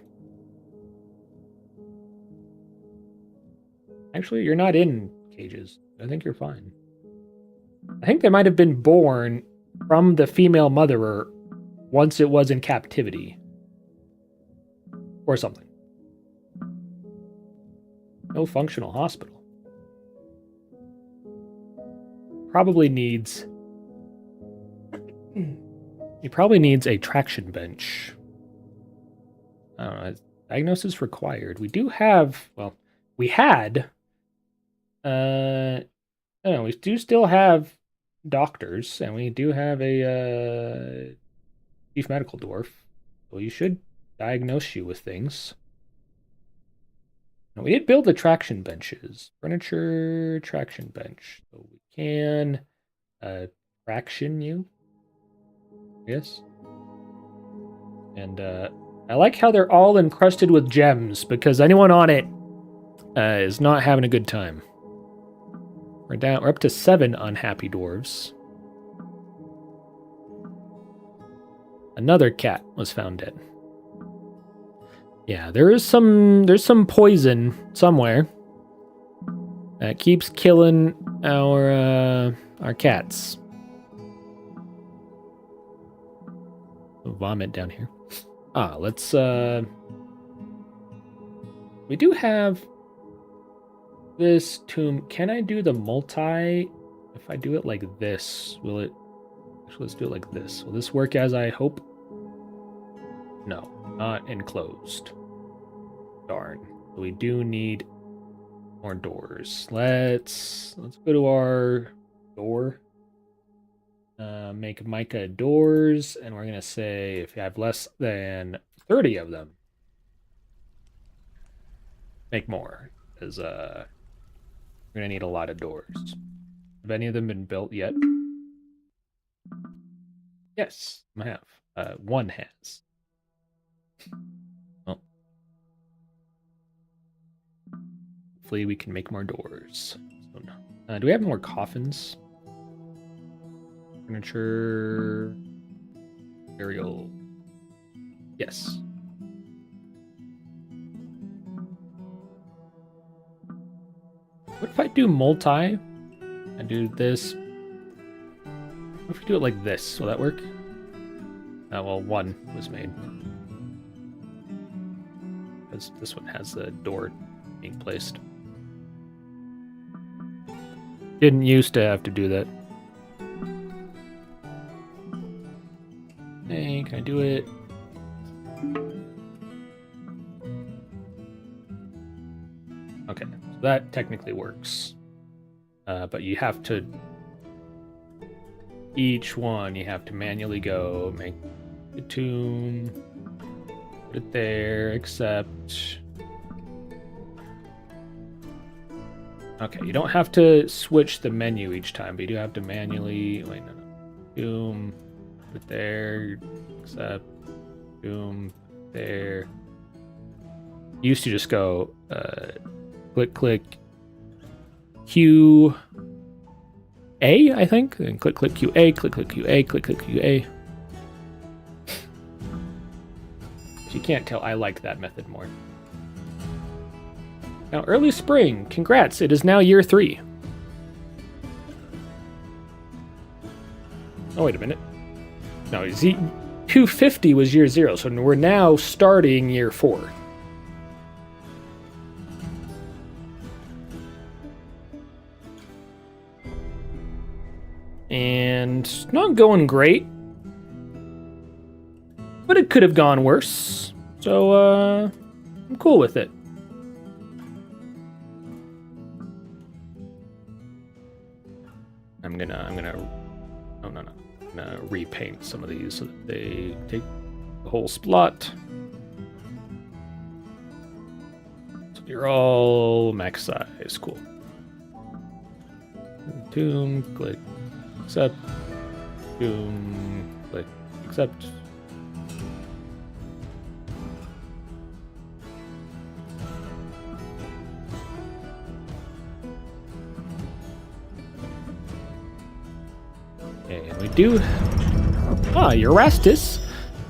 Actually, you're not in cages. I think you're fine. I think they might have been born from the female motherer once it was in captivity. Or something. No functional hospital. Probably needs... He probably needs a traction bench. I don't know. Diagnosis required. We do have... Well, we had... I don't know, we do still have doctors, and we do have a chief medical dwarf. So you should diagnose you with things. Now, we did build the traction benches. Furniture traction bench. So we can traction you. Yes. And I like how they're all encrusted with gems because anyone on it is not having a good time. We're up to 7 unhappy dwarves. Another cat was found dead. Yeah, there's some poison somewhere that keeps killing our cats. Vomit down here. Let's we do have this tomb. Can I do the multi? If I do it like this, will it? Actually, let's do it like this. Will this work as I hope? No, not enclosed. Darn. We do need more doors. Let's go to our door. Make mica doors, and we're gonna say if you have less than 30 of them, make more, because we're gonna need a lot of doors. Have any of them been built yet? Yes, I have. One has. Well, hopefully we can make more doors. So, do we have more coffins? Furniture. Burial. Yes. What if I do multi? I do this. What if we do it like this? Will that work? Oh, well, one was made. Because this one has the door being placed. Didn't used to have to do that. Hey, can I do it? Okay, so that technically works. But you have to... Each one, you have to manually go, make the tomb, put it there, accept. Okay, you don't have to switch the menu each time, but you do have to manually... Wait, no. Tomb, put it there, accept, tomb, there. You used to just go, click, Q... A, I think. Then click QA, click QA, click QA. If you can't tell, I like that method more. Now, early spring. Congrats, it is now year 3. Oh, wait a minute. No, 250 was year 0, so we're now starting year 4. And not going great. But it could have gone worse. So, I'm cool with it. I'm gonna repaint some of these so that they take the whole splot. So you're all max size, cool. Tomb, click. Accept. Boom. Click. Accept. Okay, and we do. Eurastus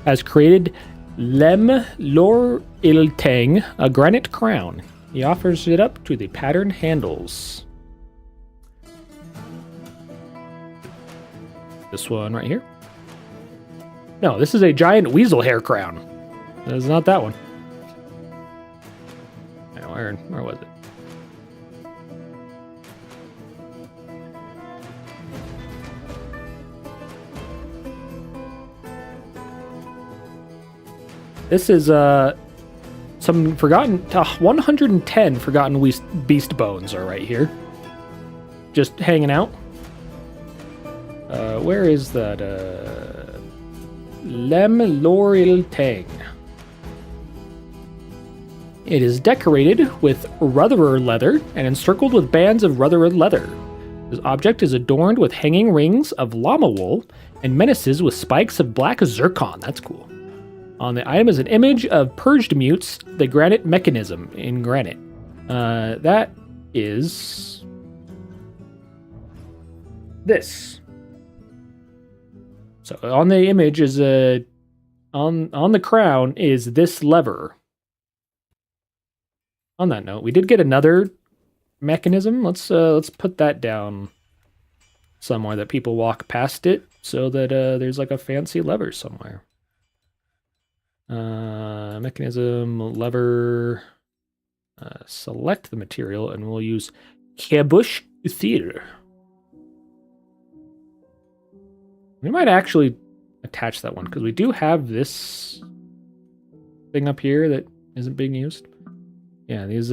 has created Lem Lor Iltang, a granite crown. He offers it up to the pattern handles. This one right here. No, this is a giant weasel hair crown. That is not that one. Where was it? This is some forgotten 110 forgotten beast bones are right here. Just hanging out. Where is that? Lem Loril Tang. It is decorated with Rutherford leather and encircled with bands of Rutherford leather. This object is adorned with hanging rings of llama wool and menaces with spikes of black zircon. That's cool. On the item is an image of purged mutes, the granite mechanism in granite. That is this. So on the image is on the crown is this lever. On that note, we did get another mechanism. Let's put that down somewhere that people walk past it, so that there's like a fancy lever somewhere. Mechanism lever. Select the material, and we'll use Kabush Theater. We might actually attach that one, because we do have this thing up here that isn't being used. Yeah, these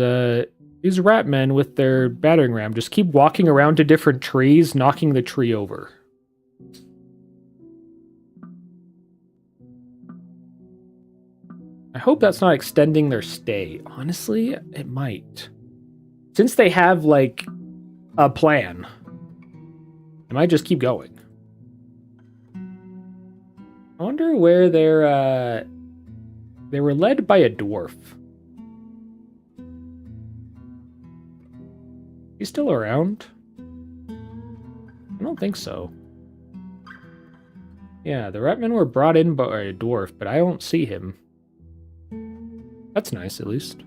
rat men with their battering ram just keep walking around to different trees, knocking the tree over. I hope that's not extending their stay. Honestly, it might. Since they have, like, a plan, it might just keep going. I wonder where they're, they were led by a dwarf. He's still around? I don't think so. Yeah, the ratmen were brought in by a dwarf, but I don't see him. That's nice, at least.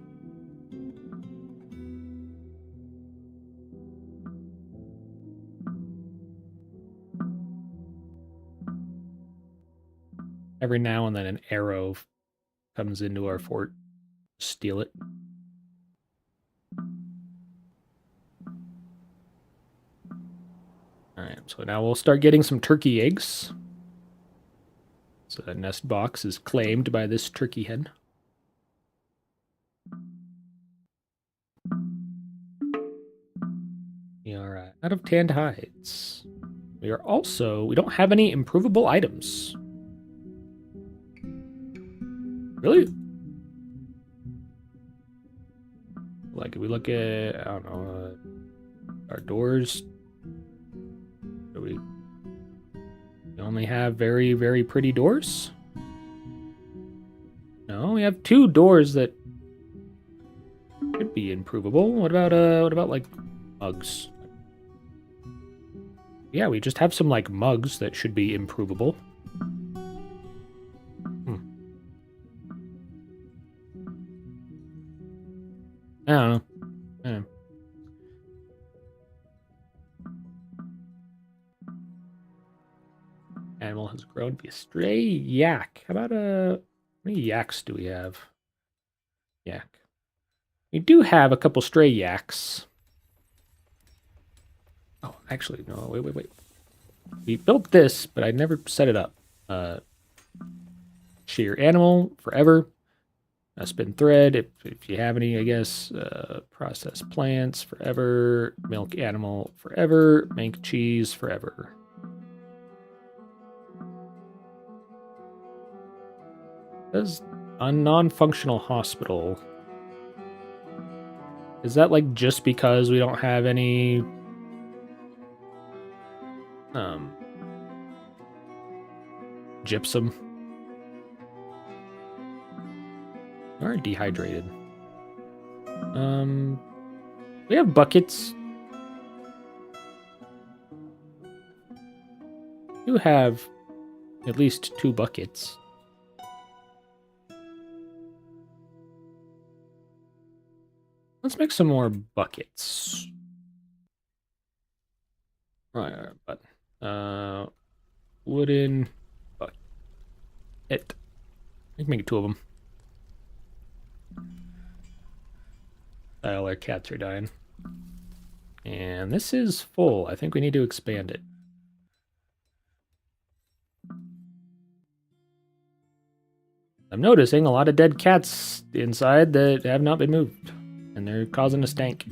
Every now and then an arrow comes into our fort. Steal it. Alright, so now we'll start getting some turkey eggs. So that nest box is claimed by this turkey hen. We are out of tanned hides. We don't have any improvable items. Really? Like, if we look at, I don't know, our doors, we only have very, very pretty doors? No, we have 2 doors that could be improvable. What about like mugs? Yeah, we just have some like mugs that should be improvable. I don't know. Animal has grown to be a stray yak. How about how many yaks do we have? Yak. We do have a couple stray yaks. Oh, actually, no, wait. We built this, but I never set it up. Shear animal, forever. Spin thread, if you have any, I guess. Process plants, forever. Milk animal, forever. Make cheese, forever. Says a non-functional hospital. Is that like just because we don't have any gypsum? We are dehydrated. We have buckets. We do have at least 2 buckets. Let's make some more buckets. Right, but wooden bucket. We can make 2 of them. All our cats are dying. And this is full. I think we need to expand it. I'm noticing a lot of dead cats inside that have not been moved. And they're causing a stank.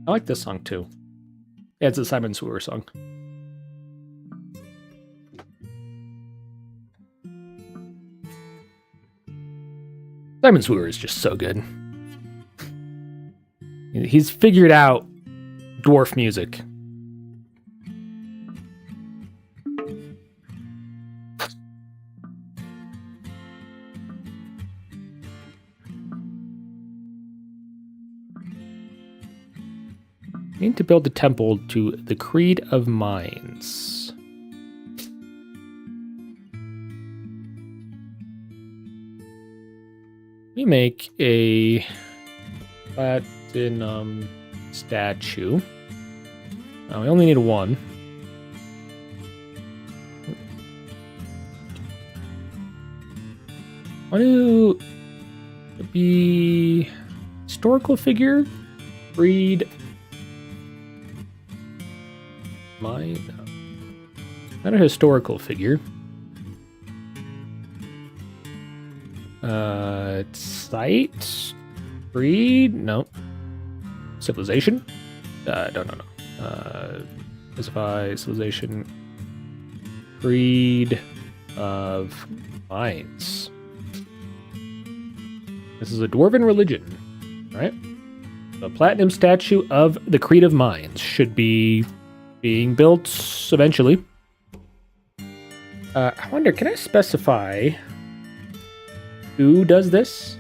I like this song too. Yeah, it's a Simon Sewer song. Simon Sewer is just so good. He's figured out dwarf music. Need to build a temple to the Creed of Mines. We make a platinum statue. We only need one. Want to be historical figure? Creed. Not a historical figure. Site? Creed? No. Civilization? No. Specify civilization. Creed of Mines. This is a dwarven religion, right? The platinum statue of the Creed of Mines should be being built eventually. I wonder, can I specify who does this?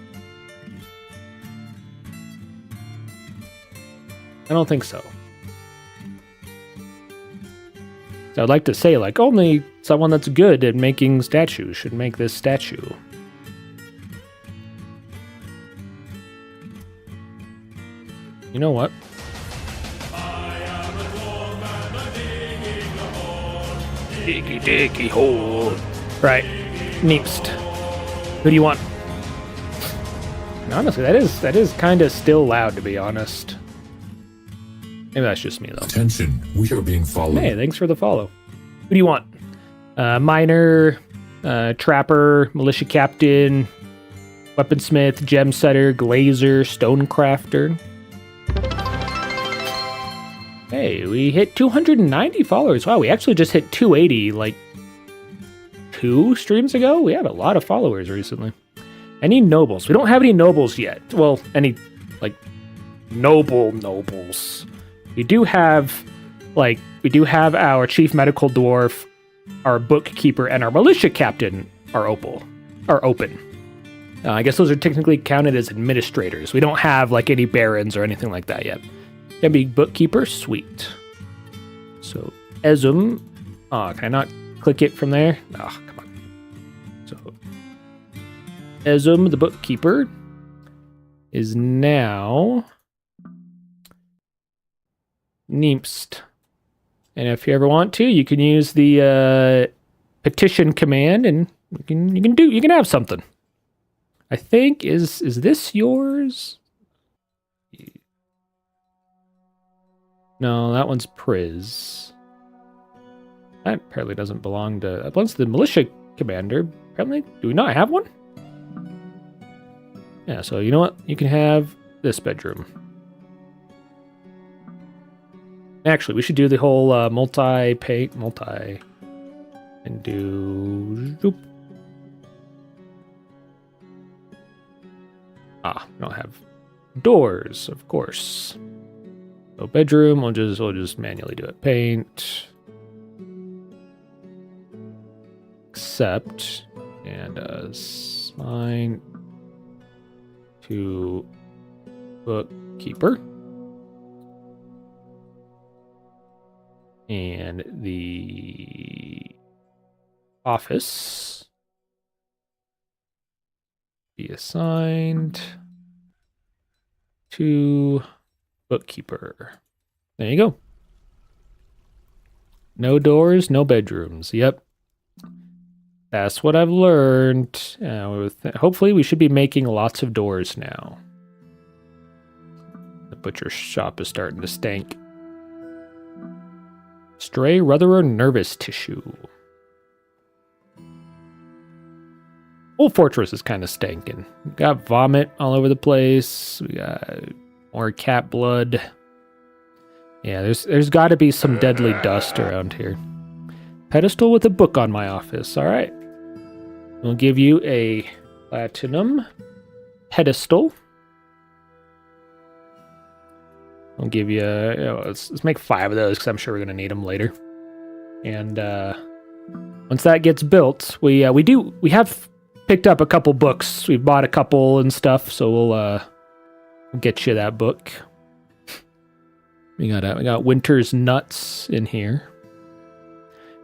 I don't think so. So I'd like to say, like, only someone that's good at making statues should make this statue. You know what? Diggy hole. Right. Next. Who do you want? And honestly, that is kind of still loud, to be honest. Maybe that's just me, though. Attention, we are being followed. Hey, thanks for the follow. Who do you want? Miner, trapper, militia captain, weaponsmith, gem setter, glazer, stonecrafter. Hey, we hit 290 followers. Wow, we actually just hit 280 like 2 streams ago. We have a lot of followers recently. Any nobles? We don't have any nobles yet. Well, any like nobles. We do have our chief medical dwarf, our bookkeeper, and our militia captain are open. I guess those are technically counted as administrators. We don't have like any barons or anything like that yet. Can be bookkeeper, sweet. So Ezum, can I not click it from there? Oh, come on. So Ezum, the bookkeeper, is now Neemst. And if you ever want to, you can use the petition command, and you can have something. I think is this yours? No, that one's Priz. That apparently doesn't belong to. That belongs to the militia commander. Apparently, do we not have one? Yeah. So you know what? You can have this bedroom. Actually, we should do the whole multi, and do. Zoop. We don't have doors, of course. So bedroom, we'll just manually do it. Paint, accept, and assign to bookkeeper. And the office be assigned to bookkeeper. There you go. No doors, no bedrooms. Yep. That's what I've learned. Hopefully we should be making lots of doors now. The butcher shop is starting to stink. Stray Rutherer nervous tissue. Whole fortress is kind of stinking. We got vomit all over the place. We got more cat blood. Yeah, there's got to be some deadly dust around here. Pedestal with a book on my office. All right. We'll give you a platinum pedestal. I'll give you, let's make 5 of those because I'm sure we're going to need them later. And once that gets built, we have picked up a couple books. We've bought a couple and stuff, so we'll get you that book. We got Winter's Nuts in here.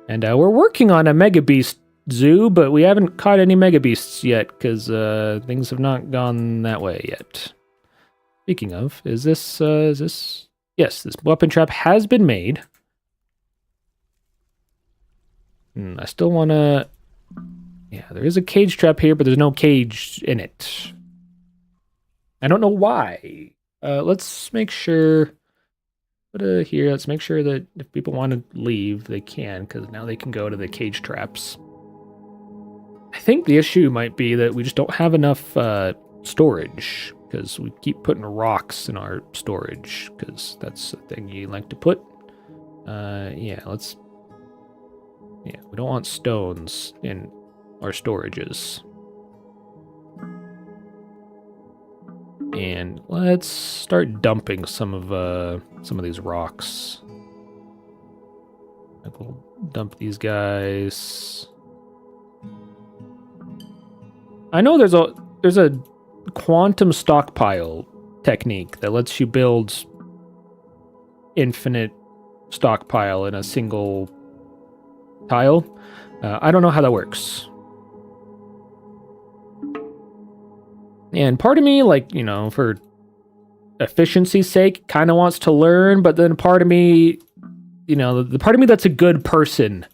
And we're working on a Mega Beast zoo, but we haven't caught any Mega Beasts yet because things have not gone that way yet. Speaking of, is this? Yes, this weapon trap has been made. I still want to... Yeah, there is a cage trap here, but there's no cage in it. I don't know why. Let's make sure... here, let's make sure that if people want to leave, they can, because now they can go to the cage traps. I think the issue might be that we just don't have enough storage, because we keep putting rocks in our storage, because that's the thing you like to put. Yeah, we don't want stones in our storages. And let's start dumping some of these rocks. We'll dump these guys. I know there's a quantum stockpile technique that lets you build infinite stockpile in a single tile. I don't know how that works. And part of me, like, for efficiency's sake, kind of wants to learn, but then part of me, the part of me that's a good person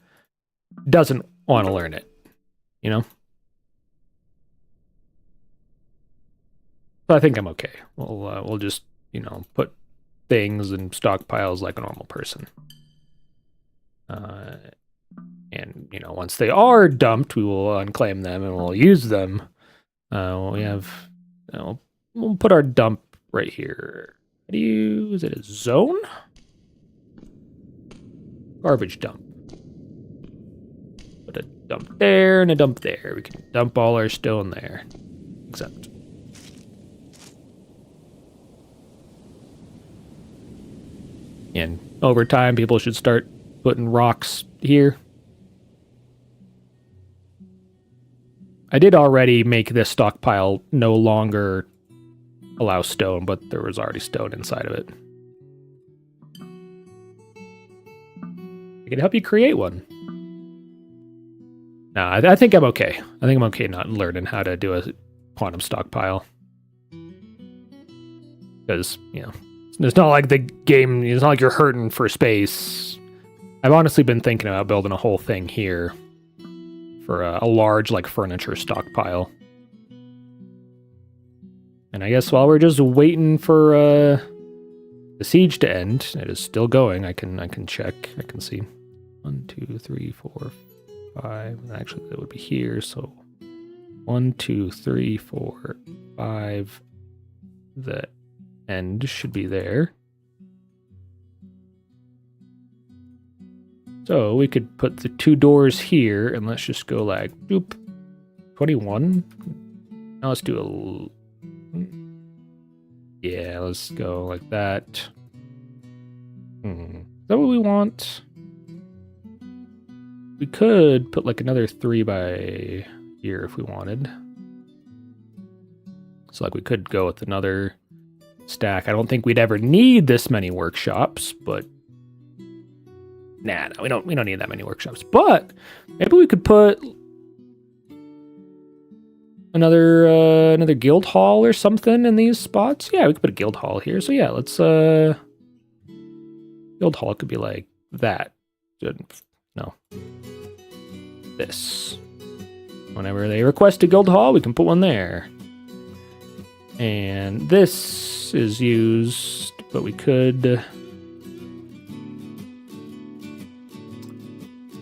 doesn't want to learn it, But I think I'm okay. We'll just, put things in stockpiles like a normal person. And, once they are dumped, we will unclaim them and we'll use them. We'll put our dump right here. Is it a zone? Garbage dump. Put a dump there and a dump there. We can dump all our stone there. Except. And over time, people should start putting rocks here. I did already make this stockpile no longer allow stone, but there was already stone inside of it. I can help you create one. No, I think I'm okay. I think I'm okay not learning how to do a quantum stockpile. Because, it's not like the game, it's not like you're hurting for space. I've honestly been thinking about building a whole thing here for a large, furniture stockpile. And I guess while we're just waiting for the siege to end, it is still going. I can check. I can see 1, 2, 3, 4, 5. Actually, that would be here. So 1, 2, 3, 4, 5. The end should be there. So we could put the 2 doors here, and let's just go boop, 21. Now let's do yeah, let's go like that. Is that what we want? We could put another 3 by here if we wanted. So we could go with another stack. I don't think we'd ever need this many workshops, but Nah, we don't need that many workshops. But maybe we could put another guild hall or something in these spots. Yeah, we could put a guild hall here. So yeah, let's guild hall could be like that. No. This. Whenever they request a guild hall, we can put one there. And this is used, but we could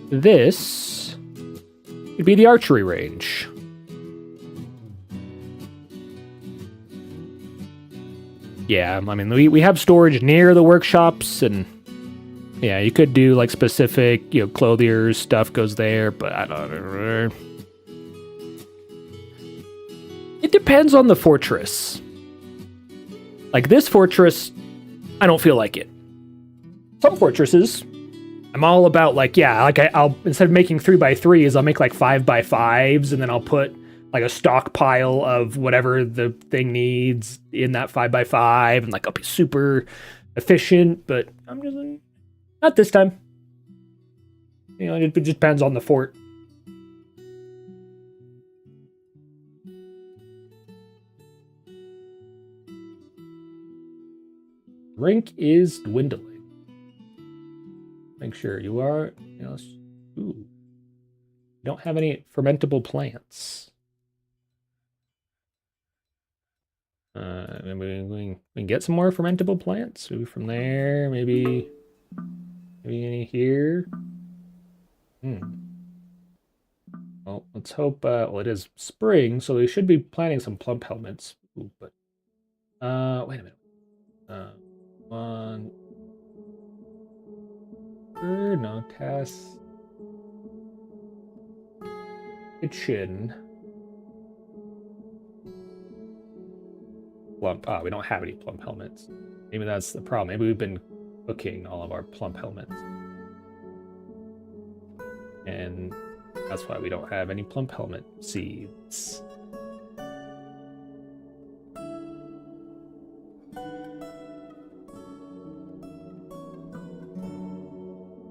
this would be the archery range. yeah, I mean, we have storage near the workshops, and yeah, you could do like specific, clothiers stuff goes there, but I don't know. It depends on the fortress. Like this fortress, I don't feel like it. Some fortresses, I'm all about like, yeah, like I'll instead of making 3x3s, I'll make like 5x5s, and then I'll put like a stockpile of whatever the thing needs in that 5x5, and like I'll be super efficient. But I'm just not this time. It just depends on the fort. Drink is dwindling. Make sure you are. Ooh. You don't have any fermentable plants. Maybe we can get some more fermentable plants. Maybe from there. Maybe any here. Well, let's hope. Well, it is spring, so we should be planting some plump helmets. Ooh, but wait a minute. One. No tests. Kitchen. Plump. We don't have any plump helmets. Maybe that's the problem. Maybe we've been cooking all of our plump helmets. And that's why we don't have any plump helmet seeds.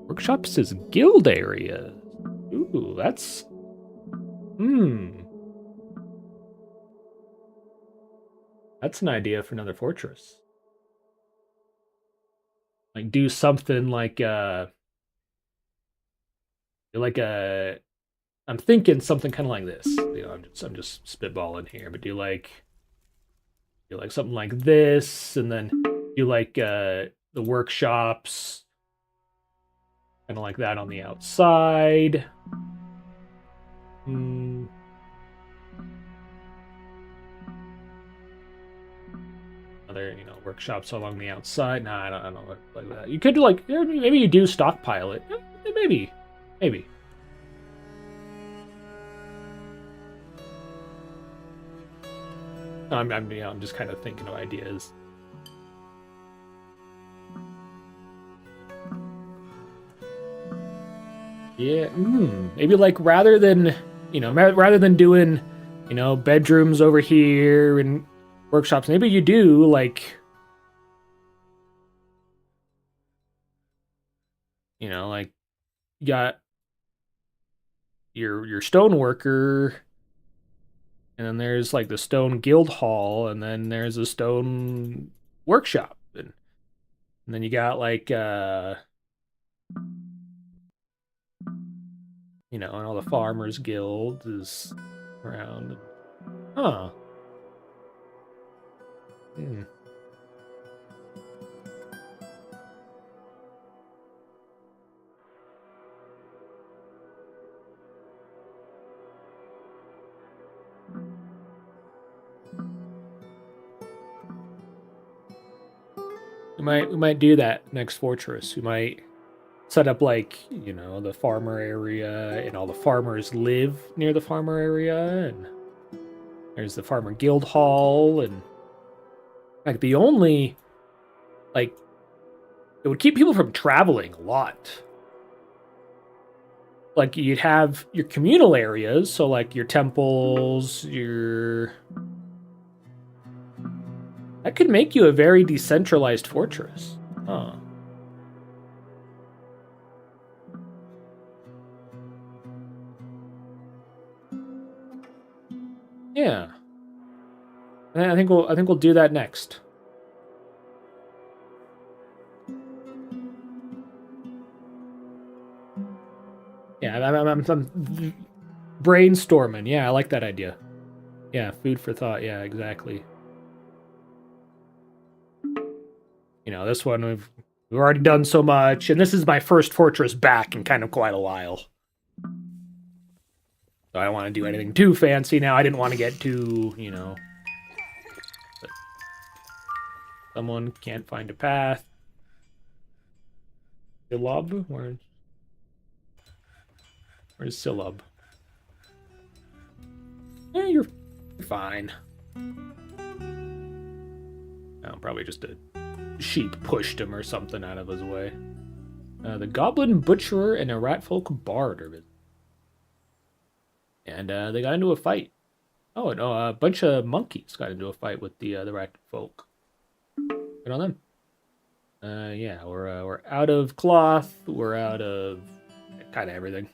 Workshops is guild area. Ooh, that's... That's an idea for another fortress. Like, do something like, I'm thinking something kind of like this. I'm just spitballing here, but do like something like this, and then do like, the workshops, kind of like that on the outside. Other, workshops along the outside. Nah, I don't like that. You could do like, maybe you do stockpile it. Maybe. I'm just kind of thinking of ideas. Yeah, maybe like rather than doing, bedrooms over here and workshops, maybe you do like, like you got your stone worker, and then there's like the stone guild hall, and then there's a stone workshop, and then you got like and all the farmers guild is around. Huh. We might do that next fortress. We might set up like, the farmer area, and all the farmers live near the farmer area, and there's the farmer guild hall, and like the only, like, it would keep people from traveling a lot. Like you'd have your communal areas, so like your temples, that could make you a very decentralized fortress. Huh. Yeah. I think we'll do that next. Yeah, I'm brainstorming. Yeah, I like that idea. Yeah, food for thought. Yeah, exactly. This one we've already done so much, and this is my first fortress back in kind of quite a while. So I don't want to do anything too fancy now. I didn't want to get too, Someone can't find a path. Silob? Where's Silob? Yeah, you're fine. Oh, probably just a sheep pushed him or something out of his way. The Goblin Butcherer and a Ratfolk Bard are visiting. And they got into a fight. Oh, no, a bunch of monkeys got into a fight with the Ratfolk. Good on them. Yeah, we're out of cloth. We're out of kind of everything.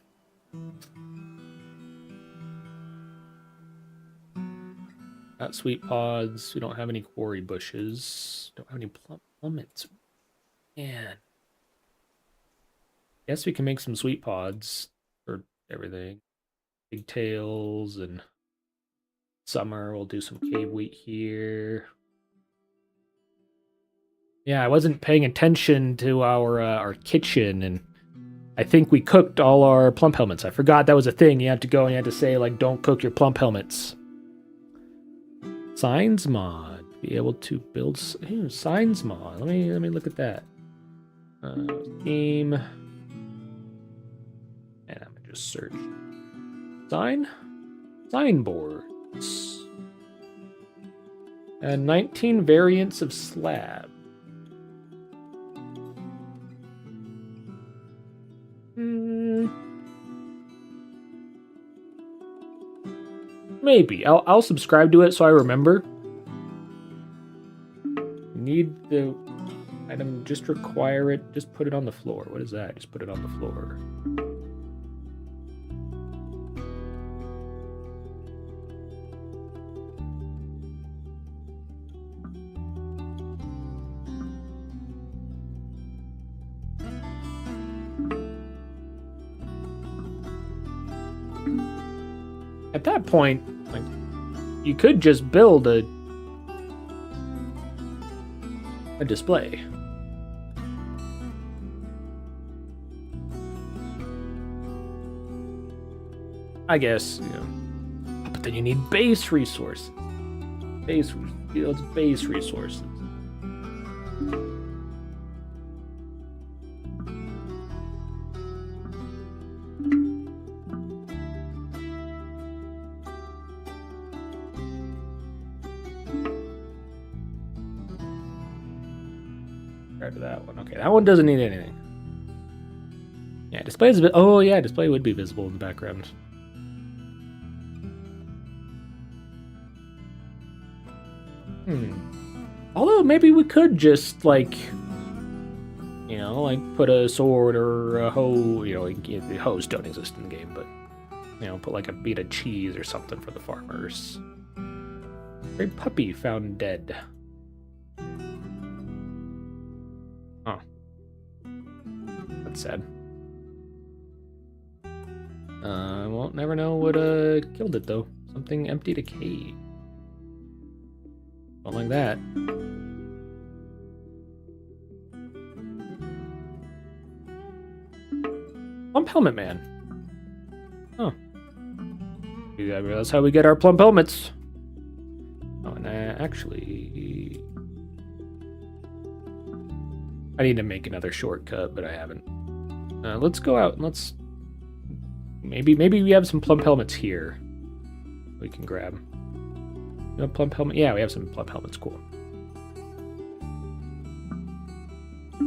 Got sweet pods. We don't have any quarry bushes. Don't have any plummets. Man. Guess we can make some sweet pods for everything. Pigtails and summer. We'll do some cave wheat here. Yeah, I wasn't paying attention to our kitchen, and I think we cooked all our plump helmets. I forgot that was a thing. You had to go and you had to say, like, don't cook your plump helmets. Signs mod. Be able to build signs mod. Let me look at that. Theme. And I'm gonna just search signboards. 19 variants of slab. Maybe I'll subscribe to it so I remember. Need the item, just require it, just put it on the floor. What is that? Just put it on the floor. At that point, like, you could just build a display. I guess, you know. But then you need base resources. Base resources. To that one. Okay, that one doesn't need anything. Yeah, display is a bit. Oh yeah, display would be visible in the background. Although maybe we could just like, you know, like put a sword or a hoe. You know, like, the hoes don't exist in the game, but you know, put like a bead of cheese or something for the farmers. Great puppy found dead. Oh. That's sad. I won't never know what killed it though. Something emptied a cave. Don't like that. Plump helmet man. Oh. You gotta realize how we get our plump helmets. Oh, and actually, I need to make another shortcut, but I haven't. Let's go out and let's maybe we have some plump helmets here. We can grab. You know, plump helmet. Yeah, we have some plump helmets. Cool.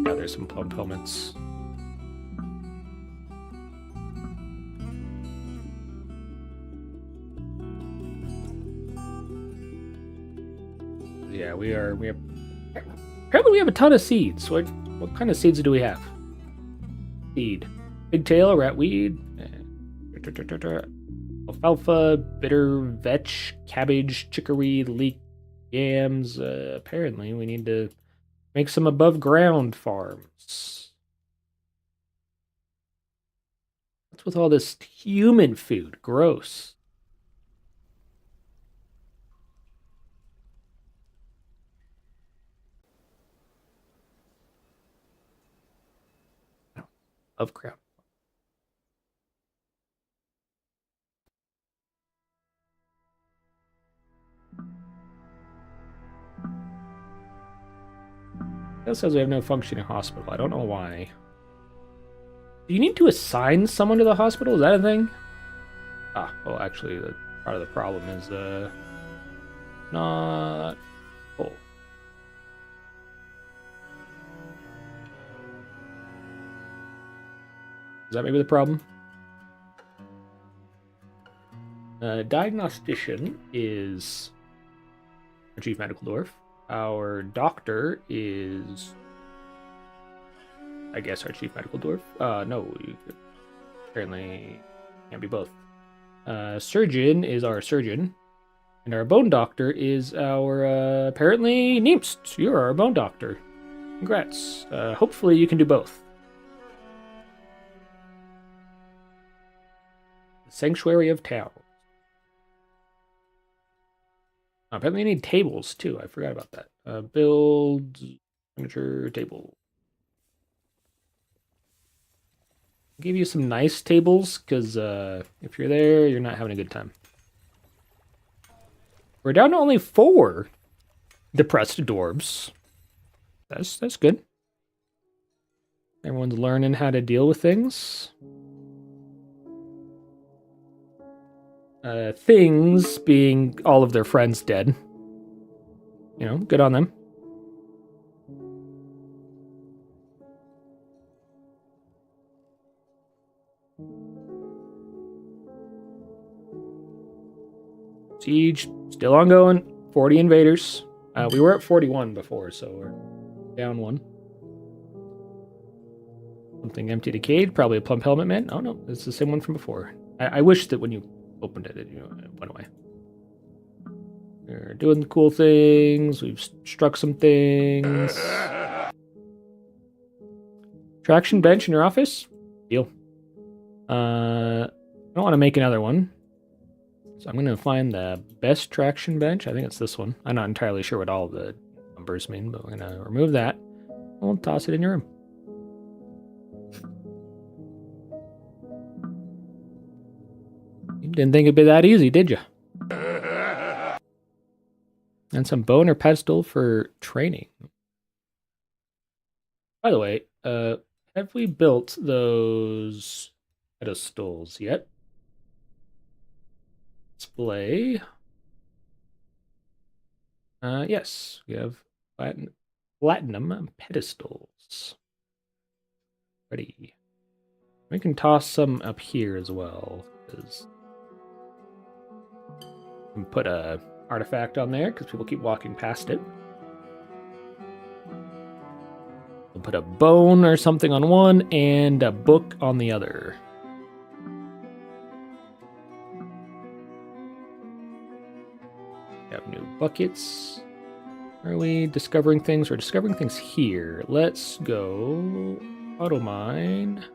Yeah, there's some plump helmets. Yeah, we have. Apparently, we have a ton of seeds. What kind of seeds do we have? Seed. Pigtail, ratweed, alfalfa, bitter vetch, cabbage, chicory, leek, yams. Apparently, we need to make some above ground farms. What's with all this human food? Gross. Above ground. It says we have no functioning hospital. I don't know why. Do you need to assign someone to the hospital? Is that a thing? Ah, well, actually, part of the problem is not full. Is that maybe the problem? Diagnostician is our chief medical dwarf. Our doctor is, I guess, our chief medical dwarf. No, you could, apparently can't be both. Surgeon is our surgeon, and our bone doctor is our apparently Neemst. You're our bone doctor. Congrats. Hopefully you can do both. The Sanctuary of Towns. Apparently I need tables too. I forgot about that. Build furniture table. I'll give you some nice tables, because if you're there, you're not having a good time. We're down to only 4 depressed dwarves. That's good. Everyone's learning how to deal with things. Things being all of their friends dead. You know, good on them. Siege still ongoing. 40 invaders. We were at 41 before, so we're down 1. Something empty decayed. Probably a plump helmet man. Oh no, it's the same one from before. I wish that when you opened it, it went away. We're doing cool things. We've struck some things. Traction bench in your office? Deal. I don't want to make another one. So I'm going to find the best traction bench. I think it's this one. I'm not entirely sure what all the numbers mean, but we're going to remove that. We'll toss it in your room. You didn't think it'd be that easy, did you? And some bone or pedestal for training. By the way, have we built those pedestals yet? Display. Yes, we have platinum pedestals. Ready. We can toss some up here as well, because we can put a artifact on there because people keep walking past it. We'll put a bone or something on one and a book on the other. We have new buckets. Are we discovering things? We're discovering things here. Let's go auto mine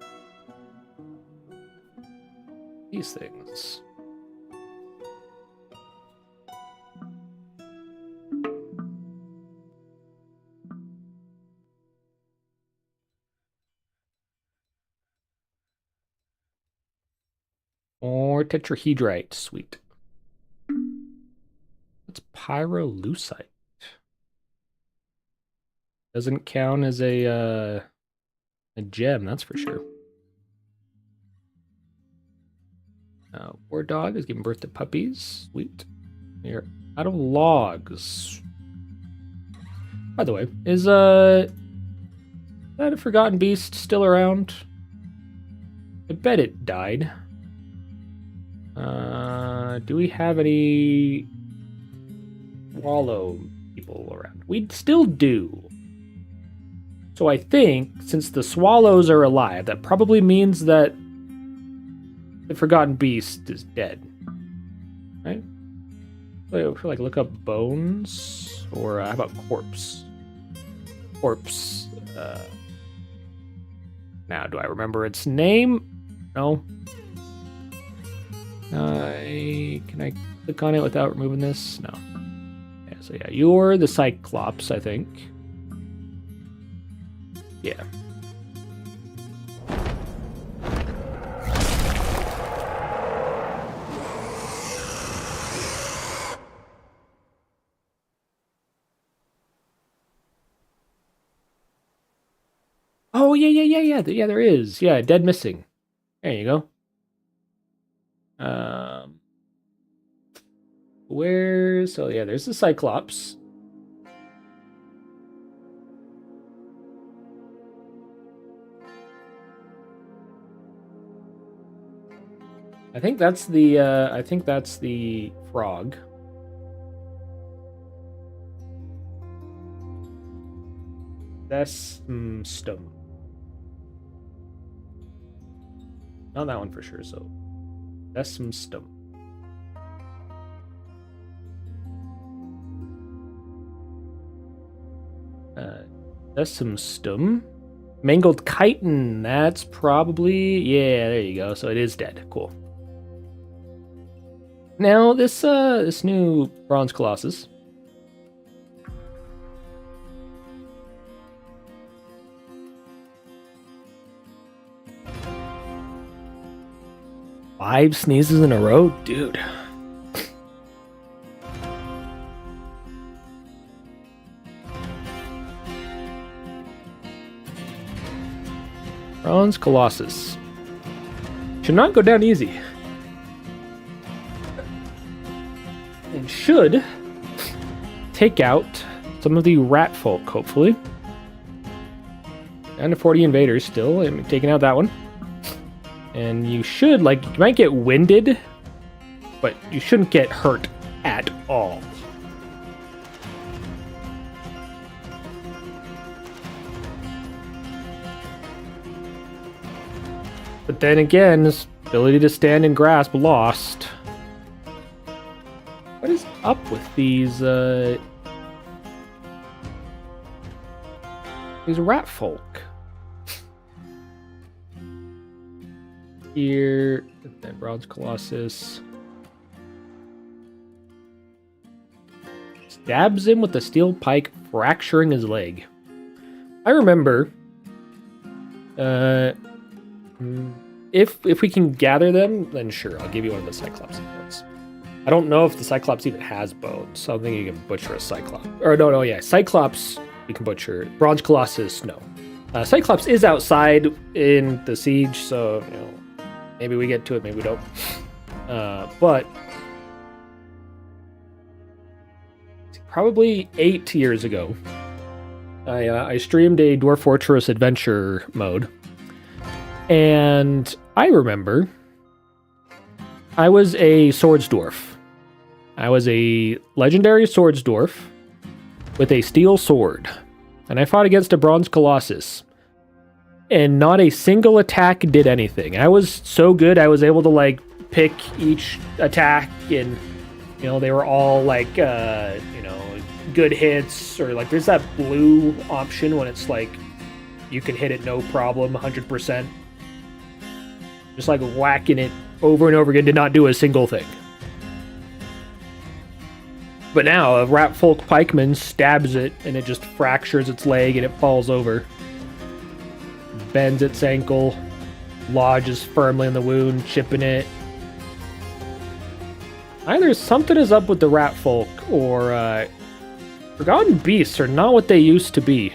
these things. More tetrahedrite. Sweet. It's pyrolusite. Doesn't count as a gem, that's for sure. War dog is giving birth to puppies. Sweet. We're out of logs. By the way, is that a forgotten beast still around? I bet it died. Do we have any wallow people around? We still do. So I think, since the swallows are alive, that probably means that the forgotten beast is dead. Right? So, like, look up bones, or how about corpse? Corpse. Now, do I remember its name? No. Can I click on it without removing this? No. Yeah, so yeah, you're the Cyclops, I think. Yeah. yeah, there is. Yeah, dead missing. There you go. So yeah, there's the Cyclops. I think that's the frog. That's stone. Not that one for sure, so that's some stone. That's some stum. Mangled chitin. That's probably, yeah, there you go. So it is dead. Cool. Now this new bronze colossus. Five sneezes in a row, dude. Bronze Colossus. Should not go down easy. And should take out some of the rat folk, hopefully. Down to 40 invaders still. I'm taking out that one. And you should, you might get winded, but you shouldn't get hurt at all. But then again, this ability to stand and grasp lost. What is up with these rat folk? Here, then Bronze Colossus. Stabs him with the steel pike, fracturing his leg. I remember, if we can gather them, then sure, I'll give you one of the Cyclops bones. I don't know if the Cyclops even has bones, so I don't think you can butcher a Cyclops. Or no, yeah, Cyclops you can butcher. Bronze Colossus, no. Cyclops is outside in the siege, so maybe we get to it, maybe we don't. But probably 8 years ago, I streamed a Dwarf Fortress adventure mode, and I remember I was a swords dwarf. I was a legendary swords dwarf with a steel sword, and I fought against a bronze colossus, and not a single attack did anything. I was so good, I was able to pick each attack, and they were all good hits, or there's that blue option when it's you can hit it no problem 100%, just whacking it over and over again, did not do a single thing. But now a rat folk pikeman stabs it and it just fractures its leg and it falls over, bends its ankle, lodges firmly in the wound, chipping it. Either something is up with the rat folk, or forgotten beasts are not what they used to be.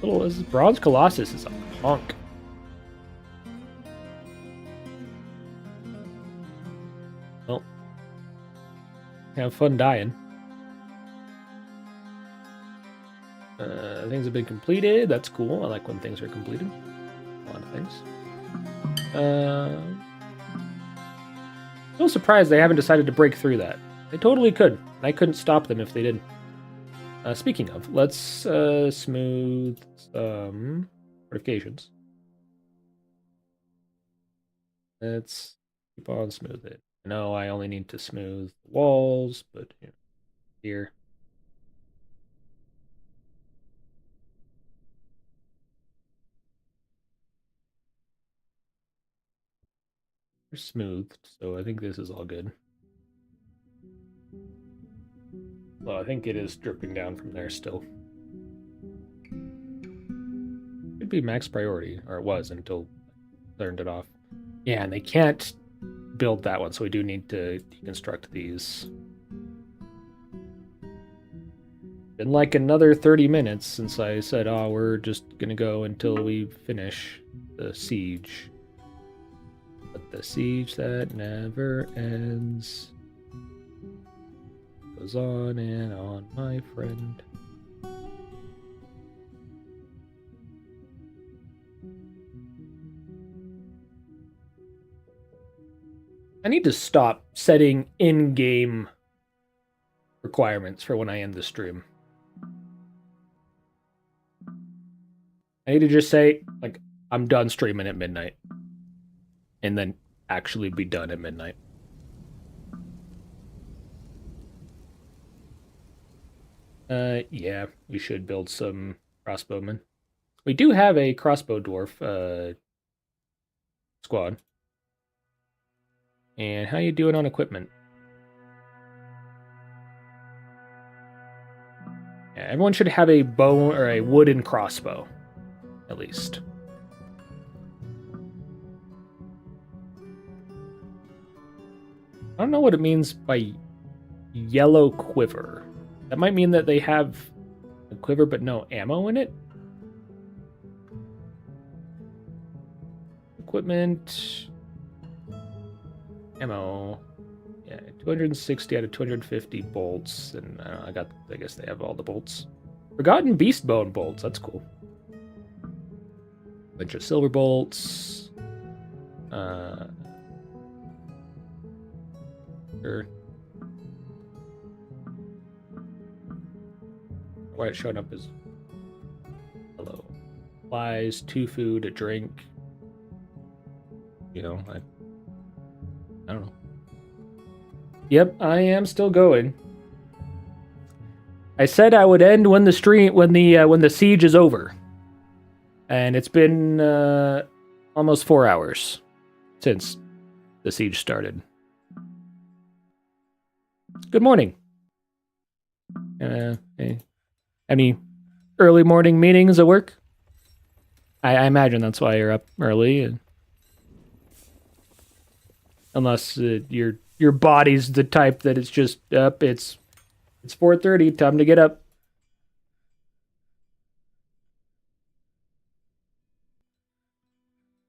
This bronze colossus is a punk. Well, have fun dying. Things have been completed. That's cool. I like when things are completed. A lot of things. Still surprised they haven't decided to break through that. They totally could. I couldn't stop them if they did. Speaking of, let's smooth some fortifications. Let's keep on smooth it. I know I only need to smooth the walls, but here. They're smoothed, so I think this is all good. Well, I think it is dripping down from there still. Could be max priority, or it was until I turned it off. Yeah, and they can't build that one, so we do need to deconstruct these been like another 30 minutes since I said, oh, we're just gonna go until we finish the siege. But the siege that never ends goes on and on, my friend. I need to stop setting in-game requirements for when I end the stream. I need to just say, like, I'm done streaming at midnight. And then actually be done at midnight. Yeah, we should build some crossbowmen. We do have a crossbow dwarf, squad. And how you doing on equipment? Yeah, everyone should have a bow or a wooden crossbow, at least. I don't know what it means by yellow quiver. That might mean that they have a quiver but no ammo in it? Equipment... Ammo... Yeah, 260 out of 250 bolts, and I guess they have all the bolts. Forgotten Beast Bone bolts, that's cool. Bunch of silver bolts. Sure. Why it's showing up as hello. Supplies, 2 food, a drink. You know, I don't know. Yep, I am still going. I said I would end when the siege is over. And it's been almost 4 hours since the siege started. Good morning. Hey. Any early morning meetings at work? I imagine that's why you're up early. Unless your body's the type that it's just up. It's 4:30. Time to get up.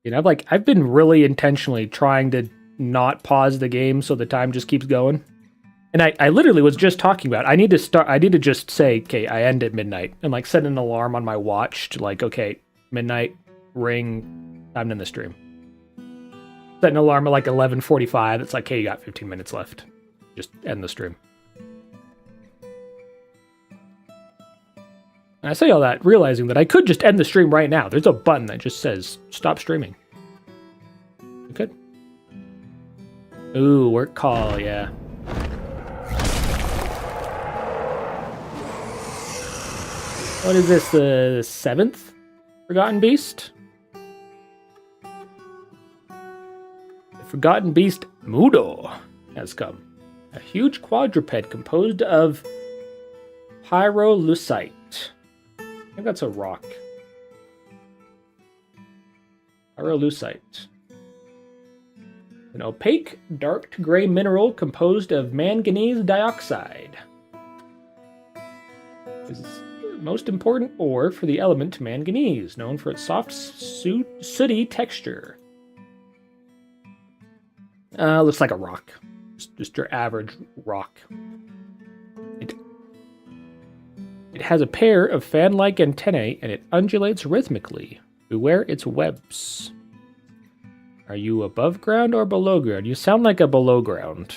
You know, I've been really intentionally trying to not pause the game so the time just keeps going. And I literally was just talking about it. I need to just say, okay, I end at midnight and like set an alarm on my watch to like, okay, midnight, ring, time to end the stream. Set an alarm at like 11:45. It's like, hey, you got 15 minutes left. Just end the stream. And I say all that realizing that I could just end the stream right now. There's a button that just says stop streaming. You could. Ooh, work call, yeah. What is this, the 7th Forgotten Beast? The Forgotten Beast Mudo has come. A huge quadruped composed of pyrolusite. I think that's a rock. Pyrolusite. An opaque, dark gray mineral composed of manganese dioxide. This is most important ore for the element manganese, known for its soft, sooty texture. Looks like a rock. Just your average rock. It has a pair of fan-like antennae, and it undulates rhythmically. Beware its webs. Are you above ground or below ground? You sound like a below ground.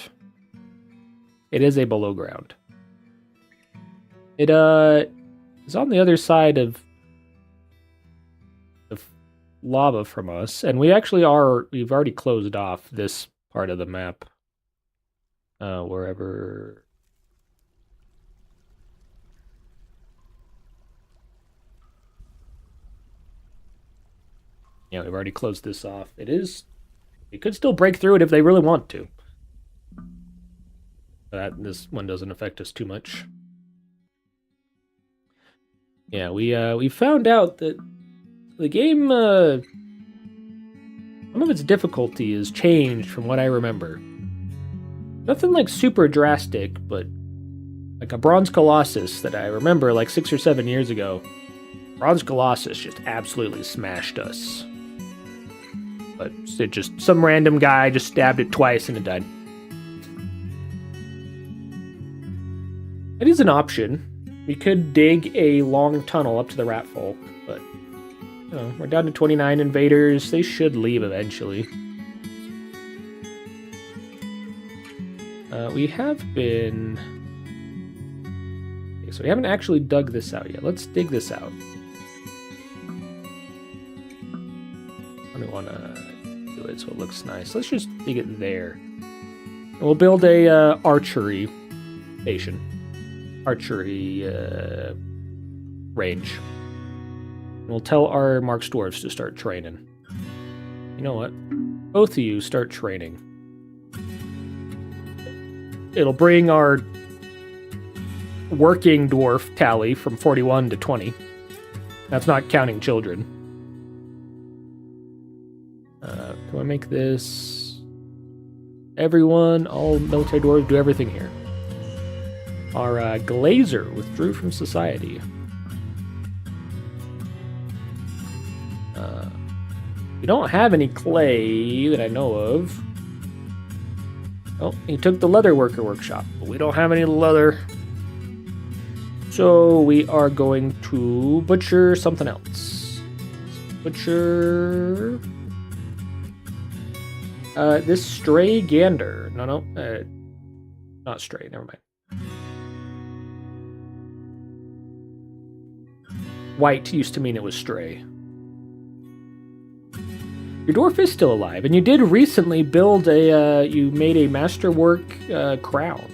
It is a below ground. It, is on the other side of the lava from us, and we've already closed off this part of the map. Wherever... Yeah, we've already closed this off. It could still break through it if they really want to. This one doesn't affect us too much. Yeah, we found out that the game, some of its difficulty has changed from what I remember. Nothing like super drastic, but Like a Bronze Colossus that I remember like 6 or 7 years ago. Bronze Colossus just absolutely smashed us. But it just, some random guy just stabbed it twice and it died. It is an option. We could dig a long tunnel up to the Rat Folk, but you know, we're down to 29 invaders. They should leave eventually. We have been... Okay, so we haven't actually dug this out yet. Let's dig this out. I don't want to do it so it looks nice. Let's just dig it there. And we'll build a archery station. Archery range. And we'll tell our Marks Dwarves to start training. You know what? Both of you start training. It'll bring our working dwarf tally from 41 to 20. That's not counting children. Can I make this... Everyone, all military dwarves, do everything here. Our glazer withdrew from society. We don't have any clay that I know of. Oh, he took the leather worker workshop, but we don't have any leather. So we are going to butcher something else. Butcher... this stray gander. No, not stray, never mind. White used to mean it was stray. Your dwarf is still alive, and you did recently build a, you made a masterwork crown.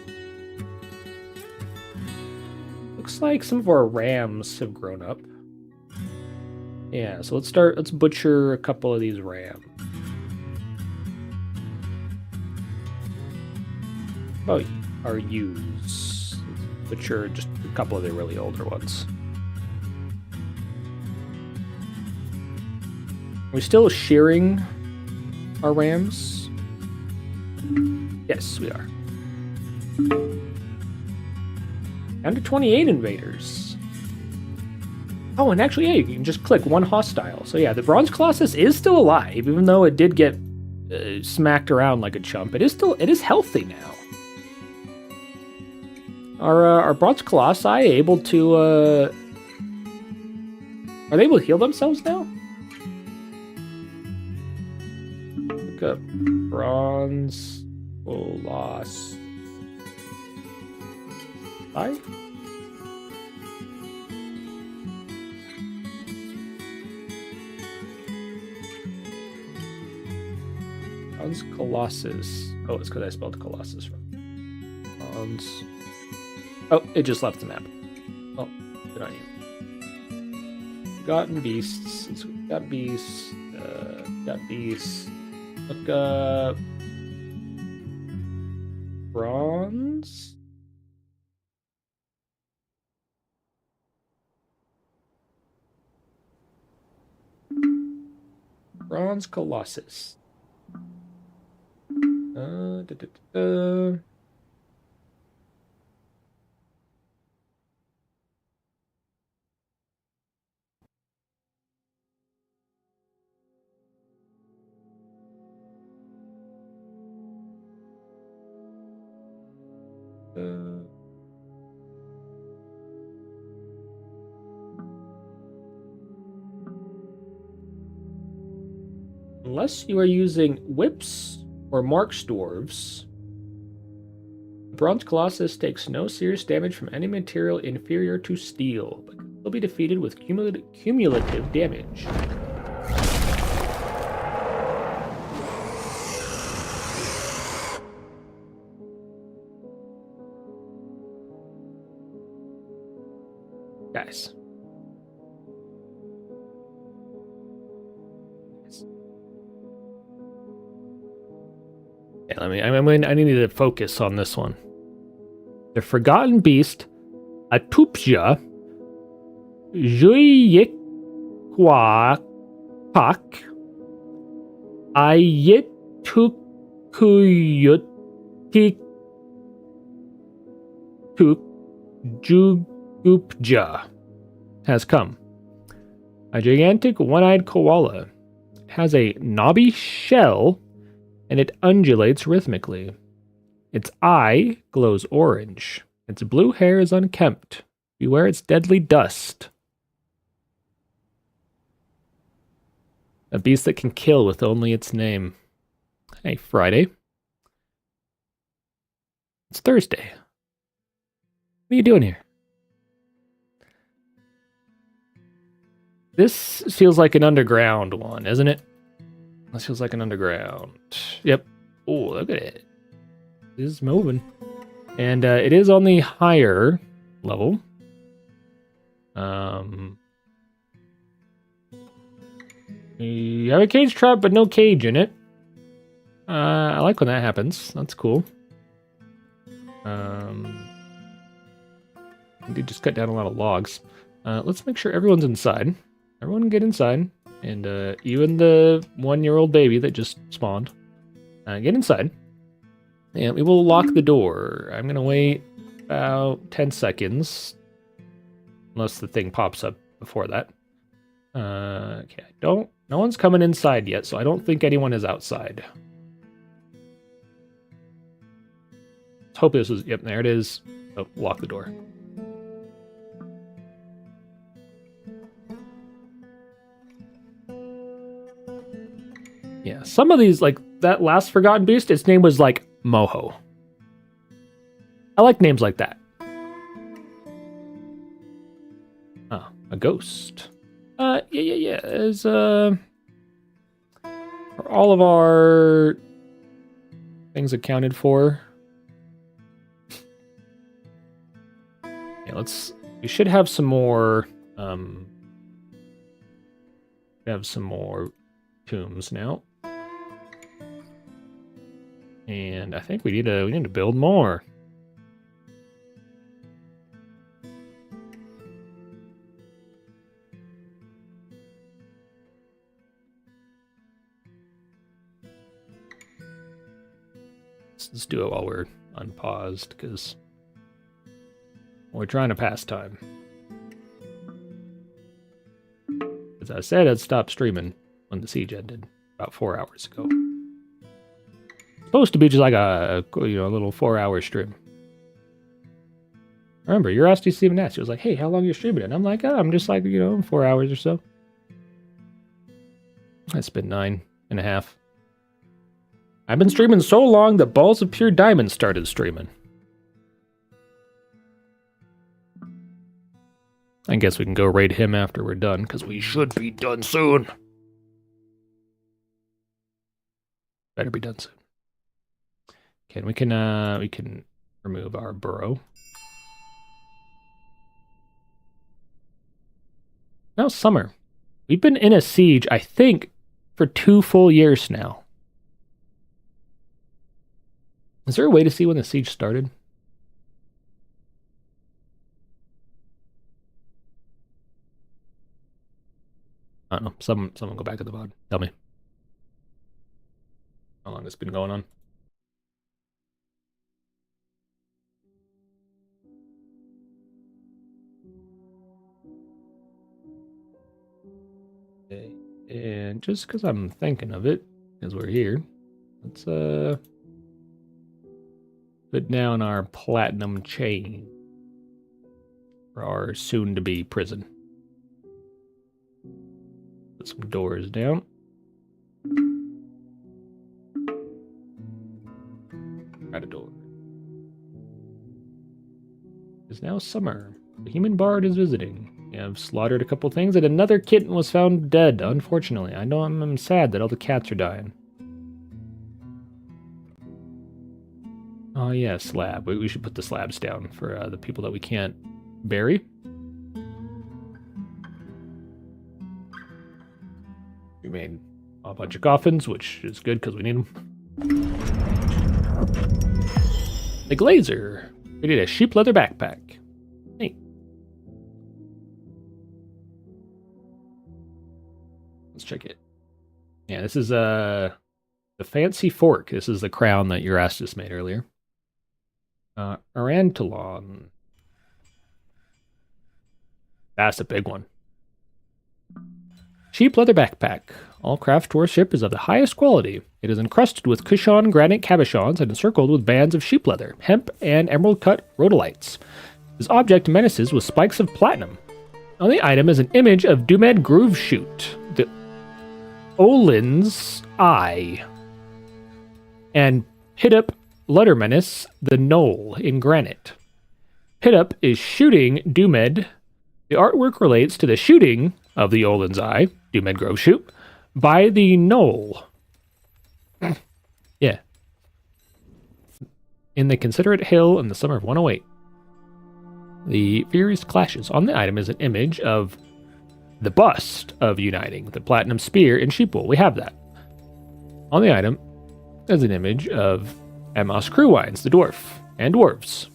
Looks like some of our rams have grown up. Yeah, so let's butcher a couple of these rams. Oh, our ewes. Butcher just a couple of the really older ones. Are we still shearing our rams? Yes, we are. Down to 28 invaders. Oh, and actually, yeah, you can just click one hostile. So yeah, the Bronze Colossus is still alive, even though it did get smacked around like a chump. It is healthy now. Are Bronze Colossi able to, are they able to heal themselves now? Look up Bronze Colossi. Bronze Colossus. Oh, it's because I spelled Colossus wrong. Bronze. Oh, it just left the map. Oh, good on you. Forgotten beasts. Since we've got beasts, Look up bronze. Bronze Colossus. Da, da, da, da. Unless you are using whips or Marks Dwarves, Bronze Colossus takes no serious damage from any material inferior to steel, but will be defeated with cumulative damage. Guys. Yeah, I need to focus on this one. The Forgotten Beast, Atupja, Juyikwa Pak, Ayetukuyutik Jugupja has come. A gigantic one-eyed koala. It has a knobby shell, and it undulates rhythmically. Its eye glows orange. Its blue hair is unkempt. Beware its deadly dust. A beast that can kill with only its name. Hey, Friday. It's Thursday. What are you doing here? This feels like an underground one, isn't it? This feels like an underground. Yep. Oh, look at it. It is moving. And it is on the higher level. You have a cage trap, but no cage in it. I like when that happens. That's cool. We did just cut down a lot of logs. Let's make sure everyone's inside. Everyone get inside. And even the 1-year-old baby that just spawned. Get inside. And we will lock the door. I'm going to wait about 10 seconds. Unless the thing pops up before that. Okay, no one's coming inside yet, so I don't think anyone is outside. Let's hope this is, yep, there it is. Oh, lock the door. Yeah, some of these, like that last Forgotten Beast, its name was like Moho. I like names like that. Oh, a ghost. Yeah. As are all of our things accounted for? Yeah, we should have some more, tombs now. And I think we need to build more. Let's do it while we're unpaused, because we're trying to pass time. As I said, I'd stop streaming when the siege ended about 4 hours ago. Supposed to be just like a little 4-hour stream. Remember, your Rusty Steven asked, he was like, "Hey, how long are you streaming?" And I'm like, "Oh, I'm just like 4 hours or so." It's been 9.5. I've been streaming so long that Balls of Pure Diamond started streaming. I guess we can go raid him after we're done, because we should be done soon. Better be done soon. Okay, and we can remove our burrow. Now summer. We've been in a siege, I think, for 2 full years now. Is there a way to see when the siege started? I don't know. Someone go back to the VOD. Tell me. How long it's been going on? Okay. And just because I'm thinking of it, as we're here, let's put down our platinum chain for our soon-to-be prison. Put some doors down. Add a door. It's now summer. The human bard is visiting. We have slaughtered a couple things, and another kitten was found dead, unfortunately. I know I'm sad that all the cats are dying. Oh yeah, slab. We should put the slabs down for the people that we can't bury. We made a bunch of coffins, which is good because we need them. The Glazer. We did a sheep leather backpack. Hey. Let's check it. Yeah, this is the fancy fork. This is the crown that Erastus made earlier. Arantalon. That's a big one. Cheap leather backpack. All craft worship is of the highest quality. It is encrusted with Kushan granite cabochons and encircled with bands of sheep leather, hemp, and emerald-cut rhodolites. This object menaces with spikes of platinum. On the item is an image of Dumed Groove Shoot, the Olin's Eye, and Pidup Letter Menace, the Knoll, in granite. Pidup is shooting Dumed. The artwork relates to the shooting of the Olin's Eye, Dumed Grove Shoot, by the Knoll. Yeah. In the Considerate Hill in the summer of 108. The Furious Clashes. On the item is an image of the bust of Uniting, the Platinum Spear in Sheepwool. We have that. On the item is an image of Amos Crewwines, the dwarf, and dwarves.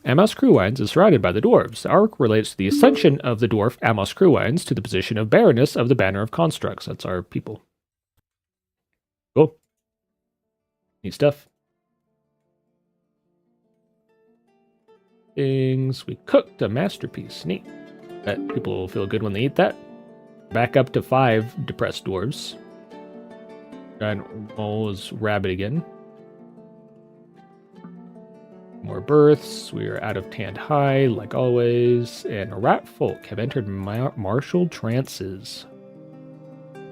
Amos Crewwines is surrounded by the dwarves. The arc relates to the ascension of the dwarf Amos Crewwines to the position of Baroness of the Banner of Constructs. That's our people. Cool. Neat stuff. Things. We cooked a masterpiece. Neat. Bet people will feel good when they eat that. Back up to 5 depressed dwarves. Giant mole is rabid again. More births. We are out of Tanned High, like always. And rat folk have entered martial trances.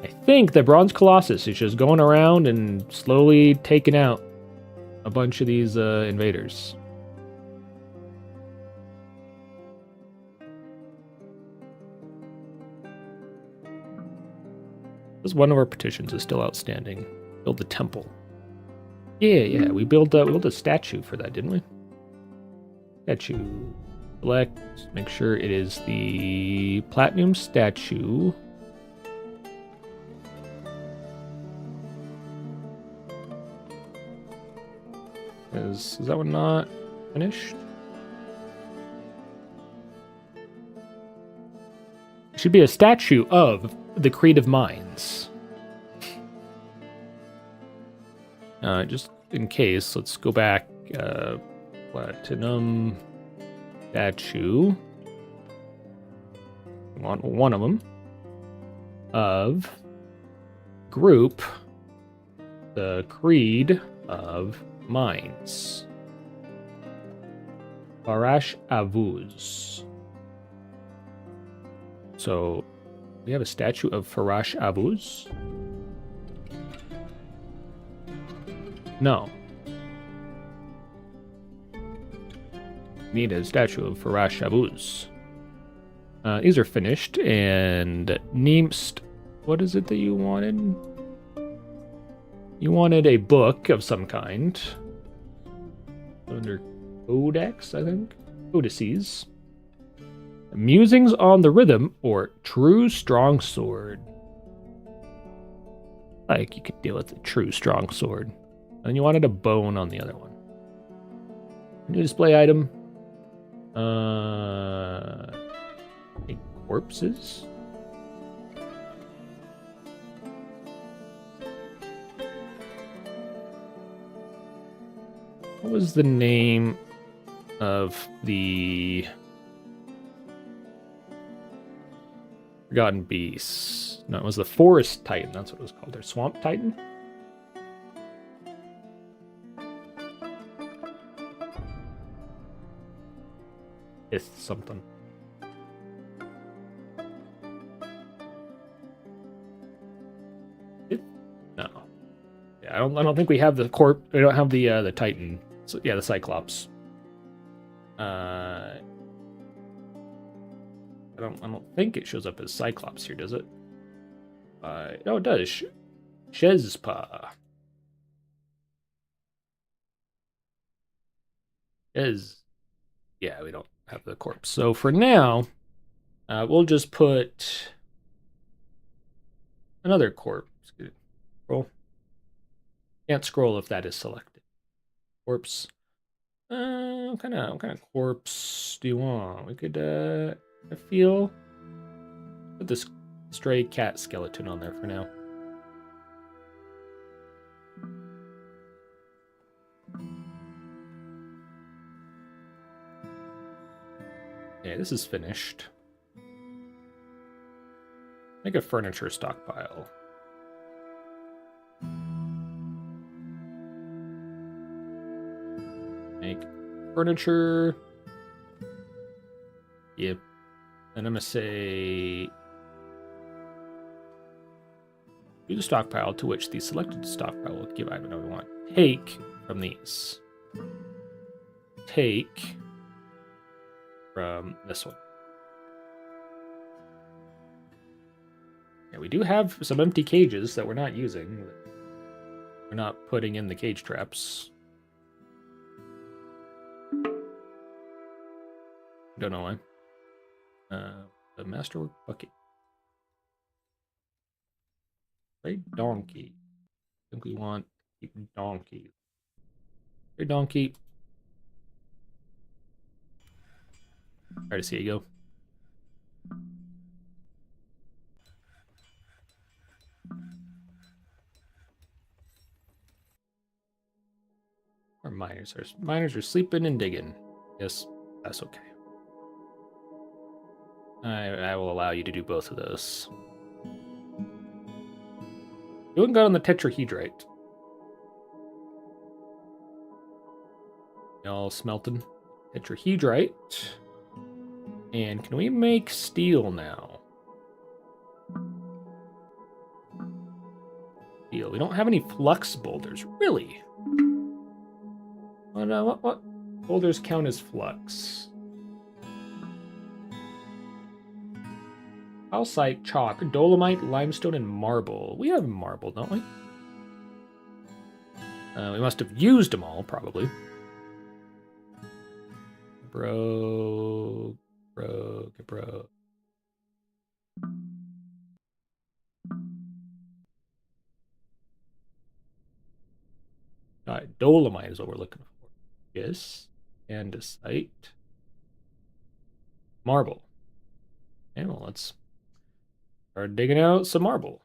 I think the Bronze Colossus is just going around and slowly taking out a bunch of these invaders. This one of our petitions is still outstanding. Build the temple. Yeah, we built a statue for that, didn't we? Statue. Select. Make sure it is the platinum statue. Is that one not finished? It should be a statue of the Creative Minds. Just in case, let's go back. Platinum statue. We want one of them. Of group, the Creed of Minds. Farash Avuz. So, we have a statue of Farash Avuz? No. Need a statue of Farash Avuz. These are finished, and Neemst, what is it that you wanted? You wanted a book of some kind. Under Codex, I think? Codices. Musings on the Rhythm, or True Strong Sword. Like, you could deal with a true strong sword. And you wanted a bone on the other one. New display item. Corpses? What was the name of the Forgotten Beasts? No, it was the Forest Titan. That's what it was called. Or Swamp Titan? It's something. No. Yeah, I don't think we have the we don't have the Titan. So, yeah, the Cyclops. I don't think it shows up as Cyclops here, does it? No, it does. Shezpa. Yeah, we don't have the corpse. So for now, we'll just put another corpse. Scroll. Can't scroll if that is selected. Corpse. What kind of corpse do you want? We could I feel put this stray cat skeleton on there for now. Okay, this is finished. Make a furniture stockpile. Make furniture. Yep. And I'm gonna say do the stockpile to which the selected stockpile will give item we want. Take from these. Take from this one. Yeah, we do have some empty cages that we're not using. We're not putting in the cage traps. Don't know why. The masterwork bucket. Trade donkey. I think we want to keep donkey. Trade donkey. Try to see you go. Our miners are sleeping and digging. Yes, that's okay. I will allow you to do both of those. You haven't got on the tetrahedrite. Y'all smelting tetrahedrite. And can we make steel now? Steel. We don't have any flux boulders. Really? What boulders count as flux? Calcite, chalk, dolomite, limestone, and marble. We have marble, don't we? We must have used them all, probably. Bro. Alright, dolomite is what we're looking for. Yes. Andesite. Marble. Okay, well, let's start digging out some marble.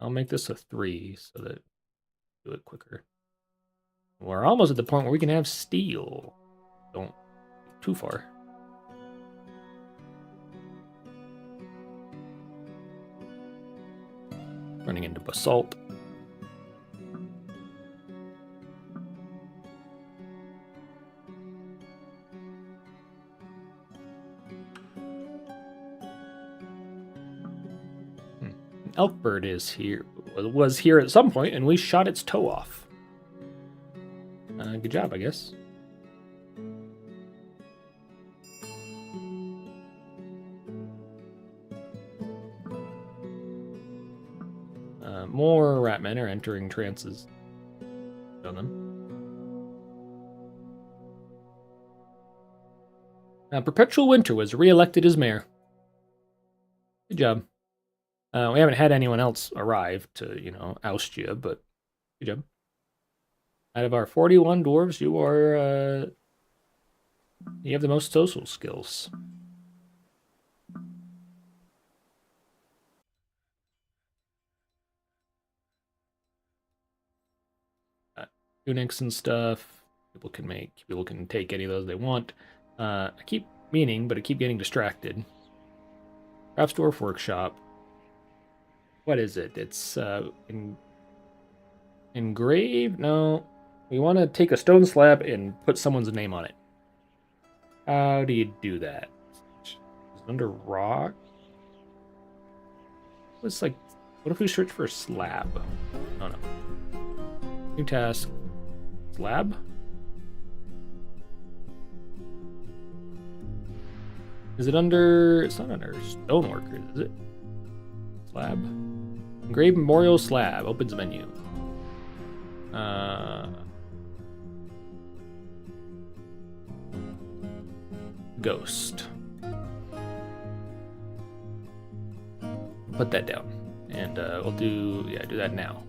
I'll make this a 3 so that do it quicker. We're almost at the point where we can have steel. Don't get too far. Running into basalt. Elkbird is here, was here at some point, and we shot its toe off. Good job, I guess. More ratmen are entering trances. On them. Perpetual Winter was re-elected as mayor. Good job. We haven't had anyone else arrive to, oust you, but good job. Out of our 41 dwarves, you have the most social skills. Tunics and stuff. People can take any of those they want. I keep meaning, but I keep getting distracted. Crafts Dwarf Workshop. What is it? It's engrave? No. We want to take a stone slab and put someone's name on it. How do you do that? Is it under rock? What if we search for a slab? Oh no. New task. Slab? Is it under... It's not under stoneworkers, is it? Slab. Engraved memorial slab. Opens menu. Ghost. Put that down. And we'll do that now.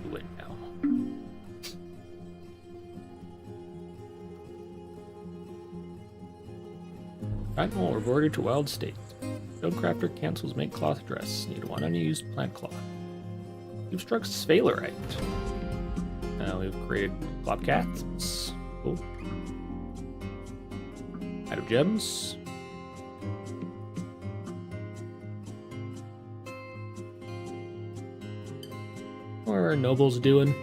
Do it now. Primal reverted to wild state. Stonecrafter cancels make cloth dress. Need one unused plant cloth. Obstructs sphalerite. We've created flopcats. Cool. Out of gems. What are our nobles doing?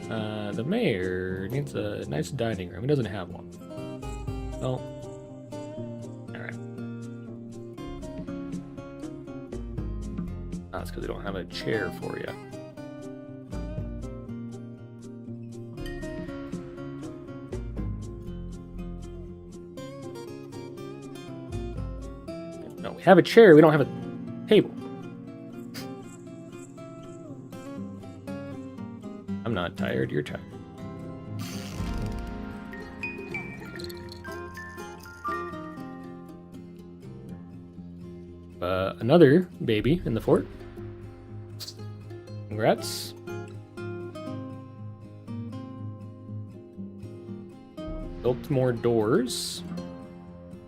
The mayor needs a nice dining room. He doesn't have one. Well, alright. That's because we don't have a chair for you. No, we have a chair, we don't have a table. I'm not tired, you're tired. Another baby in the fort. Congrats. Built more doors.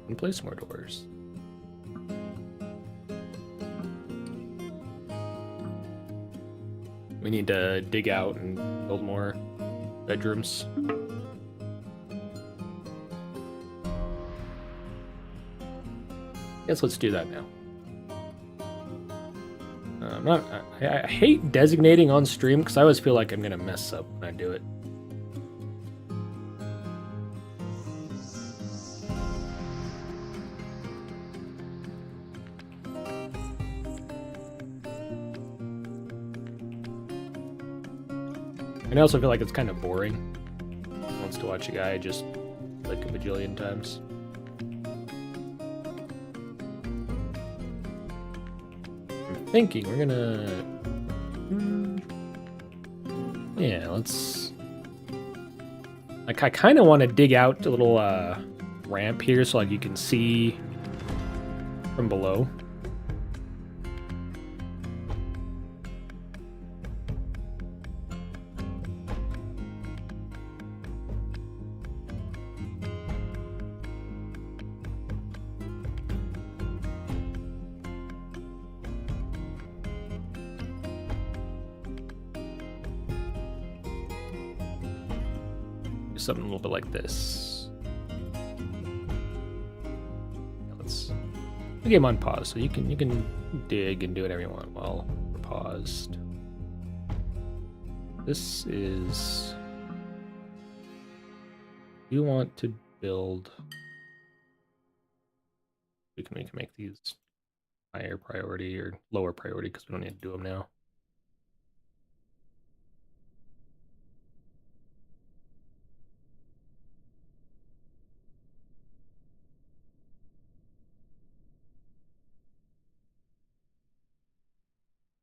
And place more doors. We need to dig out and build more bedrooms. Guess let's do that now. I hate designating on stream because I always feel like I'm gonna mess up when I do it. And I also feel like it's kind of boring. Wants to watch a guy just click a bajillion times. I'm thinking we're gonna... Yeah, let's... Like, I kind of want to dig out a little ramp here so like you can see from below. Something a little bit like this. Let's put the game on pause so you can dig and do whatever you want while we're paused. This is... You want to build... We can make these higher priority or lower priority because we don't need to do them now.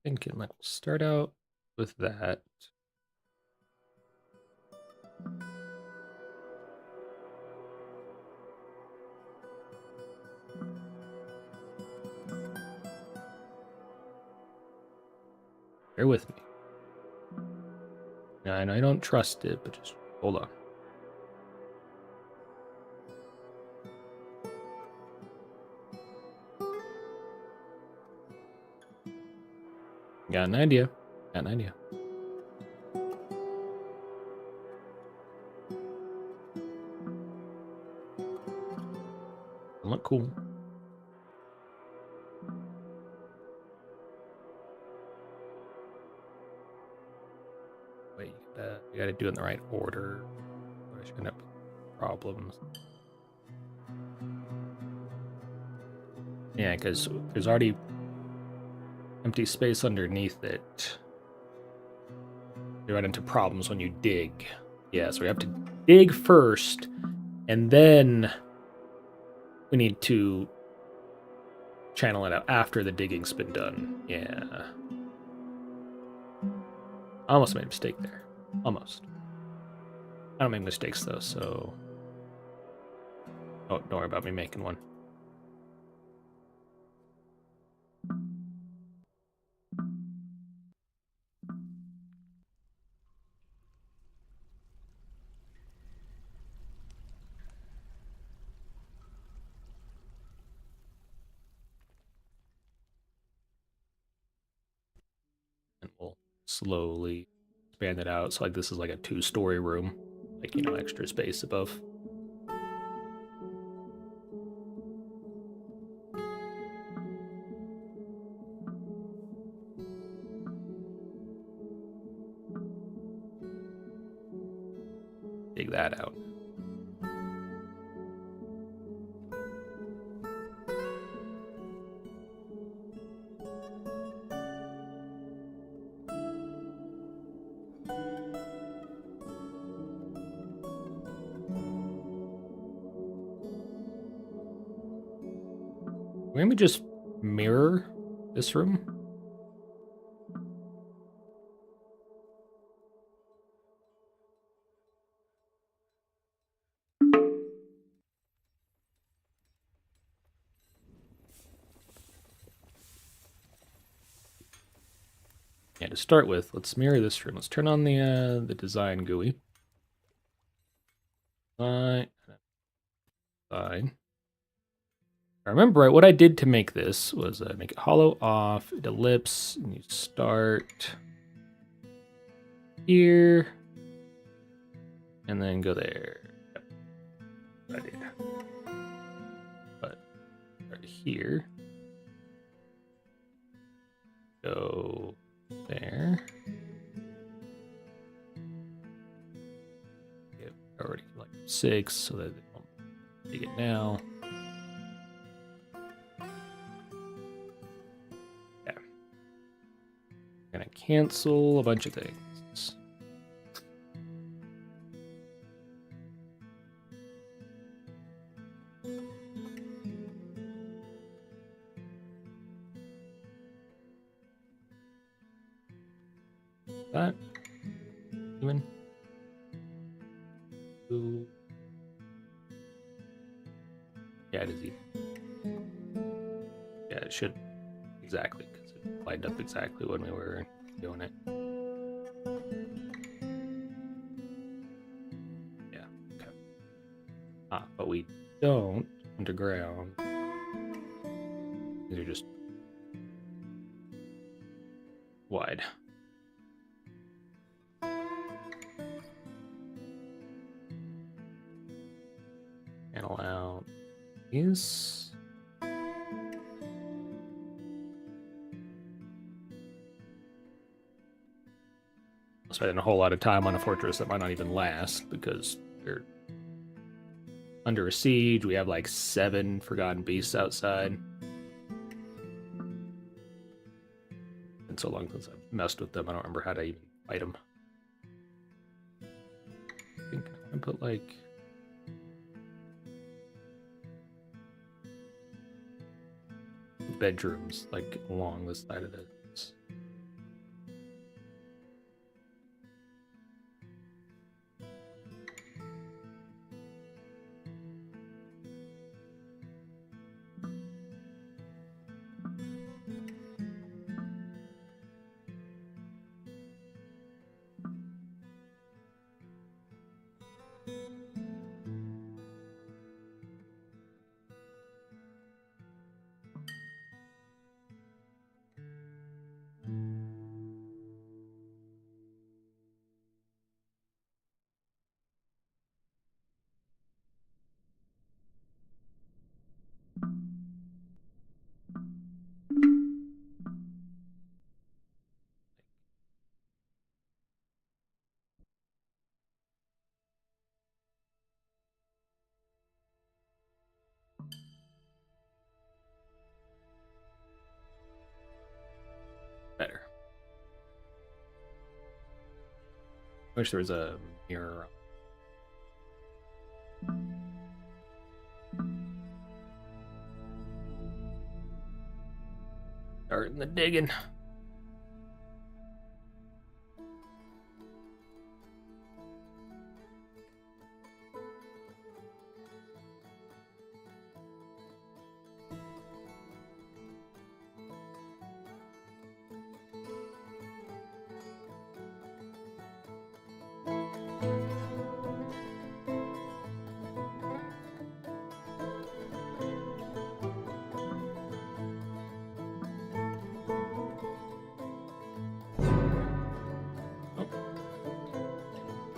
Thinking like we'll start out with that. Bear with me. Now, I know I don't trust it, but just hold on. Got an idea. Got an idea. Look cool. Wait, you gotta do it in the right order. Or you're gonna have problems. Yeah, because there's already empty space underneath it. You run into problems when you dig. Yeah, so we have to dig first, and then we need to channel it out after the digging's been done. Yeah. I almost made a mistake there. Almost. I don't make mistakes, though, so... Oh, don't worry about me making one. And we'll slowly expand it out. So like this is like a 2-story room. Like, you know, extra space above. Dig that out. Maybe just mirror this room. Yeah, to start with, let's mirror this room. Let's turn on the design GUI. Fine. Fine. I remember right, what I did to make this was make it hollow off, it ellipse, and you start here, and then go there. Yep. I did. But start here. Go there. Yep, already like 6, so that they won't take it now. Yeah. I'm gonna cancel a bunch of things. That even. Ooh. Yeah, it is even. Yeah, it should exactly, because it lined up exactly when we were doing it. Yeah, okay. But we don't underground. These are just wide. Panel out these. Spending a whole lot of time on a fortress that might not even last because they're under a siege. We have like 7 forgotten beasts outside. Been so long since I've messed with them, I don't remember how to even fight them. I think I put like bedrooms like along the side of this. Better. Wish there was a mirror. Starting the digging.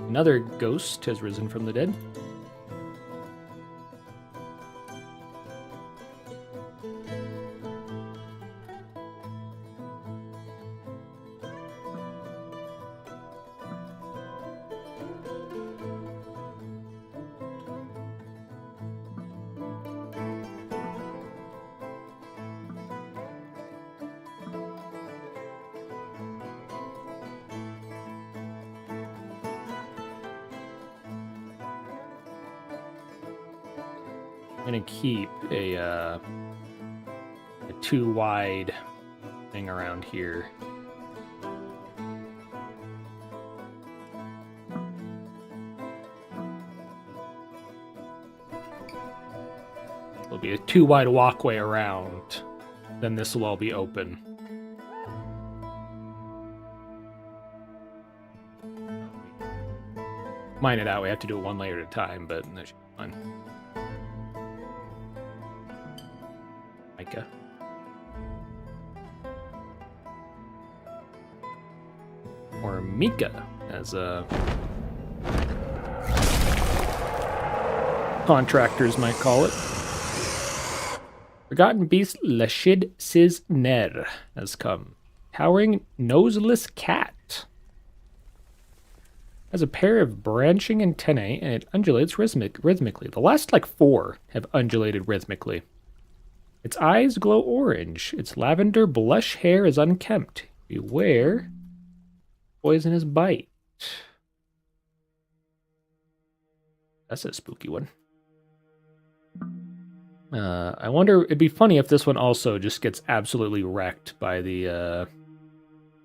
Another ghost has risen from the dead. I'm gonna keep a too wide thing around here. There'll be a too wide walkway around. Then this will all be open. Mine it out. We have to do it one layer at a time, but that should be fun. Micah. Or Mika, as contractors might call it. Forgotten Beast Lashid Siz Ner has come. Towering Noseless Cat. Has a pair of branching antennae and it undulates rhythmically. The last, like, 4 have undulated rhythmically. Its eyes glow orange. Its lavender blush hair is unkempt. Beware poisonous bite. That's a spooky one. I wonder, it'd be funny if this one also just gets absolutely wrecked by the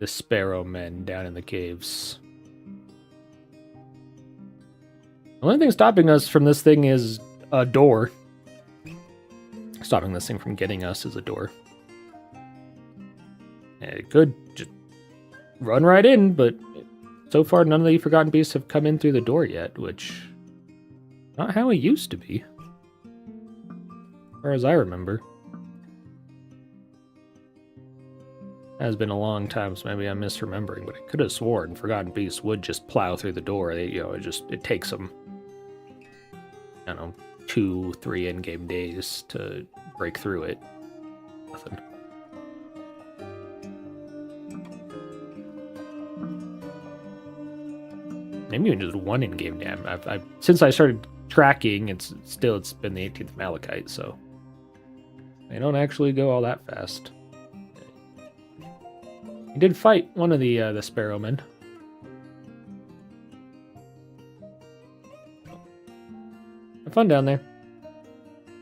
sparrow men down in the caves. The only thing stopping us from this thing is a door. Stopping this thing from getting us is a door. It could just run right in, but so far none of the Forgotten Beasts have come in through the door yet, which not how it used to be. As far as I remember. Has been a long time, so maybe I'm misremembering, but I could have sworn Forgotten Beasts would just plow through the door. They, it takes them, I don't know, 2-3 in-game days to break through it. Nothing. Maybe even just 1 in-game day. I've since I started tracking, it's been the 18th Malachite, so they don't actually go all that fast. He did fight one of the Sparrowmen. Have fun down there.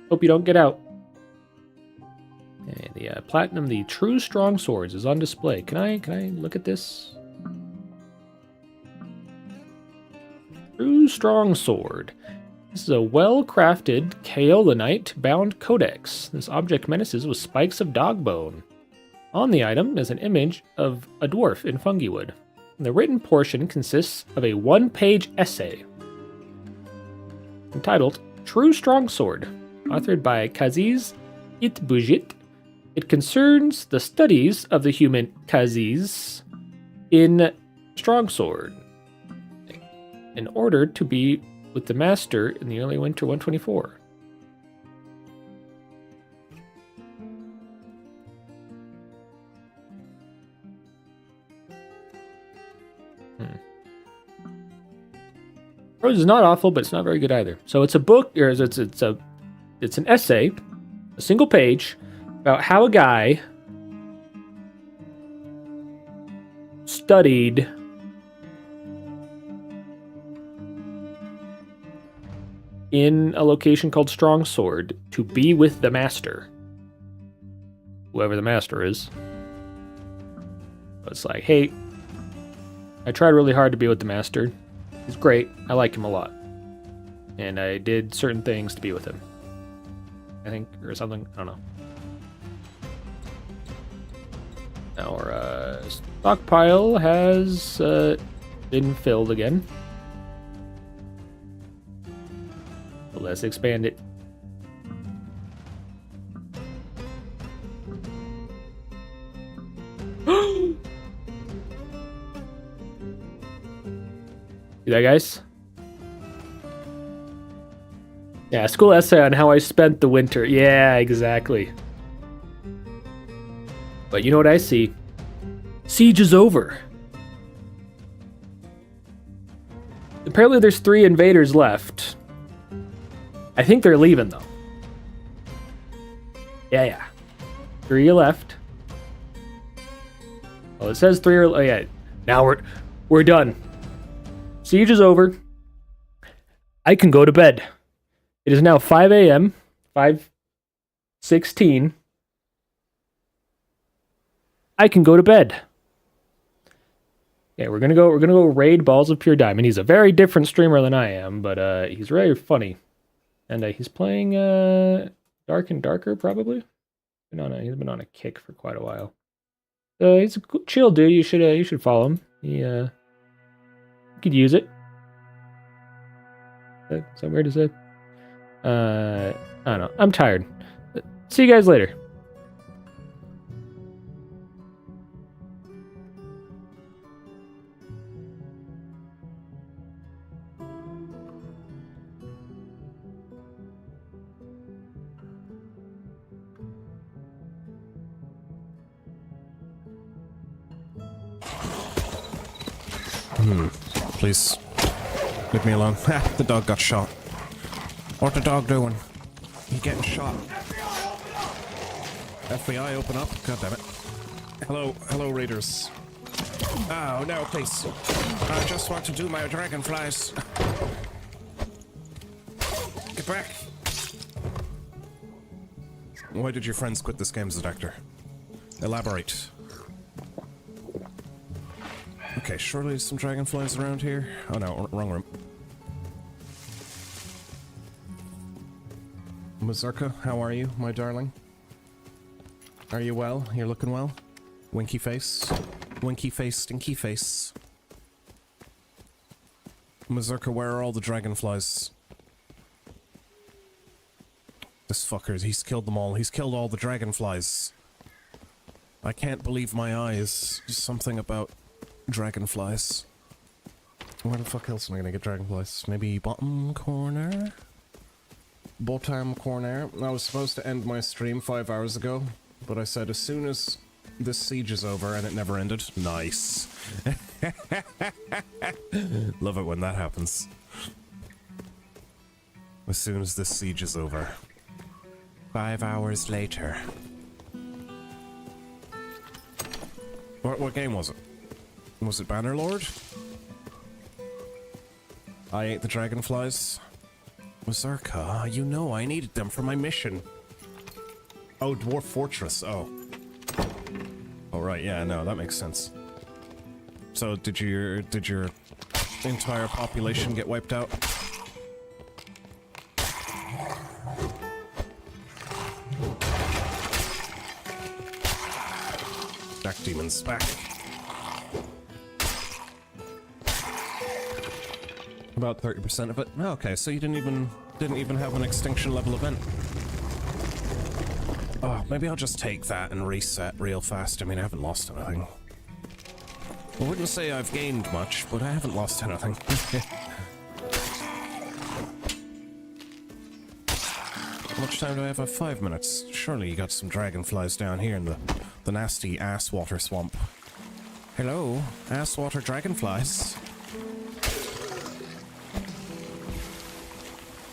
Hope you don't get out. And the platinum, the true strong swords, is on display. Can I look at this? True strong sword. This is a well-crafted kaolinite-bound codex. This object menaces with spikes of dog bone. On the item is an image of a dwarf in fungiwood. The written portion consists of a 1-page essay entitled True Strong Sword, authored by Kaziz Itbujit. It concerns the studies of the human Kaziz in strong sword in order to be with the master in the early winter 124. Prose is not awful, but it's not very good either. So it's a book, or it's an essay, a single page, about how a guy studied in a location called Strong Sword to be with the master. Whoever the master is. It's like, hey, I tried really hard to be with the master. He's great. I like him a lot. And I did certain things to be with him. I think, or something. I don't know. Our stockpile has been filled again. So let's expand it. See that, guys? Yeah, school essay on how I spent the winter. Yeah, exactly. But you know what I see? Siege is over. Apparently there's 3 invaders left. I think they're leaving, though. Yeah. 3 left. Well, it says 3 are... Oh, yeah. Now we're done. Siege is over. I can go to bed. It is now 5 a.m. 5:16, I can go to bed. Yeah, we're gonna go raid Balls of Pure Diamond. He's a very different streamer than I am, but he's very funny. And he's playing Dark and Darker, probably. He's been on a kick for quite a while. He's a chill dude. You should follow him. He could use it. Is that weird to say? I don't know. I'm tired. See you guys later. Please. Leave me alone. Ha! The dog got shot. What the dog doing? He getting shot. FBI, open up. God damn it. Hello, raiders. Oh, no, please. I just want to do my dragonflies. Get back. Why did your friends quit this game, Zadactor? Elaborate. Okay, surely there's some dragonflies around here. Oh no, wrong room. Mazurka, how are you, my darling? Are you well? You're looking well? Winky face. Winky face, stinky face. Mazurka, where are all the dragonflies? This fucker, he's killed them all. He's killed all the dragonflies. I can't believe my eyes. Just something about dragonflies. Where the fuck else am I gonna get dragonflies? Maybe bottom corner? Bottom corner. I was supposed to end my stream 5 hours ago, but I said as soon as this siege is over, and it never ended. Nice. Love it when that happens. As soon as this siege is over. 5 hours later. What game was it? Was it Bannerlord? I ate the dragonflies. Mazurka, you know I needed them for my mission. Oh, Dwarf Fortress, oh. Oh right, yeah, no, that makes sense. So did your entire population get wiped out? Back demons, back. About 30% of it. Oh, okay, so you didn't even have an extinction level event. Oh, maybe I'll just take that and reset real fast. I mean, I haven't lost anything. I wouldn't say I've gained much, but I haven't lost anything. How much time do I have? 5 minutes. Surely you got some dragonflies down here in the nasty ass water swamp. Hello, ass water dragonflies.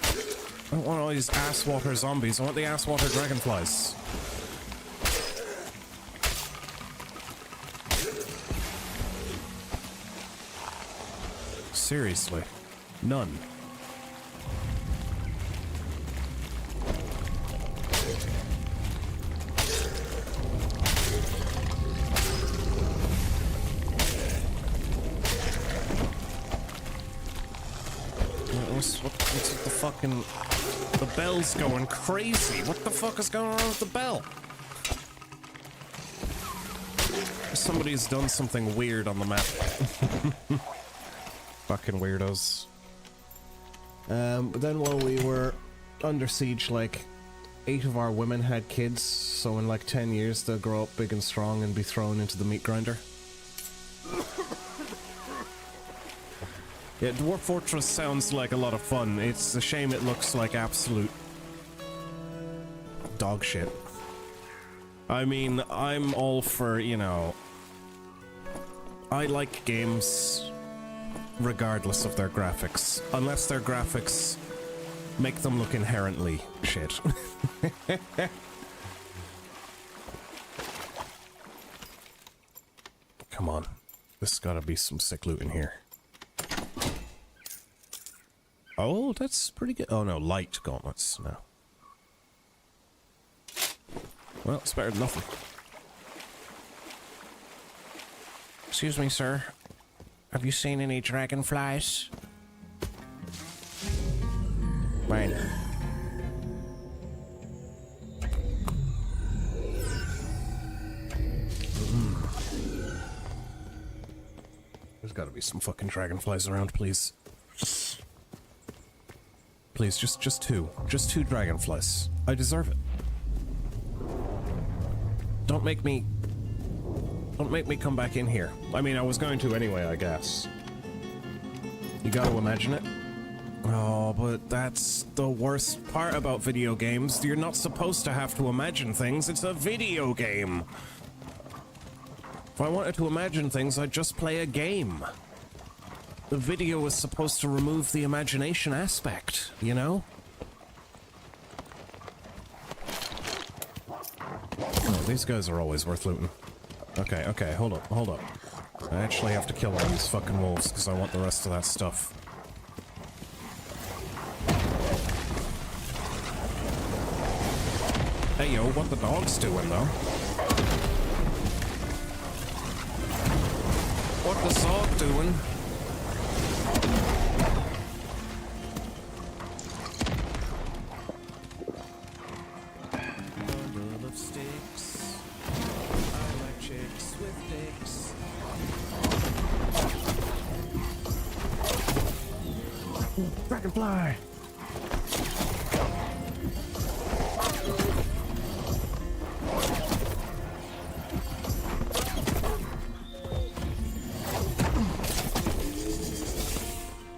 I don't want all these ass water zombies. I want the ass water dragonflies. Seriously, none. What's with the fucking... The bell's going crazy. What the fuck is going on with the bell? Somebody's done something weird on the map. Fucking weirdos. But then while we were under siege, like, 8 of our women had kids, so in like 10 years they'll grow up big and strong and be thrown into the meat grinder. Yeah, Dwarf Fortress sounds like a lot of fun. It's a shame it looks like absolute dog shit. I mean, I'm all for, you know... I like games regardless of their graphics. Unless their graphics make them look inherently shit. Come on. There's gotta be some sick loot in here. Oh, that's pretty good. Oh no, light gauntlets. No. Well, it's better than nothing. Excuse me, sir. Have you seen any dragonflies? Mine. There's gotta be some fucking dragonflies around, please. Please, just two. Just two dragonflies. I deserve it. Don't make me come back in here. I mean, I was going to anyway, I guess. You gotta imagine it. Oh, but that's the worst part about video games. You're not supposed to have to imagine things. It's a video game. If I wanted to imagine things, I'd just play a game. The video is supposed to remove the imagination aspect, you know? Oh, these guys are always worth looting. Okay, okay, hold up. I actually have to kill all these fucking wolves because I want the rest of that stuff. Hey yo, what the dog's doing though? What the dog doing? Bundle of sticks. I like chicks with dicks. Dragonfly!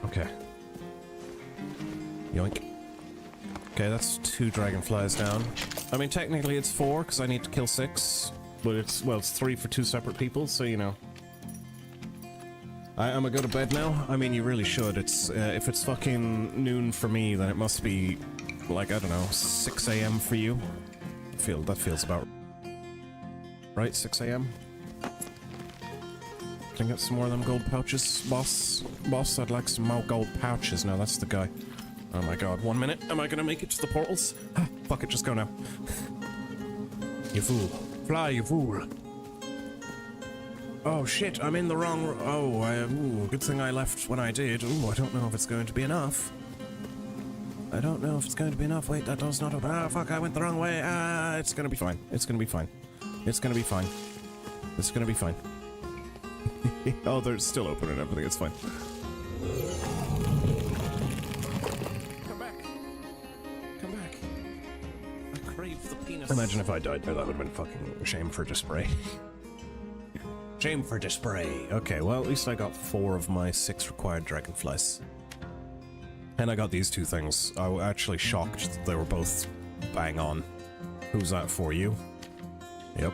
Okay. Yoink. Okay, that's 2 dragonflies down. I mean, technically it's 4, because I need to kill 6. But it's, well, it's 3 for 2 separate people, so you know. I'm gonna go to bed now? I mean, you really should. It's, if it's fucking noon for me, then it must be, like, I don't know, 6 a.m. for you. That feels about right, 6 a.m.? Can I get some more of them gold pouches, boss? Boss, I'd like some more gold pouches. No, that's the guy. Oh my god, 1 minute. Am I gonna make it to the portals? Ah, fuck it, just go now. You fool. Fly, you fool. Oh shit, I'm in the wrong... ooh, good thing I left when I did. Ooh, I don't know if it's going to be enough. I don't know if it's going to be enough. Wait, that door's not open. Ah, fuck, I went the wrong way. Ah, it's gonna be fine. It's gonna be fine. It's gonna be fine. It's gonna be fine. Oh, they're still open and everything, it's fine. Come back. Come back. I crave the penis. Imagine if I died there, that would have been fucking shame for display. Shame for display. Okay, well, at least I got 4 of my 6 required dragonflies. And I got these 2 things. I was actually shocked that they were both bang on. Who's that for you? Yep.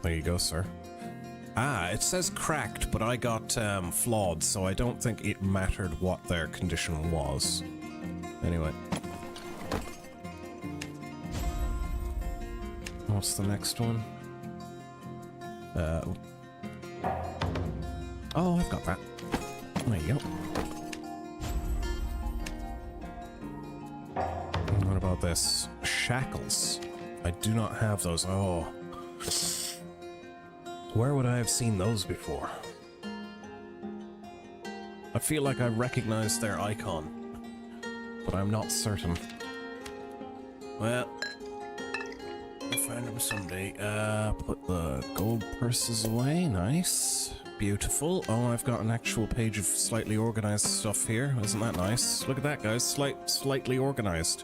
There you go, sir. Ah, it says cracked, but I got flawed, so I don't think it mattered what their condition was. Anyway. What's the next one? Oh, I've got that. There you go. And what about this? Shackles. I do not have those. Oh. Where would I have seen those before? I feel like I recognize their icon, but I'm not certain. Well, I'll find them someday. Put the gold purses away. Nice. Beautiful. Oh, I've got an actual page of slightly organized stuff here. Isn't that nice? Look at that, guys. Slightly organized.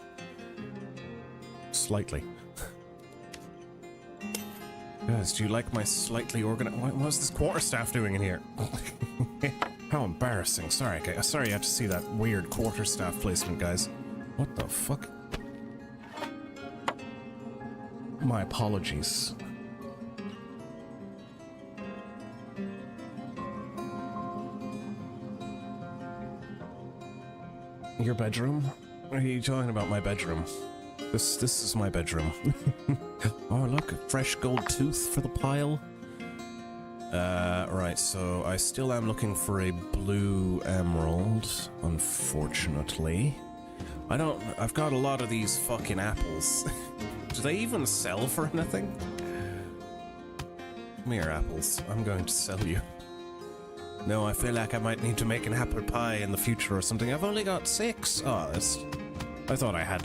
Slightly. Guys, do you like my slightly organized... What's this quarterstaff doing in here? How embarrassing. Sorry, okay. Sorry you had to see that weird quarterstaff placement, guys. What the fuck? My apologies. Your bedroom? What are you talking about, my bedroom? This is my bedroom. Oh, look, a fresh gold tooth for the pile. Right, so I still am looking for a blue emerald, unfortunately. I've got a lot of these fucking apples. Do they even sell for anything? Come here, apples. I'm going to sell you. No, I feel like I might need to make an apple pie in the future or something. I've only got 6. Oh, I thought I had